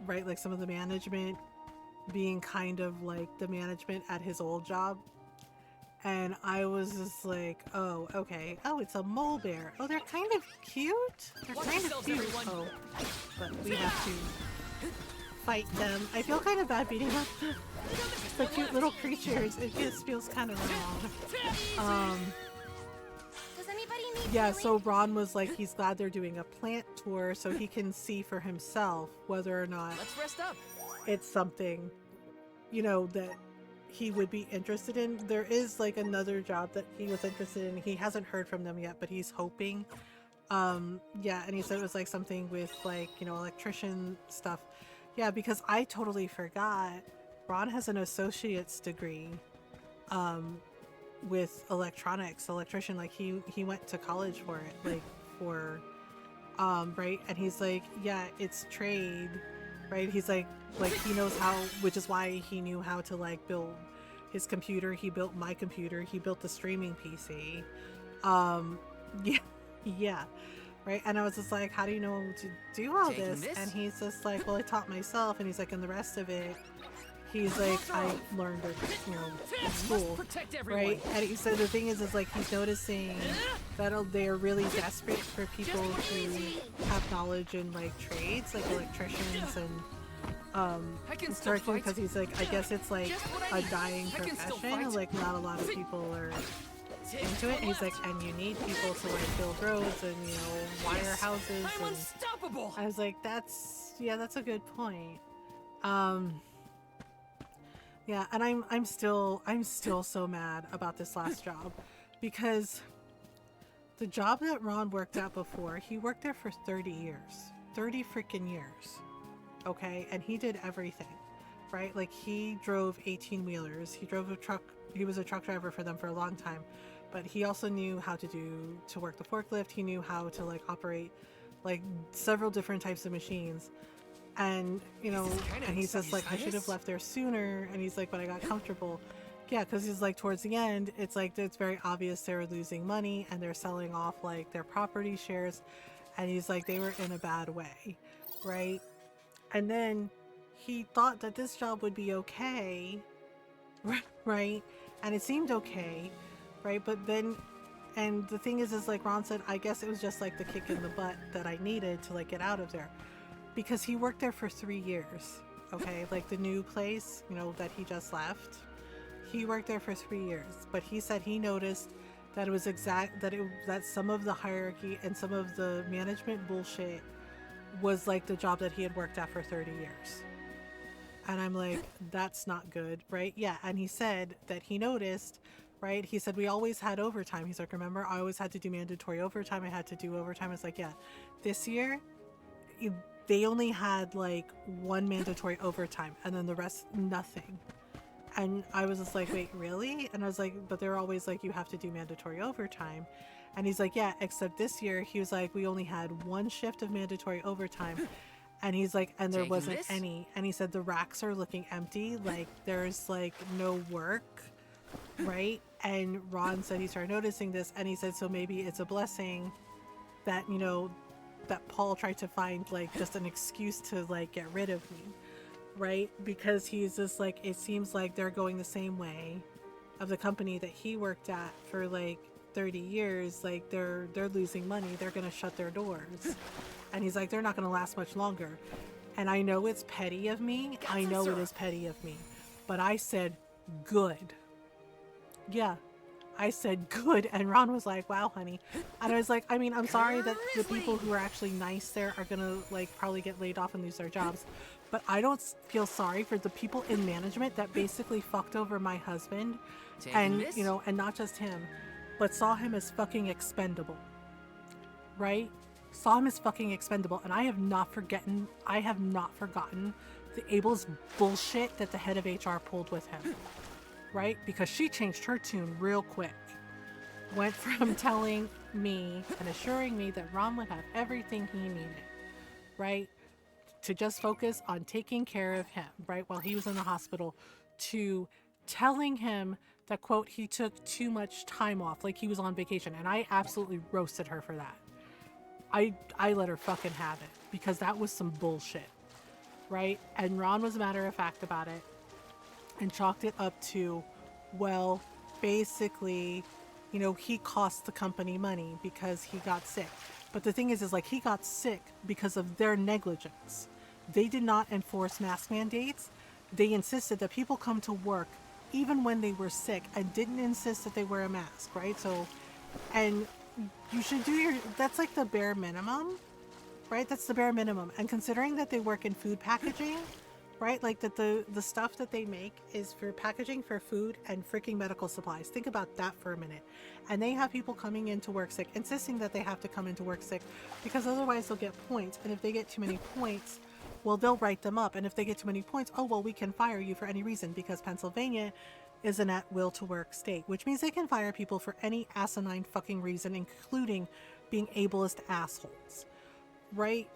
right, like some of the management being kind of like the management at his old job. And I was just like, oh, okay. Oh, it's a mole bear. Oh, they're kind of cute. They're kind of cute. Oh, but we have to fight them. I feel kind of bad beating up the cute little creatures. It just feels kind of wrong. Does anybody need Yeah, so Ron was like, he's glad they're doing a plant tour so he can see for himself whether or not Let's rest up. it's something, you know, that he would be interested in. There is like another job that he was interested in. He hasn't heard from them yet, but he's hoping Yeah, and he said it was like something with like, you know, electrician stuff. Yeah, because I totally forgot. Ron has an associate's degree with electronics, electrician. Like he went to college for it, like for right. And he's like, yeah, it's trade, right? He's like he knows how, which is why he knew how to like build his computer. He built my computer. He built the streaming PC. Yeah, yeah, right. And I was just like, how do you know to do all this? And he's just like, well, I taught myself. And he's like, and the rest of it, he's like, I learned it, you know, in school, right? And he said the thing is like he's noticing that they're really desperate for people who have knowledge in like trades, like electricians and searching, because he's like, I guess it's like a dying profession. Like not a lot of people are into it. And he's like, and you need people to like build roads and, you know, wire houses. And unstoppable. I was like, that's a good point. Yeah, and I'm still so mad about this last job, because the job that Ron worked at before, he worked there for 30 years. 30 freaking years. Okay? And he did everything, right? Like he drove 18-wheelers. He drove a truck. He was a truck driver for them for a long time. But he also knew how to work the forklift. He knew how to like operate like several different types of machines. And, you know, and he's just like, I should have left there sooner. And he's like, but I got comfortable. Yeah, because he's like, towards the end, it's like, it's very obvious they were losing money and they're selling off like their property shares. And he's like, they were in a bad way, right? And then he thought that this job would be okay, right? And it seemed okay, right? But then, and the thing is like Ron said, I guess it was just like the kick in the butt that I needed to like get out of there. Because he worked there for 3 years, okay? Like the new place, you know, that he just left. He worked there for 3 years, but he said he noticed that it was that some of the hierarchy and some of the management bullshit was like the job that he had worked at for 30 years. And I'm like, that's not good, right? Yeah, and he said that he noticed, right? He said, we always had overtime. He's like, remember, I always had to do mandatory overtime. I had to do overtime. It's like, yeah, this year, they only had like one mandatory overtime and then the rest nothing. And I was just like, wait, really? And I was like, but they're always like, you have to do mandatory overtime. And he's like, yeah, except this year he was like, we only had one shift of mandatory overtime. And he's like, and there wasn't any. And he said the racks are looking empty, like there's like no work, right? And Ron said he started noticing this, and he said, so maybe it's a blessing that, you know, that Paul tried to find like just an excuse to like get rid of me, right? Because he's just like, it seems like they're going the same way of the company that he worked at for like 30 years. Like they're losing money. They're gonna shut their doors. And he's like, they're not gonna last much longer. And I know it's petty of me. I know it is petty of me. But I said, good. Yeah. I said good, and Ron was like, wow, honey. And I was like, I mean, I'm sorry that the people who are actually nice there are gonna like probably get laid off and lose their jobs, but I don't feel sorry for the people in management that basically fucked over my husband and, you know, and not just him, but saw him as fucking expendable, right? Saw him as fucking expendable. And I have not forgotten the Abel's bullshit that the head of HR pulled with him. Right? Because she changed her tune real quick. Went from telling me and assuring me that Ron would have everything he needed, right? To just focus on taking care of him, right? While he was in the hospital, to telling him that, quote, he took too much time off, like he was on vacation. And I absolutely roasted her for that. I let her fucking have it, because that was some bullshit, right? And Ron was matter of fact about it and chalked it up to, well, basically, you know, he cost the company money because he got sick. But the thing is like, he got sick because of their negligence. They did not enforce mask mandates. They insisted that people come to work even when they were sick, and didn't insist that they wear a mask, right? So, and you should do that's like the bare minimum, right? That's the bare minimum. And considering that they work in food packaging, right? Like that the stuff that they make is for packaging for food and freaking medical supplies. Think about that for a minute. And they have people coming in to work sick, insisting that they have to come into work sick because otherwise they'll get points. And if they get too many points, well, they'll write them up. And if they get too many points, oh, well, we can fire you for any reason because Pennsylvania is an at-will to work state, which means they can fire people for any asinine fucking reason, including being ableist assholes, right?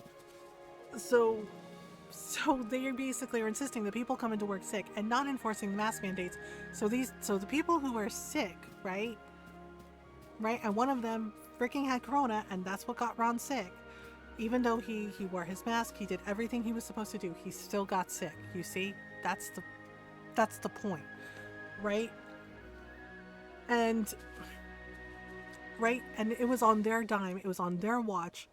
So they basically are insisting that people come into work sick and not enforcing mask mandates. So the people who are sick, right, and one of them freaking had corona, and that's what got Ron sick. Even though he wore his mask, he did everything he was supposed to do, he still got sick. You see, that's the point, right? And it was on their dime, it was on their watch.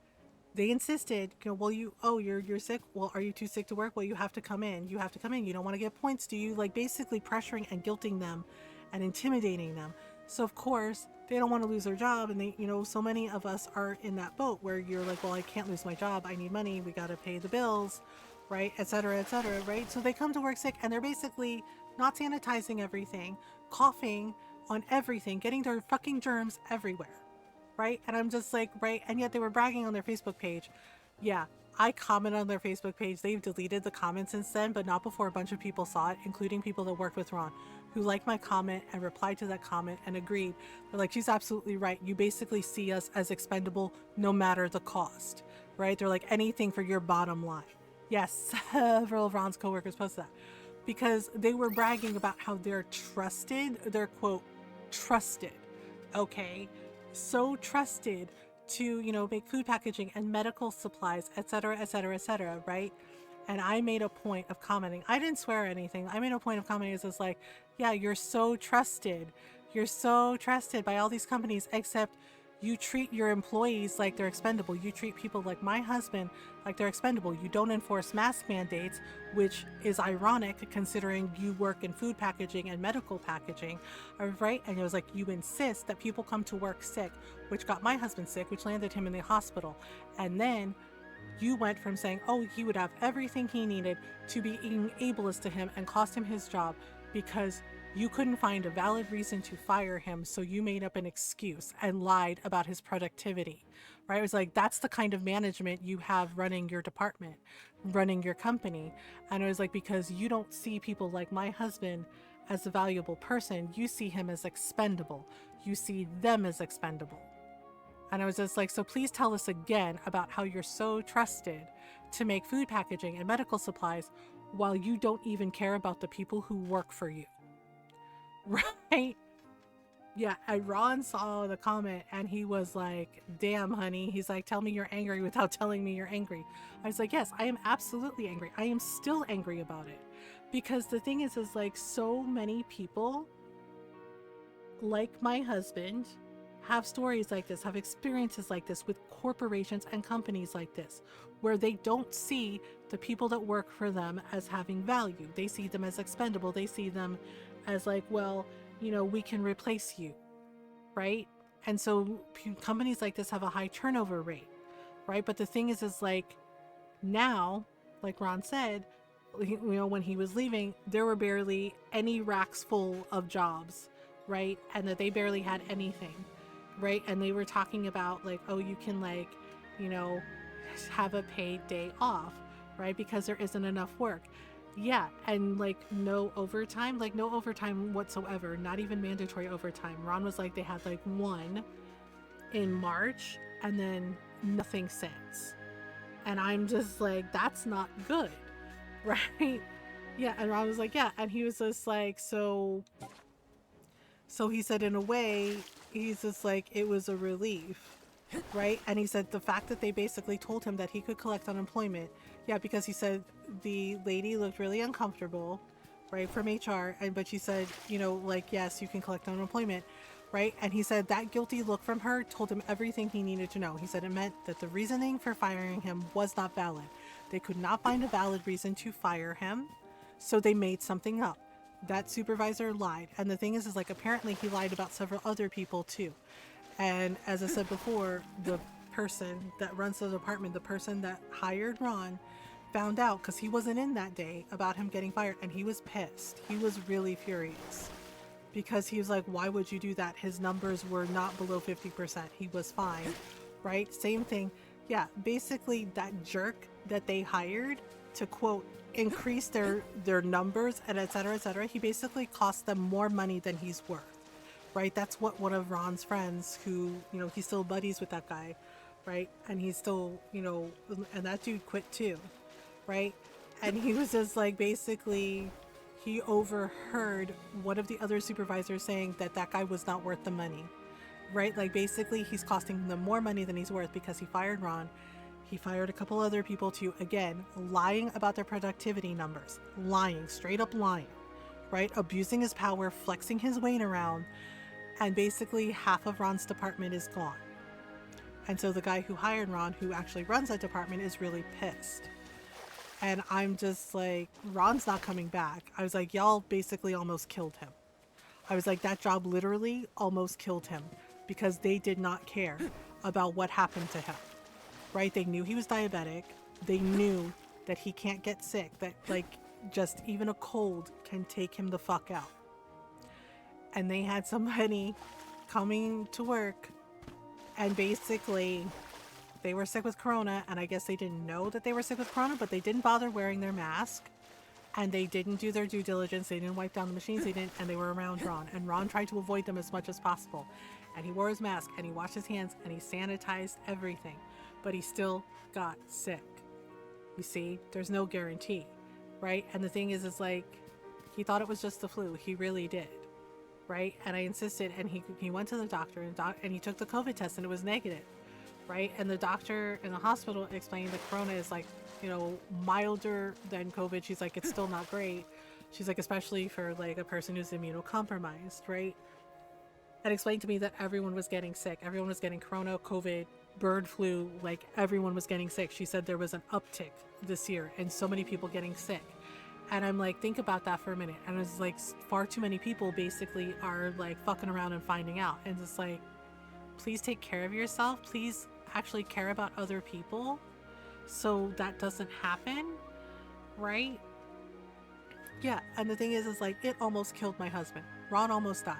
They insisted, well, you're sick. Well, are you too sick to work? Well, you have to come in. You have to come in. You don't want to get points, do you? Like basically pressuring and guilting them and intimidating them. So of course they don't want to lose their job. And they, so many of us are in that boat where you're like, well, I can't lose my job. I need money. We got to pay the bills, right? Et cetera, right? So they come to work sick and they're basically not sanitizing everything, coughing on everything, getting their fucking germs everywhere. Right? And I'm just like, right? And yet they were bragging on their Facebook page. Yeah, I commented on their Facebook page. They've deleted the comment since then, but not before a bunch of people saw it, including people that worked with Ron, who liked my comment and replied to that comment and agreed. They're like, she's absolutely right. You basically see us as expendable no matter the cost, right? They're like, anything for your bottom line. Yes, several of Ron's coworkers posted that because they were bragging about how they're trusted. They're, quote, trusted. Okay. So trusted to, make food packaging and medical supplies, et cetera, right? And I made a point of commenting. I didn't swear or anything. I made a point of commenting. It's just like, yeah, you're so trusted. You're so trusted by all these companies, except you treat your employees like they're expendable. You treat people like my husband like they're expendable. You don't enforce mask mandates, which is ironic considering you work in food packaging and medical packaging, right? And it was like, you insist that people come to work sick, which got my husband sick, which landed him in the hospital. And then you went from saying, oh, he would have everything he needed, to being ableist to him and cost him his job because you couldn't find a valid reason to fire him, so you made up an excuse and lied about his productivity, right? It was like, that's the kind of management you have running your department, running your company. And it was like, because you don't see people like my husband as a valuable person, you see him as expendable. You see them as expendable. And I was just like, so please tell us again about how you're so trusted to make food packaging and medical supplies while you don't even care about the people who work for you. Right? Yeah, and Ron saw the comment and he was like, damn, honey. He's like, tell me you're angry without telling me you're angry. I was like, yes, I am absolutely angry. I am still angry about it. Because the thing is like, so many people, like my husband, have stories like this, have experiences like this with corporations and companies like this, where they don't see the people that work for them as having value. They see them as expendable. They see them as like, well, we can replace you, right? And so companies like this have a high turnover rate, right? But the thing is like, now, like Ron said, when he was leaving, there were barely any racks full of jobs, right? And that they barely had anything, right? And they were talking about like, oh, you can like, have a paid day off, right? Because there isn't enough work. Yeah, and like no overtime whatsoever, not even mandatory overtime. Ron was like, they had like one in March and then nothing since. And I'm just like, that's not good, right? Yeah, and Ron was like, yeah, and he was just like, so he said, in a way, he's just like, it was a relief, right? And he said the fact that they basically told him that he could collect unemployment, yeah, because he said the lady looked really uncomfortable, right, from HR, but she said, like, yes, you can collect unemployment, right? And he said that guilty look from her told him everything he needed to know. He said it meant that the reasoning for firing him was not valid. They could not find a valid reason to fire him, so they made something up. That supervisor lied. And the thing is like, apparently he lied about several other people too. And as I said before, the person that runs the department, the person that hired Ron, found out, because he wasn't in that day, about him getting fired, and he was pissed. He was really furious because he was like, why would you do that? His numbers were not below 50%. He was fine, right? Same thing. Yeah, basically that jerk that they hired to, quote, increase their numbers and et cetera, he basically cost them more money than he's worth, right? That's what one of Ron's friends, who, you know, he's still buddies with that guy, right? And he's still, you know, and that dude quit too, right? And he was just like, basically, he overheard one of the other supervisors saying that that guy was not worth the money, right? Like, basically, he's costing them more money than he's worth because he fired Ron. He fired a couple other people too, again, lying about their productivity numbers, lying, straight up lying, right? Abusing his power, flexing his weight around, and basically half of Ron's department is gone. And so the guy who hired Ron, who actually runs that department, is really pissed. And I'm just like, Ron's not coming back. I was like, y'all basically almost killed him. I was like, that job literally almost killed him because they did not care about what happened to him, right? They knew he was diabetic. They knew that he can't get sick, that like just even a cold can take him the fuck out. And they had somebody coming to work and basically they were sick with corona, and I guess they didn't know that they were sick with corona, but they didn't bother wearing their mask, and they didn't do their due diligence. They didn't wipe down the machines. They didn't, and they were around Ron, and Ron tried to avoid them as much as possible. And he wore his mask, and he washed his hands, and he sanitized everything, but he still got sick. You see, there's no guarantee, right? And the thing is like, he thought it was just the flu. He really did, right? And I insisted, and he went to the doctor, and he took the COVID test, and it was negative. Right? And the doctor in the hospital explained that corona is like, you know, milder than COVID. She's like, it's still not great. She's like, especially for like a person who's immunocompromised, right? And explained to me that everyone was getting sick. Everyone was getting corona, COVID, bird flu, like everyone was getting sick. She said there was an uptick this year and so many people getting sick. And I'm like, think about that for a minute. And it's like, far too many people basically are like fucking around and finding out. And it's like, please take care of yourself. Please actually care about other people so that doesn't happen, right? Yeah, and the thing is like, it almost killed my husband. Ron almost died,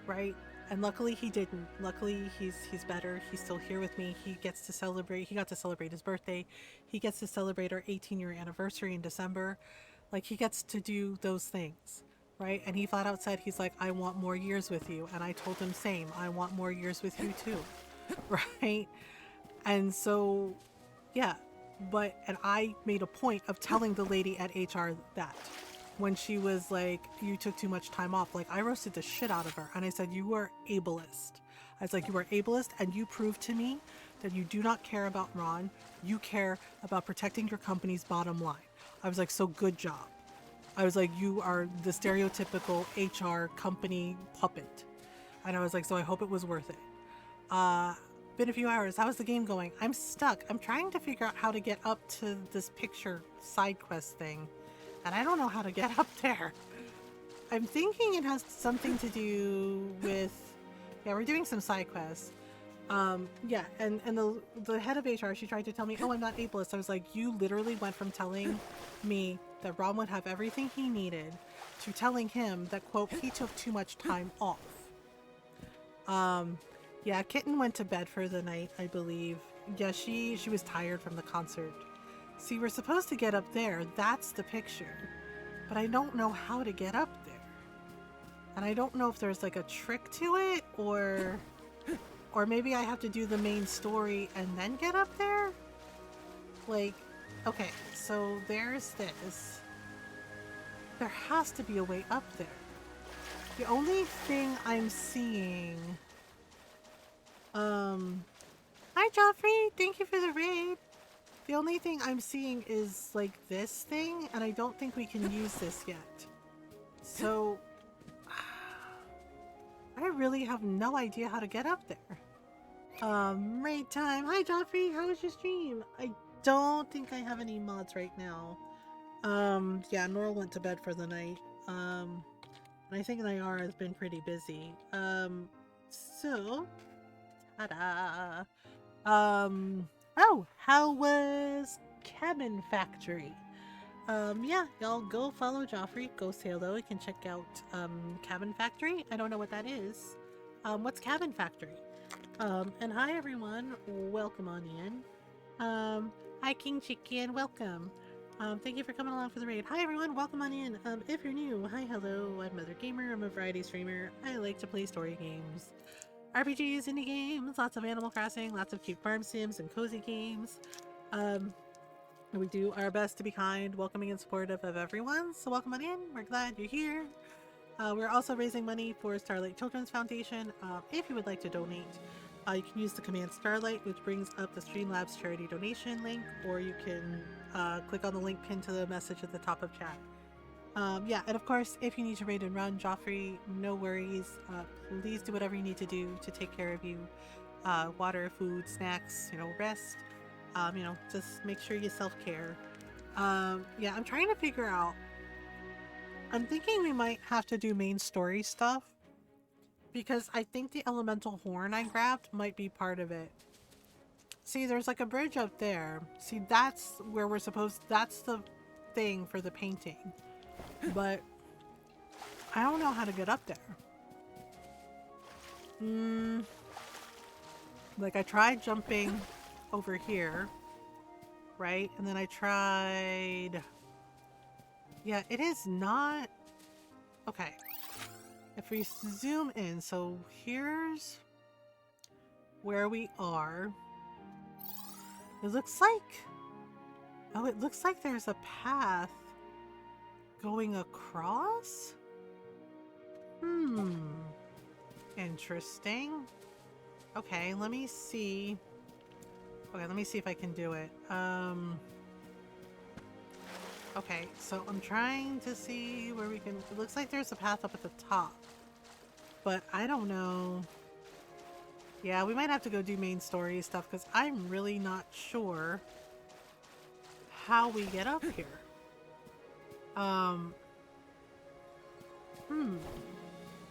right? And luckily he didn't. Luckily he's better. He's still here with me. He got to celebrate his birthday. He gets to celebrate our 18-year anniversary in December. Like, he gets to do those things, right? And he flat out said, he's like, I want more years with you. And I told him, same, I want more years with you too, right? And so, yeah, and I made a point of telling the lady at HR that when she was like, you took too much time off, like, I roasted the shit out of her. And I said, you are ableist. I was like, you are ableist, and you proved to me that you do not care about Ron. You care about protecting your company's bottom line. I was like, so good job. I was like, you are the stereotypical HR company puppet. And I was like, so I hope it was worth it. Been a few hours. How is the game going? I'm stuck. I'm trying to figure out how to get up to this picture side quest thing, and I don't know how to get up there. I'm thinking it has something to do with, yeah, we're doing some side quests. Yeah, and the head of HR, she tried to tell me, oh, I'm not ableist. I was like, you literally went from telling me that Ron would have everything he needed to telling him that, quote, he took too much time off. Yeah, Kitten went to bed for the night, I believe. Yeah, she was tired from the concert. See, we're supposed to get up there. That's the picture. But I don't know how to get up there. And I don't know if there's like a trick to it, or maybe I have to do the main story and then get up there? Like, okay, so there's this. There has to be a way up there. The only thing I'm seeing... Hi Joffrey, thank you for the raid. The only thing I'm seeing is like this thing, and I don't think we can use this yet. So I really have no idea how to get up there. Raid time. Hi Joffrey, how was your stream? I don't think I have any mods right now. Yeah, Nora went to bed for the night. And I think Nayara has been pretty busy. So ta-da! Oh, how was Cabin Factory. Yeah, y'all go follow Joffrey, go say hello. You can check out Cabin Factory. I don't know what that is. What's Cabin Factory? And hi everyone, welcome on in. Hi King Chicken, welcome. Thank you for coming along for the raid. Hi everyone, welcome on in. If you're new, hi, hello, I'm Mothergamer. I'm a variety streamer. I like to play story games, RPGs, indie games, lots of Animal Crossing, lots of cute farm sims and cozy games. We do our best to be kind, welcoming, and supportive of everyone. So welcome on in. We're glad you're here. We're also raising money for Starlight Children's Foundation. If you would like to donate, you can use the command Starlight, which brings up the Streamlabs charity donation link, or you can click on the link pinned to the message at the top of chat. Yeah, and of course, if you need to raid and run, Joffrey, no worries. Please do whatever you need to do to take care of you. Water, food, snacks, rest. Just make sure you self-care. Yeah, I'm trying to figure out. I'm thinking we might have to do main story stuff, because I think the elemental horn I grabbed might be part of it. See, there's like a bridge up there. See, that's where we're supposed, that's the thing for the painting. But I don't know how to get up there. Like I tried jumping over here, right? And then I tried... Yeah, it is not... Okay. If we zoom in, so here's where we are. It looks like... Oh, it looks like there's a path going across? Interesting. Okay, let me see. Okay, let me see if I can do it. Okay, so I'm trying to see where we can... It looks like there's a path up at the top. But I don't know. Yeah, we might have to go do main story stuff, because I'm really not sure how we get up here. Yeah,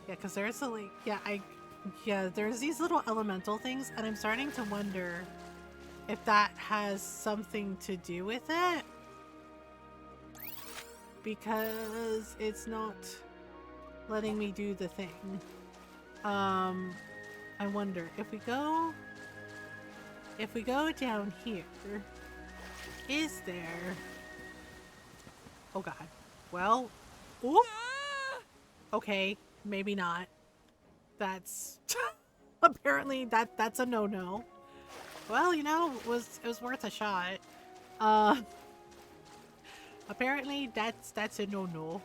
because there's a like... Yeah, there's these little elemental things, and I'm starting to wonder if that has something to do with it. Because it's not letting me do the thing. I wonder if we go down here, is there... Oh god. Well, ooh. Okay, maybe not. That's apparently that's a no-no. Well, it was worth a shot. Apparently that's a no-no.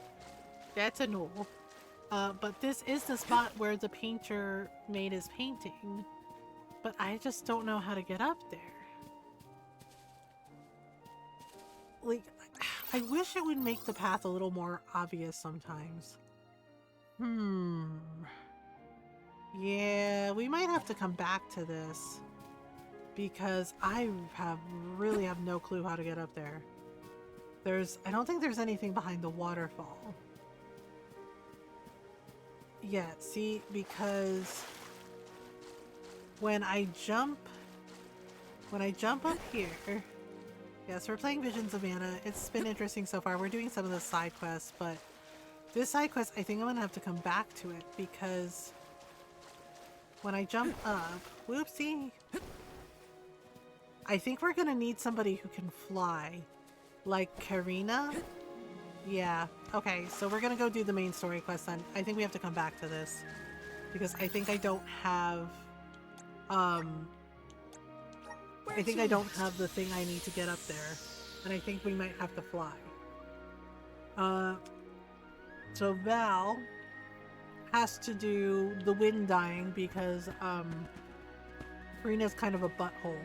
That's a no. But this is the spot where the painter made his painting. But I just don't know how to get up there. Like, I wish it would make the path a little more obvious sometimes. Yeah, we might have to come back to this. Because I really have no clue how to get up there. I don't think there's anything behind the waterfall. Yeah, see, because when I jump up here, yes, we're playing Visions of Mana. It's been interesting so far. We're doing some of the side quests, but this side quest, I think I'm gonna have to come back to it, because when I jump up, whoopsie, I think we're gonna need somebody who can fly. Like Karina? Yeah. Okay, so we're gonna go do the main story quest then. I think we have to come back to this. Because I think I don't have... I think I don't have the thing I need to get up there. And I think we might have to fly. So Val has to do the wind dying because, Karina's kind of a butthole.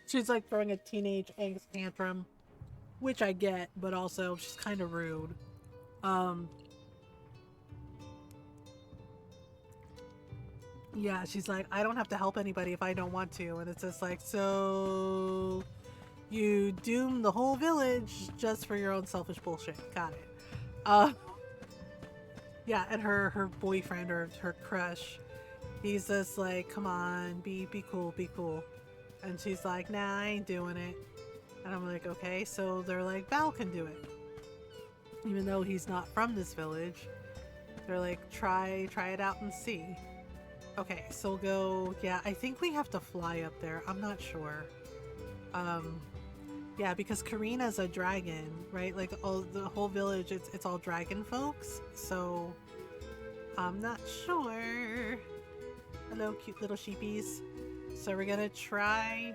She's like throwing a teenage angst tantrum. Which I get, but also she's kind of rude. Yeah, she's like, I don't have to help anybody if I don't want to. And it's just like, so you doom the whole village just for your own selfish bullshit. Got it. Yeah, and her boyfriend or her crush, he's just like, come on, be cool, be cool. And she's like, nah, I ain't doing it. And I'm like, okay, so they're like, Val can do it. Even though he's not from this village. They're like, try it out and see. Okay, so we'll go, yeah, I think we have to fly up there. I'm not sure. Yeah, because Karina's a dragon, right? Like the whole village, it's all dragon folks. So I'm not sure. Hello, cute little sheepies. So we're gonna try,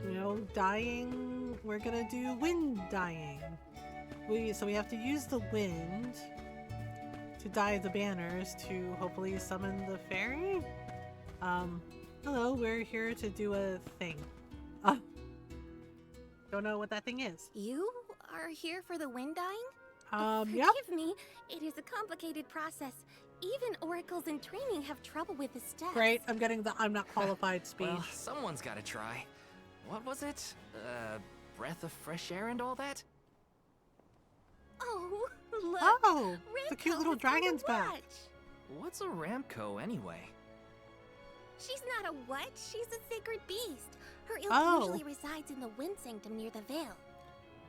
you know, dyeing. We're gonna do wind dyeing. So we have to use the wind to dye the banners to hopefully summon the fairy. Hello, we're here to do a thing. Don't know what that thing is. You are here for the wind dyeing? Yep. Forgive me, it is a complicated process. Even oracles in training have trouble with the steps. Great, I'm getting the I'm not qualified speech. Well, someone's gotta try. What was it? Breath of fresh air and all that? Oh, look! Oh, the Ramco cute little has come to dragon's back. watch. What's a Ramco anyway? She's not a what? She's a sacred beast. Her ilk Oh. usually resides in the wind sanctum near the veil.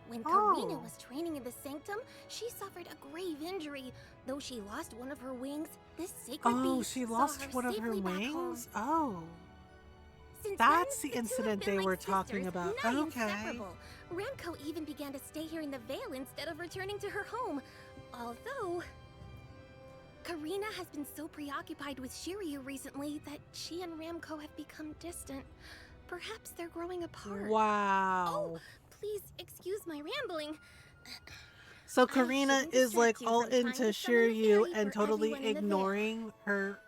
When Oh. Karina was training in the sanctum, she suffered a grave injury. Though she lost one of her wings, this sacred Oh, beast she saw lost her one of her safely back home. wings? Oh. Since That's then, the two have incident been they like were talking sisters, about. nigh Okay. inseparable. Ramco even began to stay here in the Vale instead of returning to her home. Although, Karina has been so preoccupied with Shiryu recently that she and Ramco have become distant. Perhaps they're growing apart. Wow. Oh, please excuse my rambling. So I Karina shouldn't is like distract you all from trying into to summon the Shiryu fairy and for totally everyone in the Vale. ignoring her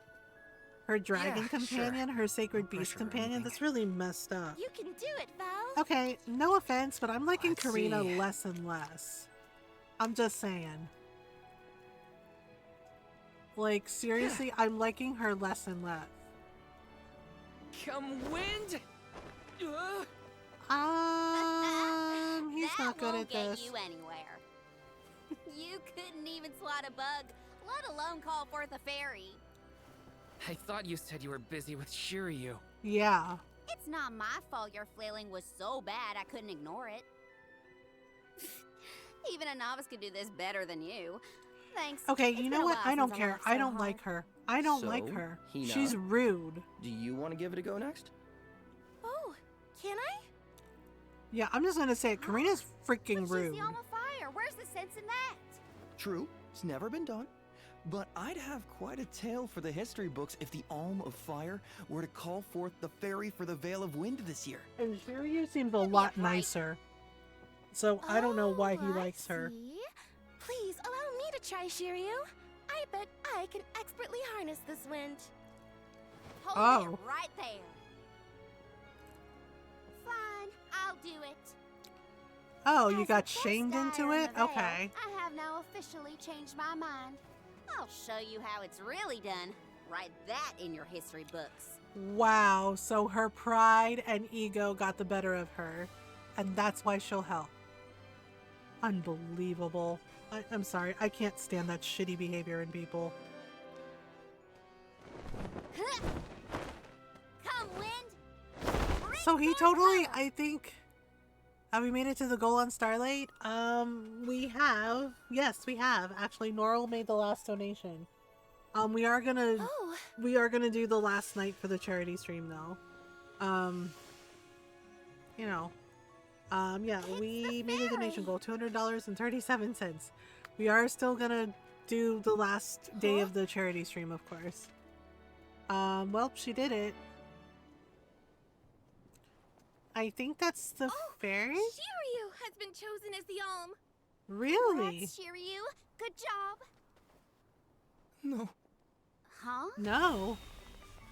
dragon Yeah, companion, sure. her sacred No beast pressure or companion. anything. That's really messed up. You can do it, Val. Okay, no offense, but I'm liking Let's Karina see. less and less. I'm just saying. Like, seriously, I'm liking her less and less. Come wind! He's that not good won't at get this. you anywhere. You couldn't even swat a bug, let alone call forth a fairy. I thought you said you were busy with Shiryu. Yeah. It's not my fault your flailing was so bad I couldn't ignore it. Even a novice could do this better than you. Thanks. Okay, It's you been know a what? while I don't since care. laughed I so don't hard. like her. I don't So, like her. Hina, She's rude. Do you want to give it a go next? Oh, can I? Yeah, I'm just gonna say it. Karina's freaking But rude. she's the alma fire. Where's the sense in that? True, it's never been done. But I'd have quite a tale for the history books if the Alm of Fire were to call forth the fairy for the Veil of Wind this year. And Shiryu seems a lot nicer. So I don't know why he Oh, I likes her. see. Please allow me to try, Shiryu. I bet I can expertly harness this wind. Hold Oh. it right there. Fine, I'll do it. Oh, you As got the best shamed dyer into in it? the Vale, Okay. I have now officially changed my mind. I'll show you how it's really done. Write that in your history books. Wow, so her pride and ego got the better of her, and that's why she'll help. Unbelievable. I'm sorry, I can't stand that shitty behavior in people. Come, wind! So he totally, I think, have we made it to the goal on Starlight? We have. Yes, we have. Actually, Norrell made the last donation. We are gonna do the last night for the charity stream though. You know. Yeah, we made a donation goal, $200.37. We are still gonna do the last day of the charity stream, of course. Well, she did it. I think that's the fairy? Shiryu has been chosen as the Alm. Really? Congrats, Shiryu. Good job. No. Huh? No.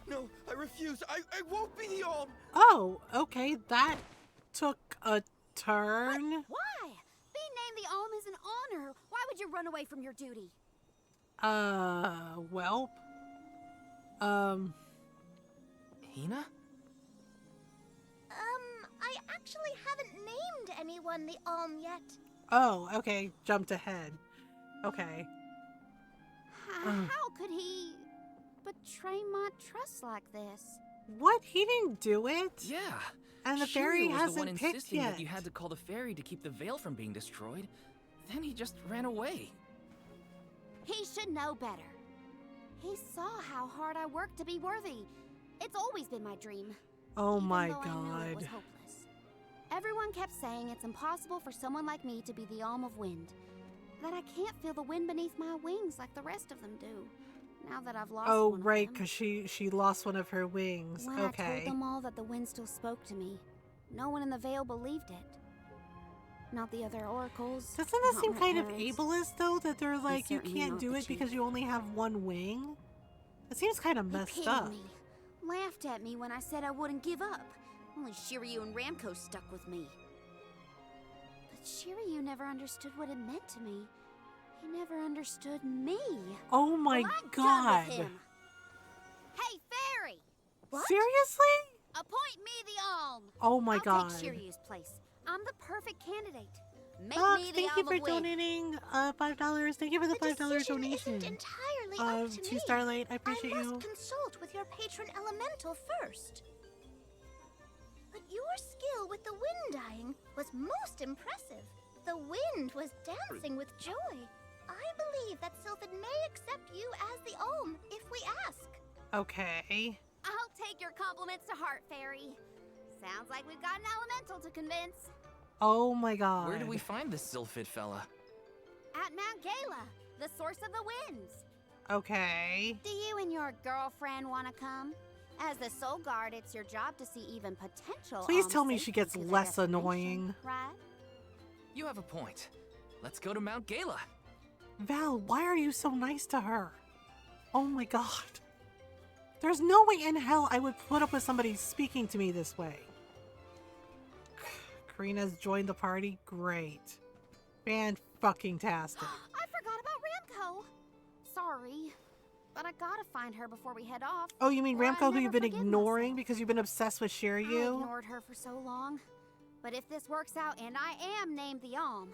No, I refuse. I won't be the Alm. Oh, okay. That took a turn. Why? Being named the Alm is an honor. Why would you run away from your duty? Well. Hina? I actually haven't named anyone the Alm yet. Oh, okay. Jumped ahead. Okay. How could he betray my trust like this? What? He didn't do it? Yeah. And the Shiryu fairy was hasn't the one picked insisting yet. that you had to call the fairy to keep the veil from being destroyed. Then he just ran away. He should know better. He saw how hard I worked to be worthy. It's always been my dream. Oh even my though I knew it was god. hopeless. Everyone kept saying it's impossible for someone like me to be the Alm of Wind. That I can't feel the wind beneath my wings like the rest of them do. Now that I've lost Oh, one right, of them. because she lost one of her wings. When I told Okay. them all that the wind still spoke to me, no one in the Vale believed it. Not the other oracles. Doesn't that not seem my kind of parents, ableist, though? That they're and like, you certainly can't not do the it because chief. you only have one wing? It seems kind of He messed pitied up. me, laughed at me when I said I wouldn't give up. Only Shiryu and Ramko stuck with me. But Shiryu never understood what it meant to me. He never understood me. Oh my Well, I'm god. done with him. Hey, fairy! What? Seriously? Appoint me the Alm. Oh my I'll god. take Shiryu's place. I'm the perfect candidate. Make Fox, me the thank you Alm for of Wind. donating $5. Thank you for the $5 donation. Entirely up to me. Starlight, I appreciate I must you. consult with your patron elemental first. But your skill with the wind dyeing was most impressive. The wind was dancing with joy. I believe that Sylphid may accept you as the Alm if we ask. Okay. I'll take your compliments to heart, fairy. Sounds like we've got an elemental to convince. Oh my god. Where do we find this Sylphid fella? At Mount Gala, the source of the winds. Okay. Do you and your girlfriend want to come? As the Soul Guard, it's your job to see even potential. Please alms tell me safely she gets to their less destination, annoying. Right? You have a point. Let's go to Mount Gala. Val, why are you so nice to her? Oh my god. There's no way in hell I would put up with somebody speaking to me this way. Karina's joined the party. Great. Fan-fucking-tastic. I forgot about Ramko. Sorry, but I gotta find her before we head off. Oh, you mean or I'd Ramko, who never you've been forgive ignoring myself. because you've been obsessed with I Shiryu? ignored her for so long. But if this works out and I am named the Alm,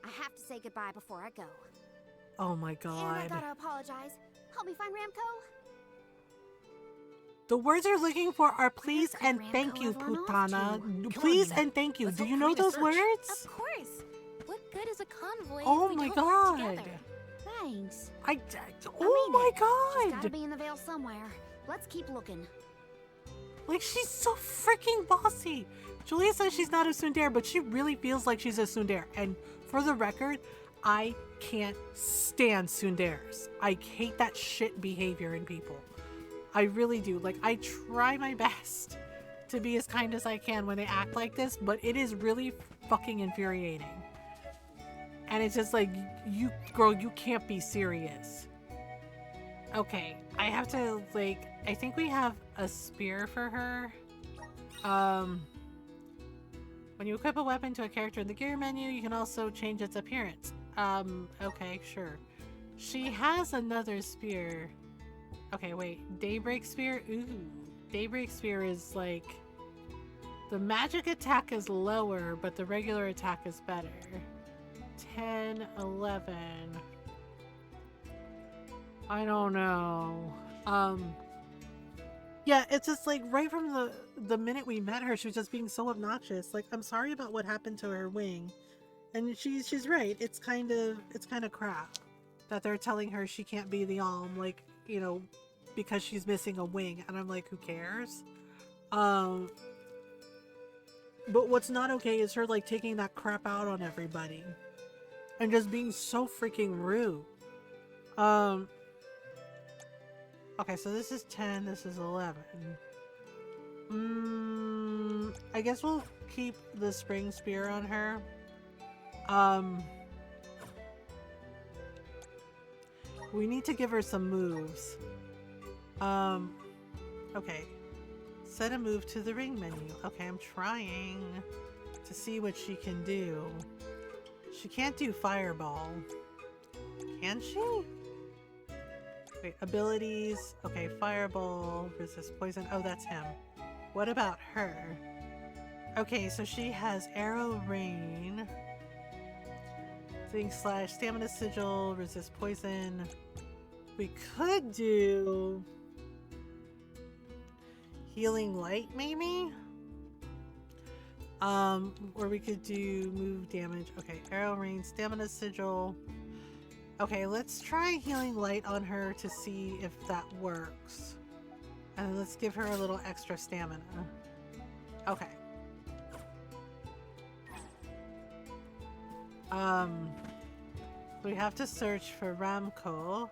I have to say goodbye before I go. Oh my And I god. gotta apologize. Help me find Ramko. The words you're looking for are please could and Ramko thank you, have run off Putana. to? Please Come on, and thank you. let's Do help you know Karina those search. words? Of course. What good is a convoy Oh if we my don't god. work together? Thanks. Oh my She's gotta god. be in the Vale somewhere. Let's keep looking. Like, she's so freaking bossy. Julia says she's not a tsundere, but she really feels like she's a tsundere. And for the record, I can't stand tsunderes. I hate that shit behavior in people. I really do. Like, I try my best to be as kind as I can when they act like this, but it is really fucking infuriating. And it's just like, you, girl, you can't be serious. Okay, I have to, like, I think we have a spear for her. When you equip a weapon to a character in the gear menu, you can also change its appearance. Okay, sure. She has another spear. Okay, wait, Daybreak Spear? Ooh, Daybreak Spear is like, the magic attack is lower, but the regular attack is better. 10, 11. I don't know. Yeah, it's just like right from the minute we met her, she was just being so obnoxious. Like, I'm sorry about what happened to her wing. And she's right. It's kind of crap that they're telling her she can't be the Alm, like, you know, because she's missing a wing. And I'm like, who cares? But what's not okay is her like taking that crap out on everybody and just being so freaking rude. Okay, so this is 10, this is 11. I guess we'll keep the spring spear on her. We need to give her some moves. Okay. Set a move to the ring menu. Okay, I'm trying to see what she can do. She can't do fireball. Can she? Wait, abilities. Okay, fireball, resist poison. Oh, that's him. What about her? Okay, so she has arrow rain. Thing slash stamina sigil, resist poison. We could do Healing light, maybe? Or we could do move damage. Okay, arrow rain, stamina sigil. Okay, let's try healing light on her to see if that works. And let's give her a little extra stamina. Okay. We have to search for Ramco.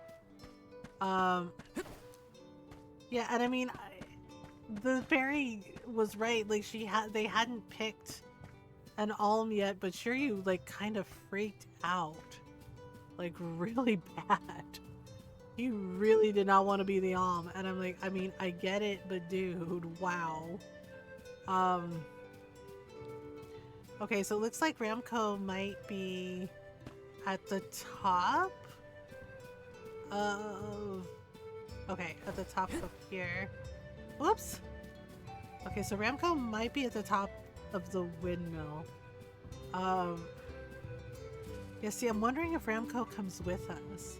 Yeah, and I mean, the fairy was right. Like they hadn't picked an alm yet, but Shiryu like kind of freaked out, like really bad. He really did not want to be the alm, and I'm like, I mean, I get it, but dude, wow. Okay, so it looks like Ramco might be at the top of... Okay, at the top of here. Whoops! Okay, so Ramco might be at the top of the windmill. Yeah, see, I'm wondering if Ramco comes with us.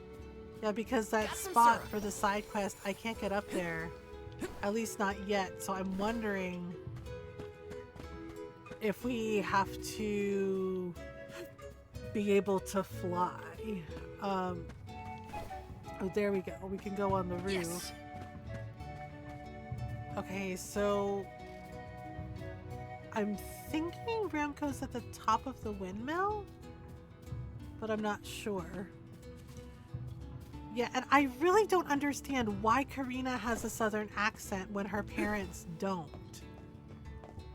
Yeah, because that spot for the side quest, I can't get up there. At least not yet, so I'm wondering if we have to be able to fly. Oh, there we go. We can go on the roof. Yes. Okay, so I'm thinking Ramco's at the top of the windmill, but I'm not sure. Yeah, and I really don't understand why Karina has a southern accent when her parents don't.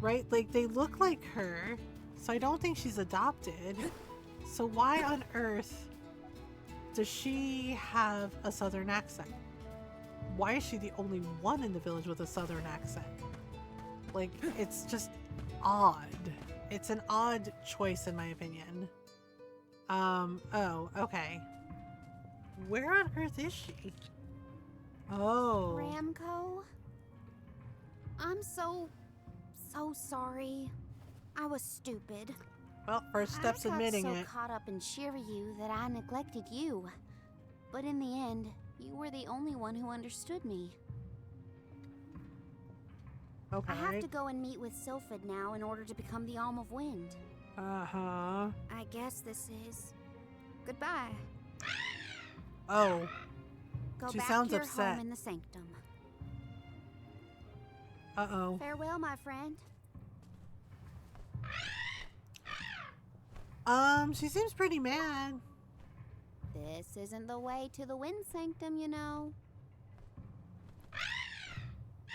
Right? Like, they look like her, so I don't think she's adopted. So why on earth does she have a southern accent? Why is she the only one in the village with a southern accent? Like, it's just odd. It's an odd choice in my opinion. Oh, okay. Where on earth is she? Oh. Ramco? I'm so sorry. I was stupid. Well, first step's admitting it. I got so caught up in Shiryu that I neglected you. But in the end, you were the only one who understood me. Okay. I have to go and meet with Sylphid now in order to become the Alm of Wind. Uh-huh. I guess this is goodbye. Oh. Go she back sounds to your upset. home in the sanctum. Uh-oh. Farewell, my friend. She seems pretty mad. This isn't the way to the Wind Sanctum, you know.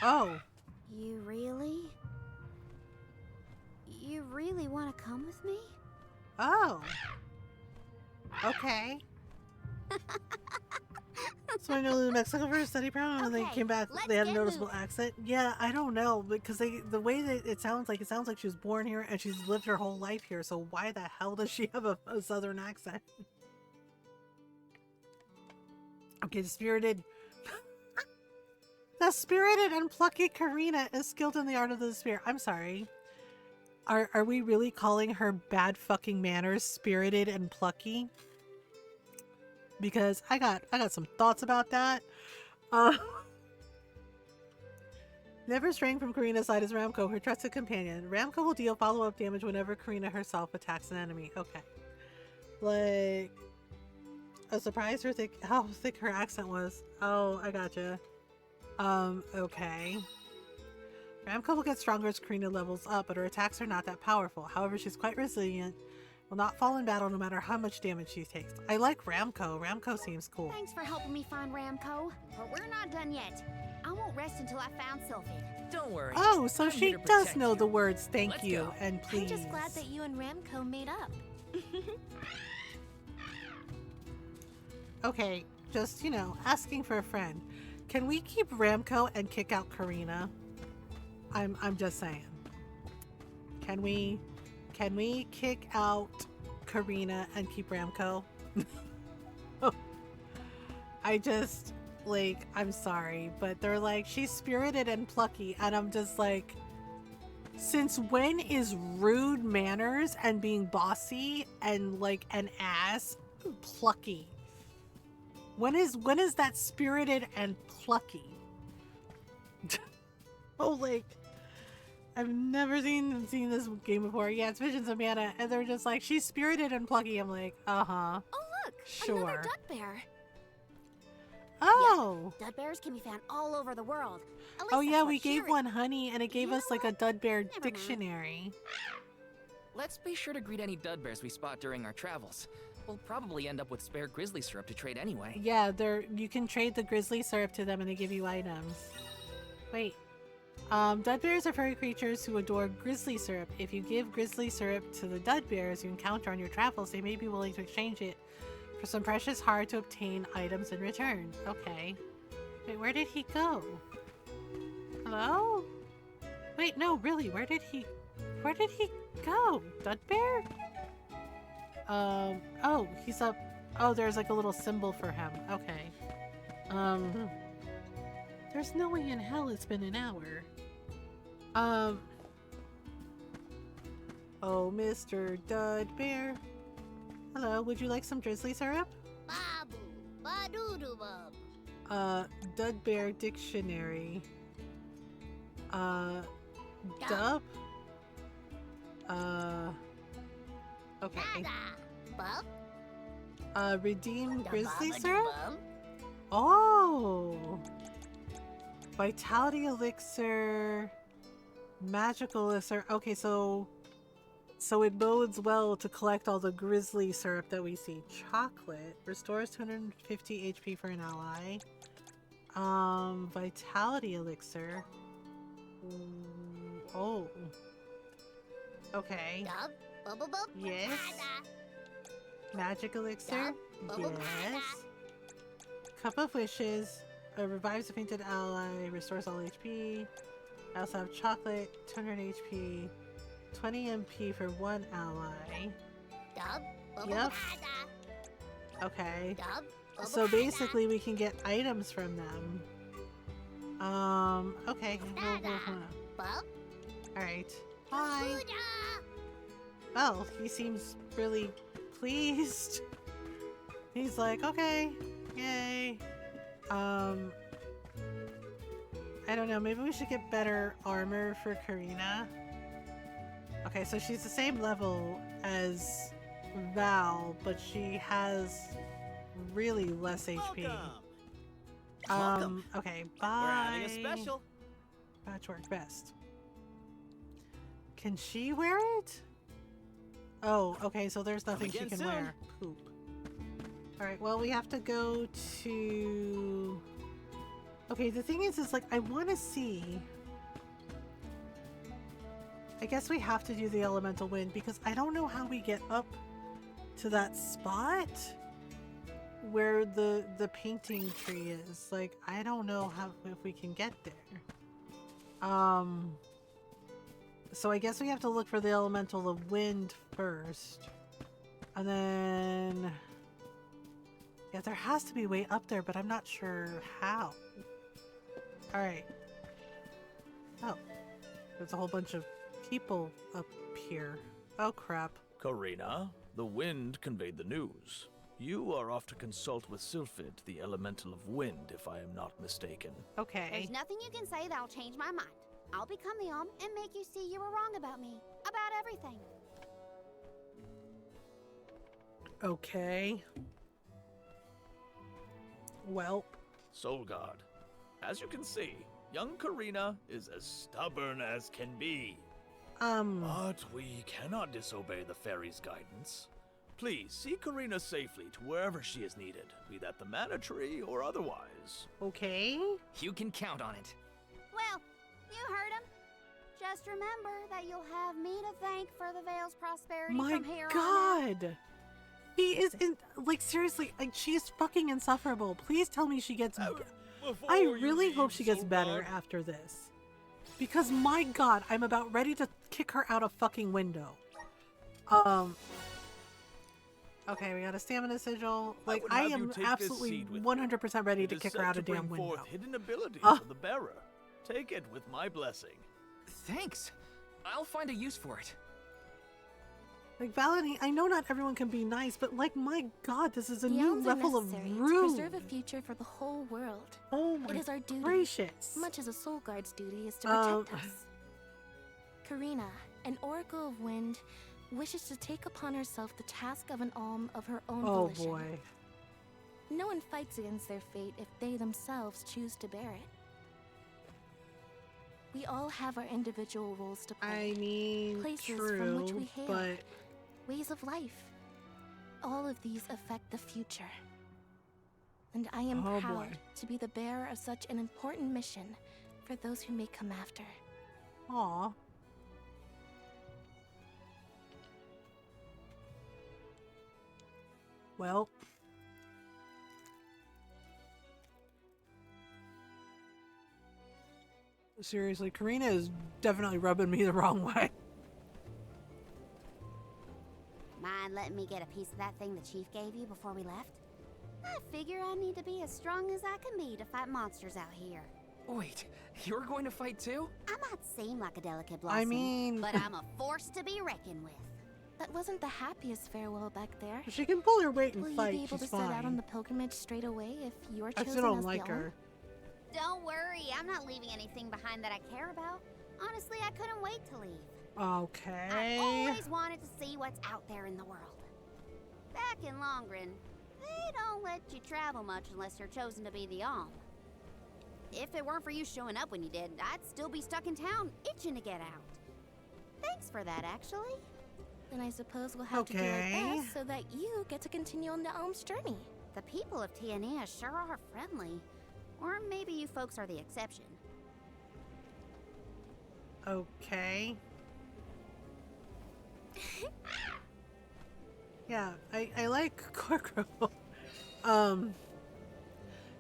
Oh. You really want to come with me? Oh. Okay. So I know the Mexico for a study program and they came back, they had a noticeable accent. Yeah, I don't know, because the way that it sounds like she was born here and she's lived her whole life here, so why the hell does she have a southern accent? Okay, the spirited and plucky Karina is skilled in the art of the spear. I'm sorry. Are we really calling her bad fucking manners, spirited and plucky? Because I got some thoughts about that. Never straying from Karina's side is Ramco, her trusted companion. Ramco will deal follow-up damage whenever Karina herself attacks an enemy. Okay. Like, I was surprised how thick her accent was. Oh, I gotcha. Okay. Ramco will get stronger as Karina levels up, but her attacks are not that powerful. However, she's quite resilient. Will not fall in battle no matter how much damage she takes. I like Ramco. Ramco seems cool. Thanks for helping me find Ramco, but we're not done yet. I won't rest until I found Sylphid. Don't worry. Oh, so she does know the words thank you and please. I'm just glad that you and Ramco made up. Okay, just, you know, asking for a friend. Can we keep Ramco and kick out Karina? I'm just saying. Can we kick out Karina and keep Ramco? I just, like, I'm sorry, but they're like, she's spirited and plucky, and I'm just like, since when is rude manners and being bossy and like an ass plucky? When is that spirited and plucky? Oh, like, I've never seen this game before. Yeah, it's Visions of Mana, and they're just like, she's spirited and plucky. I'm like, uh-huh. Oh, look! Sure. Another dud bear. Oh! Yeah, dud bears can be found all over the world. At least Oh that's yeah, what we gave Shiri- one honey, and it gave us like a dud bear mind. dictionary. Let's be sure to greet any dud bears we spot during our travels. We'll probably end up with spare grizzly syrup to trade anyway. Yeah, you can trade the grizzly syrup to them and they give you items. Wait. Dud bears are furry creatures who adore grizzly syrup. If you give grizzly syrup to the dud bears you encounter on your travels, they may be willing to exchange it for some precious, hard to obtain items in return. Okay. Wait, where did he go? Hello? Wait, no, really, where did he go? Dud bear? Oh, he's up. Oh, there's like a little symbol for him. Okay. There's no way in hell it's been an hour. Oh, Mr. Dud Bear. Hello, would you like some drizzly syrup? Babu, badoo bub. Dud Bear Dictionary. Dub? Okay. Bub? Redeem grizzly Bubba syrup? bub? Oh! Vitality elixir, magical elixir. Okay, so it bodes well to collect all the grizzly syrup that we see. Chocolate restores 250 HP for an ally. Vitality elixir. Oh. Okay. Dub? Bubba bub? Yes. Magic elixir. Yes. Cup of Wishes. Revives a fainted ally, restores all HP. I also have chocolate, 200 HP, 20 MP for one ally. Dub? Bubba Yep. bub? Okay. Dub? Bubba So bub? basically we can get items from them. Okay. Bub? Alright. Hi. Buddha! Well, he seems really pleased. He's like, okay, yay. I don't know, maybe we should get better armor for Karina. Okay, so she's the same level as Val, but she has really less HP. Welcome. Okay, We're bye. having a special. Patchwork vest. Can she wear it? Oh, okay, so there's nothing she again can soon. wear. Poop. Alright, well, we have to go to... Okay, the thing is like, I want to see... I guess we have to do the elemental wind, because I don't know how we get up to that spot where the painting tree is. Like, I don't know if we can get there. So I guess we have to look for the elemental of wind first. And then... Yeah, there has to be a way up there, but I'm not sure how. Alright. Oh. There's a whole bunch of people up here. Oh, crap. Karina, the wind conveyed the news. You are off to consult with Sylphid, the elemental of wind, if I am not mistaken. Okay. There's nothing you can say that'll change my mind. I'll become the Om and make you see you were wrong about me. About everything. Okay. Well. Soul God, as you can see, young Karina is as stubborn as can be. But we cannot disobey the fairy's guidance. Please, see Karina safely to wherever she is needed, be that the mana tree or otherwise. Okay. You can count on it. Well, you heard him. Just remember that you'll have me to thank for the Vale's prosperity My from here on out. God! He is in, like, seriously, like, she's fucking insufferable. Please tell me she gets... I really hope she gets better after this. Because, my God, I'm about ready to kick her out a fucking window. Okay, we got a stamina sigil. Like, I am absolutely 100% ready to kick her out a damn window. Forth hidden abilities of the bearer. Take it with my blessing. Thanks. I'll find a use for it. Like, Valentine, I know not everyone can be nice, but like, my god, this is a The new elms are level of necessary rude. to preserve a future for the whole world. Oh my It is our duty, gracious. much as a soul guard's duty is to protect us. Karina, an oracle of wind, wishes to take upon herself the task of an alm of her own volition. Boy. No one fights against their fate if they themselves choose to bear it. We all have our individual roles to play. I mean, places true, from which we hail, but ways of life. All of these affect the future. And I am Oh, proud boy. to be the bearer of such an important mission for those who may come after. Aw. Well. Seriously, Karina is definitely rubbing me the wrong way. Mind letting me get a piece of that thing the chief gave you before we left? I figure I need to be as strong as I can be to fight monsters out here. Wait, you're going to fight too? I might seem like a delicate blossom, I mean... but I'm a force to be reckoned with. That wasn't the happiest farewell back there. She can pull her weight and Will fight, you be able she's to set out on fine. the pilgrimage straight away if you're I chosen still don't as like the alm? her. Don't worry, I'm not leaving anything behind that I care about. Honestly, I couldn't wait to leave. Okay. I always wanted to see what's out there in the world. Back in Longren, they don't let you travel much unless you're chosen to be the alm. If it weren't for you showing up when you did, I'd still be stuck in town, itching to get out. Thanks for that, actually. Then I suppose we'll have to do our best so that you get to continue on the alm's journey. The people of Tiania sure are friendly. Or maybe you folks are the exception. Okay. Yeah, I like Corkro.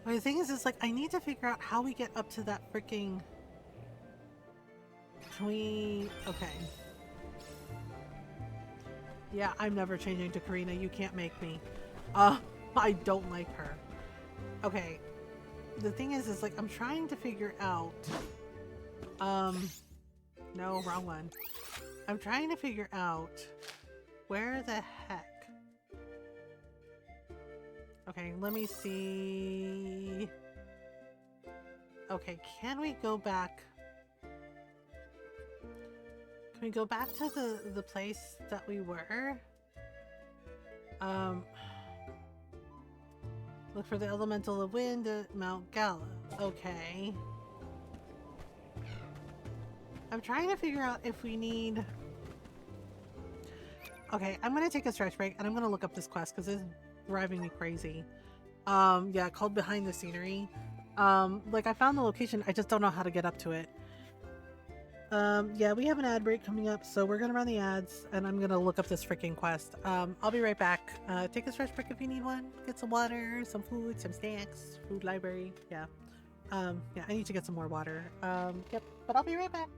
The thing is like, I need to figure out how we get up to that freaking... Can we... Okay. Yeah, I'm never changing to Karina. You can't make me. I don't like her. Okay. The thing is like, I'm trying to figure out... No, wrong one. I'm trying to figure out where the heck... Okay, let me see... Okay, can we go back... Can we go back to the place that we were? Look for the elemental of wind at Mount Gala. Okay. I'm trying to figure out if we need... Okay, I'm gonna take a stretch break and I'm gonna look up this quest because it's driving me crazy. Yeah, called Behind the Scenery. Like, I found the location, I just don't know how to get up to it. Yeah, we have an ad break coming up, so we're gonna run the ads and I'm gonna look up this freaking quest. I'll be right back. Take a stretch break if you need one. Get some water, some food, some snacks, food library. Yeah. Yeah, I need to get some more water. Yep, but I'll be right back.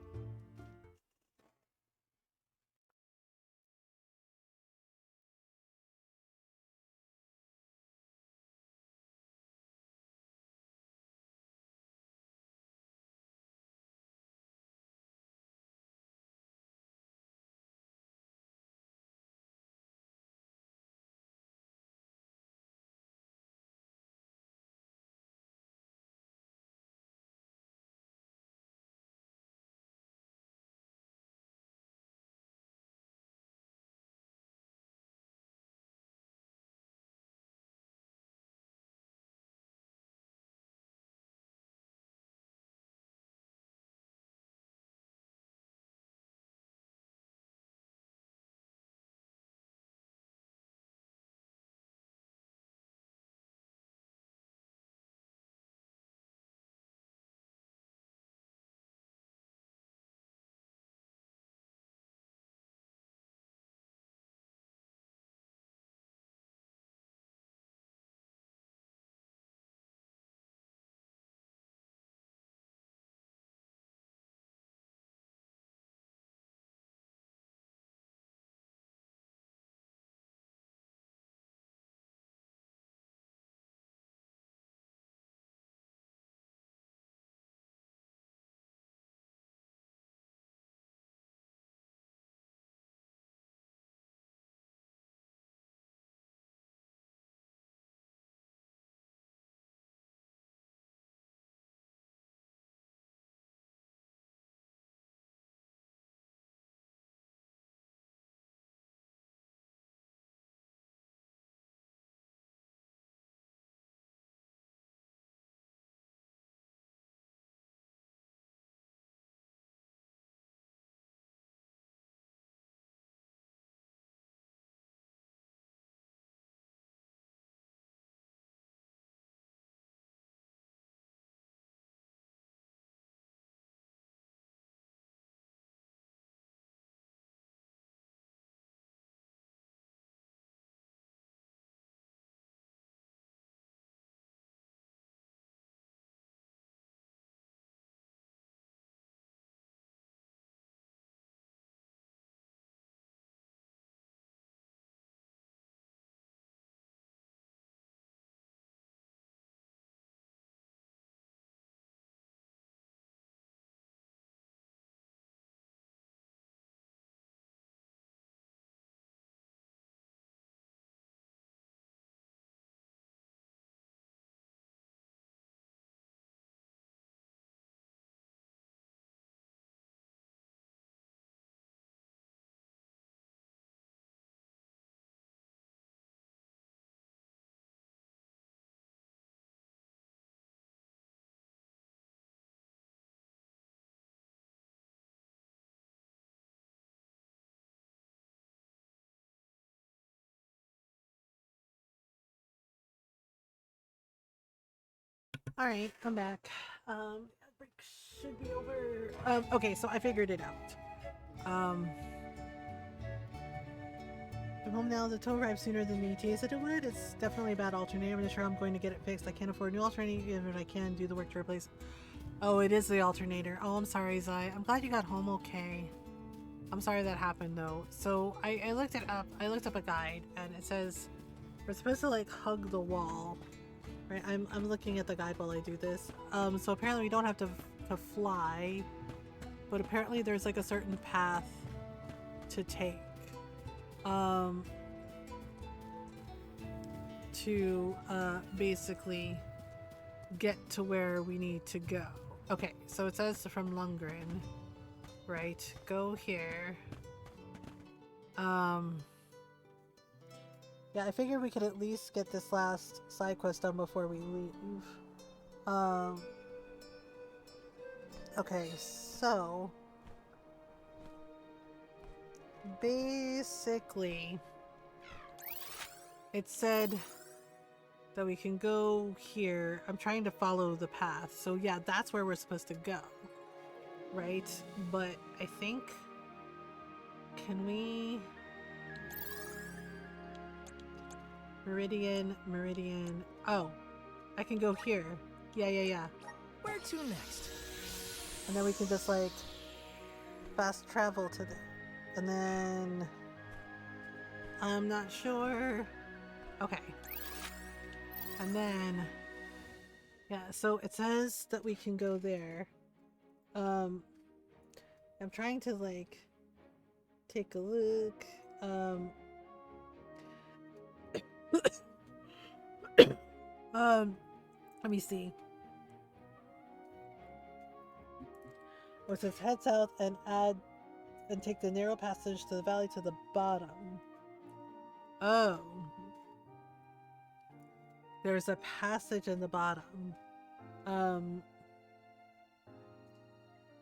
Alright, I'm back. Break should be over. Okay, so I figured it out. I'm home now. The tow arrived sooner than me. Tia said it would. It's definitely a bad alternator. I'm sure I'm going to get it fixed. I can't afford a new alternator, even if I can do the work to replace. Oh, it is the alternator. Oh, I'm sorry, Zai. I'm glad you got home okay. I'm sorry that happened, though. So I looked it up. I looked up a guide, and it says we're supposed to like hug the wall. Right? I'm looking at the guide while I do this. So apparently we don't have to fly, but apparently there's like a certain path to take. To basically get to where we need to go. Okay, so it says from Lundgren, right? Go here. Yeah, I figured we could at least get this last side quest done before we leave. Okay, so basically it said that we can go here. I'm trying to follow the path. So yeah, that's where we're supposed to go. Right? But I think... Can we... Meridian. Oh, I can go here. Yeah. Where to next? And then we can just like fast travel to there. And then... I'm not sure. Okay. And then, yeah, so it says that we can go there. I'm trying to like take a look. Let me see. Oh, it says head south and take the narrow passage to the valley to the bottom. Oh. There's a passage in the bottom.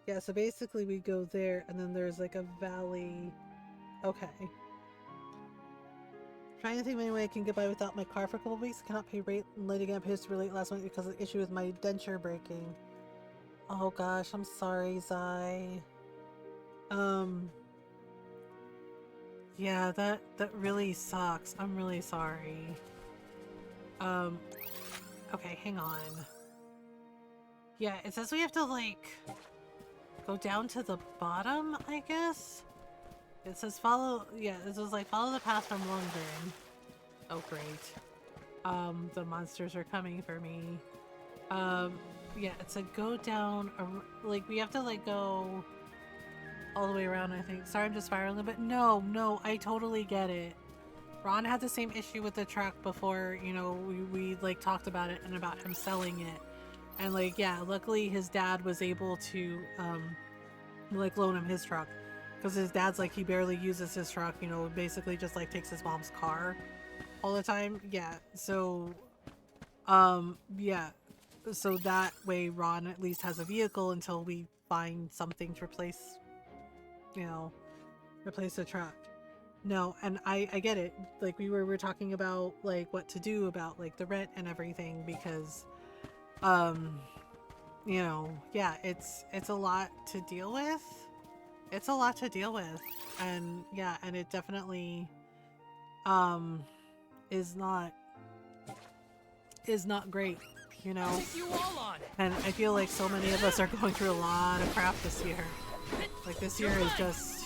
Yeah, so basically we go there and then there's like a valley. Okay. Trying to think of any way I can get by without my car for a couple weeks. Cannot pay rate and late again. Pays to relate last month because of the issue with my denture breaking. Oh gosh, I'm sorry, Zai. Yeah, that really sucks. I'm really sorry. Okay, hang on. Yeah, it says we have to like go down to the bottom, I guess? It says follow, yeah, it says like follow the path from Lundgren. Oh great. The monsters are coming for me. Yeah, it said go down, like we have to like go all the way around, I think. Sorry, I'm just spiraling a bit. No, I totally get it. Ron had the same issue with the truck before, you know, we like talked about it and about him selling it. And like, yeah, luckily his dad was able to, like loan him his truck. Because his dad's like, he barely uses his truck, you know, basically just like takes his mom's car all the time. Yeah, so, yeah. So that way Ron at least has a vehicle until we find something to replace, you know, replace the truck. No, and I get it. Like we were talking about like what to do about like the rent and everything because, you know, yeah, it's a lot to deal with. It's a lot to deal with, and yeah, and it definitely, is not great, you know. And I feel like so many of us are going through a lot of crap this year. Like this year is just.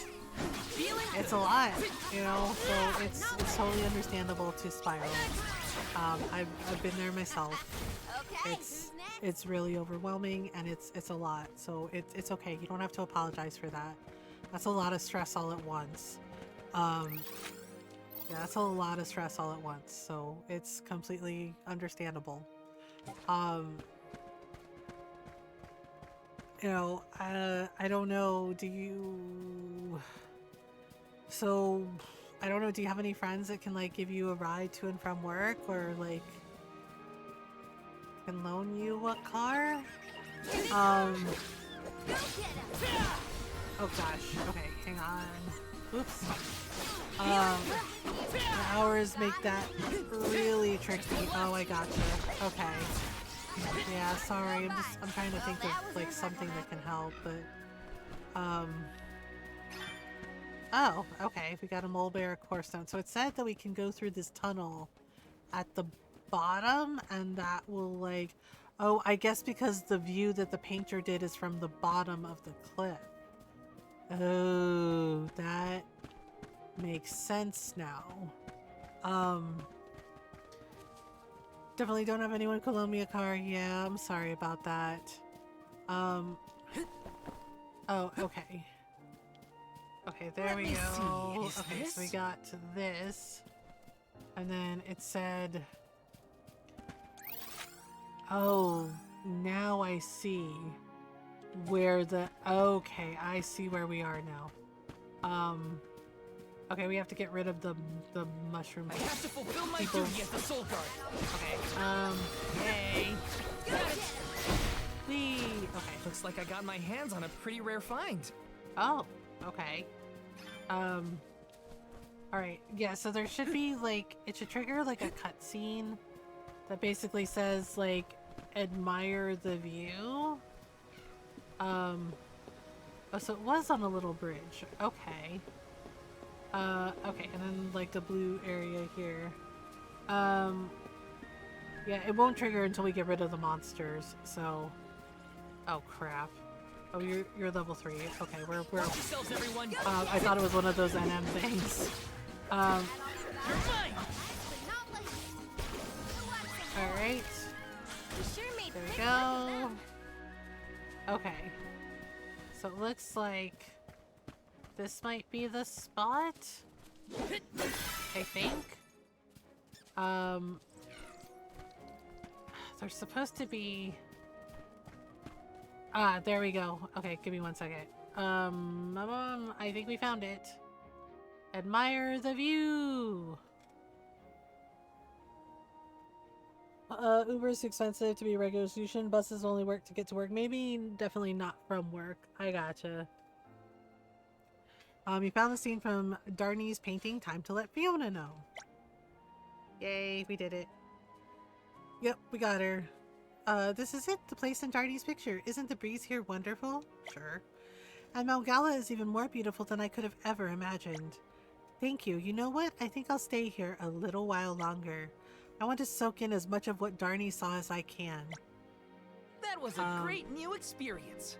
It's a lot, you know, so it's totally understandable to spiral. I've been there myself. It's really overwhelming and it's a lot, so it's okay. You don't have to apologize for that. That's a lot of stress all at once. Yeah, that's a lot of stress all at once, so it's completely understandable. You know, I don't know, so, I don't know, do you have any friends that can, like, give you a ride to and from work, or, like, can loan you a car? Oh gosh, okay, hang on. Oops. The hours make that really tricky. Oh, I gotcha. Okay. Yeah, sorry. I'm trying to think of like something that can help, but oh, okay. We got a mole bear core stone. So it said that we can go through this tunnel at the bottom, and that will like, oh, I guess because the view that the painter did is from the bottom of the cliff. Oh, that makes sense now. Definitely don't have anyone who loan me a car. Yeah, I'm sorry about that. Oh, okay. Okay, there we go. Okay, so we got to this. And then it said... Oh, now I see where the... Okay, I see where we are now. Okay, we have to get rid of the mushroom. I have to fulfill my people. duty as the soul guard. Okay, yay. Whee! Okay. Looks like I got my hands on a pretty rare find. Oh, okay. Alright, yeah, so there should be, like, it should trigger, like, a cutscene that basically says, like, admire the view. Oh, so it was on a little bridge. Okay. Okay, and then, like, the blue area here. Yeah, it won't trigger until we get rid of the monsters, so... Oh, crap. Oh, you're level 3. Okay, we're Watch yourselves, everyone. I thought it was one of those NM things. Alright. There we go. Okay. So it looks like this might be the spot, I think. There's supposed to be... Ah, there we go. Okay, give me 1 second. I think we found it. Admire the view! Uber is expensive to be a regular solution. Buses only work to get to work. Maybe, definitely not from work. I gotcha. You found the scene from Darnie's painting. Time to let Fiona know. Yay, we did it. Yep, we got her. This is it, the place in Darnie's picture. Isn't the breeze here wonderful? Sure. And Mount Gala is even more beautiful than I could have ever imagined. Thank you. You know what? I think I'll stay here a little while longer. I want to soak in as much of what Darnie saw as I can. That was a great new experience.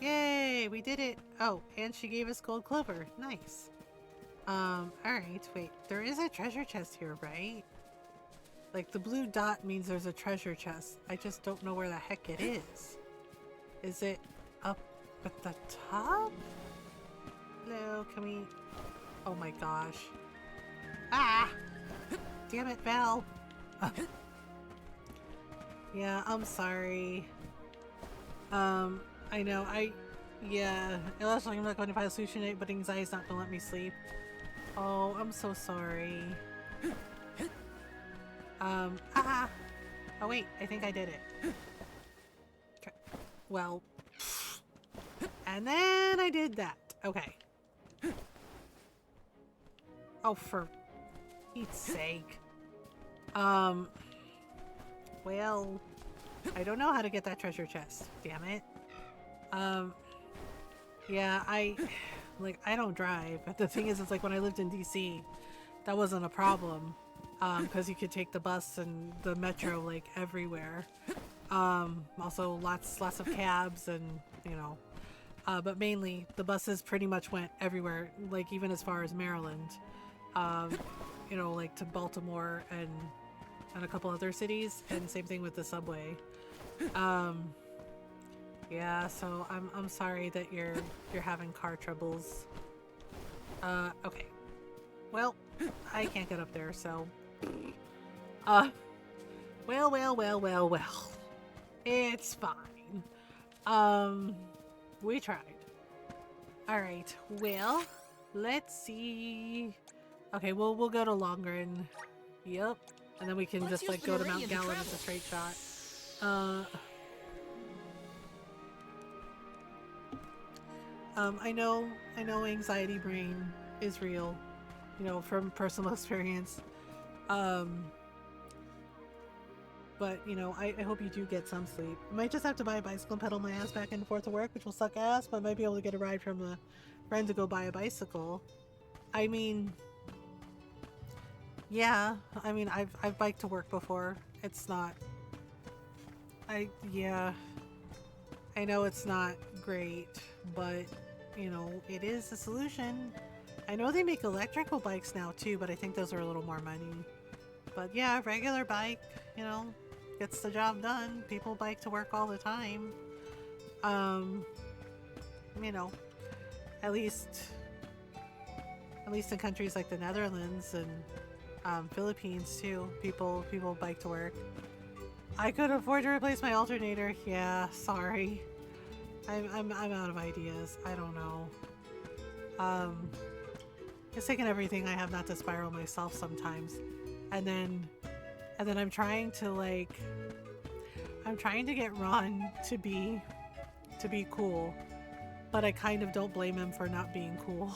Yay, we did it. Oh, and she gave us gold clover. Nice. Alright, wait. There is a treasure chest here, right? Like, the blue dot means there's a treasure chest. I just don't know where the heck it is. Is it up at the top? Hello, can we... Oh my gosh. Ah! Damn it, Val! Yeah, I'm sorry. I know, yeah, it looks like I'm not going to find a solution yet, but anxiety's not going to let me sleep. Oh, I'm so sorry. Oh wait, I think I did it. Okay. Well, and then I did that. Okay. Oh, for Pete's sake. Well, I don't know how to get that treasure chest. Damn it. Yeah, I don't drive. But the thing is, it's like when I lived in DC, that wasn't a problem. Because you could take the bus and the metro, like, everywhere. Also lots of cabs and, you know. But mainly, the buses pretty much went everywhere, like, even as far as Maryland. You know, like, to Baltimore and a couple other cities, and same thing with the subway. Yeah, so I'm sorry that you're having car troubles. Okay. Well, I can't get up there, so... Well. It's fine. We tried. Alright, well, let's see... Okay, we'll go to Longren. Yep. And then we can just, like, go to Mount Gala with a straight shot. I know anxiety brain is real, you know, from personal experience. But, you know, I hope you do get some sleep. I might just have to buy a bicycle and pedal my ass back and forth to work, which will suck ass, but I might be able to get a ride from a friend to go buy a bicycle. I mean, yeah, I mean, I've biked to work before. It's not, yeah, I know it's not great, but, you know, it is a solution. I know they make electrical bikes now too, but I think those are a little more money. But yeah, regular bike, you know, gets the job done. People bike to work all the time. You know, at least in countries like the Netherlands and Philippines too, people bike to work. I could afford to replace my alternator. Yeah, sorry. I'm out of ideas. I don't know. It's taking everything I have not to spiral myself sometimes. And then I'm trying to get Ron to be cool, but I kind of don't blame him for not being cool.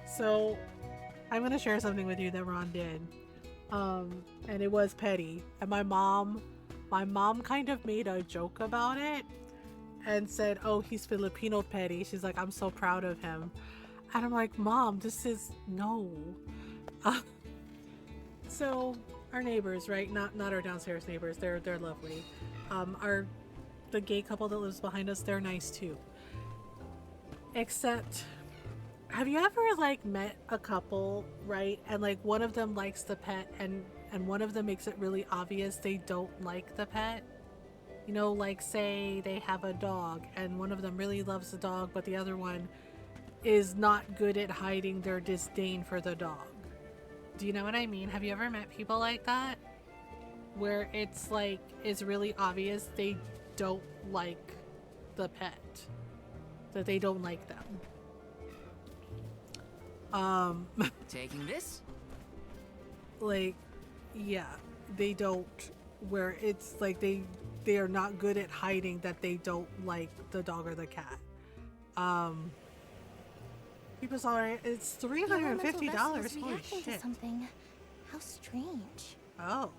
So I'm gonna share something with you that Ron did. And it was petty. And my mom kind of made a joke about it and said, "Oh, he's Filipino petty." She's like, "I'm so proud of him." And I'm like, "Mom, this is no." So our neighbors, right? Not our downstairs neighbors. They're lovely. The gay couple that lives behind us, they're nice too. Except, have you ever like met a couple, right? And like one of them likes the pet and one of them makes it really obvious they don't like the pet? You know, like say they have a dog and one of them really loves the dog, but the other one is not good at hiding their disdain for the dog. Do you know what I mean? Have you ever met people like that? Where it's like, it's really obvious they don't like the pet. That they don't like them. Taking this? Like, yeah, they don't, where it's like they are not good at hiding that they don't like the dog or the cat. People saw it's $350. Holy shit. To something. How strange. Oh.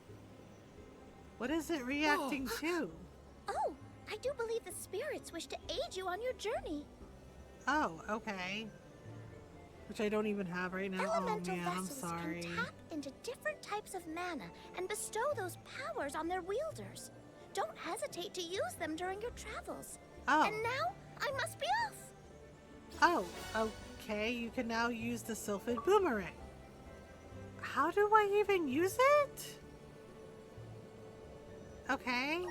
What is it reacting to? Oh, I do believe the spirits wish to aid you on your journey. Oh, okay. Which I don't even have right now. Elemental oh man, I'm vessels sorry. can tap into different types of mana and bestow those powers on their wielders. Don't hesitate to use them during your travels. Oh. And now, I must be off. Oh, okay. You can now use the Sylphid Boomerang. How do I even use it? Okay.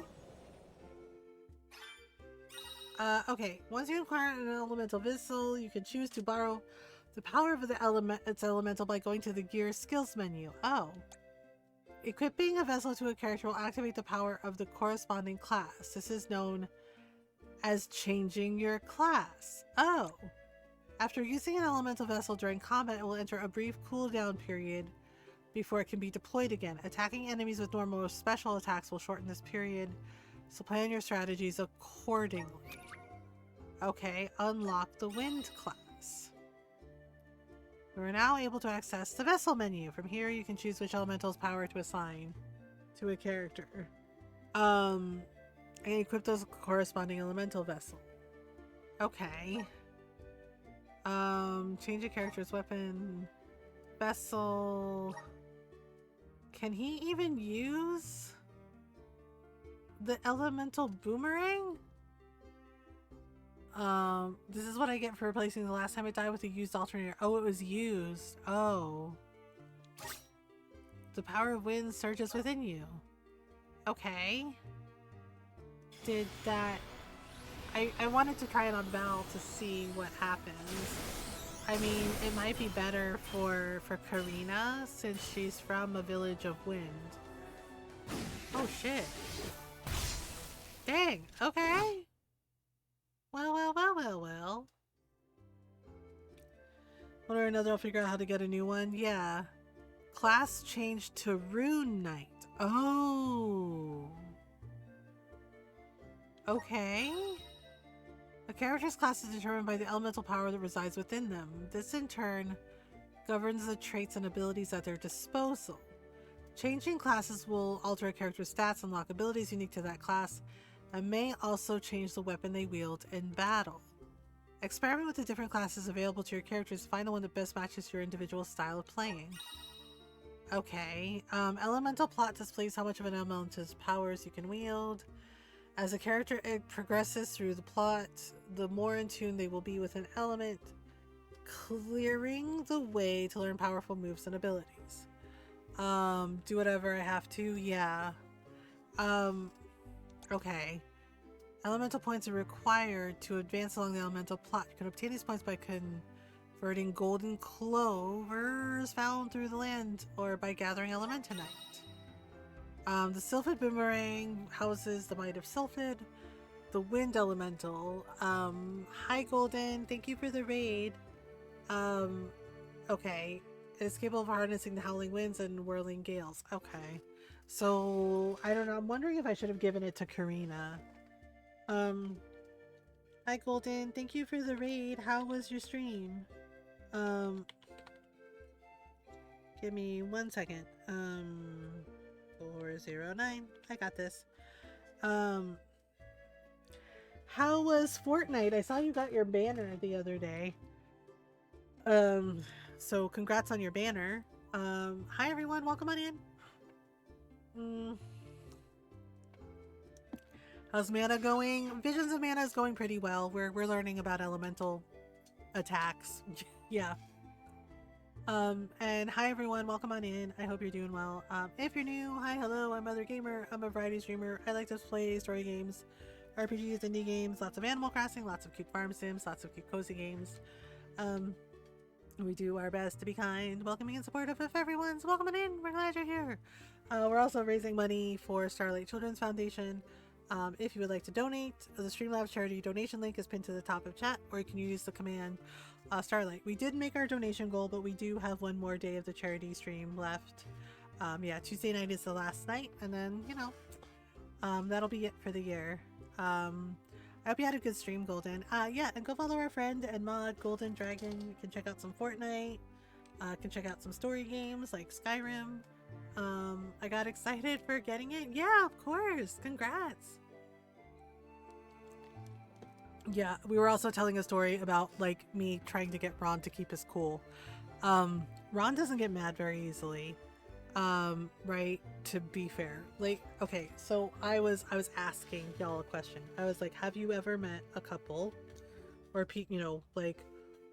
Okay. Once you acquire an elemental vessel, you can choose to borrow the power of its elemental by going to the Gear Skills menu. Oh. Equipping a vessel to a character will activate the power of the corresponding class. This is known as changing your class. Oh. After using an elemental vessel during combat, it will enter a brief cooldown period before it can be deployed again. Attacking enemies with normal or special attacks will shorten this period, so plan your strategies accordingly. Okay, unlock the Wind class. You are now able to access the vessel menu. From here, you can choose which elemental's power to assign to a character. And equip those corresponding elemental vessel. Okay. Change a character's weapon. Vessel. Can he even use the elemental boomerang? This is what I get for replacing the last time it died with a used alternator. Oh, it was used. Oh. The power of wind surges within you. Okay. Did that... I wanted to try it on Val to see what happens. I mean, it might be better for Karina since she's from a village of wind. Oh shit. Dang, okay. Well. One or another, I'll figure out how to get a new one. Yeah. Class changed to Rune Knight. Oh. Okay. A character's class is determined by the elemental power that resides within them. This, in turn, governs the traits and abilities at their disposal. Changing classes will alter a character's stats, unlock abilities unique to that class, and may also change the weapon they wield in battle. Experiment with the different classes available to your characters to find the one that best matches your individual style of playing. Okay. Elemental plot displays how much of an elemental's powers you can wield. As a character progresses through the plot, the more in tune they will be with an element, clearing the way to learn powerful moves and abilities. Do whatever I have to, yeah. Okay. Elemental points are required to advance along the elemental plot. You can obtain these points by converting golden clovers found through the land or by gathering elementinite. The Sylphid Boomerang houses the Might of Sylphid, the Wind Elemental. Hi Golden, thank you for the raid. Okay. It is capable of harnessing the howling winds and whirling gales. Okay. So, I don't know. I'm wondering if I should have given it to Karina. Hi Golden, thank you for the raid. How was your stream? Give me 1 second. 409. I got this. How was Fortnite? I saw you got your banner the other day. So congrats on your banner. Hi everyone, welcome on in. How's mana going? Visions of Mana is going pretty well. We're learning about elemental attacks. Yeah. And hi everyone, welcome on in. I hope you're doing well. If you're new, hi, hello, I'm Mothergamer. I'm a variety streamer. I like to play story games, RPGs, indie games, lots of Animal Crossing, lots of cute farm sims, lots of cute cozy games. We do our best to be kind, welcoming, and supportive of everyone's welcome in. We're glad you're here. We're also raising money for Starlight Children's Foundation. If you would like to donate, the Streamlabs charity donation link is pinned to the top of chat, or you can use the command Starlight. We did make our donation goal, but we do have one more day of the charity stream left. Yeah, Tuesday night is the last night, and then, you know, that'll be it for the year. I hope you had a good stream, Golden. Yeah, and go follow our friend and mod Golden Dragon. You can check out some Fortnite. Can check out some story games like Skyrim. I got excited for getting it. Yeah, of course. Congrats. Yeah, we were also telling a story about like me trying to get Ron to keep his cool. Ron doesn't get mad very easily. Right, to be fair. Like, okay, so I was asking y'all a question. I was like, have you ever met a couple or you know, like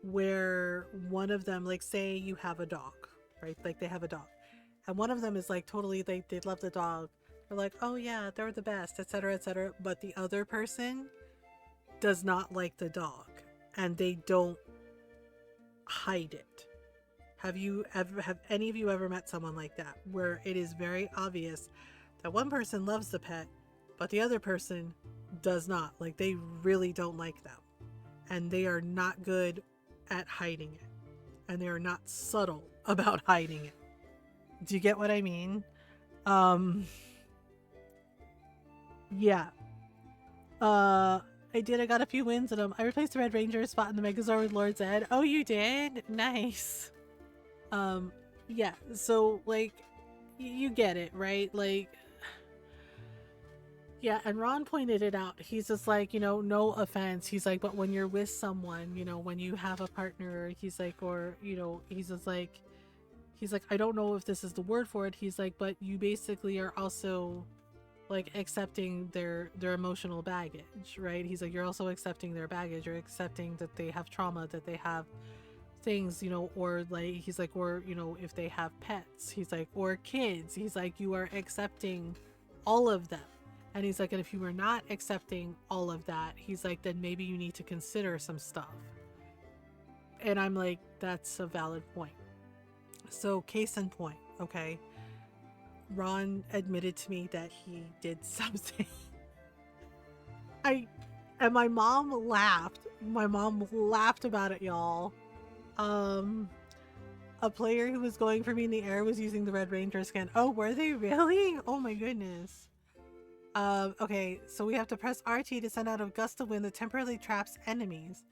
where one of them, like say you have a dog, right? Like they have a dog. And one of them is like totally, they love the dog. They're like, oh yeah, they're the best, etc., etc. But the other person does not like the dog and they don't hide it. Have any of you ever met someone like that where it is very obvious that one person loves the pet, but the other person does not? Like they really don't like them and they are not good at hiding it and they are not subtle about hiding it. Do you get what I mean? Yeah. I did. I got a few wins in them. I replaced the Red Ranger spot in the Megazord with Lord Zed. Oh, you did? Nice. Yeah, so like you get it, right? Like, yeah, and Ron pointed it out. He's just like, you know, no offense. He's like, but when you're with someone, you know, when you have a partner, he's like, or, you know, he's like, I don't know if this is the word for it. He's like, but you basically are also like accepting their emotional baggage, right? He's like, you're also accepting their baggage. You're accepting that they have trauma, that they have things, you know, or like he's like, or, you know, if they have pets, he's like, or kids, he's like, you are accepting all of them. And he's like, and if you are not accepting all of that, he's like, then maybe you need to consider some stuff. And I'm like, that's a valid point. So case in point, okay, Ron admitted to me that he did something. And my mom laughed. My mom laughed about it, y'all. A player who was going for me in the air was using the Red Ranger skin. Oh, were they really? Oh my goodness. Okay, so we have to press RT to send out a gust of wind that temporarily traps enemies.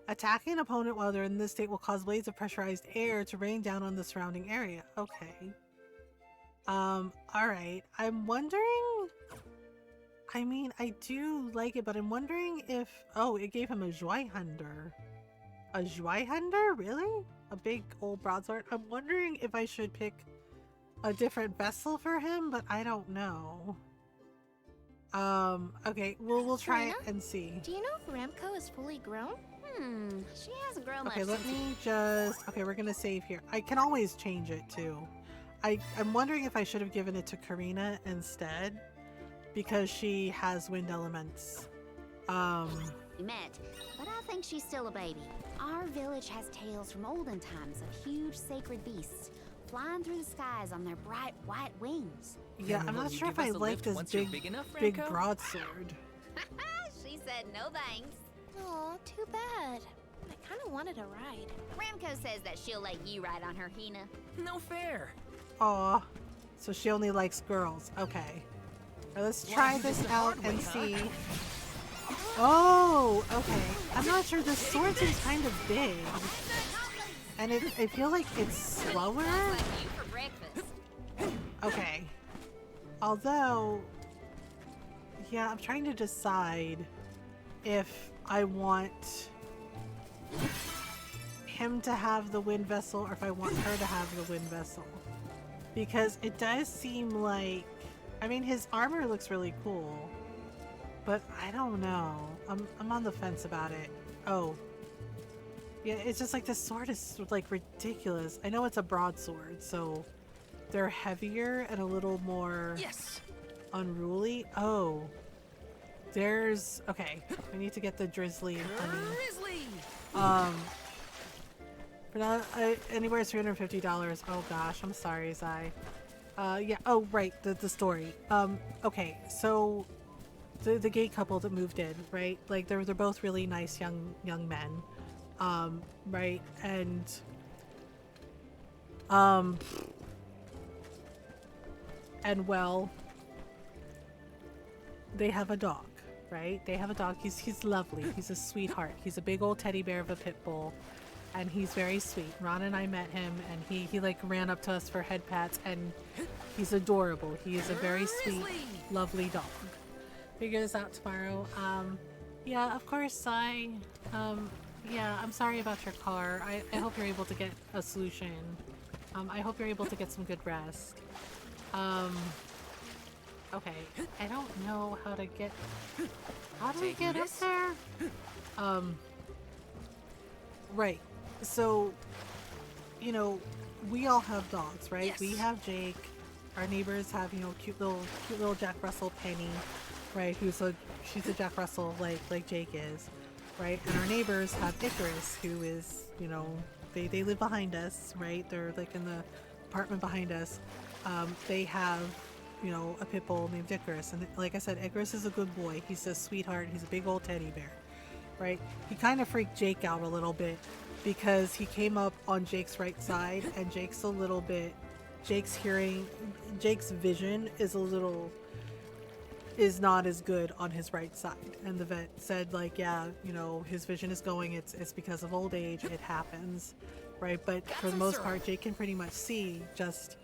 Attacking an opponent while they're in this state will cause blades of pressurized air to rain down on the surrounding area. Okay. Alright. I'm wondering... I mean, I do like it, but I'm wondering if... Oh, it gave him a Zweihander. A Zweihander? Really? A big old broadsword? I'm wondering if I should pick a different vessel for him, but I don't know. Okay, we'll try it and see. Do you know if Ramco is fully grown? She hasn't grown Okay, much let since me just... Okay, we're gonna save here. I can always change it too. I'm wondering if I should have given it to Karina instead, because she has wind elements. we met, but I think she's still a baby. Our village has tales from olden times of huge sacred beasts flying through the skies on their bright white wings. Yeah, I'm not sure if I like this big broadsword. She said no thanks. Oh, too bad. I kind of wanted a ride. Ramco says that she'll let you ride on her, Hina. No fair. Aw, so she only likes girls. Okay. Now let's try this out and see. Oh, okay. I'm not sure. This sword seems kind of big. And I feel like it's slower. Okay. Although, yeah, I'm trying to decide if I want him to have the wind vessel or if I want her to have the wind vessel. Because it does seem like, I mean, his armor looks really cool, but I don't know. I'm on the fence about it. Oh. Yeah, it's just like this sword is like ridiculous. I know it's a broadsword, so they're heavier and a little more unruly. Oh. There's, okay, I need to get the drizzly honey. For that, anywhere it's $350. Oh gosh, I'm sorry, Zai. Yeah, oh right, the story. Okay, so the gay couple that moved in, right? Like they're both really nice young men. Right, and well, they have a dog, right? They have a dog. He's lovely. He's a sweetheart. He's a big old teddy bear of a pit bull, and he's very sweet. Ron and I met him, and he like ran up to us for head pats, and he's adorable. He is a very sweet, lovely dog. Figure this out tomorrow. Yeah, of course, yeah, I'm sorry about your car. I hope you're able to get a solution. I hope you're able to get some good rest. Okay, I don't know how to get... How do we get up there? Right, so, you know, we all have dogs, right? Yes. We have Jake. Our neighbors have, you know, cute little Jack Russell Penny, right? She's a Jack Russell like Jake is. Right, and our neighbors have Icarus, who is, you know, they live behind us, right? They're like in the apartment behind us. They have, you know, a pit bull named Icarus, and like I said, Icarus is a good boy. He's a sweetheart. He's a big old teddy bear, right? He kind of freaked Jake out a little bit because he came up on Jake's right side, and Jake's vision is not as good on his right side, and the vet said, like, yeah, you know, his vision is going, it's because of old age, it happens, right? But for the most part, Jake can pretty much see. Just,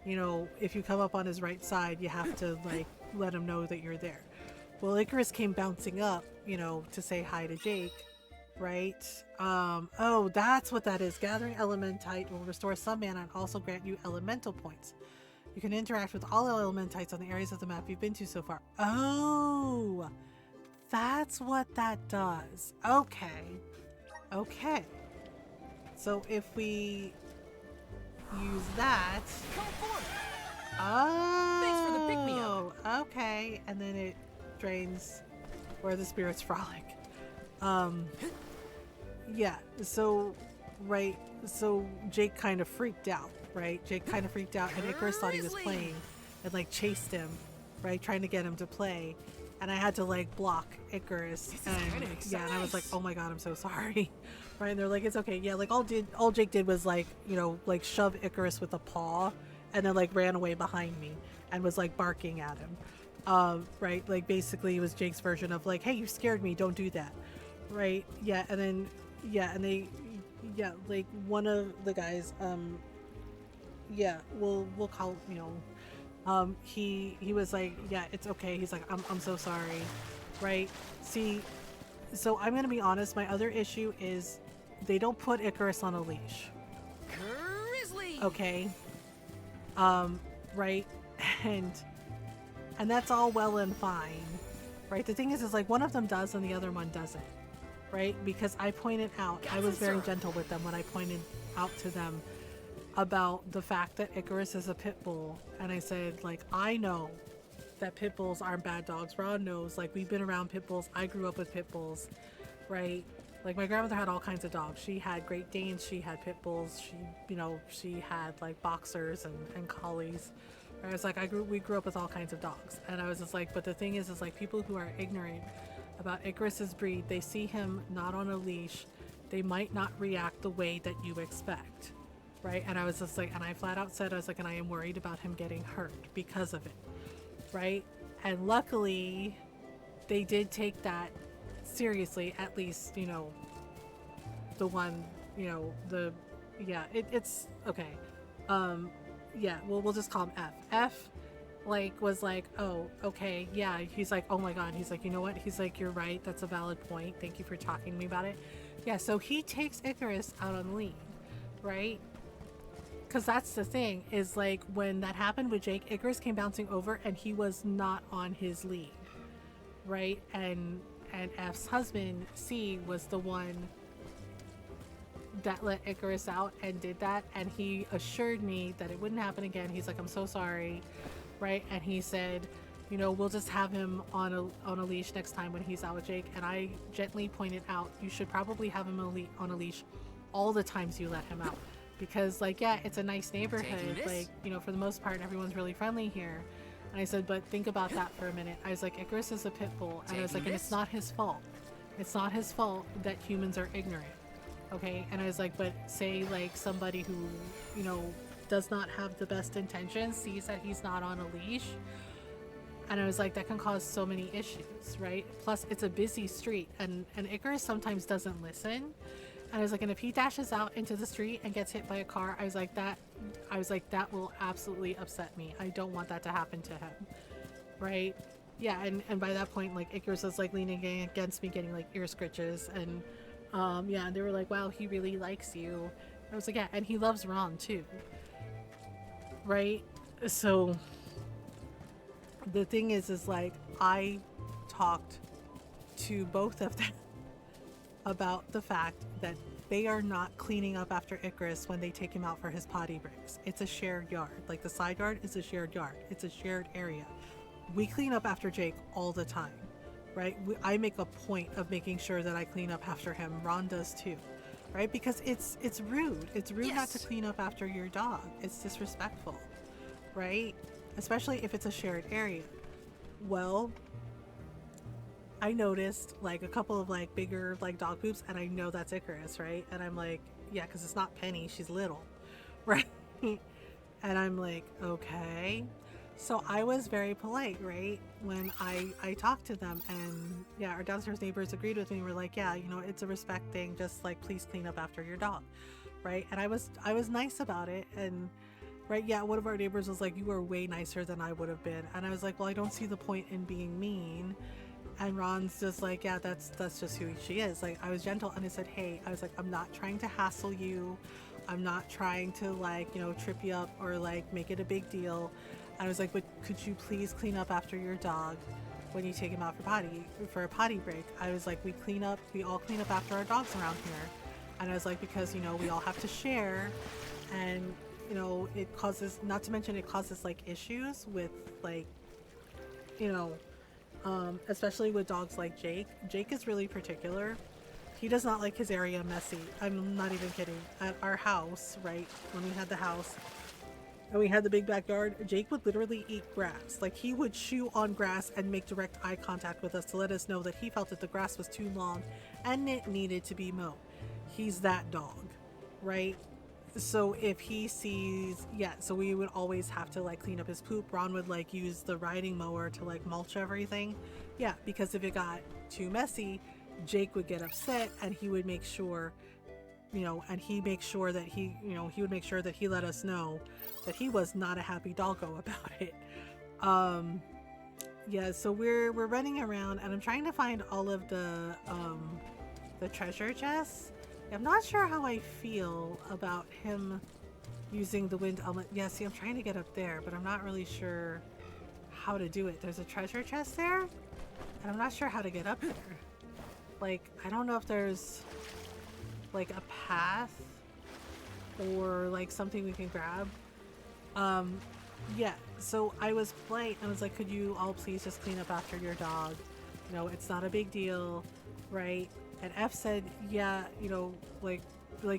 you know, if you come up on his right side, you have to like let him know that you're there. Well, Icarus came bouncing up, you know, to say hi to Jake, right? Oh, that's what that is. Gathering Elementite will restore some mana and also grant you elemental points. You can interact with all elementites on the areas of the map you've been to so far. Oh, that's what that does. Okay. Okay. So if we use that... Oh, thanks for the pick-me-up. Okay. And then it drains where the spirits frolic. Yeah, so, right, so Jake kind of freaked out. Right, Jake kind of freaked out, and Icarus thought he was playing and like chased him, right, trying to get him to play, and I had to like block Icarus, and yeah, and I was like, oh my god, I'm so sorry, right? And they're like, it's okay, yeah, like all Jake did was like, you know, like shove Icarus with a paw, and then like ran away behind me and was like barking at him, right, like basically it was Jake's version of like, hey, you scared me, don't do that, right? Yeah, and then yeah, like one of the guys, yeah, we'll call, you know, He was like, yeah, it's okay. He's like, I'm so sorry, right? See, so I'm gonna be honest. My other issue is they don't put Icarus on a leash. Grizzly. Okay. Right, and that's all well and fine, right? The thing is like one of them does and the other one doesn't, right? Because I pointed out, I was very gentle with them when I pointed out to them about the fact that Icarus is a pit bull, and I said, like, I know that pit bulls aren't bad dogs. Ron knows, like, we've been around pit bulls. I grew up with pit bulls, right? Like, my grandmother had all kinds of dogs. She had Great Danes, she had pit bulls, she had like boxers and collies. I was like, we grew up with all kinds of dogs, and I was just like, but the thing is like people who are ignorant about Icarus's breed, they see him not on a leash, they might not react the way that you expect, right? And I was just like, and I flat out said, I was like, and I am worried about him getting hurt because of it, right? And luckily, they did take that seriously, at least, the one, it's okay. Yeah, we'll just call him F. F, like, was like, oh, okay, yeah. He's like, oh my god. He's like, you know what? He's like, you're right. That's a valid point. Thank you for talking to me about it. Yeah, so he takes Icarus out on lead, right? Because that's the thing, is like, when that happened with Jake, Icarus came bouncing over and he was not on his lead, right? And F's husband, C, was the one that let Icarus out and did that, and he assured me that it wouldn't happen again. He's like, I'm so sorry, right? And he said, we'll just have him on a leash next time when he's out with Jake. And I gently pointed out, you should probably have him on a leash all the times you let him out, because like, yeah, it's a nice neighborhood, like, for the most part everyone's really friendly here. And I said, but think about that for a minute. I was like, Icarus is a pit bull, and I was like, and it's not his fault. It's not his fault that humans are ignorant. Okay, and I was like, but say like somebody who, does not have the best intentions sees that he's not on a leash, and I was like, that can cause so many issues, right? Plus, it's a busy street, and Icarus sometimes doesn't listen. And I was like, and if he dashes out into the street and gets hit by a car, I was like, that will absolutely upset me. I don't want that to happen to him, right? Yeah, and by that point, like, Icarus was like leaning against me, getting like ear scritches, and yeah, and they were like, wow, he really likes you. I was like, yeah, and he loves Ron too, right? So the thing is like, I talked to both of them about the fact that they are not cleaning up after Icarus when they take him out for his potty breaks. It's a shared yard. Like, the side yard is a shared yard. It's a shared area. We clean up after Jake all the time, right? I make a point of making sure that I clean up after him. Ron does too, right? Because it's rude. It's rude not to clean up after your dog. It's disrespectful, right? Especially if it's a shared area. Well, I noticed like a couple of like bigger like dog poops, and I know that's Icarus, right? And I'm like, yeah, because it's not Penny, she's little, right? And I'm like, okay. So I was very polite, right? When I talked to them, and yeah, our downstairs neighbors agreed with me. We're like, yeah, it's a respect thing. Just like, please clean up after your dog, right? And I was nice about it. And right, yeah, one of our neighbors was like, you were way nicer than I would have been. And I was like, well, I don't see the point in being mean. And Ron's just like, yeah, that's just who she is. Like, I was gentle, and I said, hey, I was like, I'm not trying to hassle you. I'm not trying to like, trip you up or like make it a big deal. I was like, but could you please clean up after your dog when you take him out for a potty break? I was like, we all clean up after our dogs around here. And I was like, because, we all have to share, and, it causes, not to mention it causes like issues with like, especially with dogs like Jake. Jake is really particular. He does not like his area messy. I'm not even kidding. At our house, right, when we had the house, and we had the big backyard, Jake would literally eat grass. Like, he would chew on grass and make direct eye contact with us to let us know that he felt that the grass was too long and it needed to be mowed. He's that dog, right? So if he sees, yeah, so we would always have to like clean up his poop. Ron would like use the riding mower to like mulch everything. Yeah, because if it got too messy, Jake would get upset, and he would make sure you know, and he makes sure that he, you know, he would make sure that he let us know that he was not a happy doggo about it. Yeah, so we're running around and I'm trying to find all of the treasure chests. I'm not sure how I feel about him using the wind element. Yeah, see, I'm trying to get up there, but I'm not really sure how to do it. There's a treasure chest there, and I'm not sure how to get up there. Like, I don't know if there's like a path or like something we can grab. Yeah, so I was polite and I was like, could you all please just clean up after your dog? You know, it's not a big deal, right? And F said, yeah, you know, like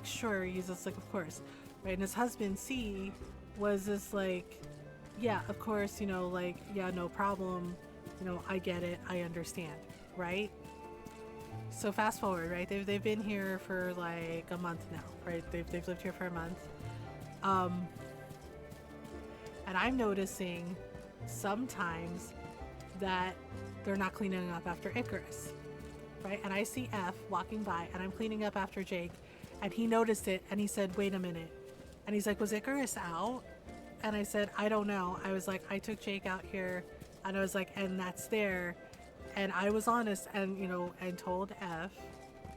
sure. He's just like, of course, right? And his husband C was just like, yeah, of course, you know, like, yeah, no problem, you know, I get it, I understand, right? So fast forward, right? They've been here for like a month now, right? They've lived here for a month. And I'm noticing sometimes that they're not cleaning up after Icarus, right? And I see F walking by and I'm cleaning up after Jake and he noticed it and he said, wait a minute. And he's like, was Icarus out? And I said, I don't know. I was like, I took Jake out here and I was like, and that's there. And I was honest and, you know, and told F,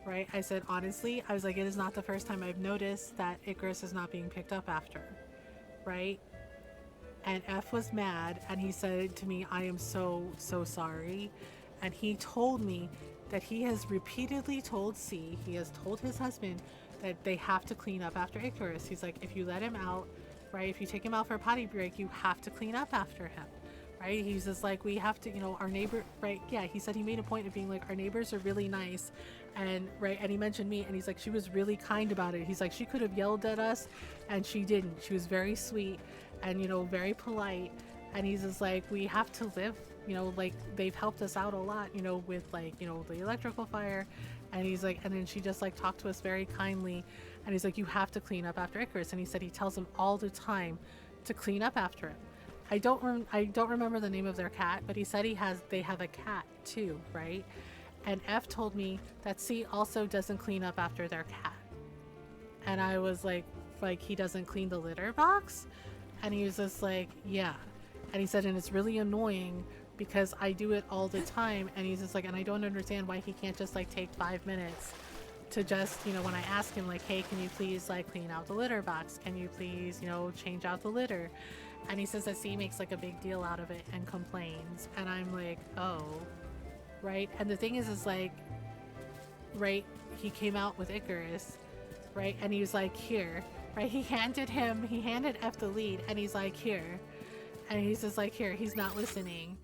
right? I said, honestly, I was like, it is not the first time I've noticed that Icarus is not being picked up after, right? And F was mad and he said to me, I am so sorry. And he told me that he has repeatedly told C, he has told his husband that they have to clean up after Icarus. He's like, if you let him out, right, if you take him out for a potty break, you have to clean up after him, right? He's just like, we have to, you know, our neighbor, right? Yeah, he said he made a point of being like, our neighbors are really nice. And right, and he mentioned me and he's like, she was really kind about it. He's like, she could have yelled at us and she didn't. She was very sweet and, you know, very polite. And he's just like, we have to live, you know, like they've helped us out a lot, you know, with like, you know, the electrical fire. And he's like, and then she just like talked to us very kindly. And he's like, you have to clean up after Icarus. And he said he tells him all the time to clean up after him. I don't remember the name of their cat, but he said they have a cat too, right? And F told me that C also doesn't clean up after their cat. And I was like he doesn't clean the litter box? And he was just like, yeah. And he said, and it's really annoying because I do it all the time. And he's just like, and I don't understand why he can't just like take 5 minutes to just, you know, when I ask him like, hey, can you please like clean out the litter box? Can you please, you know, change out the litter? And he says that C makes like a big deal out of it and complains. And I'm like, oh, right. And the thing is like, right, he came out with Icarus, right? And he was like, here, right? He handed F the lead and he's like, here. And he's just like, here, he's not listening.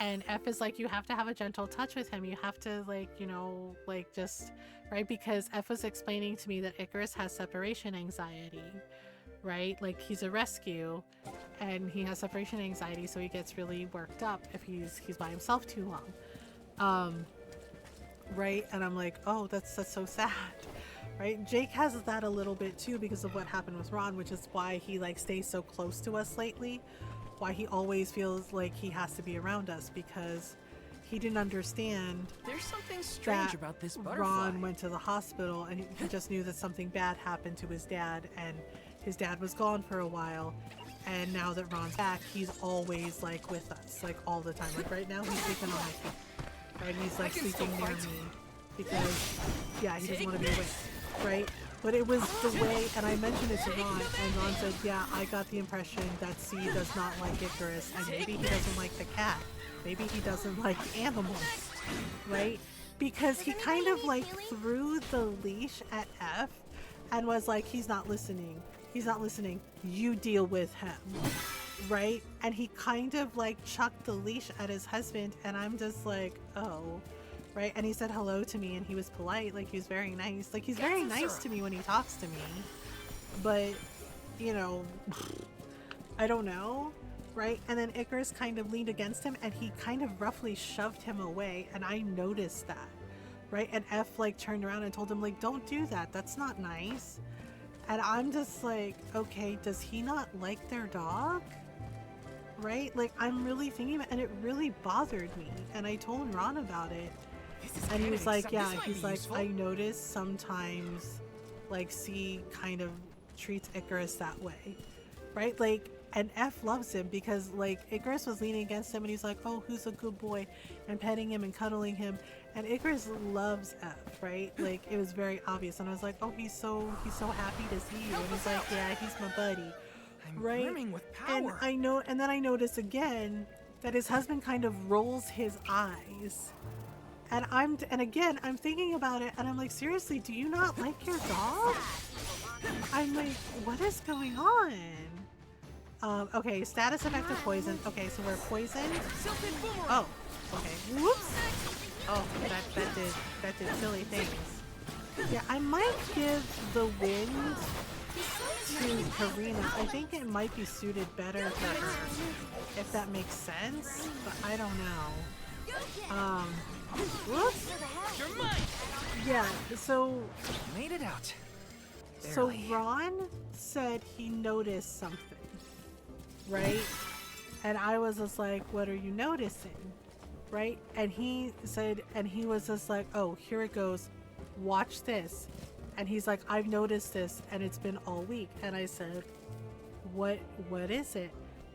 And F is like, you have to have a gentle touch with him. You have to like, you know, like just, right? Because F was explaining to me that Icarus has separation anxiety, right? Like he's a rescue and he has separation anxiety. So he gets really worked up if he's by himself too long. Right. And I'm like, oh, that's so sad. Right. Jake has that a little bit too, because of what happened with Ron, which is why he like stays so close to us lately. Why he always feels like he has to be around us, because he didn't understand. There's something strange about this butterfly. Ron went to the hospital and he just knew that something bad happened to his dad, and his dad was gone for a while. And now that Ron's back, he's always like with us, like all the time. Like right now, he's sleeping on my feet. Right, he's like sleeping near me because, yeah, he doesn't want to be awake. Right. But it was the way, and I mentioned it to Ron, and Ron said, yeah, I got the impression that C does not like Icarus, and maybe he doesn't like the cat. Maybe he doesn't like animals, right? Because he kind of like threw the leash at F and was like, he's not listening. He's not listening. You deal with him, right? And he kind of like chucked the leash at his husband, and I'm just like, oh. Right, and he said hello to me, and he was polite, like he was very nice. Like he's very nice to me when he talks to me, but you know, I don't know, right? And then Icarus kind of leaned against him, and he kind of roughly shoved him away, and I noticed that, right? And F like turned around and told him like, don't do that, that's not nice. And I'm just like, okay, does he not like their dog? Right? Like I'm really thinking about it, and it really bothered me, and I told Ron about it. And he was like, yeah, he's like, I notice sometimes like C kind of treats Icarus that way, right? Like, and F loves him because like Icarus was leaning against him and he's like, oh, who's a good boy, and petting him and cuddling him, and Icarus loves F, right? Like it was very obvious, and I was like, oh, he's so happy to see you, and he's like, yeah, he's my buddy, right? Brimming with power. And I know, and then I notice again that his husband kind of rolls his eyes. And again, I'm thinking about it, and I'm like, seriously, do you not like your dog? I'm like, what is going on? Okay, status effective poison. Okay, so we're poisoned. Oh, okay. Whoops. Oh, that did silly things. Yeah, I might give the wind to Karina. I think it might be suited better for her, if that makes sense, but I don't know. Whoops. Yeah, so made it out. So Barely. Ron said he noticed something, right? And I was just like, what are you noticing? Right? And he said, and he was just like, oh, here it goes. Watch this. And he's like, I've noticed this and it's been all week. And I said, what is it?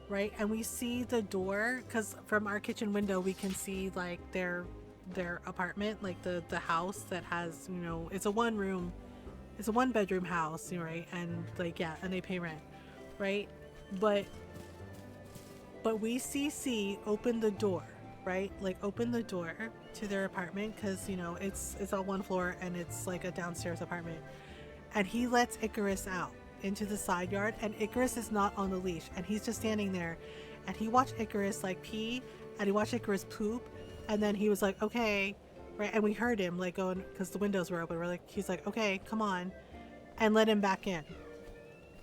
Right? And we see the door, because from our kitchen window we can see like their apartment, like the house that has, you know, it's a one bedroom house, right? And like, yeah, and they pay rent, right? But we see C open the door, right? Like open the door to their apartment, because you know it's on one floor and it's like a downstairs apartment, and he lets Icarus out into the side yard, and Icarus is not on the leash, and he's just standing there, and he watched Icarus like pee, and he watched Icarus poop, and then he was like, okay, right? And we heard him like going, because the windows were open, we're like, he's like, okay, come on, and let him back in,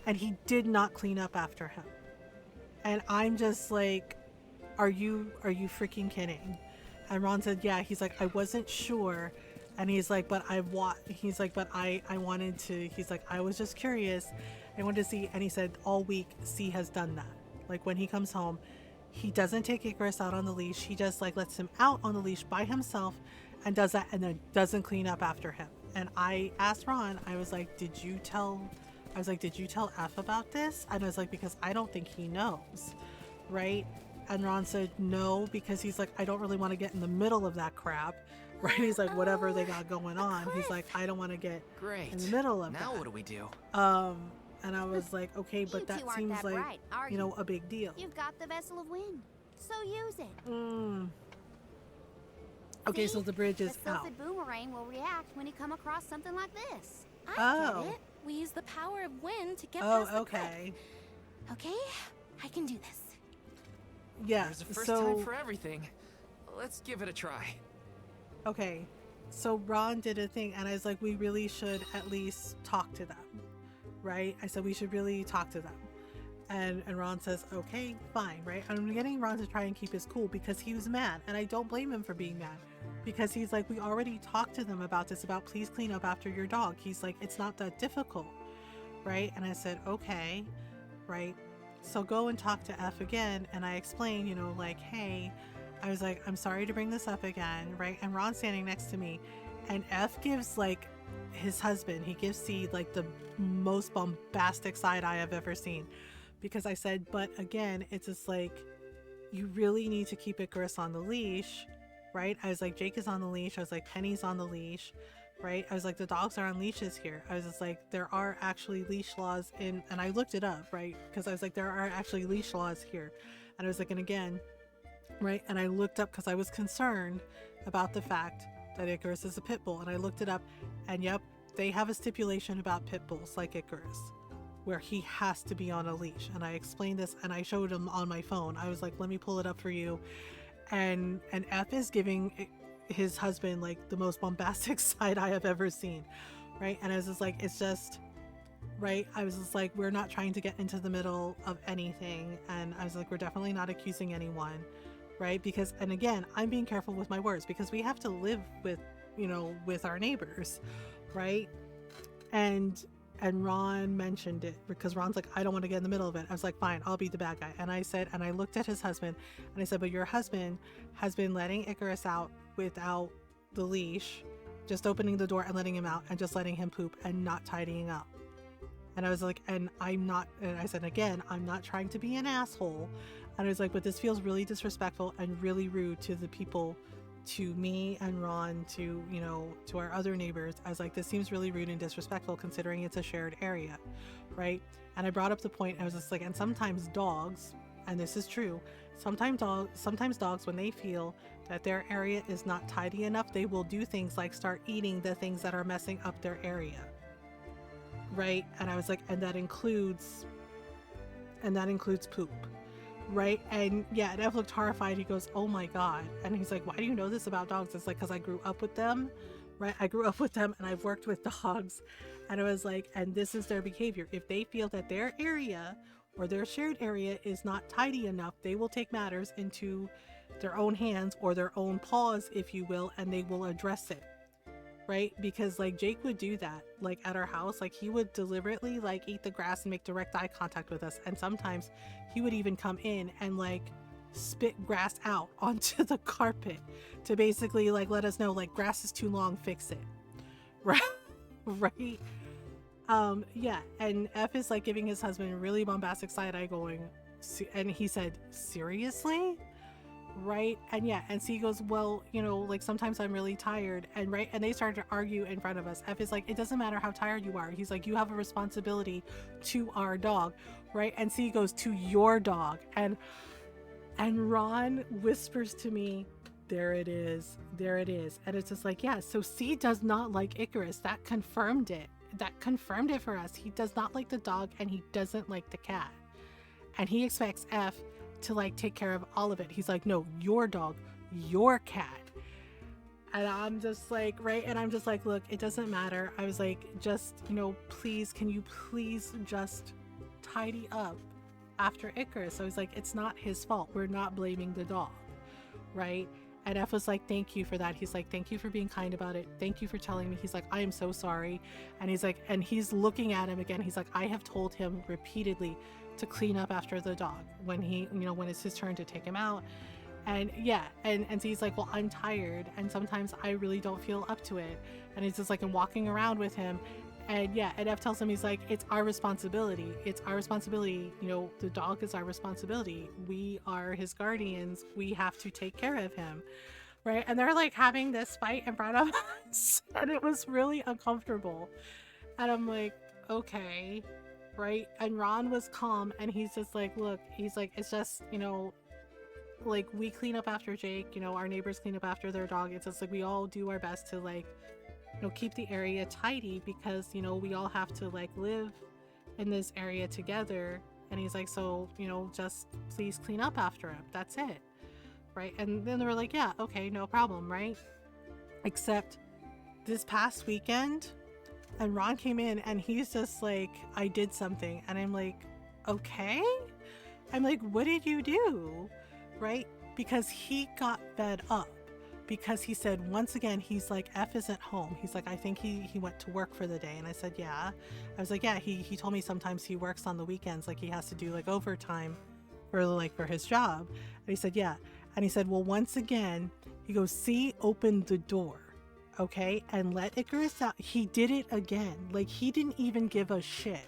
and he did not clean up after him. And I'm just like, are you freaking kidding? And Ron said, yeah. He's like, I wasn't sure. And he's like, but I wanted to, he's like, I was just curious. I wanted to see. And he said, all week, C has done that. Like when he comes home, he doesn't take Icarus out on the leash. He just like lets him out on the leash by himself and does that, and then doesn't clean up after him. And I asked Ron, I was like, did you tell F about this? And I was like, because I don't think he knows, right? And Ron said no, because he's like, I don't really want to get in the middle of that crap, right? He's like, whatever they got going on, he's like, I don't want to get in the middle of now that. What do we do? And I was like, okay, but that seems like, bright, you know, a big deal. You've got the vessel of wind, so use it. Okay, See? so the bridge is the out. Sylphid boomerang will react when you come across something like this. I get it. We use the power of wind to get past the okay. cliff. Okay, I can do this. Yeah, There's a first so time for everything. Let's give it a try. okay, so Ron did a thing, and I was like, we really should at least talk to them, right? I said we should really talk to them, and Ron says, okay, fine, right? I'm getting Ron to try and keep his cool because he was mad, and I don't blame him for being mad, because he's like, we already talked to them about this, about please clean up after your dog. He's like, it's not that difficult, right? And I said, okay, right? So go and talk to F again, and I explained, you know, like, hey, I was like, I'm sorry to bring this up again, right? And Ron's standing next to me, and F gives like his husband, he gives C like the most bombastic side eye I've ever seen, because I said, but again, it's just like, you really need to keep Icarus on the leash, right? I was like, Jake is on the leash. I was like, Penny's on the leash, right? I was like, the dogs are on leashes here. I was just like, there are actually leash laws in, and I looked it up, right? Because I was like, there are actually leash laws here. And I was like, and again, right? And I looked up because I was concerned about the fact that Icarus is a pit bull. And I looked it up, and yep, they have a stipulation about pit bulls like Icarus, where he has to be on a leash. And I explained this, and I showed him on my phone. I was like, let me pull it up for you. And F is giving his husband like the most bombastic side I have ever seen, right? And I was just like, it's just, right? I was just like, we're not trying to get into the middle of anything. And I was like, we're definitely not accusing anyone, right? Because, and again, I'm being careful with my words because we have to live with, you know, with our neighbors, right? And Ron mentioned it because Ron's like, I don't want to get in the middle of it. I was like, fine, I'll be the bad guy. And I said, and I looked at his husband and I said, but your husband has been letting Icarus out without the leash, just opening the door and letting him out and just letting him poop and not tidying up. And I was like, and I said again, I'm not trying to be an asshole. And I was like, but this feels really disrespectful and really rude to the people, to me and Ron, to, you know, to our other neighbors. I was like, this seems really rude and disrespectful considering it's a shared area, right? And I brought up the point, I was just like, and sometimes dogs, and this is true, sometimes dogs, when they feel that their area is not tidy enough, they will do things like start eating the things that are messing up their area, right? And I was like, and that includes poop, right? And yeah, and Ev looked horrified. He goes, oh my god. And he's like, why do you know this about dogs? It's like, because I grew up with them, right? I grew up with them and I've worked with dogs. And I was like, and this is their behavior. If they feel that their area or their shared area is not tidy enough, they will take matters into their own hands, or their own paws, if you will, and they will address it, right? Because like Jake would do that, like at our house, like he would deliberately like eat the grass and make direct eye contact with us. And sometimes he would even come in and like spit grass out onto the carpet to basically like let us know like grass is too long, fix it, right? Right. Yeah, and F is like giving his husband a really bombastic side eye going, and he said, seriously? Right? And yeah, and C goes, well, you know, like sometimes I'm really tired, and right, and they started to argue in front of us. F is like, it doesn't matter how tired you are. He's like, you have a responsibility to our dog, right? And C goes, to your dog. And Ron whispers to me, there it is, there it is. And it's just like, yeah, so C does not like Icarus. That confirmed it for us. He does not like the dog, and he doesn't like the cat, and he expects F to like take care of all of it. He's like, no, your dog, your cat. And I'm just like, right, and I'm just like, look, it doesn't matter. I was like, just, you know, please, can you please just tidy up after Icarus? So I was like, it's not his fault, we're not blaming the dog, right? And F was like, thank you for that. He's like, thank you for being kind about it, thank you for telling me. He's like, I am so sorry. And he's like, and he's looking at him again, he's like, I have told him repeatedly to clean up after the dog when he, you know, when it's his turn to take him out. And yeah, and so he's like, well, I'm tired and sometimes I really don't feel up to it. And he's just like, I'm walking around with him. And yeah, and F tells him, he's like, it's our responsibility, you know, the dog is our responsibility, we are his guardians, we have to take care of him, right? And they're like having this fight in front of us, and it was really uncomfortable. And I'm like, okay, right? And Ron was calm, and he's just like, look, he's like, it's just, you know, like we clean up after Jake, you know, our neighbors clean up after their dog. It's just like we all do our best to like, you know, keep the area tidy because, you know, we all have to like live in this area together. And he's like, so, you know, just please clean up after him, that's it, right? And then they were like, yeah, okay, no problem, right? Except this past weekend, and Ron came in and he's just like, I did something. And I'm like, okay? I'm like, what did you do? Right? Because he got fed up. Because he said, once again, he's like, F isn't home. He's like, I think he went to work for the day. And I said, yeah. I was like, yeah, he told me sometimes he works on the weekends. Like he has to do like overtime for his job. And he said, yeah. And he said, well, once again, he goes, C opened the door. Okay, and let Icarus out. He did it again. Like he didn't even give a shit.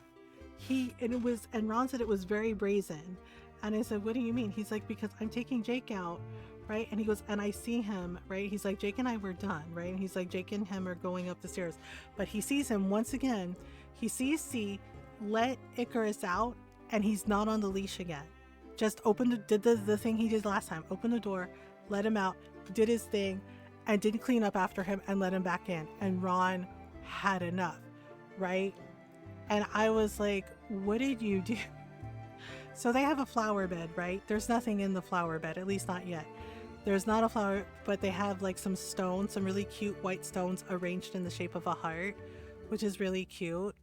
And Ron said it was very brazen. And I said, what do you mean? He's like, because I'm taking Jake out, right? And he goes, and I see him, right? He's like, Jake and I were done, right? And he's like, Jake and him are going up the stairs. But he sees him once again. He sees C let Icarus out, and he's not on the leash again. Just did the thing he did last time. Opened the door, let him out, did his thing, and didn't clean up after him and let him back in. And Ron had enough, right? And I was like, what did you do? So they have a flower bed, right? There's nothing in the flower bed, at least not yet. There's not a flower, but they have like some stones, some really cute white stones arranged in the shape of a heart, which is really cute,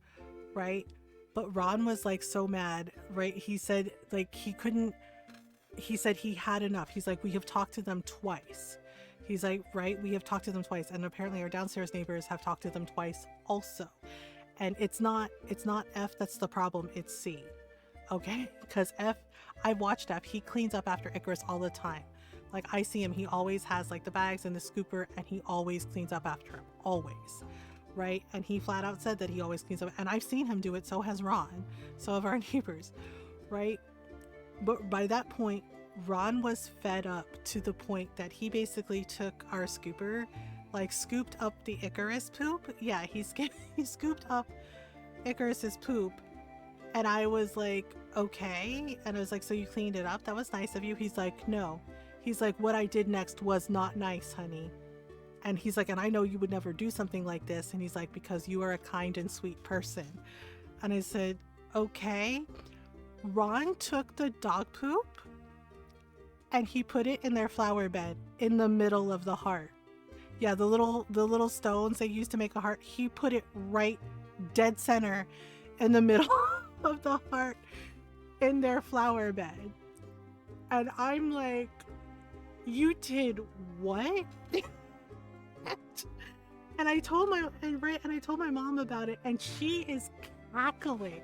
right? But Ron was like so mad, right? He said like he said he had enough. He's like, we have talked to them twice. He's like, right, we have talked to them twice. And apparently our downstairs neighbors have talked to them twice also. And it's not F that's the problem, it's C. Okay? Because F, I watched F, he cleans up after Icarus all the time. Like, I see him, he always has like the bags and the scooper, and he always cleans up after him, always, right? And he flat out said that he always cleans up, and I've seen him do it. So has Ron, so have our neighbors, right? But by that point, Ron was fed up to the point that he basically took our scooper, like scooped up the Icarus poop. Yeah, he scooped up Icarus's poop. And I was like, okay. And I was like, so you cleaned it up? That was nice of you. He's like, no. He's like, what I did next was not nice, honey. And he's like, and I know you would never do something like this. And he's like, because you are a kind and sweet person. And I said, okay. Ron took the dog poop and he put it in their flower bed in the middle of the heart. Yeah, the little stones they used to make a heart. He put it right dead center in the middle of the heart in their flower bed. And I'm like, you did what? And I told my mom about it, and she is cackling.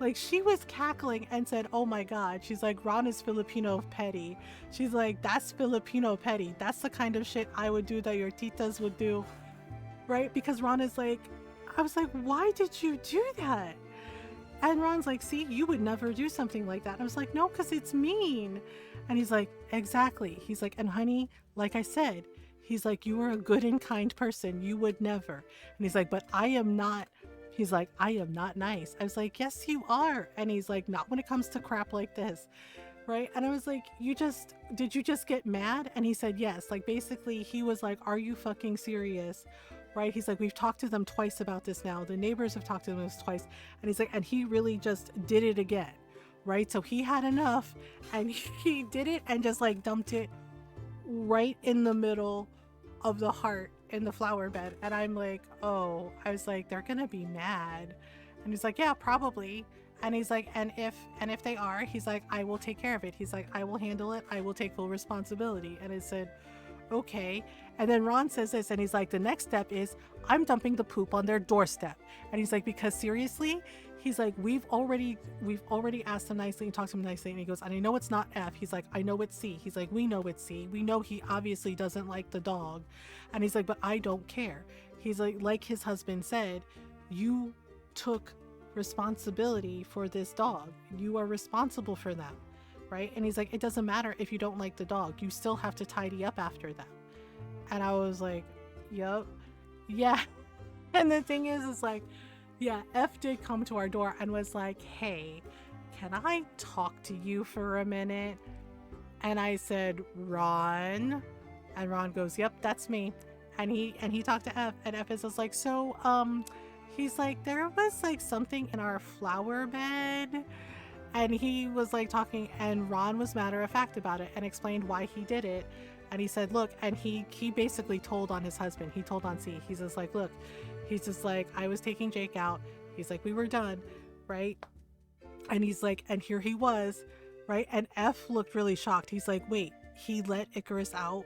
Like, she was cackling and said, oh my God. She's like, Ron is Filipino petty. She's like, that's Filipino petty. That's the kind of shit I would do that your titas would do. Right? Because Ron is like, I was like, why did you do that? And Ron's like, see, you would never do something like that. I was like, no, because it's mean. And he's like, exactly. He's like, and honey, like I said, he's like, you are a good and kind person. You would never. And he's like, but I am not. He's like, I am not nice. I was like, yes, you are. And he's like, not when it comes to crap like this. Right? And I was like, did you just get mad? And he said, yes. Like, basically, he was like, are you fucking serious? Right? He's like, we've talked to them twice about this now. The neighbors have talked to them twice. And he's like, and he really just did it again. Right? So he had enough and he did it and just like dumped it right in the middle of the heart in the flower bed. And I'm like, oh, I was like, they're gonna be mad. And he's like, yeah, probably. And he's like, and if they are, he's like, I will take care of it. He's like, I will handle it. I will take full responsibility. And I said, okay. And then Ron says this, and he's like, the next step is I'm dumping the poop on their doorstep. And he's like, because seriously, he's like, we've already asked him nicely and talked to him nicely. And he goes, and I know it's not F. He's like, I know it's C. He's like, we know it's C. We know he obviously doesn't like the dog. And he's like, but I don't care. He's like his husband said, you took responsibility for this dog. You are responsible for them. Right? And he's like, it doesn't matter if you don't like the dog. You still have to tidy up after them. And I was like, yup. Yeah. And the thing is like, yeah, F did come to our door and was like, hey, can I talk to you for a minute? And I said, Ron. And Ron goes, yep, that's me. And he talked to F, and F is just like, so, he's like, there was like something in our flower bed. And he was like talking, and Ron was matter of fact about it and explained why he did it. And he said, look, and he basically told on his husband. He told on C. He's just like, look, he's just like, I was taking Jake out. He's like, we were done, right? And he's like, and here he was, right? And F looked really shocked. He's like, wait, he let Icarus out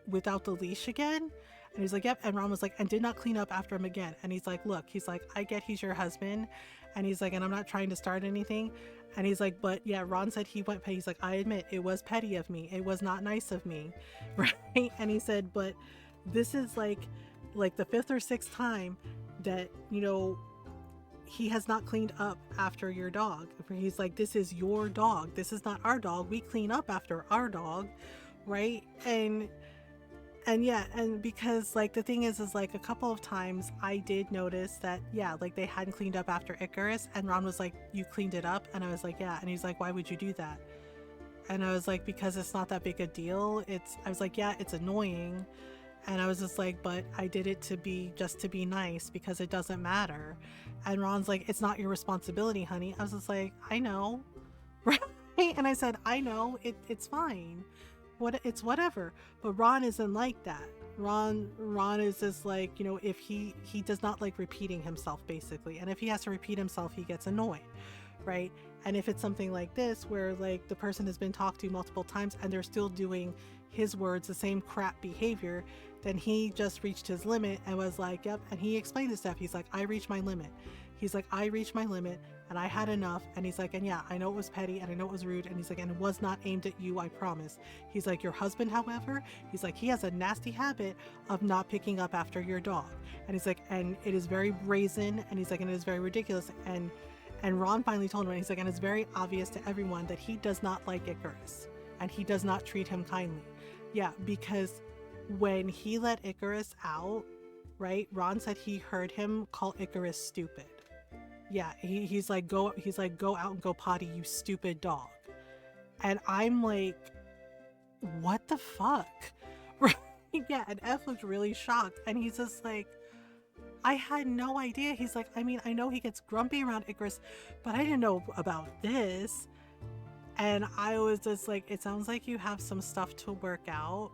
without the leash again? And he's like, yep. And Ron was like, and did not clean up after him again. And he's like, look, he's like, I get he's your husband. And he's like, and I'm not trying to start anything. And he's like, but yeah, Ron said he went petty. He's like, I admit it was petty of me. It was not nice of me. Right? And he said, but this is like the 5th or 6th time that, you know, he has not cleaned up after your dog. He's like, this is your dog. This is not our dog. We clean up after our dog. Right? And yeah, and because like the thing is like a couple of times I did notice that, yeah, like they hadn't cleaned up after Icarus, and Ron was like, you cleaned it up? And I was like, yeah. And he's like, why would you do that? And I was like, because it's not that big a deal. I was like, yeah, it's annoying. And I was just like, but I did it to be nice because it doesn't matter. And Ron's like, it's not your responsibility, honey. I was just like, I know. Right? And I said, I know, it's fine. It's whatever. But Ron isn't like that. Ron is just like, you know, if he does not like repeating himself, basically. And if he has to repeat himself, he gets annoyed, right? And if it's something like this where like the person has been talked to multiple times and they're still doing his words, the same crap behavior, then he just reached his limit and was like, yep. And he explained his stuff. He's like, I reached my limit. he's like, I reached my limit and I had enough. And he's like, and yeah, I know it was petty and I know it was rude. And he's like, and it was not aimed at you, I promise. He's like, your husband, however, he's like, he has a nasty habit of not picking up after your dog. And he's like, and it is very brazen. And he's like, and it is very ridiculous. And Ron finally told him, and he's like, and it's very obvious to everyone that he does not like Icarus and he does not treat him kindly. Yeah, because when he let Icarus out, right, Ron said he heard him call Icarus stupid. Yeah, he's like, go out and go potty, you stupid dog. And I'm like, what the fuck? Right? Yeah, and F looked really shocked, and he's just like, I had no idea. He's like, I mean, I know he gets grumpy around Icarus, but I didn't know about this. And I was just like, it sounds like you have some stuff to work out,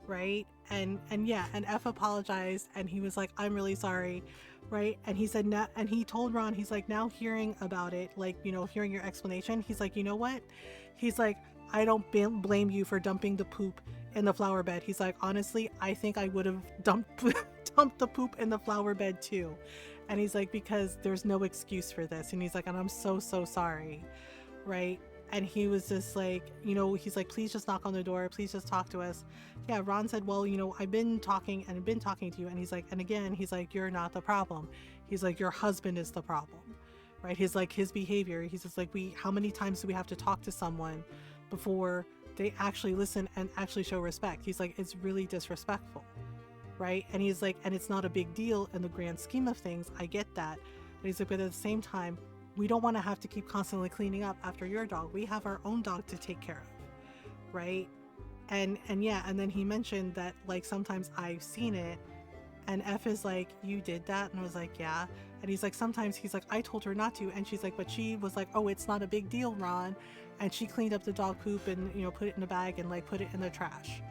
right? And yeah, and F apologized, and he was like, I'm really sorry, right? And he said, and he told Ron, he's like, now hearing about it, like, you know, hearing your explanation, he's like, you know what? He's like, I don't blame you for dumping the poop in the flower bed. He's like, honestly, I think I would have dumped the poop in the flower bed too. And he's like, because there's no excuse for this. And he's like, and I'm so sorry, right? And he was just like, you know, he's like, please just knock on the door, please just talk to us. Yeah, Ron said, well, you know, I've been talking to you. And he's like, and again, he's like, you're not the problem. He's like, your husband is the problem, right? He's like, his behavior, he's just like, how many times do we have to talk to someone before they actually listen and actually show respect? He's like, it's really disrespectful, right? And he's like, and it's not a big deal in the grand scheme of things, I get that. But he's like, but at the same time, we don't want to have to keep constantly cleaning up after your dog. We have our own dog to take care of, right? And yeah, and then he mentioned that, like, sometimes I've seen it, and F is like, you did that? And I was like, yeah. And he's like, sometimes, he's like, I told her not to. And she's like, but she was like, oh, it's not a big deal, Ron. And she cleaned up the dog poop and, you know, put it in a bag and, like, put it in the trash.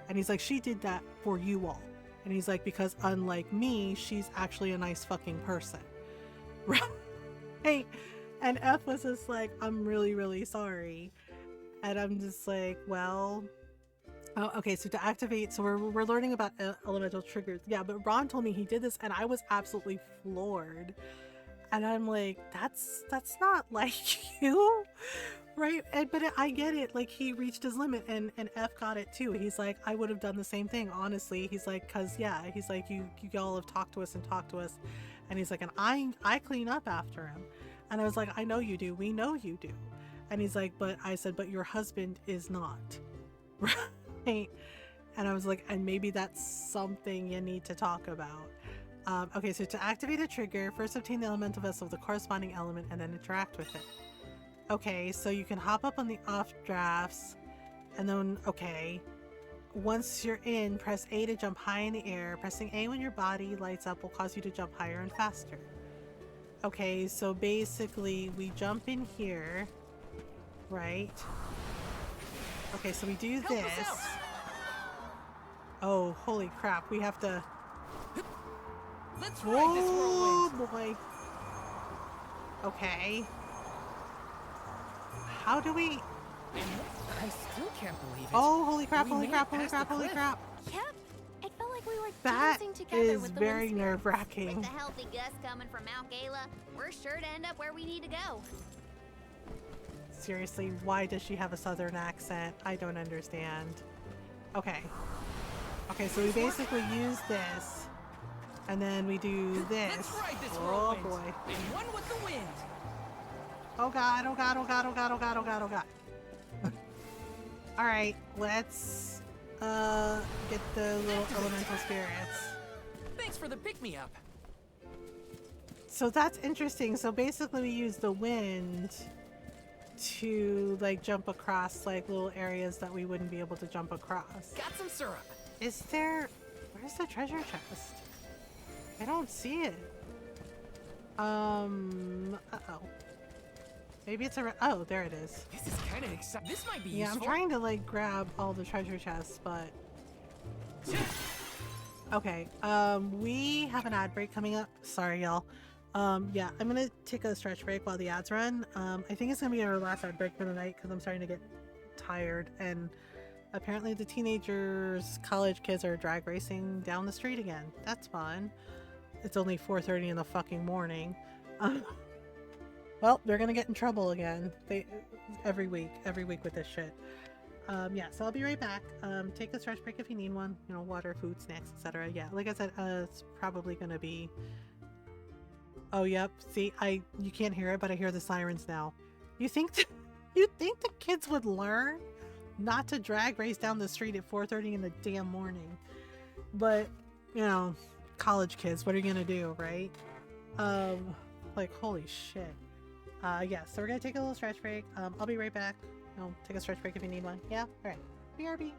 And he's like, she did that for you all. And he's like, because unlike me, she's actually a nice fucking person. Right? And F was just like, I'm really sorry. And I'm just like, well, oh, okay, so to activate, so we're learning about elemental triggers. Yeah, but Ron told me he did this and I was absolutely floored. And I'm like, that's not like you, right? But I get it, like, he reached his limit, and F got it too. He's like, I would have done the same thing, honestly. He's like, cause yeah, he's like, you all have talked to us, and he's like, and I clean up after him. And I was like, I know you do, we know you do. And he's like, but I said, but your husband is not, right? And I was like, and maybe that's something you need to talk about. Okay, so to activate a trigger, first obtain the elemental vessel of the corresponding element and then interact with it. Okay, so you can hop up on the off drafts, and then, okay, once you're in, press A to jump high in the air. Pressing A when your body lights up will cause you to jump higher and faster. Okay, so basically we jump in here, right? Okay, so we do this. Oh, holy crap, we have to... Let's ride this whirlwind. Oh boy. Okay. How do we... I still can't believe it. Oh, holy crap, We holy made crap, it holy past the crap, holy cliff. crap. Yep. It felt like we were That dancing together is with the very wind spirits. nerve-wracking. With the healthy gust coming from Mount Gala, we're sure to end up where we need to go. Seriously, why does she have a southern accent? I don't understand. Okay. Okay, so we basically use this, and then we do this. Let's ride this Oh whirlwind. boy. And one with the wind. Oh god, oh god, oh god, oh god, oh god, oh god, oh god. Alright, let's get the little elemental spirits. Thanks for the pick-me-up. So that's interesting. So basically we use the wind to, like, jump across, like, little areas that we wouldn't be able to jump across. Got some syrup. Is there... Where's the treasure chest? I don't see it. Uh-oh. Maybe it's a... Oh, there it is. This is kind of exciting. This might be Yeah, useful. I'm trying to, like, grab all the treasure chests, but... Okay, we have an ad break coming up. Sorry, y'all. Yeah, I'm gonna take a stretch break while the ads run. I think it's gonna be our last ad break for the night because I'm starting to get tired, and apparently the teenagers, college kids are drag racing down the street again. That's fun. It's only 4:30 in the fucking morning. Well, they're gonna get in trouble again. Every week with this shit. Yeah, so I'll be right back. Take a stretch break if you need one. You know, water, food, snacks, etc. Yeah, like I said, it's probably gonna be. Oh, yep. See, you can't hear it, but I hear the sirens now. You think you think the kids would learn not to drag race down the street at 4:30 in the damn morning? But you know, college kids, what are you gonna do, right? Like holy shit. Yeah, so we're gonna take a little stretch break. I'll be right back. You know, take a stretch break if you need one. Yeah, all right. BRB.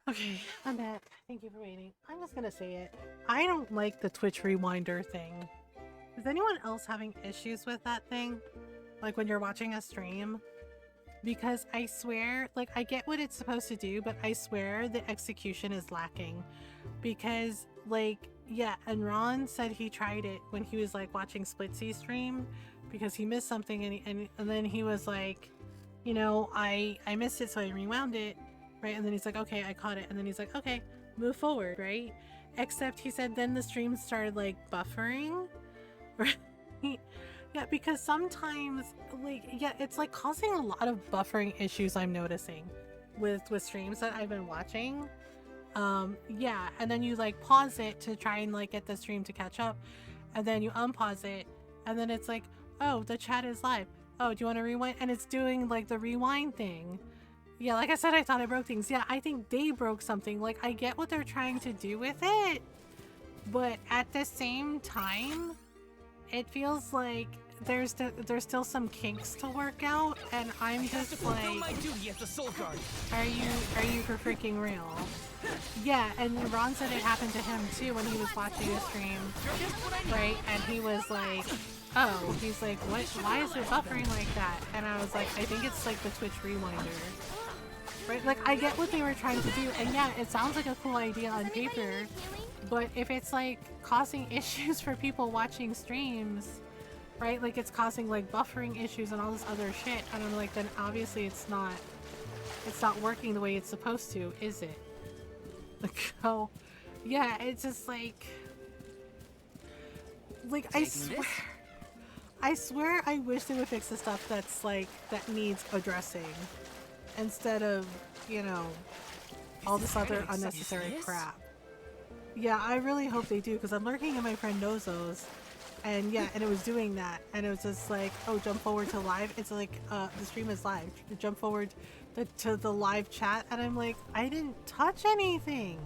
Okay, I'm back. Thank you for waiting. I'm just gonna say it. I don't like the Twitch rewinder thing. Is anyone else having issues with that thing? Like when you're watching a stream? Because I swear, like, I get what it's supposed to do, but I swear the execution is lacking. Because, like, yeah, and Ron said he tried it when he was, like, watching Splitsy stream because he missed something, and then he was like, you know, I missed it, so I rewound it, right? And then he's like, okay, I caught it. And then he's like, okay, move forward, right? Except he said then the stream started, like, buffering, right? Yeah, because sometimes, like, yeah, it's like causing a lot of buffering issues I'm noticing with streams that I've been watching. Yeah, and then you like pause it to try and like get the stream to catch up, and then you unpause it, and then it's like, oh, the chat is live. Oh, do you want to rewind? And it's doing like the rewind thing. Yeah, like I said, I thought I broke things. Yeah, I think they broke something. Like, I get what they're trying to do with it, but at the same time, it feels like there's still some kinks to work out, and I'm just like, my duty as the Soul Guard. are you for freaking real? Yeah, and Ron said it happened to him too when he was watching a stream, right? And he was like, oh, he's like, what? Why is it buffering like that? And I was like, I think it's like the Twitch rewinder, right? Like, I get what they were trying to do, and yeah, it sounds like a cool idea on paper, but if it's like causing issues for people watching streams, right? Like it's causing like buffering issues and all this other shit, and I'm like, then obviously it's not working the way it's supposed to, is it? Like, oh, yeah, it's just like I swear I wish they would fix the stuff that's like, that needs addressing, instead of, you know, all this other unnecessary crap. Yeah, I really hope they do, because I'm lurking at my friend Nozo's, and yeah, and it was doing that, and it was just like, oh, jump forward to live. It's like, the stream is live. Jump forward to the live chat, and I'm like, I didn't touch anything.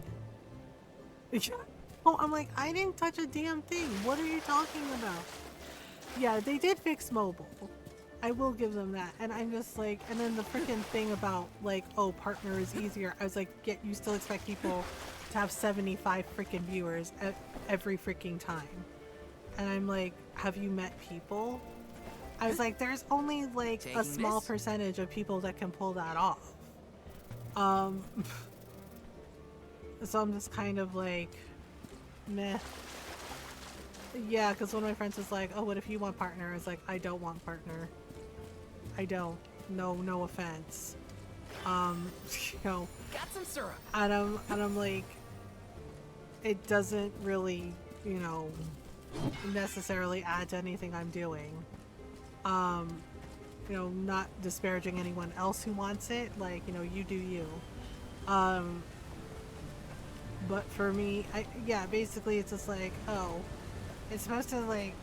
Oh, I'm like, I didn't touch a damn thing. What are you talking about? Yeah, they did fix mobile. I will give them that. And I'm just like, and then the freaking thing about like, oh, partner is easier. I was like, you still expect people to have 75 freaking viewers every freaking time. And I'm like, have you met people? I was like, there's only like a small percentage of people that can pull that off. So I'm just kind of like, meh. Yeah, because one of my friends was like, oh, what if you want partner? I was like, I don't want partner. I don't. No offense. You know. Got some syrup. And I'm like, it doesn't really, you know, necessarily add to anything I'm doing. You know, not disparaging anyone else who wants it, like, you know, you do you. But for me, yeah, basically it's just like, oh, it's supposed to like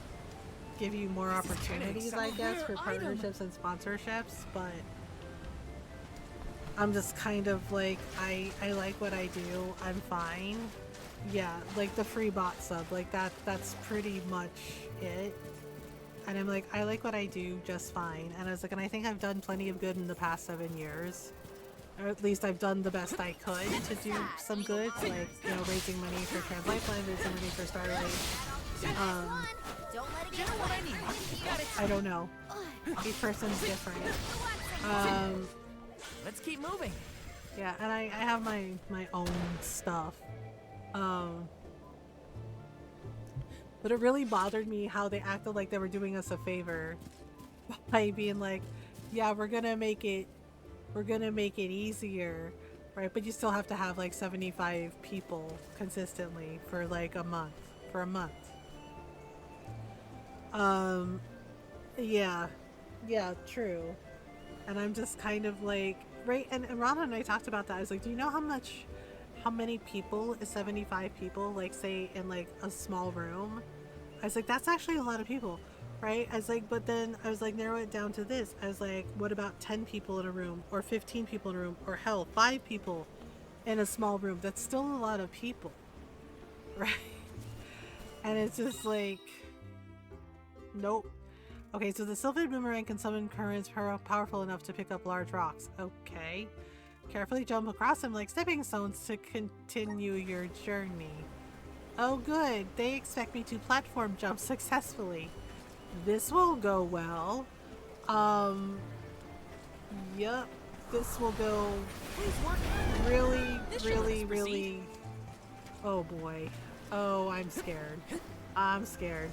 give you more opportunities, I guess, for partnerships and sponsorships, but I'm just kind of like, I like what I do, I'm fine. Yeah, like the free bot sub, like that's pretty much it. And I'm like, I like what I do just fine. And I was like, and I think I've done plenty of good in the past 7 years. Or at least I've done the best I could to do some good, like, you know, raising money for Trans Lifeline, raising money for Starlight. I don't know. Each person's different. Let's keep moving. Yeah, and I have my own stuff. But it really bothered me how they acted like they were doing us a favor by being like, yeah, we're gonna make it easier, right? But you still have to have like 75 people consistently for like a month. Yeah, true. And I'm just kind of like, right? And Rana and I talked about that. I was like, do you know how many people is 75 people, like, say, in like a small room? I was like, that's actually a lot of people, right? I was like, but then I was like, narrow it down to this. I was like, what about 10 people in a room, or 15 people in a room, or hell, 5 people in a small room? That's still a lot of people, right? And it's just like, nope. Okay, so the Sylphid Boomerang can summon currents powerful enough to pick up large rocks. Okay. Carefully jump across them like stepping stones to continue your journey. Oh good, they expect me to platform jump successfully. This will go well. Yup, this will go really, really. Oh boy. Oh, I'm scared. I'm scared.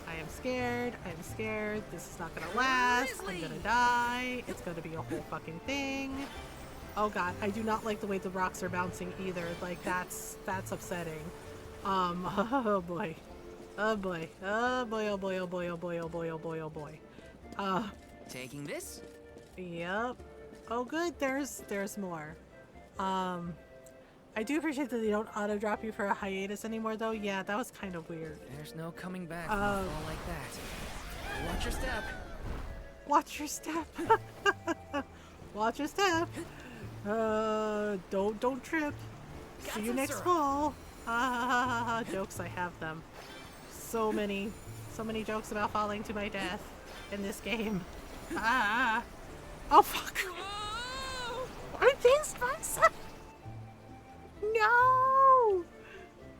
I am scared. I'm scared. This is not gonna last. I'm gonna die. It's gonna be a whole fucking thing. Oh god, I do not like the way the rocks are bouncing either. Like that's upsetting. Oh boy. Oh boy. Oh boy, oh boy, oh boy, oh boy, oh boy, oh boy, oh boy. Taking this? Yep. Oh good, there's more. I do appreciate that they don't auto-drop you for a hiatus anymore though. Yeah, that was kind of weird. There's no coming back from a fall like that. Watch your step. Watch your step. Watch your step. Don't trip. See you next fall. Jokes, I have them. So many jokes about falling to my death in this game. Oh fuck! I jinxed myself! No!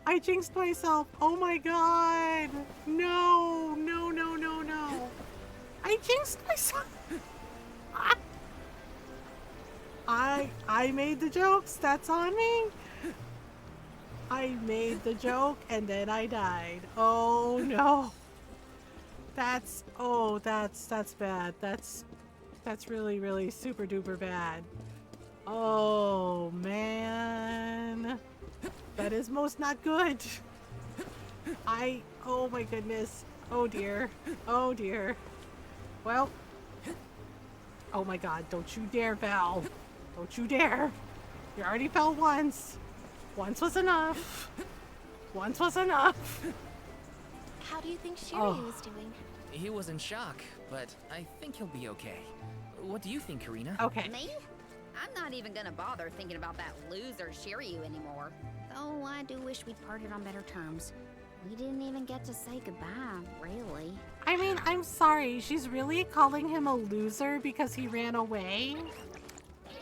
I jinxed myself. Oh my god! No! No, no, no, no. I jinxed myself. I made the jokes. That's on me. I made the joke and then I died. Oh no. That's bad. That's really, really super duper bad. Oh man. That is most not good. Oh my goodness. Oh dear. Oh dear. Well. Oh my god, don't you dare, Val. Don't you dare. You already fell once. Once was enough. Once was enough. How do you think Shiryu is doing? He was in shock, but I think he'll be okay. What do you think, Karina? Okay. Me? I'm not even gonna bother thinking about that loser Shiryu anymore. Though I do wish we'd parted on better terms. We didn't even get to say goodbye, really. I mean, I'm sorry. She's really calling him a loser because he ran away?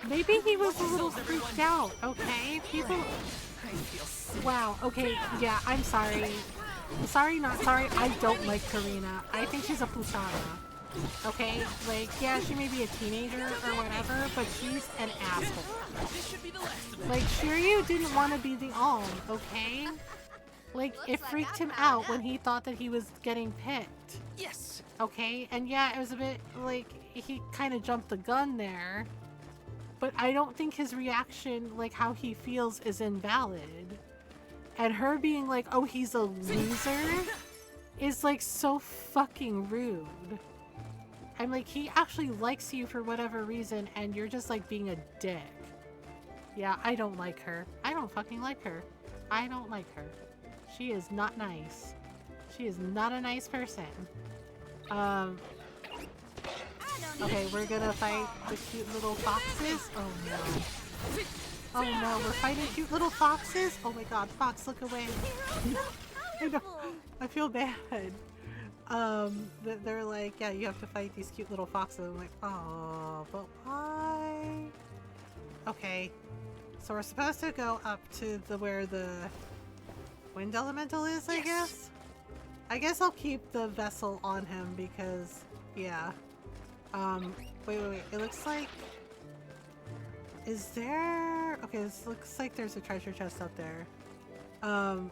Maybe he was a little freaked out, okay? People... Wow, okay, yeah, I'm sorry. Sorry, not sorry. I don't like Karina. I think she's a putana. Okay? Like, yeah, she may be a teenager or whatever, but she's an asshole. Like, Shiryu didn't want to be the Alm, okay? Like, it freaked him out when he thought that he was getting picked. Yes! Okay, and yeah, it was a bit, like, he kind of jumped the gun there. But I don't think his reaction, like, how he feels is invalid. And her being like, oh, he's a loser, is, like, so fucking rude. I'm like, he actually likes you for whatever reason, and you're just, like, being a dick. Yeah, I don't like her. I don't fucking like her. I don't like her. She is not nice. She is not a nice person. Okay, we're gonna fight the cute little foxes. Oh no. Oh no, we're fighting cute little foxes? Oh my god, Fox, look away. I know. I feel bad. They're like, yeah, you have to fight these cute little foxes. I'm like, oh, but why? Okay, so we're supposed to go up to where the wind elemental is, I guess? I guess I'll keep the vessel on him because, yeah. Wait. It looks like... Is there... Okay, this looks like there's a treasure chest up there. Oh,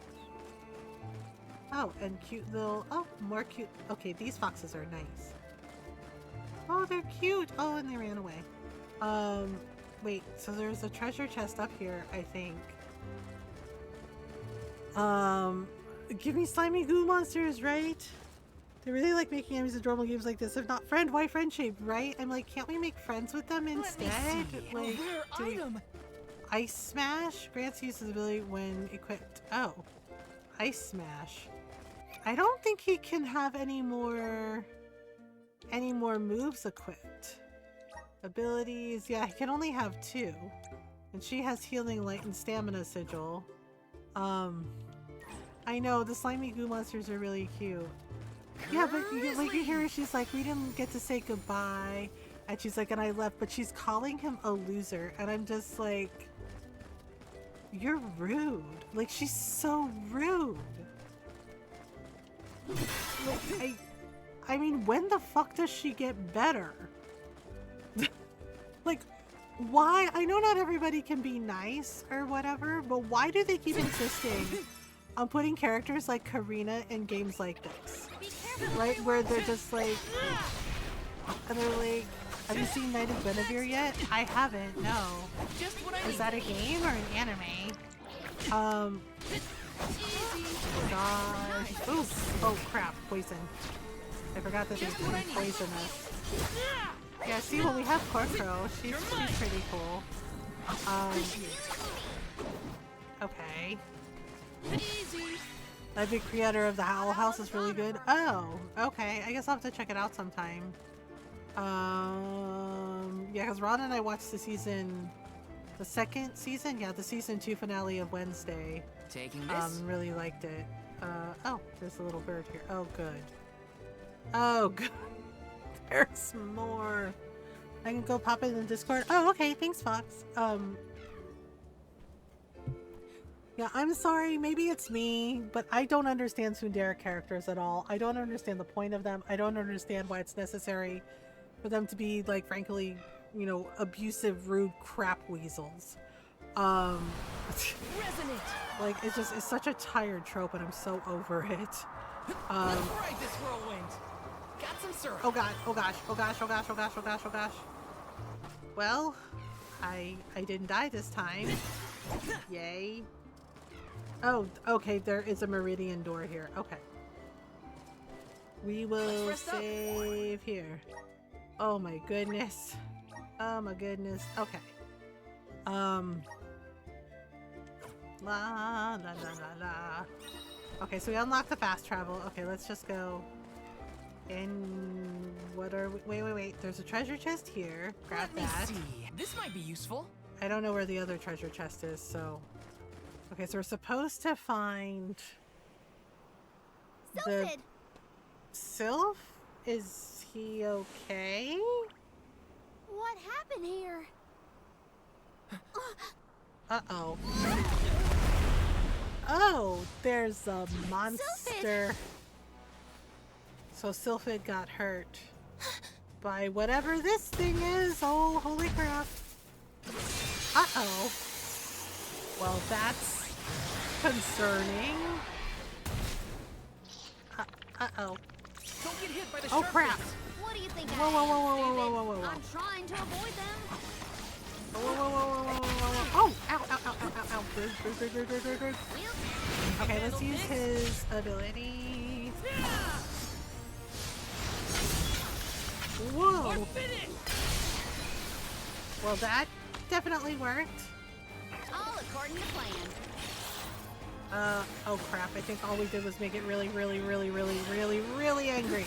and cute little... Oh, more cute... Okay, these foxes are nice. Oh, they're cute! Oh, and they ran away. Wait, so there's a treasure chest up here, I think. Give me slimy goo monsters, right? They really like making enemies in adorable games like this. If not friend, why friendship, right? I'm like, can't we make friends with them instead? Like, Ice Smash grants use of ability when equipped. Oh, Ice Smash. I don't think he can have any more moves equipped. Abilities, yeah, he can only have 2. And she has Healing Light and Stamina Sigil. I know, the slimy goo monsters are really cute. Yeah, but like you hear her, she's like, we didn't get to say goodbye. And she's like, and I left, but she's calling him a loser. And I'm just like, you're rude. Like, she's so rude. Like, I mean, when the fuck does she get better? Like, why? I know not everybody can be nice or whatever, but why do they keep insisting on putting characters like Karina in games like this? Right? Where they're just like, and they're like, have you seen Knight of Guinevere yet? I haven't, no. Is that a game or an anime? Gosh. Ooh. Oh crap, poison. I forgot that they can poison us. Yeah, see, when we have Corcro, she's pretty cool. Okay. That big creator of the Owl House is really good. Oh, okay. I guess I'll have to check it out sometime. Yeah, because Ron and I watched the second season? Yeah, the season 2 finale of Wednesday. Taking this? Really liked it. Oh, there's a little bird here. Oh, good. Oh, good. There's more. I can go pop it in the Discord. Oh, okay. Thanks, Fox. Yeah, I'm sorry. Maybe it's me, but I don't understand tsundere characters at all. I don't understand the point of them. I don't understand why it's necessary for them to be, like, frankly, you know, abusive, rude crap weasels. Like, it's such a tired trope, and I'm so over it. Let's ride this whirlwind. Got some syrup. Oh god, oh gosh, oh gosh, oh gosh, oh gosh, oh gosh, oh gosh. Well, I didn't die this time. Yay. Oh, okay, there is a meridian door here. Okay. We will save here. Oh my goodness. Oh my goodness. Okay. La la la la la. Okay, so we unlocked the fast travel. Okay, let's just go. And what are we? Wait. There's a treasure chest here. Grab that. Let me see. This might be useful. I don't know where the other treasure chest is, so. Okay, so we're supposed to find the Sylph? Is he okay? What happened here? Uh-oh. Oh, there's a monster. So Sylphid got hurt by whatever this thing is. Oh, holy crap. Uh-oh. Well, that's concerning. Uh-oh. Don't get hit by the oh, crap. What do you think? Whoa. I'm trying to avoid them. Whoa. Oh, ow. Good. Okay, let's use his ability. Whoa. Well, that definitely worked. All according to plan. Oh crap, I think all we did was make it really angry.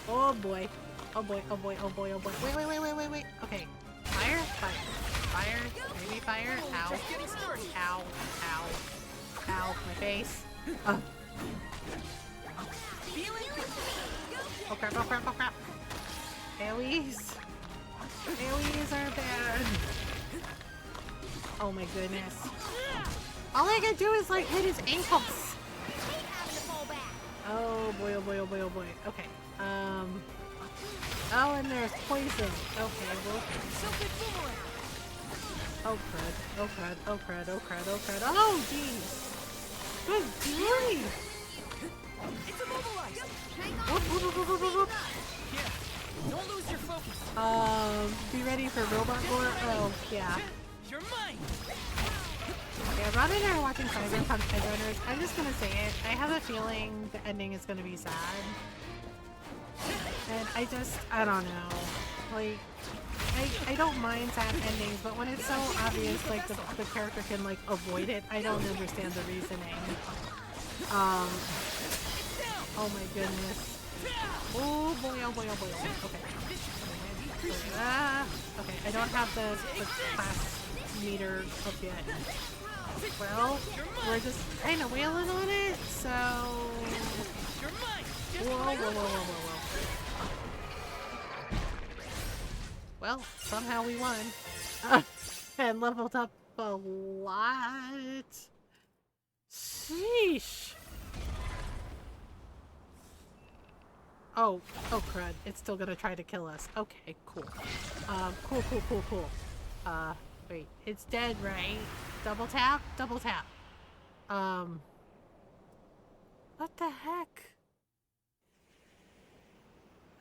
Oh boy. Wait. Okay. Fire. Maybe fire. Ow. My face. Oh crap. AoEs are bad. Oh my goodness. All I can do is like hit his ankles. Oh boy. Okay. Oh, and there's poison. Okay, well. Oh crud. Oh jeez. Good grief. It's immobilized. Whoop. Yeah. Don't lose your focus. Be ready for robot gore. Oh yeah. You're mine. Yeah, Ron and I are watching Cyberpunk Edgerunners. I'm just gonna say it. I have a feeling the ending is gonna be sad. And I don't know. Like, I don't mind sad endings, but when it's so obvious, like, the character can, like, avoid it, I don't understand the reasoning. Oh my goodness. Oh boy. Okay. Okay, I don't have the class meter up yet. Well, we're just kind of wailing on it, so... Whoa. Well, somehow we won. And leveled up a lot. Sheesh. Oh crud. It's still gonna try to kill us. Okay, cool. Cool. Wait. It's dead, right? Double tap? Double tap. What the heck?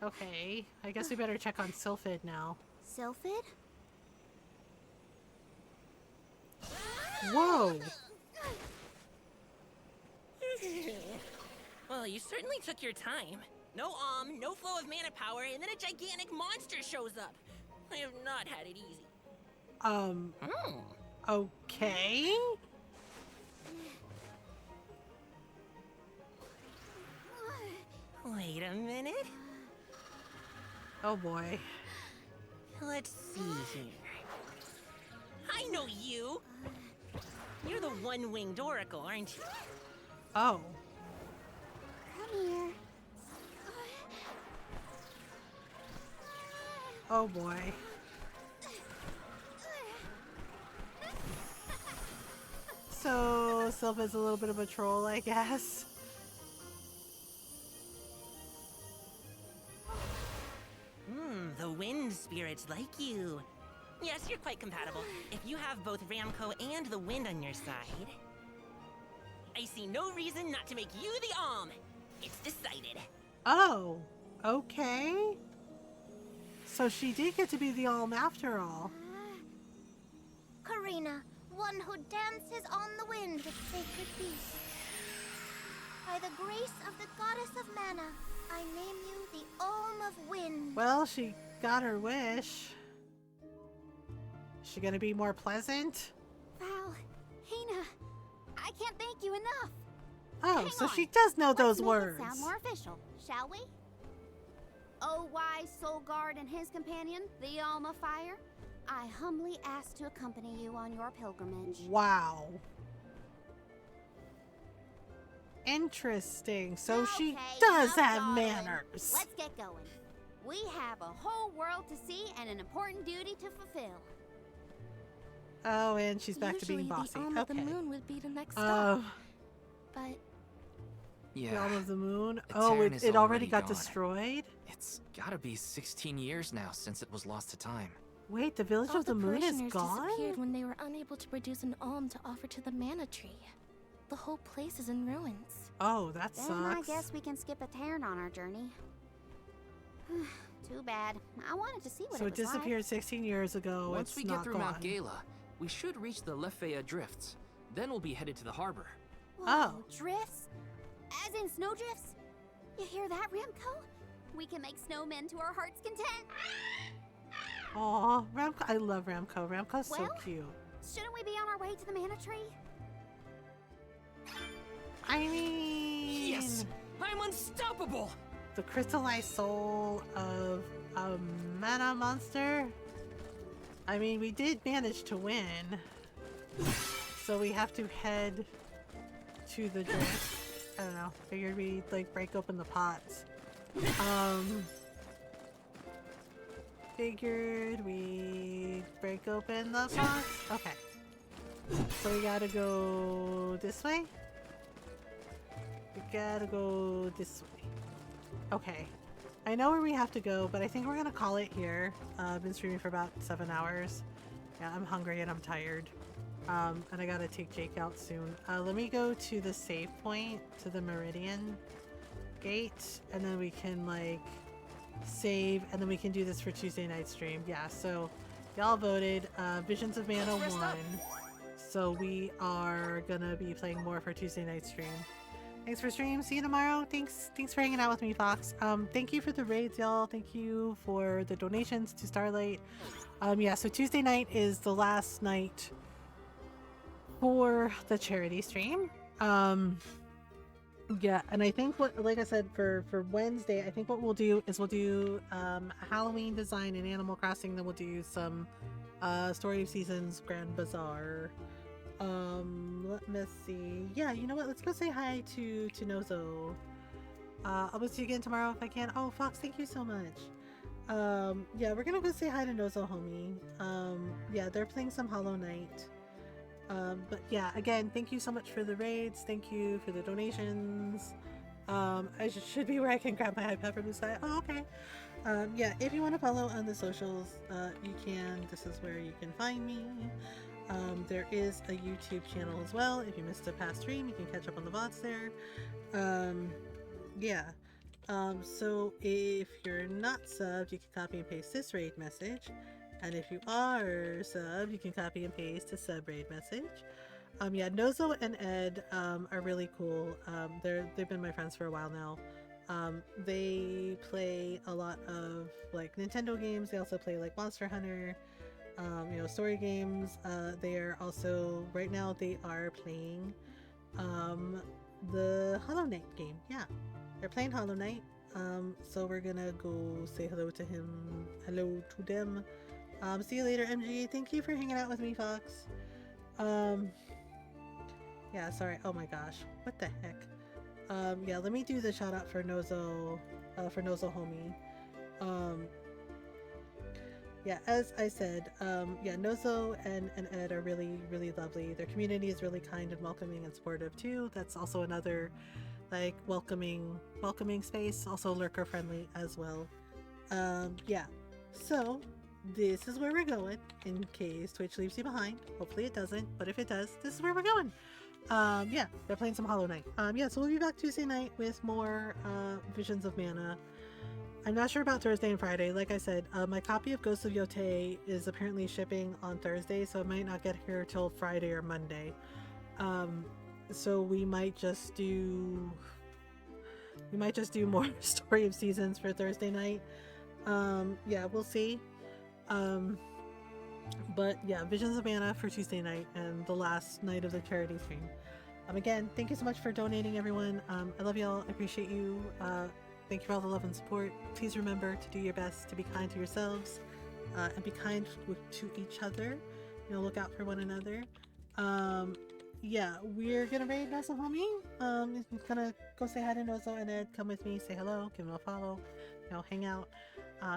Okay. I guess we better check on Sylphid now. Sylphid? Whoa! Well, you certainly took your time. No no flow of mana power, and then a gigantic monster shows up. I have not had it easy. Okay? Wait a minute. Oh boy. Let's see here. I know you! You're the one-winged oracle, aren't you? Oh. Come here. Oh boy. So, Sylpha's a little bit of a troll, I guess. The wind spirits like you. Yes, you're quite compatible. If you have both Ramco and the wind on your side, I see no reason not to make you the Alm. It's decided. Oh, okay. So she did get to be the Alm after all. Karina, one who dances on the wind with sacred beasts. By the grace of the goddess of mana, I name you the Alm of Wind. Well, she got her wish. Is she gonna be more pleasant? Val, Hina, I can't thank you enough. Oh, Hang so on. she does know Let's those make words. It sound more official, shall we? O wise Soul Guard and his companion, the Alm of Fire, I humbly ask to accompany you on your pilgrimage. Wow. Interesting. So she does have manners. Let's get going. We have a whole world to see and an important duty to fulfill. Oh, and she's back to being Usually bossy. the Alm Okay. of the Moon would be the next stop. Oh. But The Alm of the Moon. The Oh, Terran it is already already got gone. destroyed? It's gotta be 16 years now since it was lost to time. Wait, the Village all of the Moon is parishioners gone? disappeared when they were unable to produce an alm to offer to the mana tree. The whole place is in ruins. Oh, that Then sucks. I guess we can skip a Terran on our journey. Too bad. I wanted to see what So it it was disappeared 16 years ago. Once it's we not get through gone. Mount Gala, we should reach the Lefeya Drifts. Then we'll be headed to the harbor. like. Oh. Whoa, drifts? As in snowdrifts? You hear that, Ramco? We can make snowmen to our heart's content. Aw, Ramco. I love Ramco. Ramco's so Well? cute. Shouldn't we be on our way to the mana tree? I mean... Yes! I'm unstoppable! The crystallized soul of a mana monster? I mean, we did manage to win. So we have to head to the drift. I don't know. Figured we'd like break open the pots. Figured we'd break open the pots. Okay. So we gotta go this way? We gotta go this way. Okay. I know where we have to go, but I think we're gonna call it here. I've been streaming for about 7 hours. Yeah, I'm hungry and I'm tired. And I gotta take Jake out soon. Let me go to the save point, to the Meridian gate, and then we can like save, and then we can do this for Tuesday night stream. Yeah, so y'all voted. Visions of Mana won. So we are gonna be playing more for Tuesday night stream. Thanks for stream. See you tomorrow. Thanks for hanging out with me, Fox. Thank you for the raids, y'all. Thank you for the donations to Starlight. Yeah, so Tuesday night is the last night for the charity stream. Yeah, and I think what, like I said, for Wednesday, I think what we'll do is we'll do a Halloween design in Animal Crossing, then we'll do some Story of Seasons Grand Bazaar. Let me see. Yeah, you know what? Let's go say hi to Nozo. I'll see you again tomorrow if I can. Oh, Fox, thank you so much. Yeah, we're gonna go say hi to Nozo Homie. Yeah, they're playing some Hollow Knight. But yeah, again, thank you so much for the raids. Thank you for the donations. I should be where I can grab my iPad from the side. Oh, okay. Yeah, if you want to follow on the socials, you can. This is where you can find me. There is a YouTube channel as well. If you missed a past stream, you can catch up on the VODs there. Yeah. So if you're not subbed, you can copy and paste this raid message. And if you are subbed, you can copy and paste a sub raid message. Yeah, Nozo and Ed are really cool. They've been my friends for a while now. They play a lot of like Nintendo games. They also play like Monster Hunter, you know, story games. They are also right now they are playing the Hollow Knight game. Yeah, they're playing Hollow Knight. So we're gonna go say hello to him. Hello to them. See you later, MG. Thank you for hanging out with me, Fox. Yeah, sorry. Oh my gosh, what the heck? Yeah, let me do the shout out for Nozo Homie. Yeah, as I said, yeah, Nozo and Ed are really, really lovely. Their community is really kind and welcoming and supportive too. That's also another like welcoming space, also lurker friendly as well. Yeah, so this is where we're going in case Twitch leaves you behind. Hopefully it doesn't, but if it does, this is where we're going. Yeah, they're playing some Hollow Knight. Yeah, so we'll be back Tuesday night with more Visions of Mana. I'm not sure about Thursday and Friday. Like I said, my copy of Ghosts of Yotei is apparently shipping on Thursday, so it might not get here till Friday or Monday. So we might just do more Story of Seasons for Thursday night. Yeah, we'll see. But yeah, Visions of Mana for Tuesday night and the last night of the charity stream. Again, thank you so much for donating, everyone. I love y'all. I appreciate you. Thank you for all the love and support. Please remember to do your best to be kind to yourselves and be kind to each other. You know, look out for one another. Yeah, we're gonna raid Nozo Homie. Gonna go say hi to Nozo and Ed. Come with me, say hello, give them a follow, you know, hang out.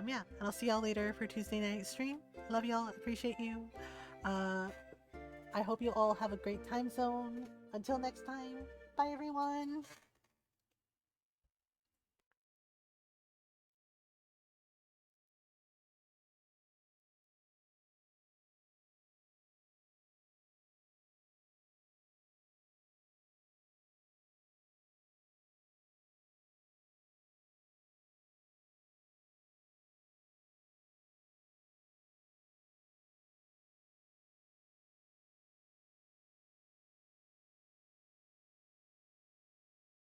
Yeah, and I'll see y'all later for Tuesday night stream. Love y'all, appreciate you. I hope you all have a great time zone. Until next time, bye everyone.